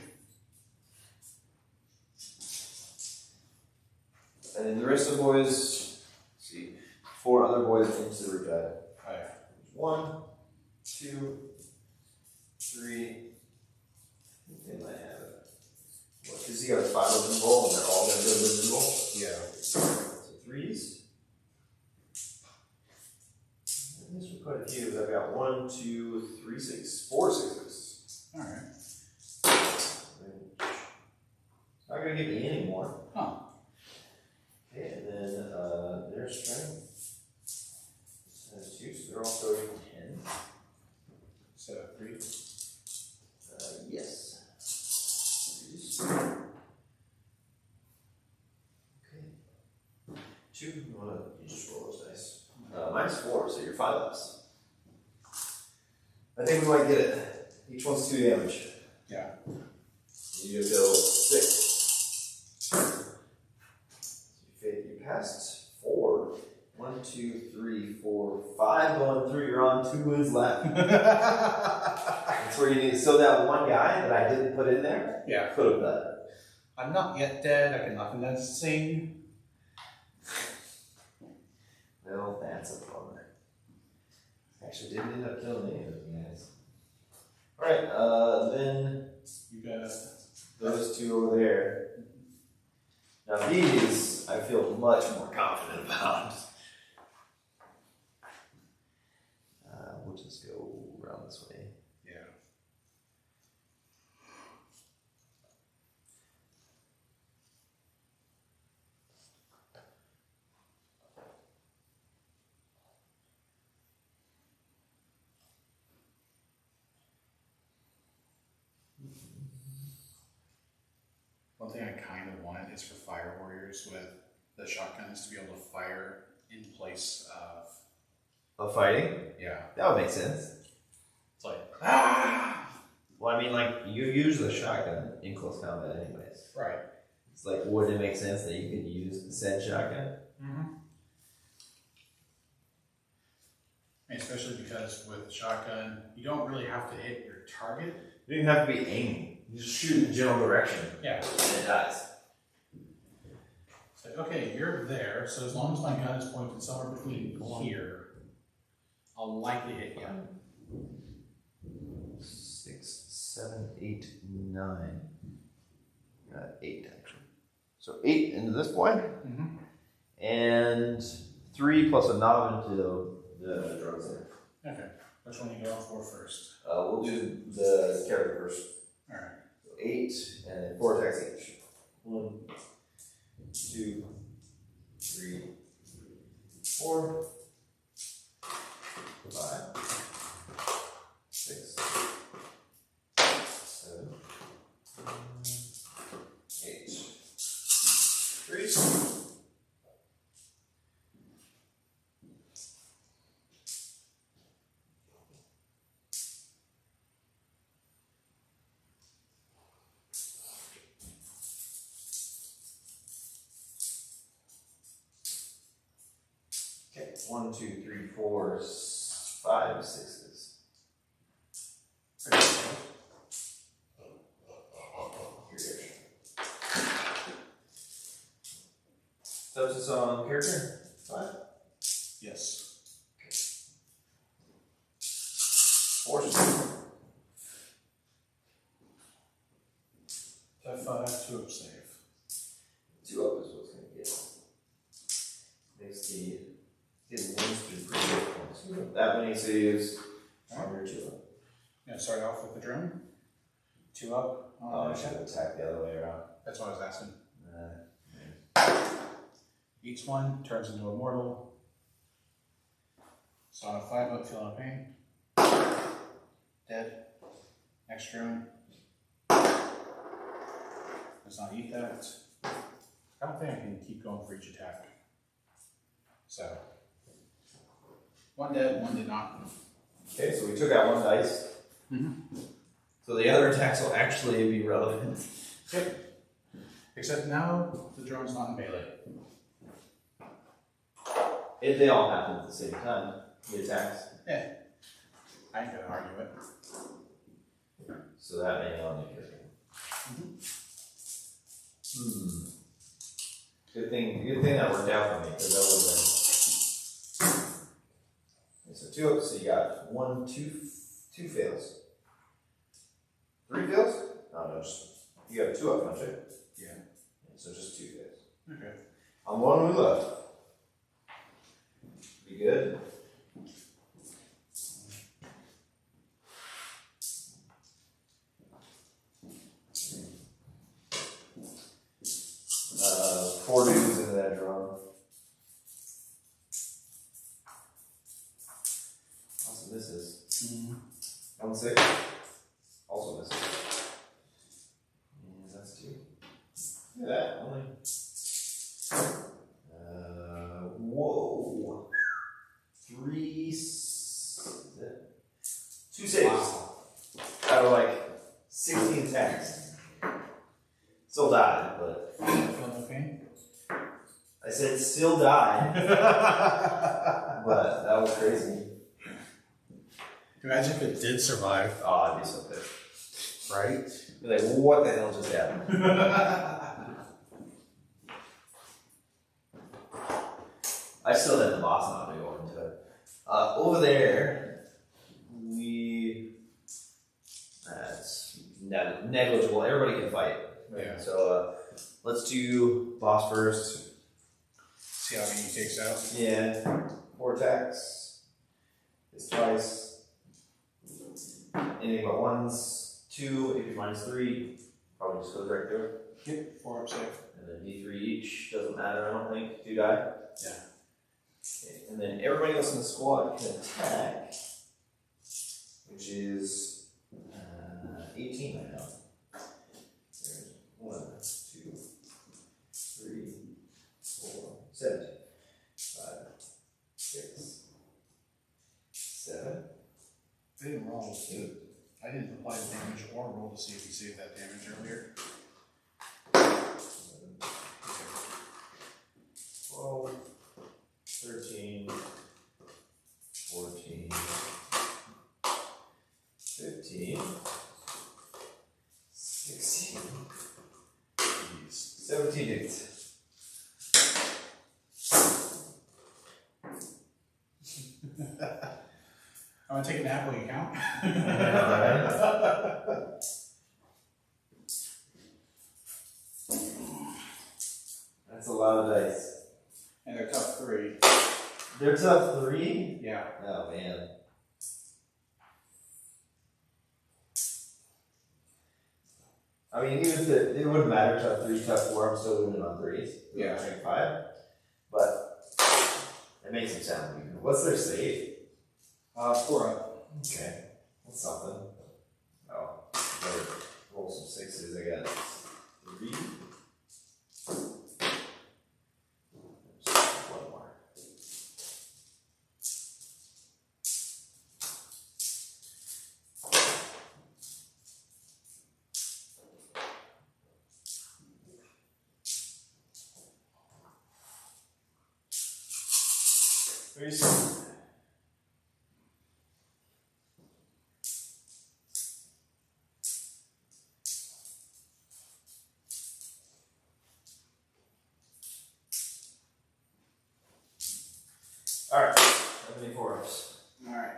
And then the rest of the boys, let's see, 4 other boys into the riptide. Oh, yeah. 1, 2, 3. They might have it. Because he got a 5-up invuln and they're all going to go invisible. Yeah. So 3s. And this one quite a few. I've got 1, 2, 3, 6, 4 6s. Alright. Not going to give me any more. Huh. Okay, and then their strength has 2, so they're also 10. So 3. Yes. Okay. ups. I think we might get it. Each one's 2 damage. Yeah. You go 6. You passed 4. 1, 2, 3, 4, 5 going through. You're on 2 wounds left. That's where you need. So that one guy that I didn't put in there, Yeah. could have done it. I'm not yet dead. I can nothing that sing. Well, that's a bummer. Actually, didn't end up killing any of those guys. Alright, then You got those 2 over there. Now these, I feel much more confident about. We'll just go around this way. yeah. One thing I kind of want is for fire warriors with the shotguns to be able to fire in place of. Of fighting? Yeah. That would make sense. It's like, ah! Well, I mean, like, you use the shotgun in close combat anyways. Right. It's like, wouldn't it make sense that you could use the said shotgun? Mm-hmm. Especially because with the shotgun, you don't really have to hit your target. You don't even have to be aiming. You just shoot in the general direction. Yeah. And it dies. It's like, okay, you're there, so as long as my gun is pointed somewhere between here, I'll likely hit you. 6, 7, 8, 9. 8 actually. So 8 into this point, and 3 plus a knob into the drugs there. Okay. Which one you go for first? We'll do the character first. Alright. So 8 and then 4 attacks each. 1, 2, 3, 4, 5, 6, 7, 8. 3. Okay, 1, 2, 3, 4, 5, 6s. Substance on character? 5? Yes. Force. F5, 2 up save. 2 up is what's going to get. Makes the wounds pretty difficult. That many saves on your 2 up. Yeah, start off with the drone. 2 up. Oh, I should have attacked the other way around. That's what I was asking. Each one turns into a mortal. So on a 5 up, feel no pain. Dead. Next drone. Does not eat that. I don't think I can keep going for each attack. So, 1 dead, 1 did not. Okay, so we took out 1 dice. So the other attacks will actually be relevant. Yep. Except now, the drone's not in melee. If they all happen at the same time, the attacks. Yeah. I ain't gonna argue it. So that may not make it. Good thing that worked out for me, because that would have been. Okay, so 2 up, so you got 1, 2 fails. 3 fails? No, no, just you got 2 up, don't you? Yeah. So just 2 fails. Okay. On 1 wound left. Be good. Four dudes into that drum. Also misses. 1 6. Also misses. And that's 2. Look at that. Only. Whoa. 3 saves. Wow. Out of like 16 attacks. Still died, but. Feel no pain? I said still died. But that was crazy. Imagine if it did survive. Oh, I'd be so pissed. Right? You're like, what the hell just happened? I still had the boss not to go into it. Over there, that's negligible. Everybody can fight. Yeah. So let's do boss first. See how many he takes out? Yeah. 4 attacks. It's twice. Anything but ones. 2, AP minus 3. Probably just goes right through it. Yep, 4 up safe. And then D3 each. Doesn't matter, I don't think. 2 die. Yeah. Okay. And then everybody else in the squad can attack, which is 18 right now. There's 1, 2, 3, 4, 17. 5, 6, 7. I didn't roll. I didn't apply the damage or roll to see if he saved that damage earlier. 12, 13, 14, 15, 16, 17 hits. I'm gonna take a nap while you count. That's a lot of dice. And they're tough 3. They're tough 3? Yeah. Oh man. I mean, even if it wouldn't matter, tough 3, tough 4, I'm still winning on 3s. Yeah. Strength 5. But it makes them sound weird. What's their save? 4 up. Okay. That's something. Oh, better roll some 6s. I got 3. One more. Very simple. Alright, how many 4-ups? Alright.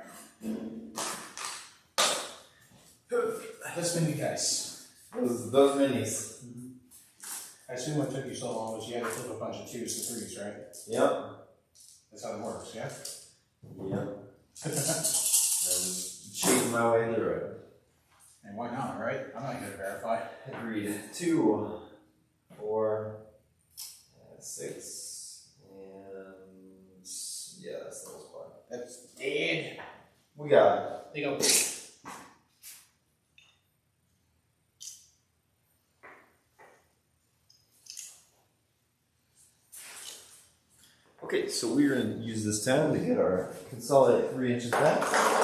Let's spin the dice. Those minis. I assume what took you so long was you had to flip a bunch of 2s to 3s, right? Yep. That's how it works, yeah? Yep. I'm cheating my way through it. And why not, right? I'm not going to verify. Agreed. 2, 4, 6, and yeah, that's the whole squad. That's dead. We got They go. Okay, so we're going to use this time to get our consolidated 3 inches back.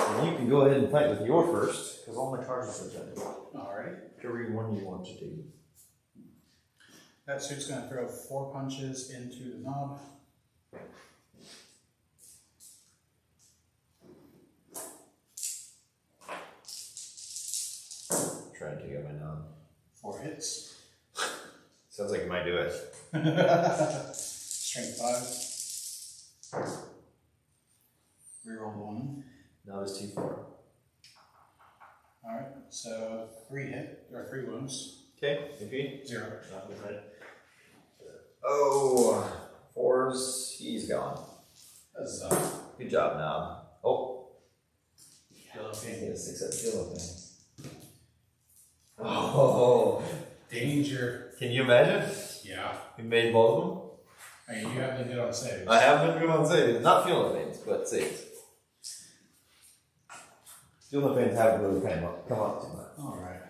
And you can go ahead and fight with your first, because all my charges are done. Alright. Whichever one you want to do. That suit's going to throw 4 punches into the knob. Trying to take out my knob. 4 hits. Sounds like you might do it. Strength 5. Reroll 1. Knob is T4. Alright, so 3 wounds. Okay, AP? 0. Oh, 4s, he's gone. That's Good job, knob. Oh, Hello, he's pain. got a 6 up kill thing. Oh, Danger. can you imagine? Yeah. We made both of them. I mean, you have been good on saves. I have been good on saves. Not feeling the pains, but saves. Feeling the pains haven't really come up too much. Alright.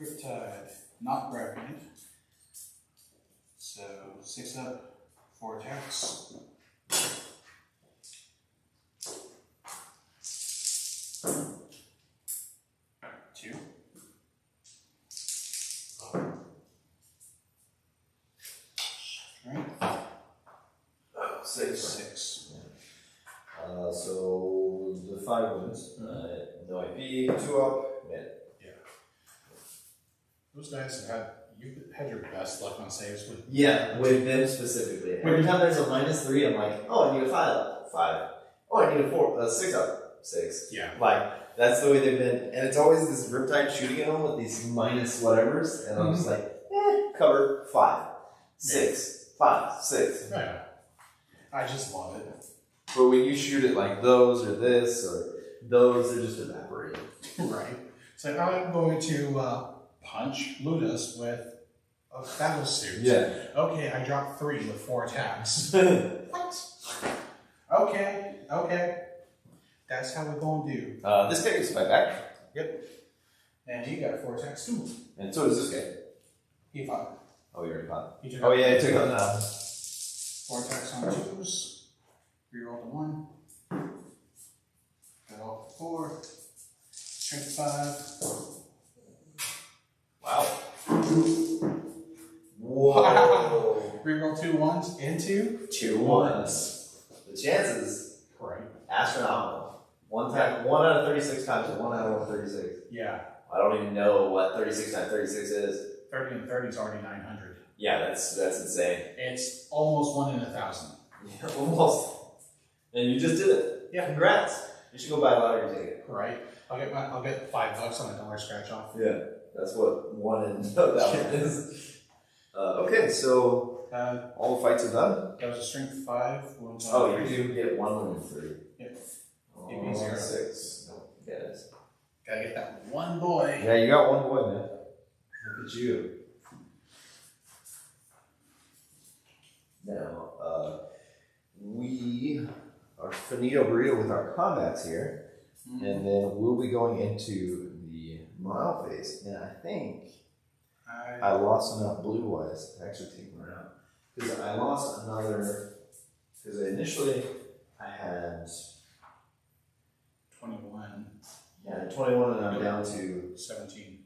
Riptide. Not bracketed. So 6 up, 4 attacks. 6. 6. So the 5 wounds. No AP, 2 up, mid. Those guys you've had your best luck on saves with. Yeah, with them specifically. Every time there's a -3, I'm like, oh, I need a 5 up. 5. Oh, I need a 6 up. 6. Yeah. Like, that's the way they've been. And it's always this Riptide shooting at them with these minus whatevers. And I'm just like, cover 5, 6, 5, 6. Yeah. I just love it. But when you shoot it like those or this or those, they're just evaporating. Right. It's like, I'm going to punch Ludus with a battle suit. Yeah. Okay, I dropped 3 with 4 attacks. What? Okay. That's how we're going to do. This guy gets 5 back. Yep. And he got 4 attacks too. And so does this guy. He fought. Oh, you already fought. Oh yeah, I took out now. 4 attacks on 2s. Reroll the 1. Got all 4. Strength 5. Wow. Whoa. Reroll 2 1s into 2 1s. The chances, right. astronomical. 1 out of 36 times 1 out of 36. Yeah. I don't even know what 36 times 36 is. 30 and 30 is already 900. Yeah, that's insane. It's almost 1 in 1,000. Yeah, almost. And you just did it. Yeah. Congrats. You should go buy a lottery ticket. Right. I'll get $5 on a dollar scratch off. Yeah, that's what 1 in 1,000 is. Okay, so all the fights are done. That was a strength 5. Wounds on Oh, you 3. do get 1 wound 3. Yep. Oh, Give me 0. 6. No, get it. Gotta get that one boy. Yeah, you got 1 boy, man. Look at you. Now, we are finito burrito with our combats here, and then we'll be going into the mile phase. And I think I lost enough blue wise to actually take one out. Because I lost another, because initially I had 21. Yeah, 21 and I'm down to 17.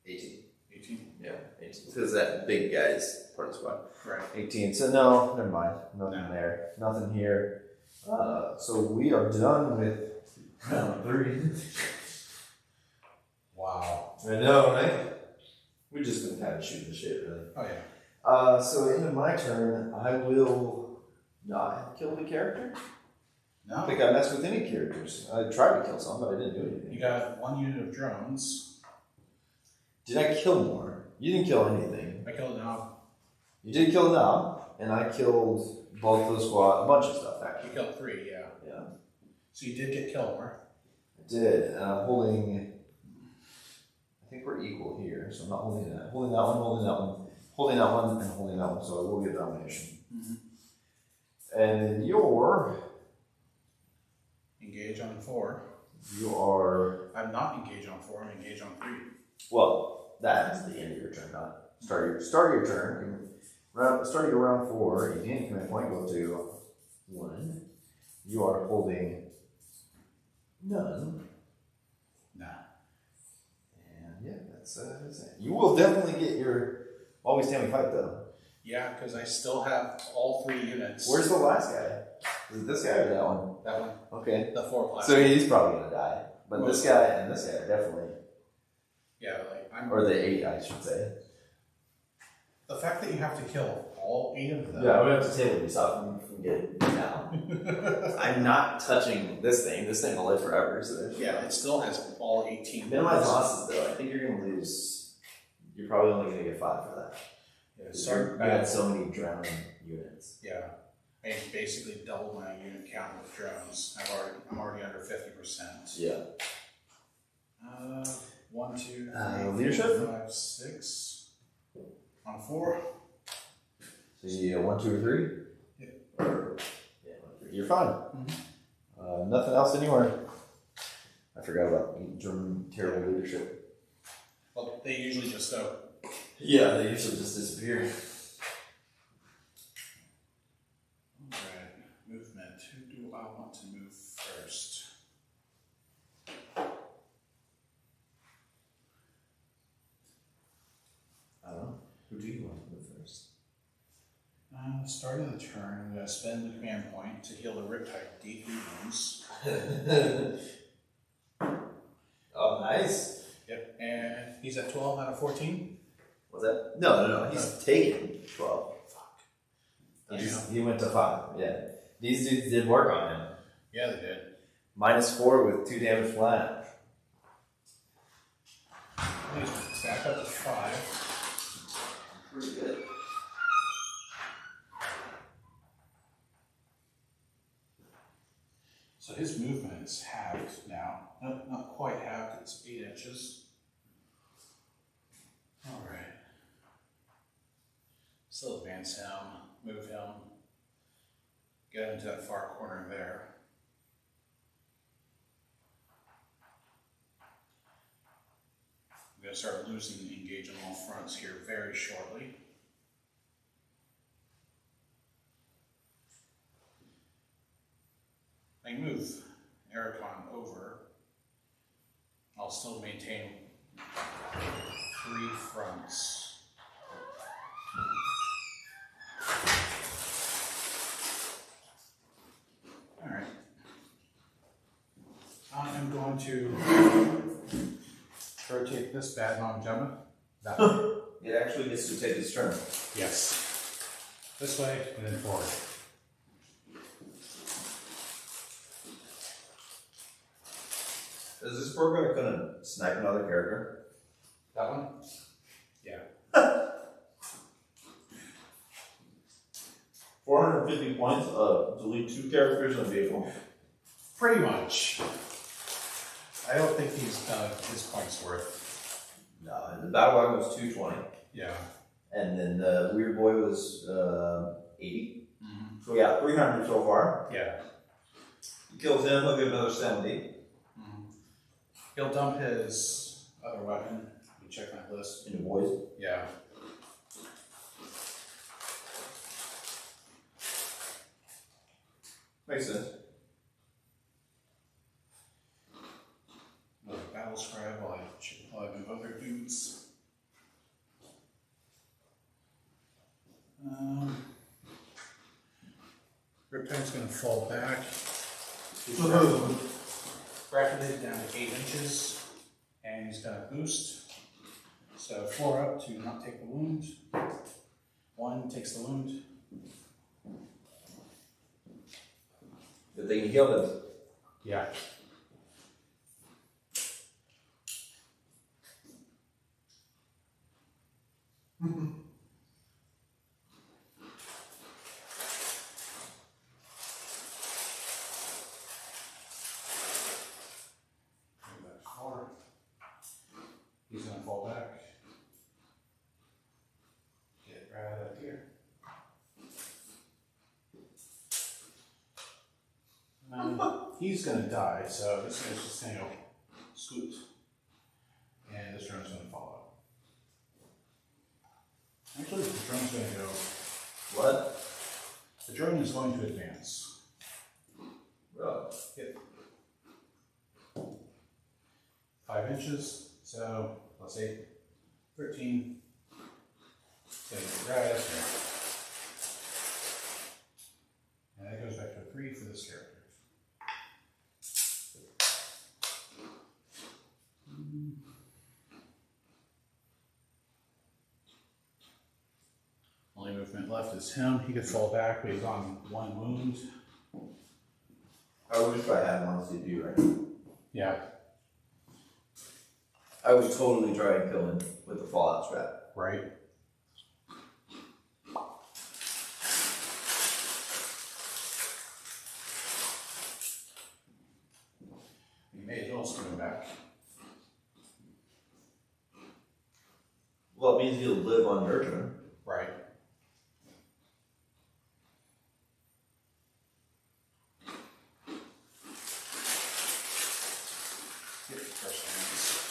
18. 18. Yeah, 18. Because that big guy's part of the squad. Right. 18. So no, never mind. Nothing No. there. Nothing here. So we are done with round 3. Wow. I know, right? We've just been kind of shooting the shit, really. Oh yeah. So into my turn, I will not kill the character. I don't No. think I messed with any characters. I tried to kill some, but I didn't do anything. You got 1 unit of drones. Did I kill more? You didn't kill anything. I killed an op. You did kill Nam, and I killed both of the squad, a bunch of stuff, You actually. killed 3, yeah. Yeah. So you did get Kilmore. I did, and I'm holding, I think we're equal here, so I'm not holding that. Holding that one, holding that one, holding that one, and holding that one, so I will get domination. Mm-hmm. And your, Engage on 4. you are, I'm not engaged on 4, I'm engaged on 3. well, that is the end of your turn, not start your turn. Starting around 4, you gain a command point, go to 1. You are holding none. Nah. And yeah, that's it. You will definitely get your always time fight though. Yeah, because I still have all 3 units. Where's the last guy? Is it this guy or that one? that one? Okay. The 4 plus. So he's probably gonna die. But this guy and this guy are definitely, Yeah, like I'm. or the 8, I should say. The fact that you have to kill all 8 of them. Yeah, I would have to table these off from getting down. I'm not touching this thing. This thing will live forever. So there's Yeah, it still has all 18. minimize losses though. I think you're gonna lose. You're probably only gonna get 5 for that. Yeah, You had so many drowning units. Yeah, I basically doubled my unit count with drones. I'm already under 50%. Yeah. 1, 2, 3, leadership? 4, 5, 6. On 4. So you get 1, 2, or 3? Yeah. Or, yeah, 1, 3. You're fine. Mm-hmm. Nothing else anywhere. I forgot about German terrible leadership. Well, they usually just go. Yeah, they usually just disappear. Alright, movement. Who do I want to move first? I don't know. Who do you want to move first? Starting the turn, I'm going to spend the command point to heal the Riptide D3 wounds. Oh, nice. Yep, and he's at 12 out of 14. Was that? No. He's taken 12. Fuck. He went to 5. Yeah. These dudes did work on him. Yeah, they did. -4 with 2 damage flat. He's back up to 5. Pretty good. So his movement is halved now. Not quite halved, it's 8 inches. Alright. Still advance him, move him, get him to that far corner there. I'm going to start losing engage on all fronts here very shortly. I move Ericon over. I'll still maintain 3 fronts. Alright. I am going to rotate this bad mom jumma that way. It actually gets to take its turn. Yes. This way and then forward. Is this program gonna snipe another character? That one? Yeah. 450 points of delete 2 characters in a vehicle. Pretty much. I don't think he's done his points worth. No, the battle wagon was 220. Yeah. And then the weird boy was 80. Mm-hmm. So we got 300 so far. Yeah. You killed him, he'll get another 70. He'll dump his other weapon. Let me check my list. Into boys. Yeah. Makes sense. Another battle scribe while I move other dudes. Riptide's going to fall back. He's bracketed down to 8 inches. And he's going to boost. So 4 up to not take the wound. 1 takes the wound. Good thing you healed him. Yeah. He's going to fall back. Get right up here. He's going to die, so this guy's just going to go scoot. And this drone's going to fall out. Actually, the drone's going to go. What? The drone is going to advance. Oh. Yep. 5 inches, so plus 8, 13. So right up there. And that goes back to a 3 for this character. Only movement left is him. He could fall back, but he's on 1 wound. I wish I had one CPU right. Yeah. I would totally try and kill him with the fallout strap. Right. He may as well swim back. Well, it means he'll live on nurture. Right. Get fresh hands.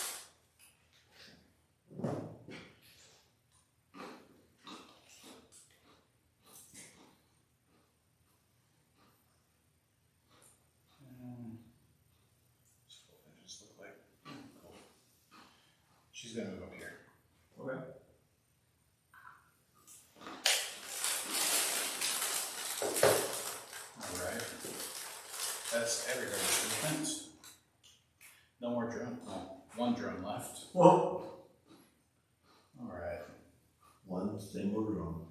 Just look like cool. She's gonna move up here. Okay. That's everybody's defense. No more drone. No, one drone left. Whoa. Alright. One single drum.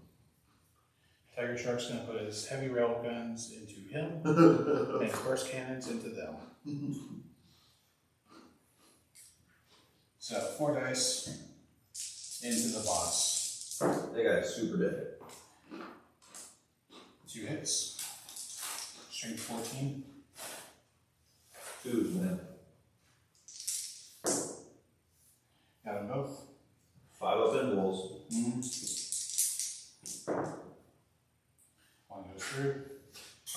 Tiger Shark's gonna put his heavy rail guns into him and his burst cannons into them. So 4 dice into the boss. That guy's super dead. 2 hits. Strength 14. 2, man. Got them both. 5 up in wolves. One goes through.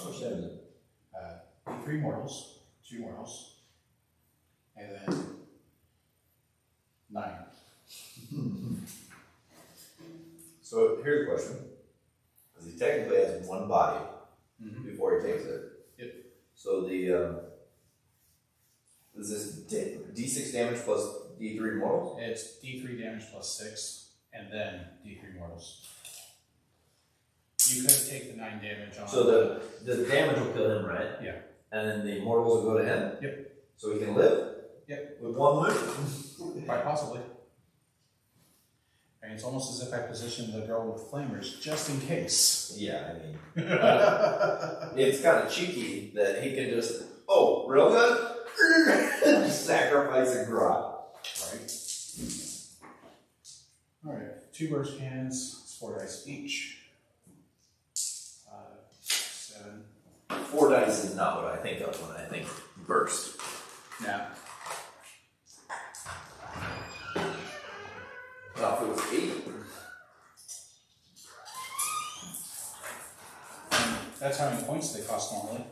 Oh, 7. 3 mortals. 2 mortals. And then 9. So here's a question. Because he technically has 1 body before he takes it. Yep. So the is this D6 damage plus D3 mortals? It's D3 damage plus 6, and then D3 mortals. You could take the 9 damage on. So the damage will kill him, right? Yeah. And then the mortals will go to him? Yep. So he can live? Yep. With 1 wound? Quite possibly. And it's almost as if I positioned the girl with flamers just in case. Yeah, I mean. It's kind of cheeky that he can just, oh, real good? Sacrifice a grot. Right. Alright, 2 burst cannons, it's 4 dice each. 7. 4 dice is not what I think of when I think burst. Now, Now, if it was 8. and that's how many points they cost normally.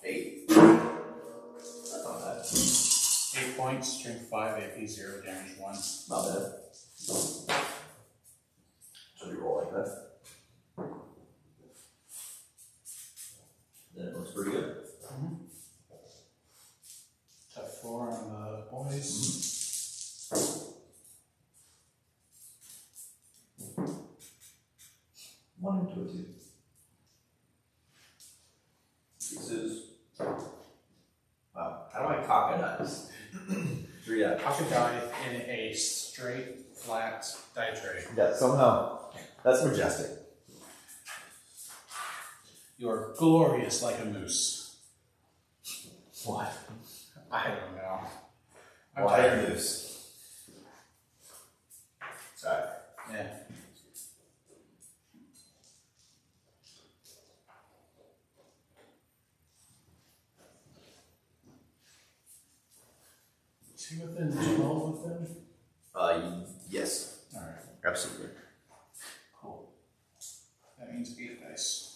8. That's not bad. 8 points, strength 5, AP 0, damage 1. Not bad. So you roll like that. Then it looks pretty good. Tough 4 on the boys. One into a 2. Pieces. Wow. How do I cock a dice? 3 dice. Cock a die in a straight, flat die tray. Yeah, somehow. That's majestic. You are glorious like a moose. What? I don't know. I'm Why a tired. moose? Sorry. Yeah. Is he within 12 with them? Yes. Alright, Absolutely. cool. That means 8 dice.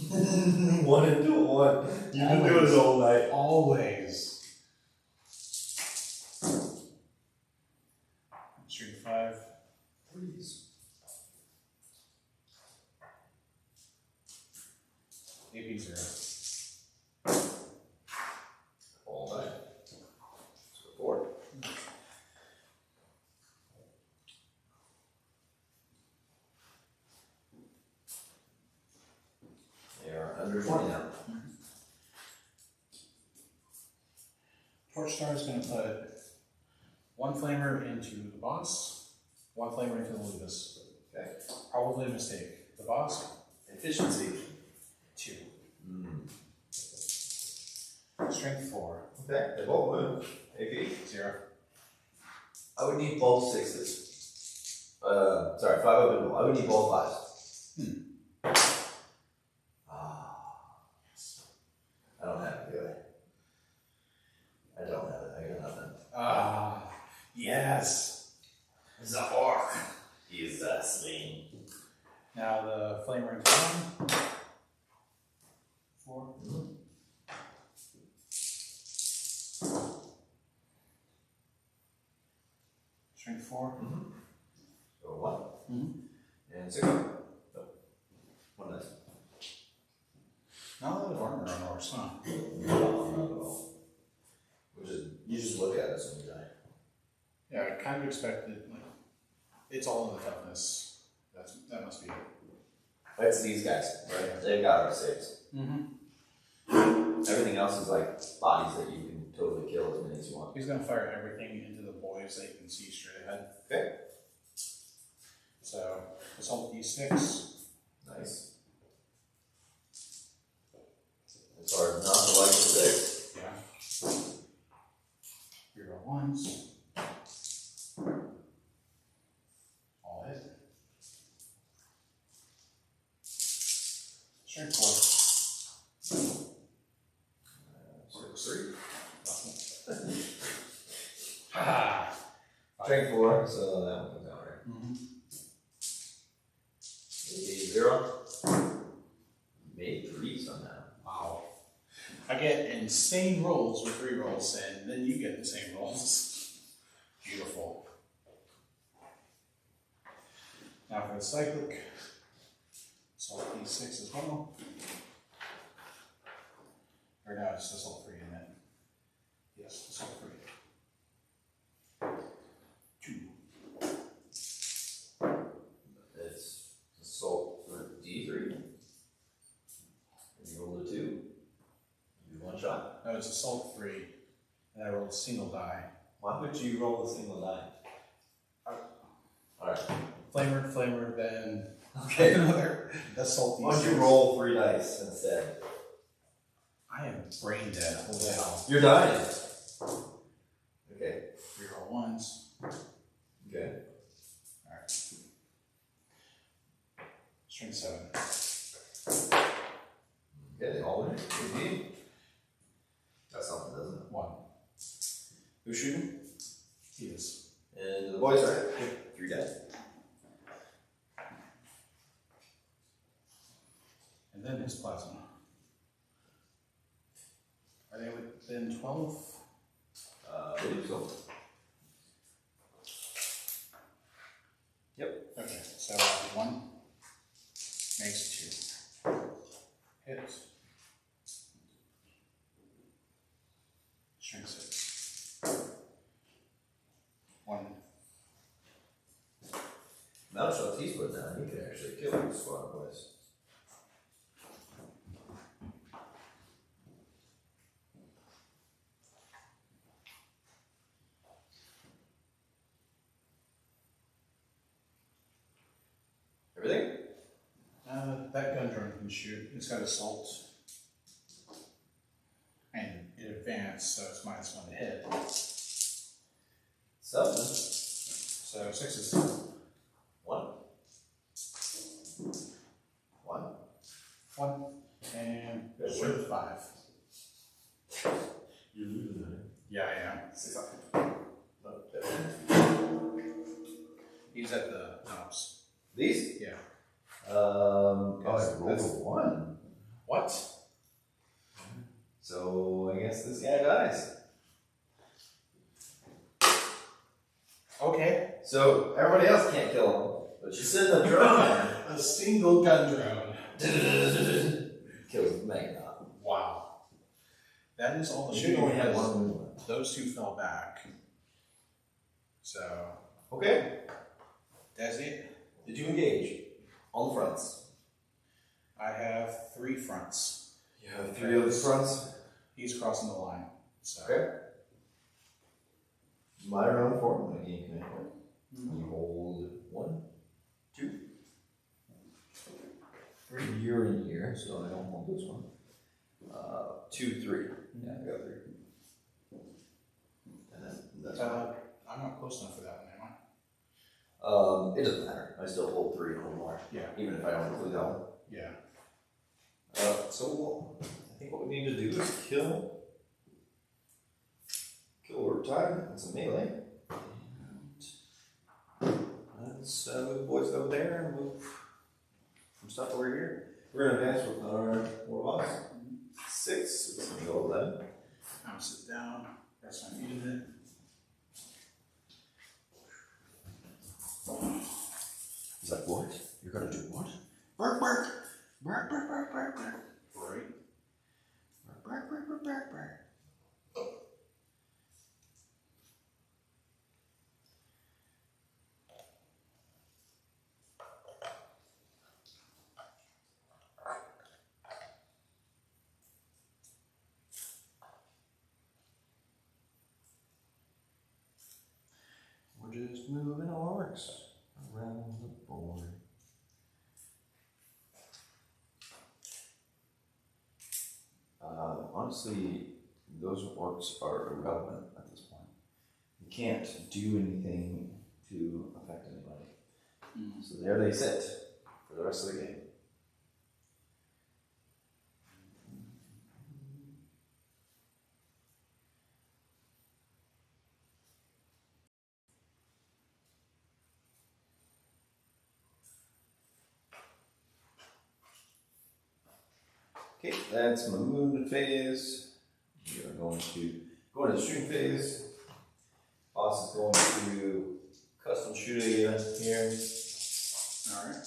7, 1 into a 1. You've been doing it all night. 8. Always. Strength 5. 3s. AP 0. All night. So 4. They are under 20 now. Torch Star is going to put 1 flamer into the boss, 1 flamer into the Lucas. Okay. Probably a mistake. The boss, Efficiency. 2. Mm. Strength 4. Okay, they both move. AP. 0. I would need both 6s. Sorry, 5 up and 1. I would need both 5s. I don't have it, do I? I don't have it. I got nothing. Yes. The Ork is slain. Now the flamer into 1. 4. Strength 4. So 1. And 6. Oh. 1 dice. Not a lot of armor on Orks, huh? No, not at all. You just look at us when you die. Yeah, I kind of expected, like, it's all in the toughness. That must be it. That's these guys, right? They've got our 6. Mm-hmm. Everything else is like bodies that you can totally kill as many as you want. He's gonna fire everything into the boys that you can see straight ahead. Okay. So, assault D6. Nice. It's hard not to like the 6. Yeah. Reroll ones. All hit. Strength 4. Orks 3. Ha! Strength 4, so that one comes out right. Mm-hmm. 0. Made 3 somehow. Wow. I get insane rolls with rerolls, and then you get the same rolls. Beautiful. Now for the cyclic, assault D6 as well. Or no, it's assault 3 in it. Yes, assault 3. 2. It's assault for D3. And you roll a 2. You do 1 shot. No, it's assault 3, and I rolled a single die. Why would you roll a single die? Alright. Flamer, then Okay. another assault Why don't you D6. roll 3 dice instead? I am brain dead. Holy hell. You're dying. Okay. Reroll ones. Okay. Alright. Strength 7. Okay, they all win. Good game. That's something, doesn't it? 1. Who's shooting? He is. And the boys are 3 dead. And then his plasma. Are they within 12? I believe so. Yep. Okay, so 1 makes 2. Hit. Strength 6. 1. Amount of shots he's put down, he can actually kill the squad boys. Everything? That gun drone can shoot. It's got assault. And it advanced, so it's -1 to hit. 7. So 6 is 1. 1. 1. And Good strength 5. You're losing it. Yeah, I am. 6 up. He's at the knobs. These? Yeah. Oh, I Yes, rolled a that's- 1. What? So I guess this guy dies. Okay. So everybody else can't kill him, but you send the drone A single gun drone. kills the Megadon. Wow. That is all the You shooting only had because one movement. those 2 fell back. So, Okay. that's it. Did you engage on the fronts? I have 3 fronts. You have 3 of the fronts. He's crossing the line. So, Okay. My round 4. I'm going to gain command point. You hold 1, 2, 3. You're in here, so I don't hold this one. 2, 3. Yeah, I got 3. And then that's I'm not close enough for that one, am I? it doesn't matter. I still hold 3 or more, Yeah. even if I don't include that one. Yeah. So I think what we need to do is kill Riptide. It's a melee. And let's move the boys over there and move some stuff over here. We're gonna advance with our warlocks. 6. So it's gonna go 11. I'm sit down. Rest my feet a bit. He's like, what? You're gonna do what? Bark, bark, bark, bark, bark, bark, bark. Right. Bark, bark, bark, bark, bark, bark. Just moving orcs around the board. Honestly, those orcs are irrelevant at this point. You can't do anything to affect anybody. So there they sit for the rest of the game. Okay, that's my movement phase. We are going to go into the shooting phase. Boss is going to custom shoot you here. Alright.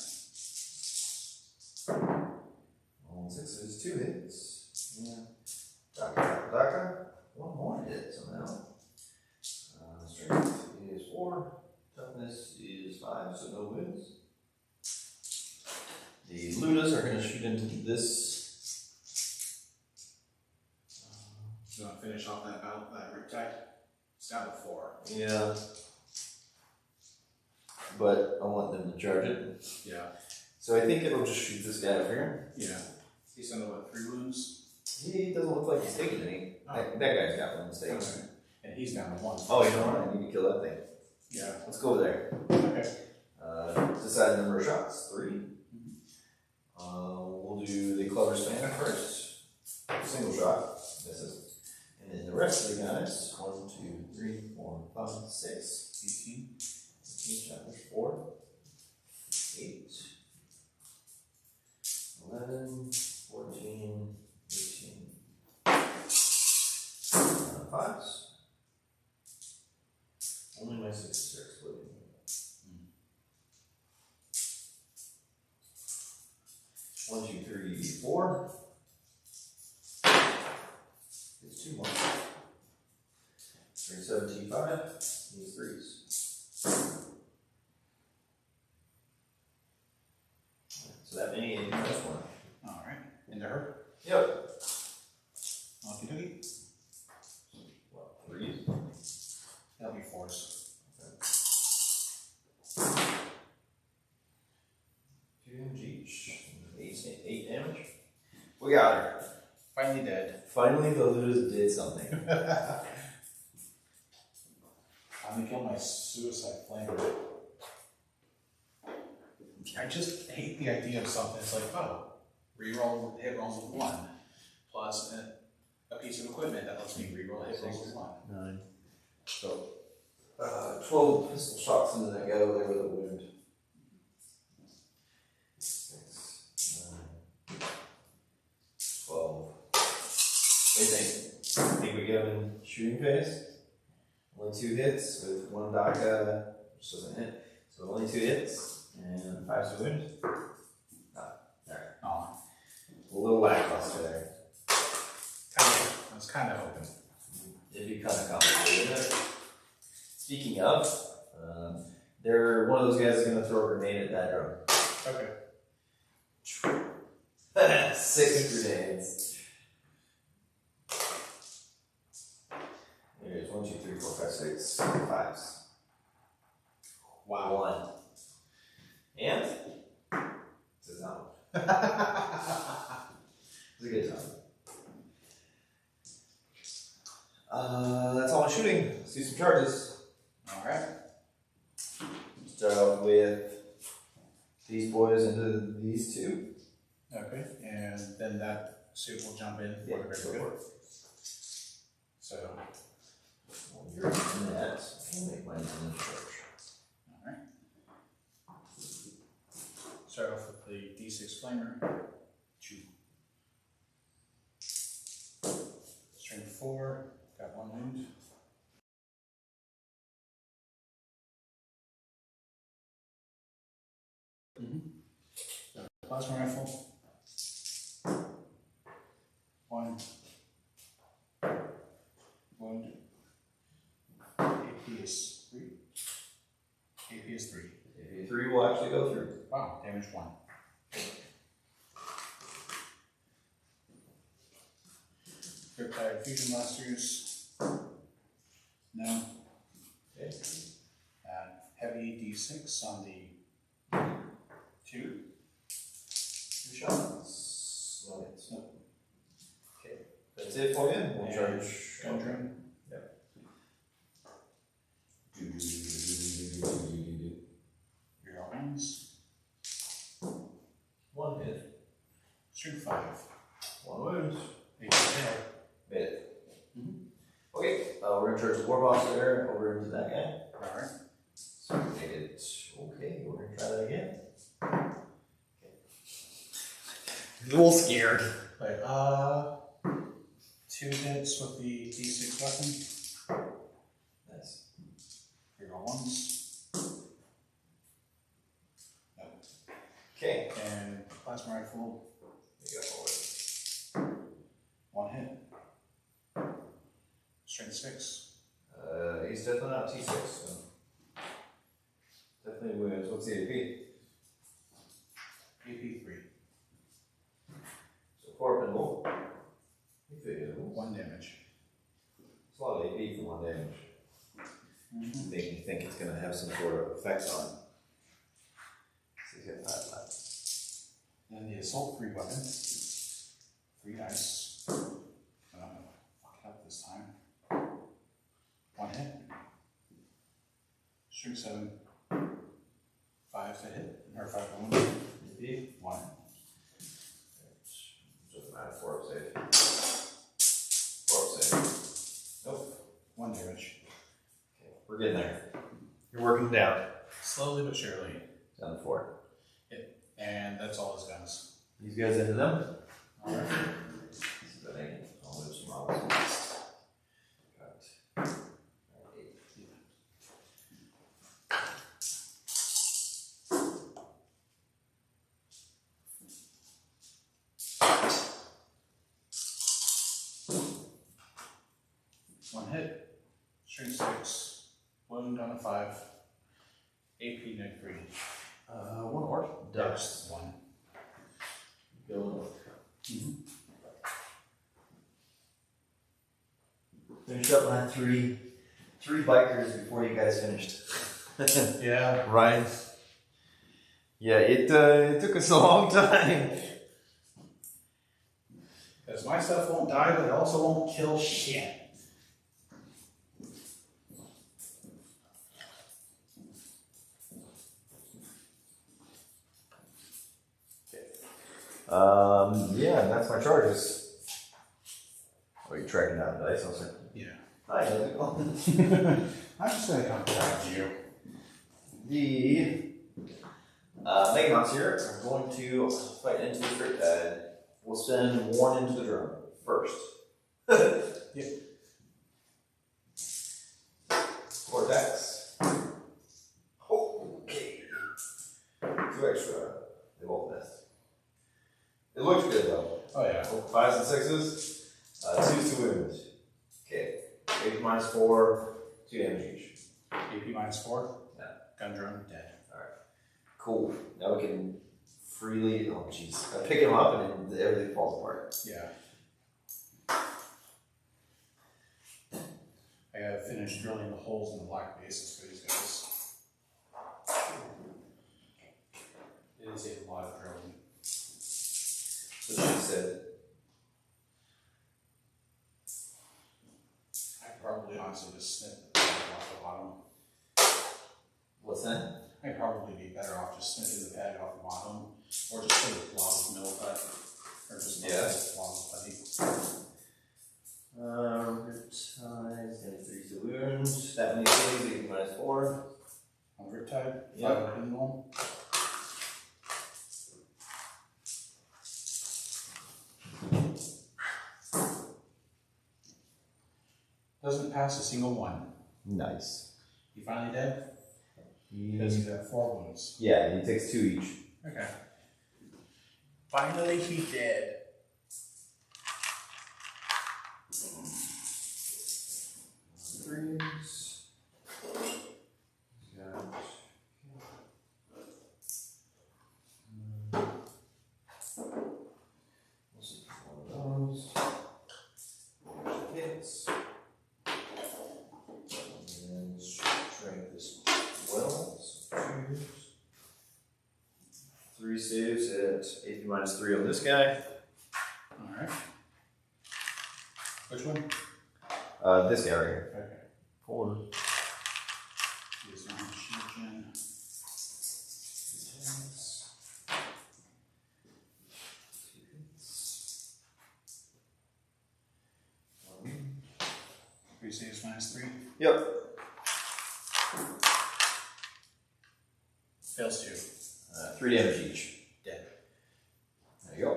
On sixes, 2 hits. Yeah. Daka. One more hit somehow. Strength is 4. Toughness is 5, so no wins. The Ludas are going to shoot into this. You want to finish off that battle, that riptide? It's down to 4. Yeah. But I want them to charge it. Yeah. So I think it'll just shoot this guy over here. Yeah. He's under what, 3 wounds? He doesn't look like he's taking any. Oh. That guy's got one mistake. Okay. And he's down to 1. Oh, you know what? I need to kill that thing. Yeah. Let's go over there. Okay. Decide the number of shots. 3. We'll do the clever spanner first. Single shot. Misses. And then the rest of the guys. 1, 2, 3, 4, 5, 6. 18. 18 shot. There's 4. 8. 11, 14, 18. 5s. Only my 6s are exploding. 1, 2, 3, 4. It's 2 more. 3, 17, 5. These 3s. So that many in this one. Alright. Into her? Yep. Okie dokie. What, 3s? That'll be 4s. 2 damage each. 8 damage. We got her. Finally dead. Finally, the Ludas did something. I'm gonna kill my suicide flamer. I just hate the idea of something. It's like, oh, reroll hit rolls with 1, plus a piece of equipment that lets me reroll hit rolls with 1. 9. So, 12 pistol shots into that guy over there with a wound. 6, 9, 12. What do you think? Think we get him in shooting phase? Only 2 hits with 1 Daka, which doesn't hit. So only 2 hits and 5 wound. Alright. Oh, A little lackluster there. I was kind of hoping. It'd be kind of complicated, wouldn't it? Speaking of, one of those guys is going to throw a grenade at that Okay. drone. 6 grenades. There's 1, 2, 3, 4, 5, 6, 5s. Wow. 1. And? This is not. It's a good time. That's all my shooting. Let's do some charges. Alright. Start off with these boys into these 2. Okay. And then that suit will jump in for the greater good. So, Well, you're in that. I'll make mine in the charge. alright. Start off with the D6 flamer. 2. Strength 4. Got 1 wound. Plasma rifle. 1 wound. AP is 3. AP is 3. If 3 will actually go through. Wow, damage 1. Riptide fusion blasters. No. Okay. And D6 on the 2. 2 shots. Okay, that's it for you. We'll And charge. gun drain. Yep. Your wings. 1 hit. Strength 5. 1 wound. Maybe fail. Made it. Okay, we're gonna charge the war boss there over into that guy. Alright. So we made it. Okay, we're gonna try that again. A little scared. Wait, 2 hits with the D6 weapon. Nice. Reroll ones. No. Okay. And plasma rifle. There you go. 1 hit. Strength 6. He's definitely not T6, so definitely wins. What's the AP? AP 3. So 4 up and low. If it is. 1 damage. It's a lot of AP for 1 damage. Make me think it's going to have some sort of effects on him. So he's got 5 left. Then the assault 3 weapon. 3 dice. I'm gonna fuck it up this time. 1 hit. Strength 7. 5 to hit. Or 5 to wound. AP? 1. Doesn't matter. 4 up save. 4 up save. Nope. 1 damage. Okay, we're getting there. You're working down. Slowly but surely. Down to 4. And that's all his guns. These guys into them? Alright. So that ain't. I'll move some models next. Got 8. One hit. Strength 6. Wound on a 5. AP neg 3. 1 orc. Dex 1. Go. Finish up my three bikers before you guys finished. Yeah. Right. Yeah, it took us a long time. Because my stuff won't die, but it also won't kill shit. Yeah, that's my charges. Oh, you're tracking down the dice, I was like, Yeah. hi, how's it going? I'm just gonna come back to you. The Meganauts here are going to fight into the straight pad. We'll send 1 into the drum first. Yep. 4 attacks. Okay. 2 extra. They both missed. It looks good though. Oh yeah. 5s and 6s. 2s to wound. Okay. AP minus 4. 2 damage each. AP minus 4. Yeah. Gun drone dead. Cool. Now we can freely. Oh jeez. Pick him up and then everything falls apart. Yeah. I gotta finish drilling the holes in the black bases for these guys. It is a lot of drilling. So she said. I probably honestly just snip the pad off the bottom. What's that? I'd probably be better off just snipping the pad off the bottom, or just put a blob of mill cut, or just a blob of putty. Riptide, and 3 to wounds. That many things, 8 minus 4. On Riptide, Yeah. 5 in one. Doesn't pass a single one. Nice. He finally dead? Because he's at 4 wounds. Yeah, he takes 2 each. Okay. Finally he dead. Threes. We'll see one of those. Hits. And then strength is 12. So get AP -3 on this guy. Alright. Which one? This guy right here. Okay. 4. He's on shield gen. Three saves -3. Yep. Fails 2. 3 damage each. Dead. There you go.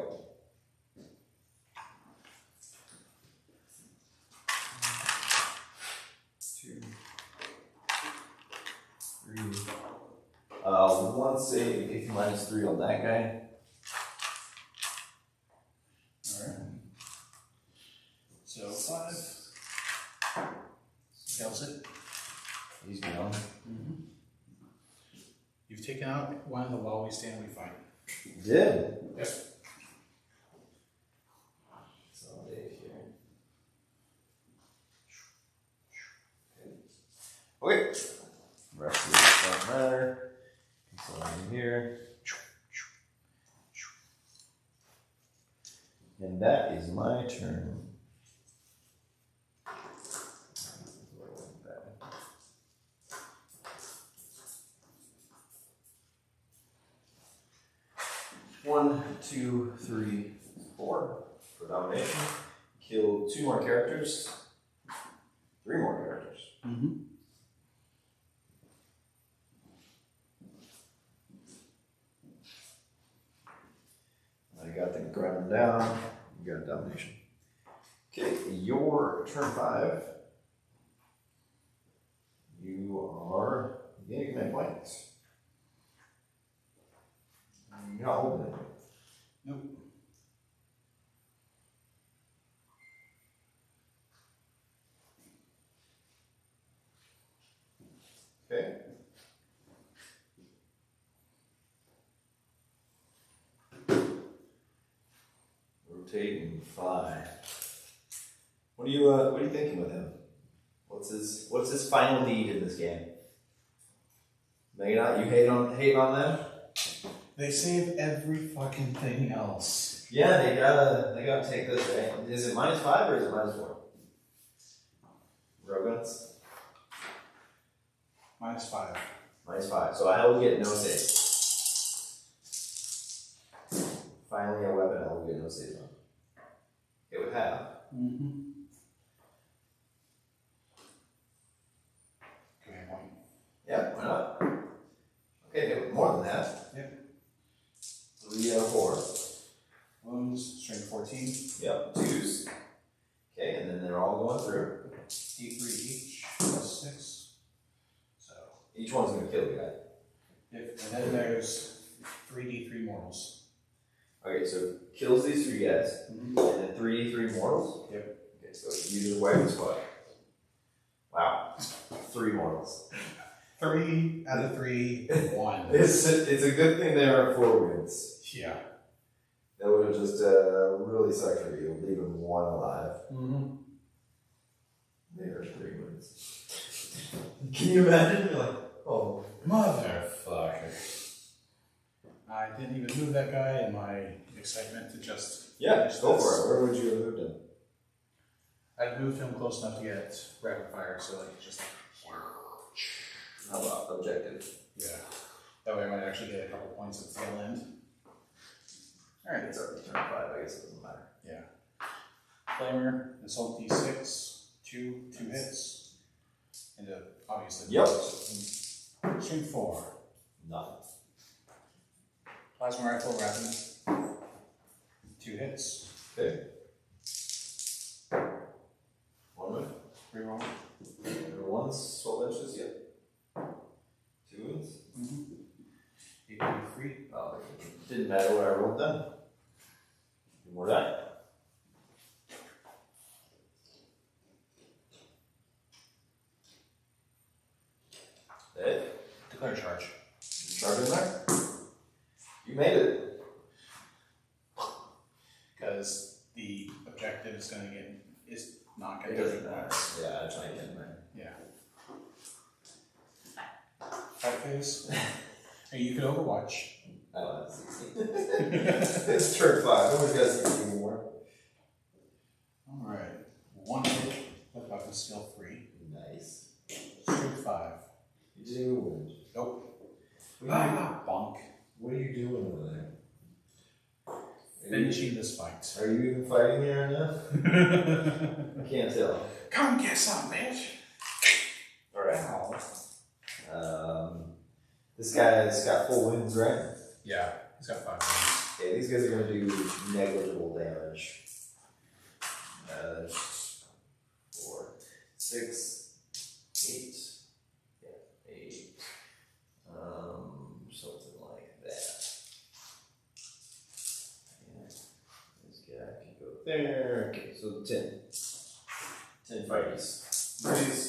Two, 3. One save AP -3 on that guy. Alright. So 5. Fails it. He's gone. You've taken out one of the while we stand, we fight. Did. Yep. So Dave here. Okay. Rest of this don't matter. So I'm here. And that is my turn. One, 2, 3, 4 for domination. Kill 2 more characters. 3 more characters. I got them ground down. You got domination. Okay, your turn 5. You are getting command points. You're not holding it. Nope. Okay. Rotate and fly. What are you thinking with him? What's his final need in this game? Megan, you hating on them? They save every fucking thing else. Yeah, they gotta take this, right? Is it -5 or is it -4? Roguns? -5. -5. So I will get no save. Finally a weapon I will get no save on. It would have. Command point. Yeah, why not? Okay, hit with more than that. Yep. 3 out of 4. Wounds, strength 14. Yep, 2s. Okay, and then they're all going through. D3 each, plus 6. So, Each one's gonna kill the guy. and then there's 3D3 mortals. Okay, so kills these 3 guys. And then 3 mortals? Yep. Okay, so you do the weapon squad. Wow. 3 mortals. 3 out of 3, 1. It's a good thing there are 4 wins. Yeah. That would have just really sucked for you, leaving 1 alive. There are 3 wins. Can you imagine? You're like, oh. Motherfucker. I didn't even move that guy in my excitement to just... Yeah, go for it. Where would you have moved him? I'd moved him close enough to get rapid fire, so like just... How about objective? Yeah. That way I might actually get a couple points at the tail end. Alright. It's already turn 5, I guess it doesn't matter. Yeah. Flamer, Assault D6, 2 hits. And obviously... Yep. Strength 4. Nothing. Plasma rifle, rapid. 2 hits. Okay. 1 move. Reroll. Number 1's 12 inches, yep. 2 wounds. 8.3. Oh, didn't matter what I rolled then. 2 more die. Dead. Declare charge. Charge in there. You made it. Because the objective is going to get... is not going It to doesn't get matter. points. Yeah, I try again, man. Yeah. Fight phase. Hey, you could overwatch. I don't have to see It's turn 5. Nobody's got 6 anymore. Alright. 1 hit with weapon skill 3. Nice. Strength 5. You didn't even win. Nope. Bonk. Bonk. What are you doing over there? Finishing this fight. Are you even fighting me right now? I can't tell. Come get some, bitch. Alright. This guy's got full wounds, right? Yeah, he's got 5 wounds. Okay, these guys are going to do negligible damage. 4, 6, 8. Yeah, 8. Something like that. Yeah. This guy can go there. Okay, so 10. 10 fighties. Please.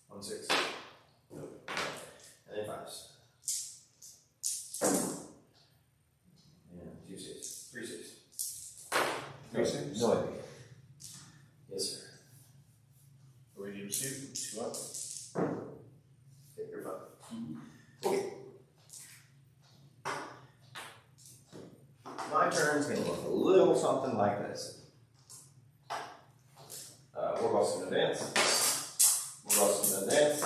1, 6. Nope. And then 5s. And 2 6. 3 6. 3 6? No idea. Yes, sir. Ready to shoot? 2 up. Okay, you're fine. Okay. My turn's gonna look a little something like this. We're both gonna advance. We're both gonna advance.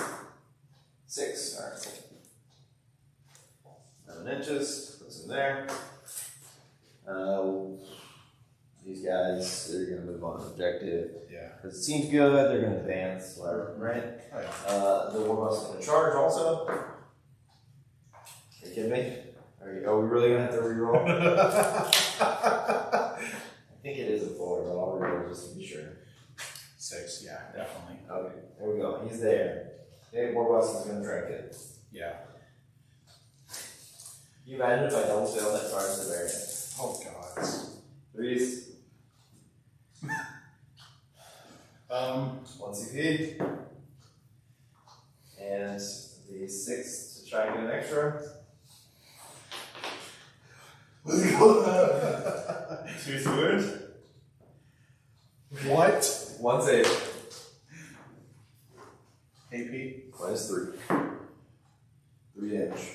6. Alright, cool. 7 inches. Puts them there. These guys, they're gonna move on to objective. Yeah. Because it seems good, they're gonna advance, whatever, right? Oh, yeah. The Warbust's gonna charge also. Are you kidding me? Are we really gonna have to reroll? I think it is a 4, but I'll reroll just to be sure. 6, yeah, definitely. Okay, there we go. He's there. Okay, Warbust is gonna track it. Yeah. Can you imagine if I double fail that charge at the very end? Oh, God. 3s. 1 CP. And the 6 to try and get an extra. Let's go. 2 sewers. What? 1 save. AP? -3. 3 damage.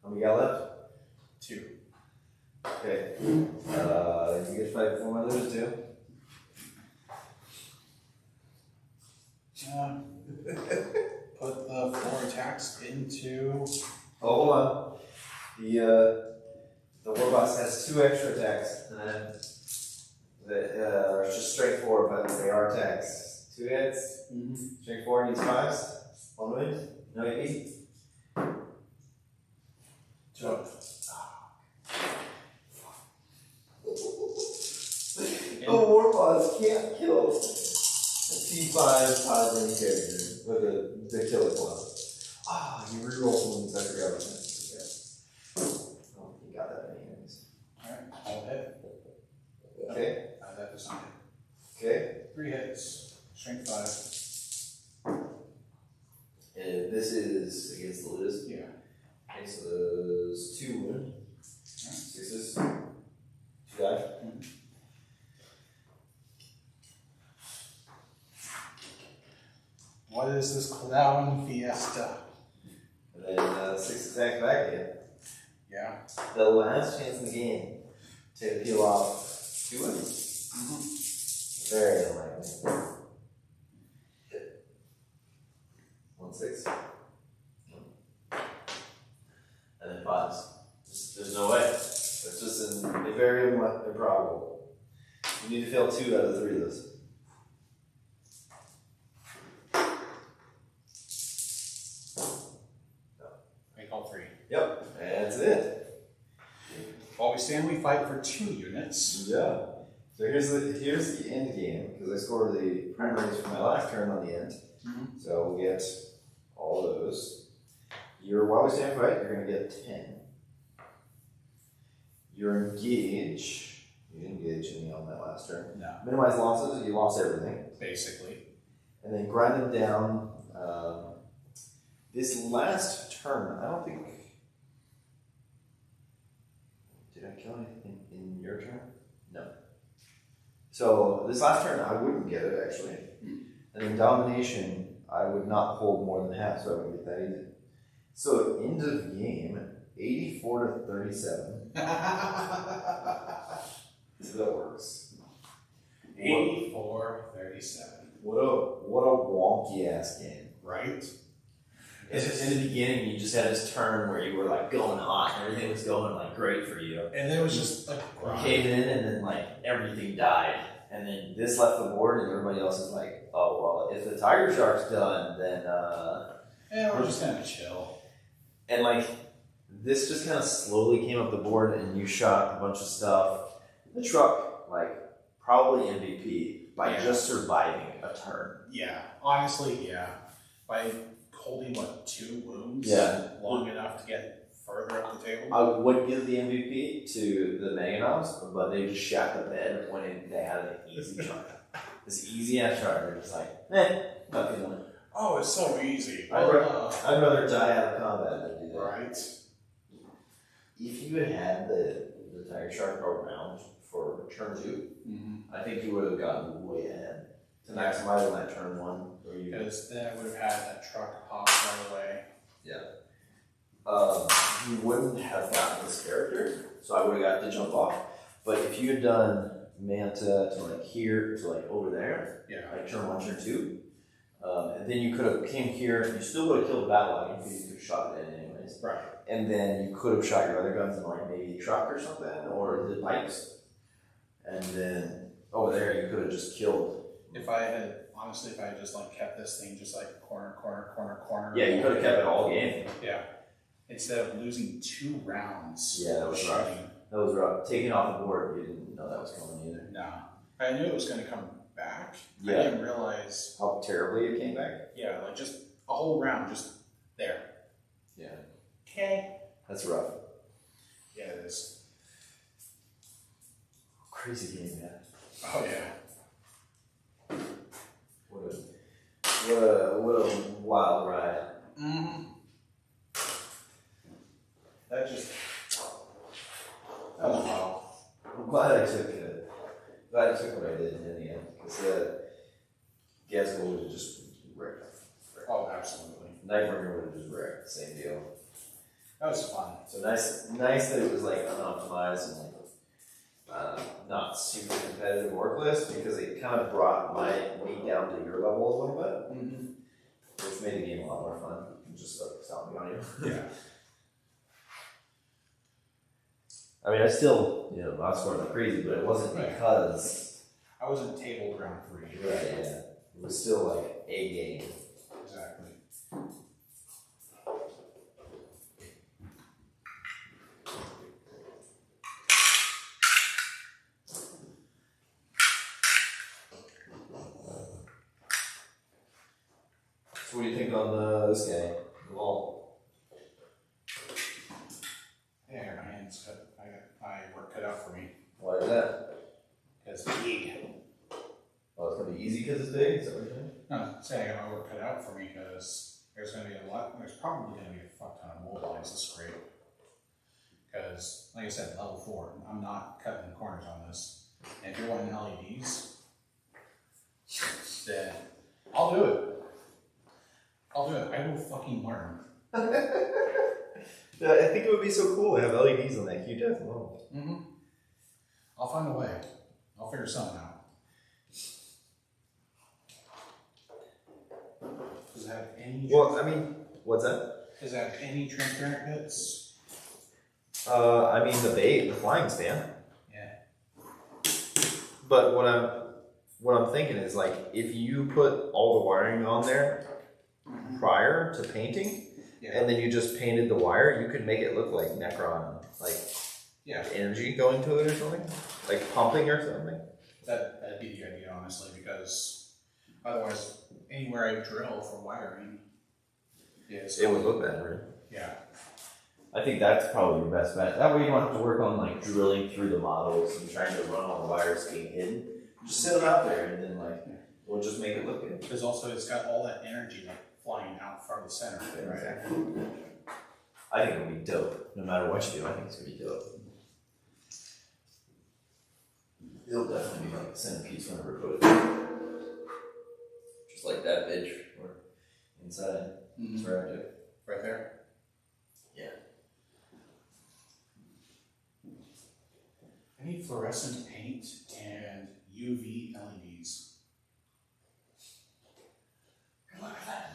How many got left? 2. Okay. You get to fight before my lose too. Put the 4 attacks into. Oh, hold on. The Warboss has 2 extra attacks, and then that are just straight 4, but they are attacks. 2 hits, straight 4, needs 5s. 1 wound, no AP. 2 up. The Warboss can't kill a T5 paladin character with the killer club. You reroll some wounds, I forgot about that. Oh, you got that many enemies. Alright, I'll hit. Okay. That does not hit. Okay. 3 hits. Strength 5. And this is against the Liz. Yeah. Okay, so those 2 wound. 6s. 2 die. What is this clown fiesta? And then 6 attack back again. Yeah. The last chance in the game to peel off 2 wounds. Very unlikely. 1 6. And then 5s. There's no way. It's just very improbable. You need to fail 2 out of 3 of those. Make all 3. Yep, that's it. While we stand, we fight for 2 units. Yeah. So here's the end game, because I scored the primaries for my last turn on the end. So we'll get all those. While we stand fight, you're going to get 10. Your engage, you didn't engage any on that last turn. No. Minimize losses, you lost everything. Basically. And then grind them down. This last turn, I don't think. Did I kill anything in your turn? No. So this last turn, I wouldn't get it actually. And then domination, I would not hold more than half, so I would get that easy. So end of game, 84 to 37. So that works. 84-37. What a wonky ass game. Right? In the beginning, you just had this turn where you were like going hot and everything was going like great for you. And then it was just like You came in and then like everything died. And then this left the board and everybody else is like, oh, well, if the Tiger Shark's done, then yeah, we're just gonna chill. And like this just kind of slowly came up the board and you shot a bunch of stuff. The truck, like, probably MVP by just surviving a turn. Yeah, honestly, yeah. By holding, what, 2 wounds? Yeah. Long enough to get further up the table? I would give the MVP to the Meganovs, but they just shat the bed when they had an easy truck. This easy ass truck, they're just like, not feeling it. Oh, it's so easy. I'd rather die out of combat than do that. Right. If you had the Tiger Shark around for turn 2, I think you would have gotten way ahead to maximize on that turn 1. Because then I would have had that truck pop right away. Yeah. You wouldn't have gotten this character, so I would have got to jump off. But if you had done Manta to like here to like over there, like turn 1, turn 2, and then you could have came here, and you still would have killed the battle wagon because you could have shot it in anyways. Right. And then you could have shot your other guns in like maybe a truck or something, or the pipes. And then over there you could have just killed. If I had just like kept this thing just like corner. Yeah, you could have kept it all game. Yeah. Instead of losing 2 rounds. Yeah, that was rough. That was rough. Taking off the board, you didn't know that was coming either. No. I knew it was going to come back. Yeah. I didn't realize how terribly it came back. Yeah, like just a whole round just there. Yeah. Okay. That's rough. Yeah, it is. Crazy game, man. Oh yeah. What a wild ride. Mm-hmm. That was wild. I'm glad I took what I did in the end, because Gazelle would have just wrecked. Oh, absolutely. Nightbringer would have just wrecked. Same deal. That was fun. So nice that it was like unoptimized and like not super competitive work list, because it kind of brought me down to your level a little bit, which made the game a lot more fun. Just stopping on you. Yeah. I mean, I still, not scoring like crazy, but it wasn't because I wasn't table ground for you. Right, yeah. It was still like a game. Exactly. So what do you think on this guy? Well, Yeah, I got my hands cut. I got my work cut out for me. why is that? Because big. Oh, it's gonna be easy because it's big. Is that what you're saying? No, say I got my work cut out for me because there's going to be there's probably going to be a fuck ton of mold lines to scrape. Because, like I said, level 4, I'm not cutting corners on this. And if you're wanting LEDs, then I'll do it. I will fucking learn. Yeah, I think it would be so cool to have LEDs on that Q-Tech alone. Mm-hmm. I'll find a way. I'll figure something out. Does it have any? Well, I mean, what's that? Does it have any transparent bits? I mean the flying span. Yeah. But what I'm thinking is, like, if you put all the wiring on there prior to painting, and then you just painted the wire, you could make it look like Necron, like energy going to it or something, like pumping or something. That'd be the idea, honestly, because otherwise, anywhere I drill for wiring, it would look better. Yeah. I think that's probably your best bet. That way you don't have to work on like drilling through the models and trying to run all the wires being hidden. Just sit them out there and then we'll just make it look good. Because also it's got all that energy like flying out from the center of it, right? Exactly. I think it'll be dope. No matter what you do, I think it's gonna be dope. It'll definitely be like the centerpiece whenever I put it. Just like that bitch. inside. It's right up there. Right there. Yeah. I need fluorescent paint and UV LEDs. Good luck with that.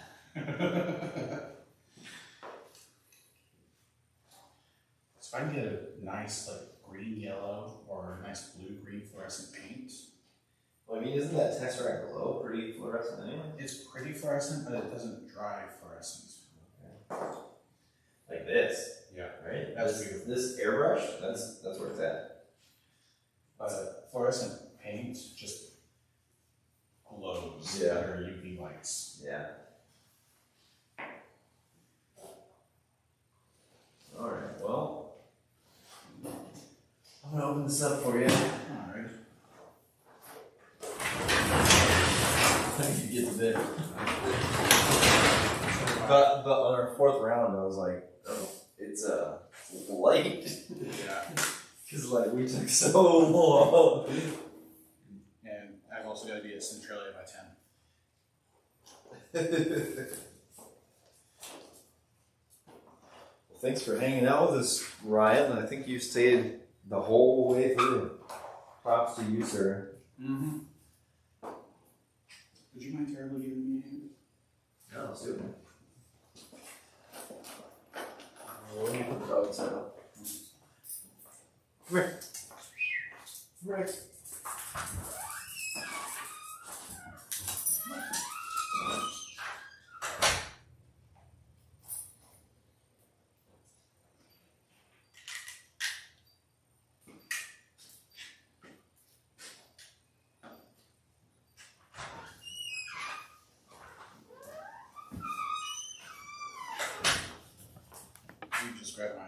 So if I can get a nice like green yellow or a nice blue green fluorescent paint. Well, I mean, isn't that text right below pretty fluorescent anyway? It's pretty fluorescent, but it doesn't dry fluorescent. Like this, Yeah. right? That's this, beautiful. this airbrush, that's where it's at. But fluorescent paint just glows Yeah. under UV lights. Yeah. All right. Well, I'm gonna open this up for you. Alright. I think you get the bit. But on our fourth round, I was like, oh, it's light. Yeah. Because like we took so long. And I've also got to be at Centralia by 10. Well, thanks for hanging out with us, Ryan. I think you stayed the whole way through. Props to you, sir. Mm-hmm. Would you mind terribly giving me a hand? No, let's do it. Let me put the dog inside out. Come here. Come here. You just grab my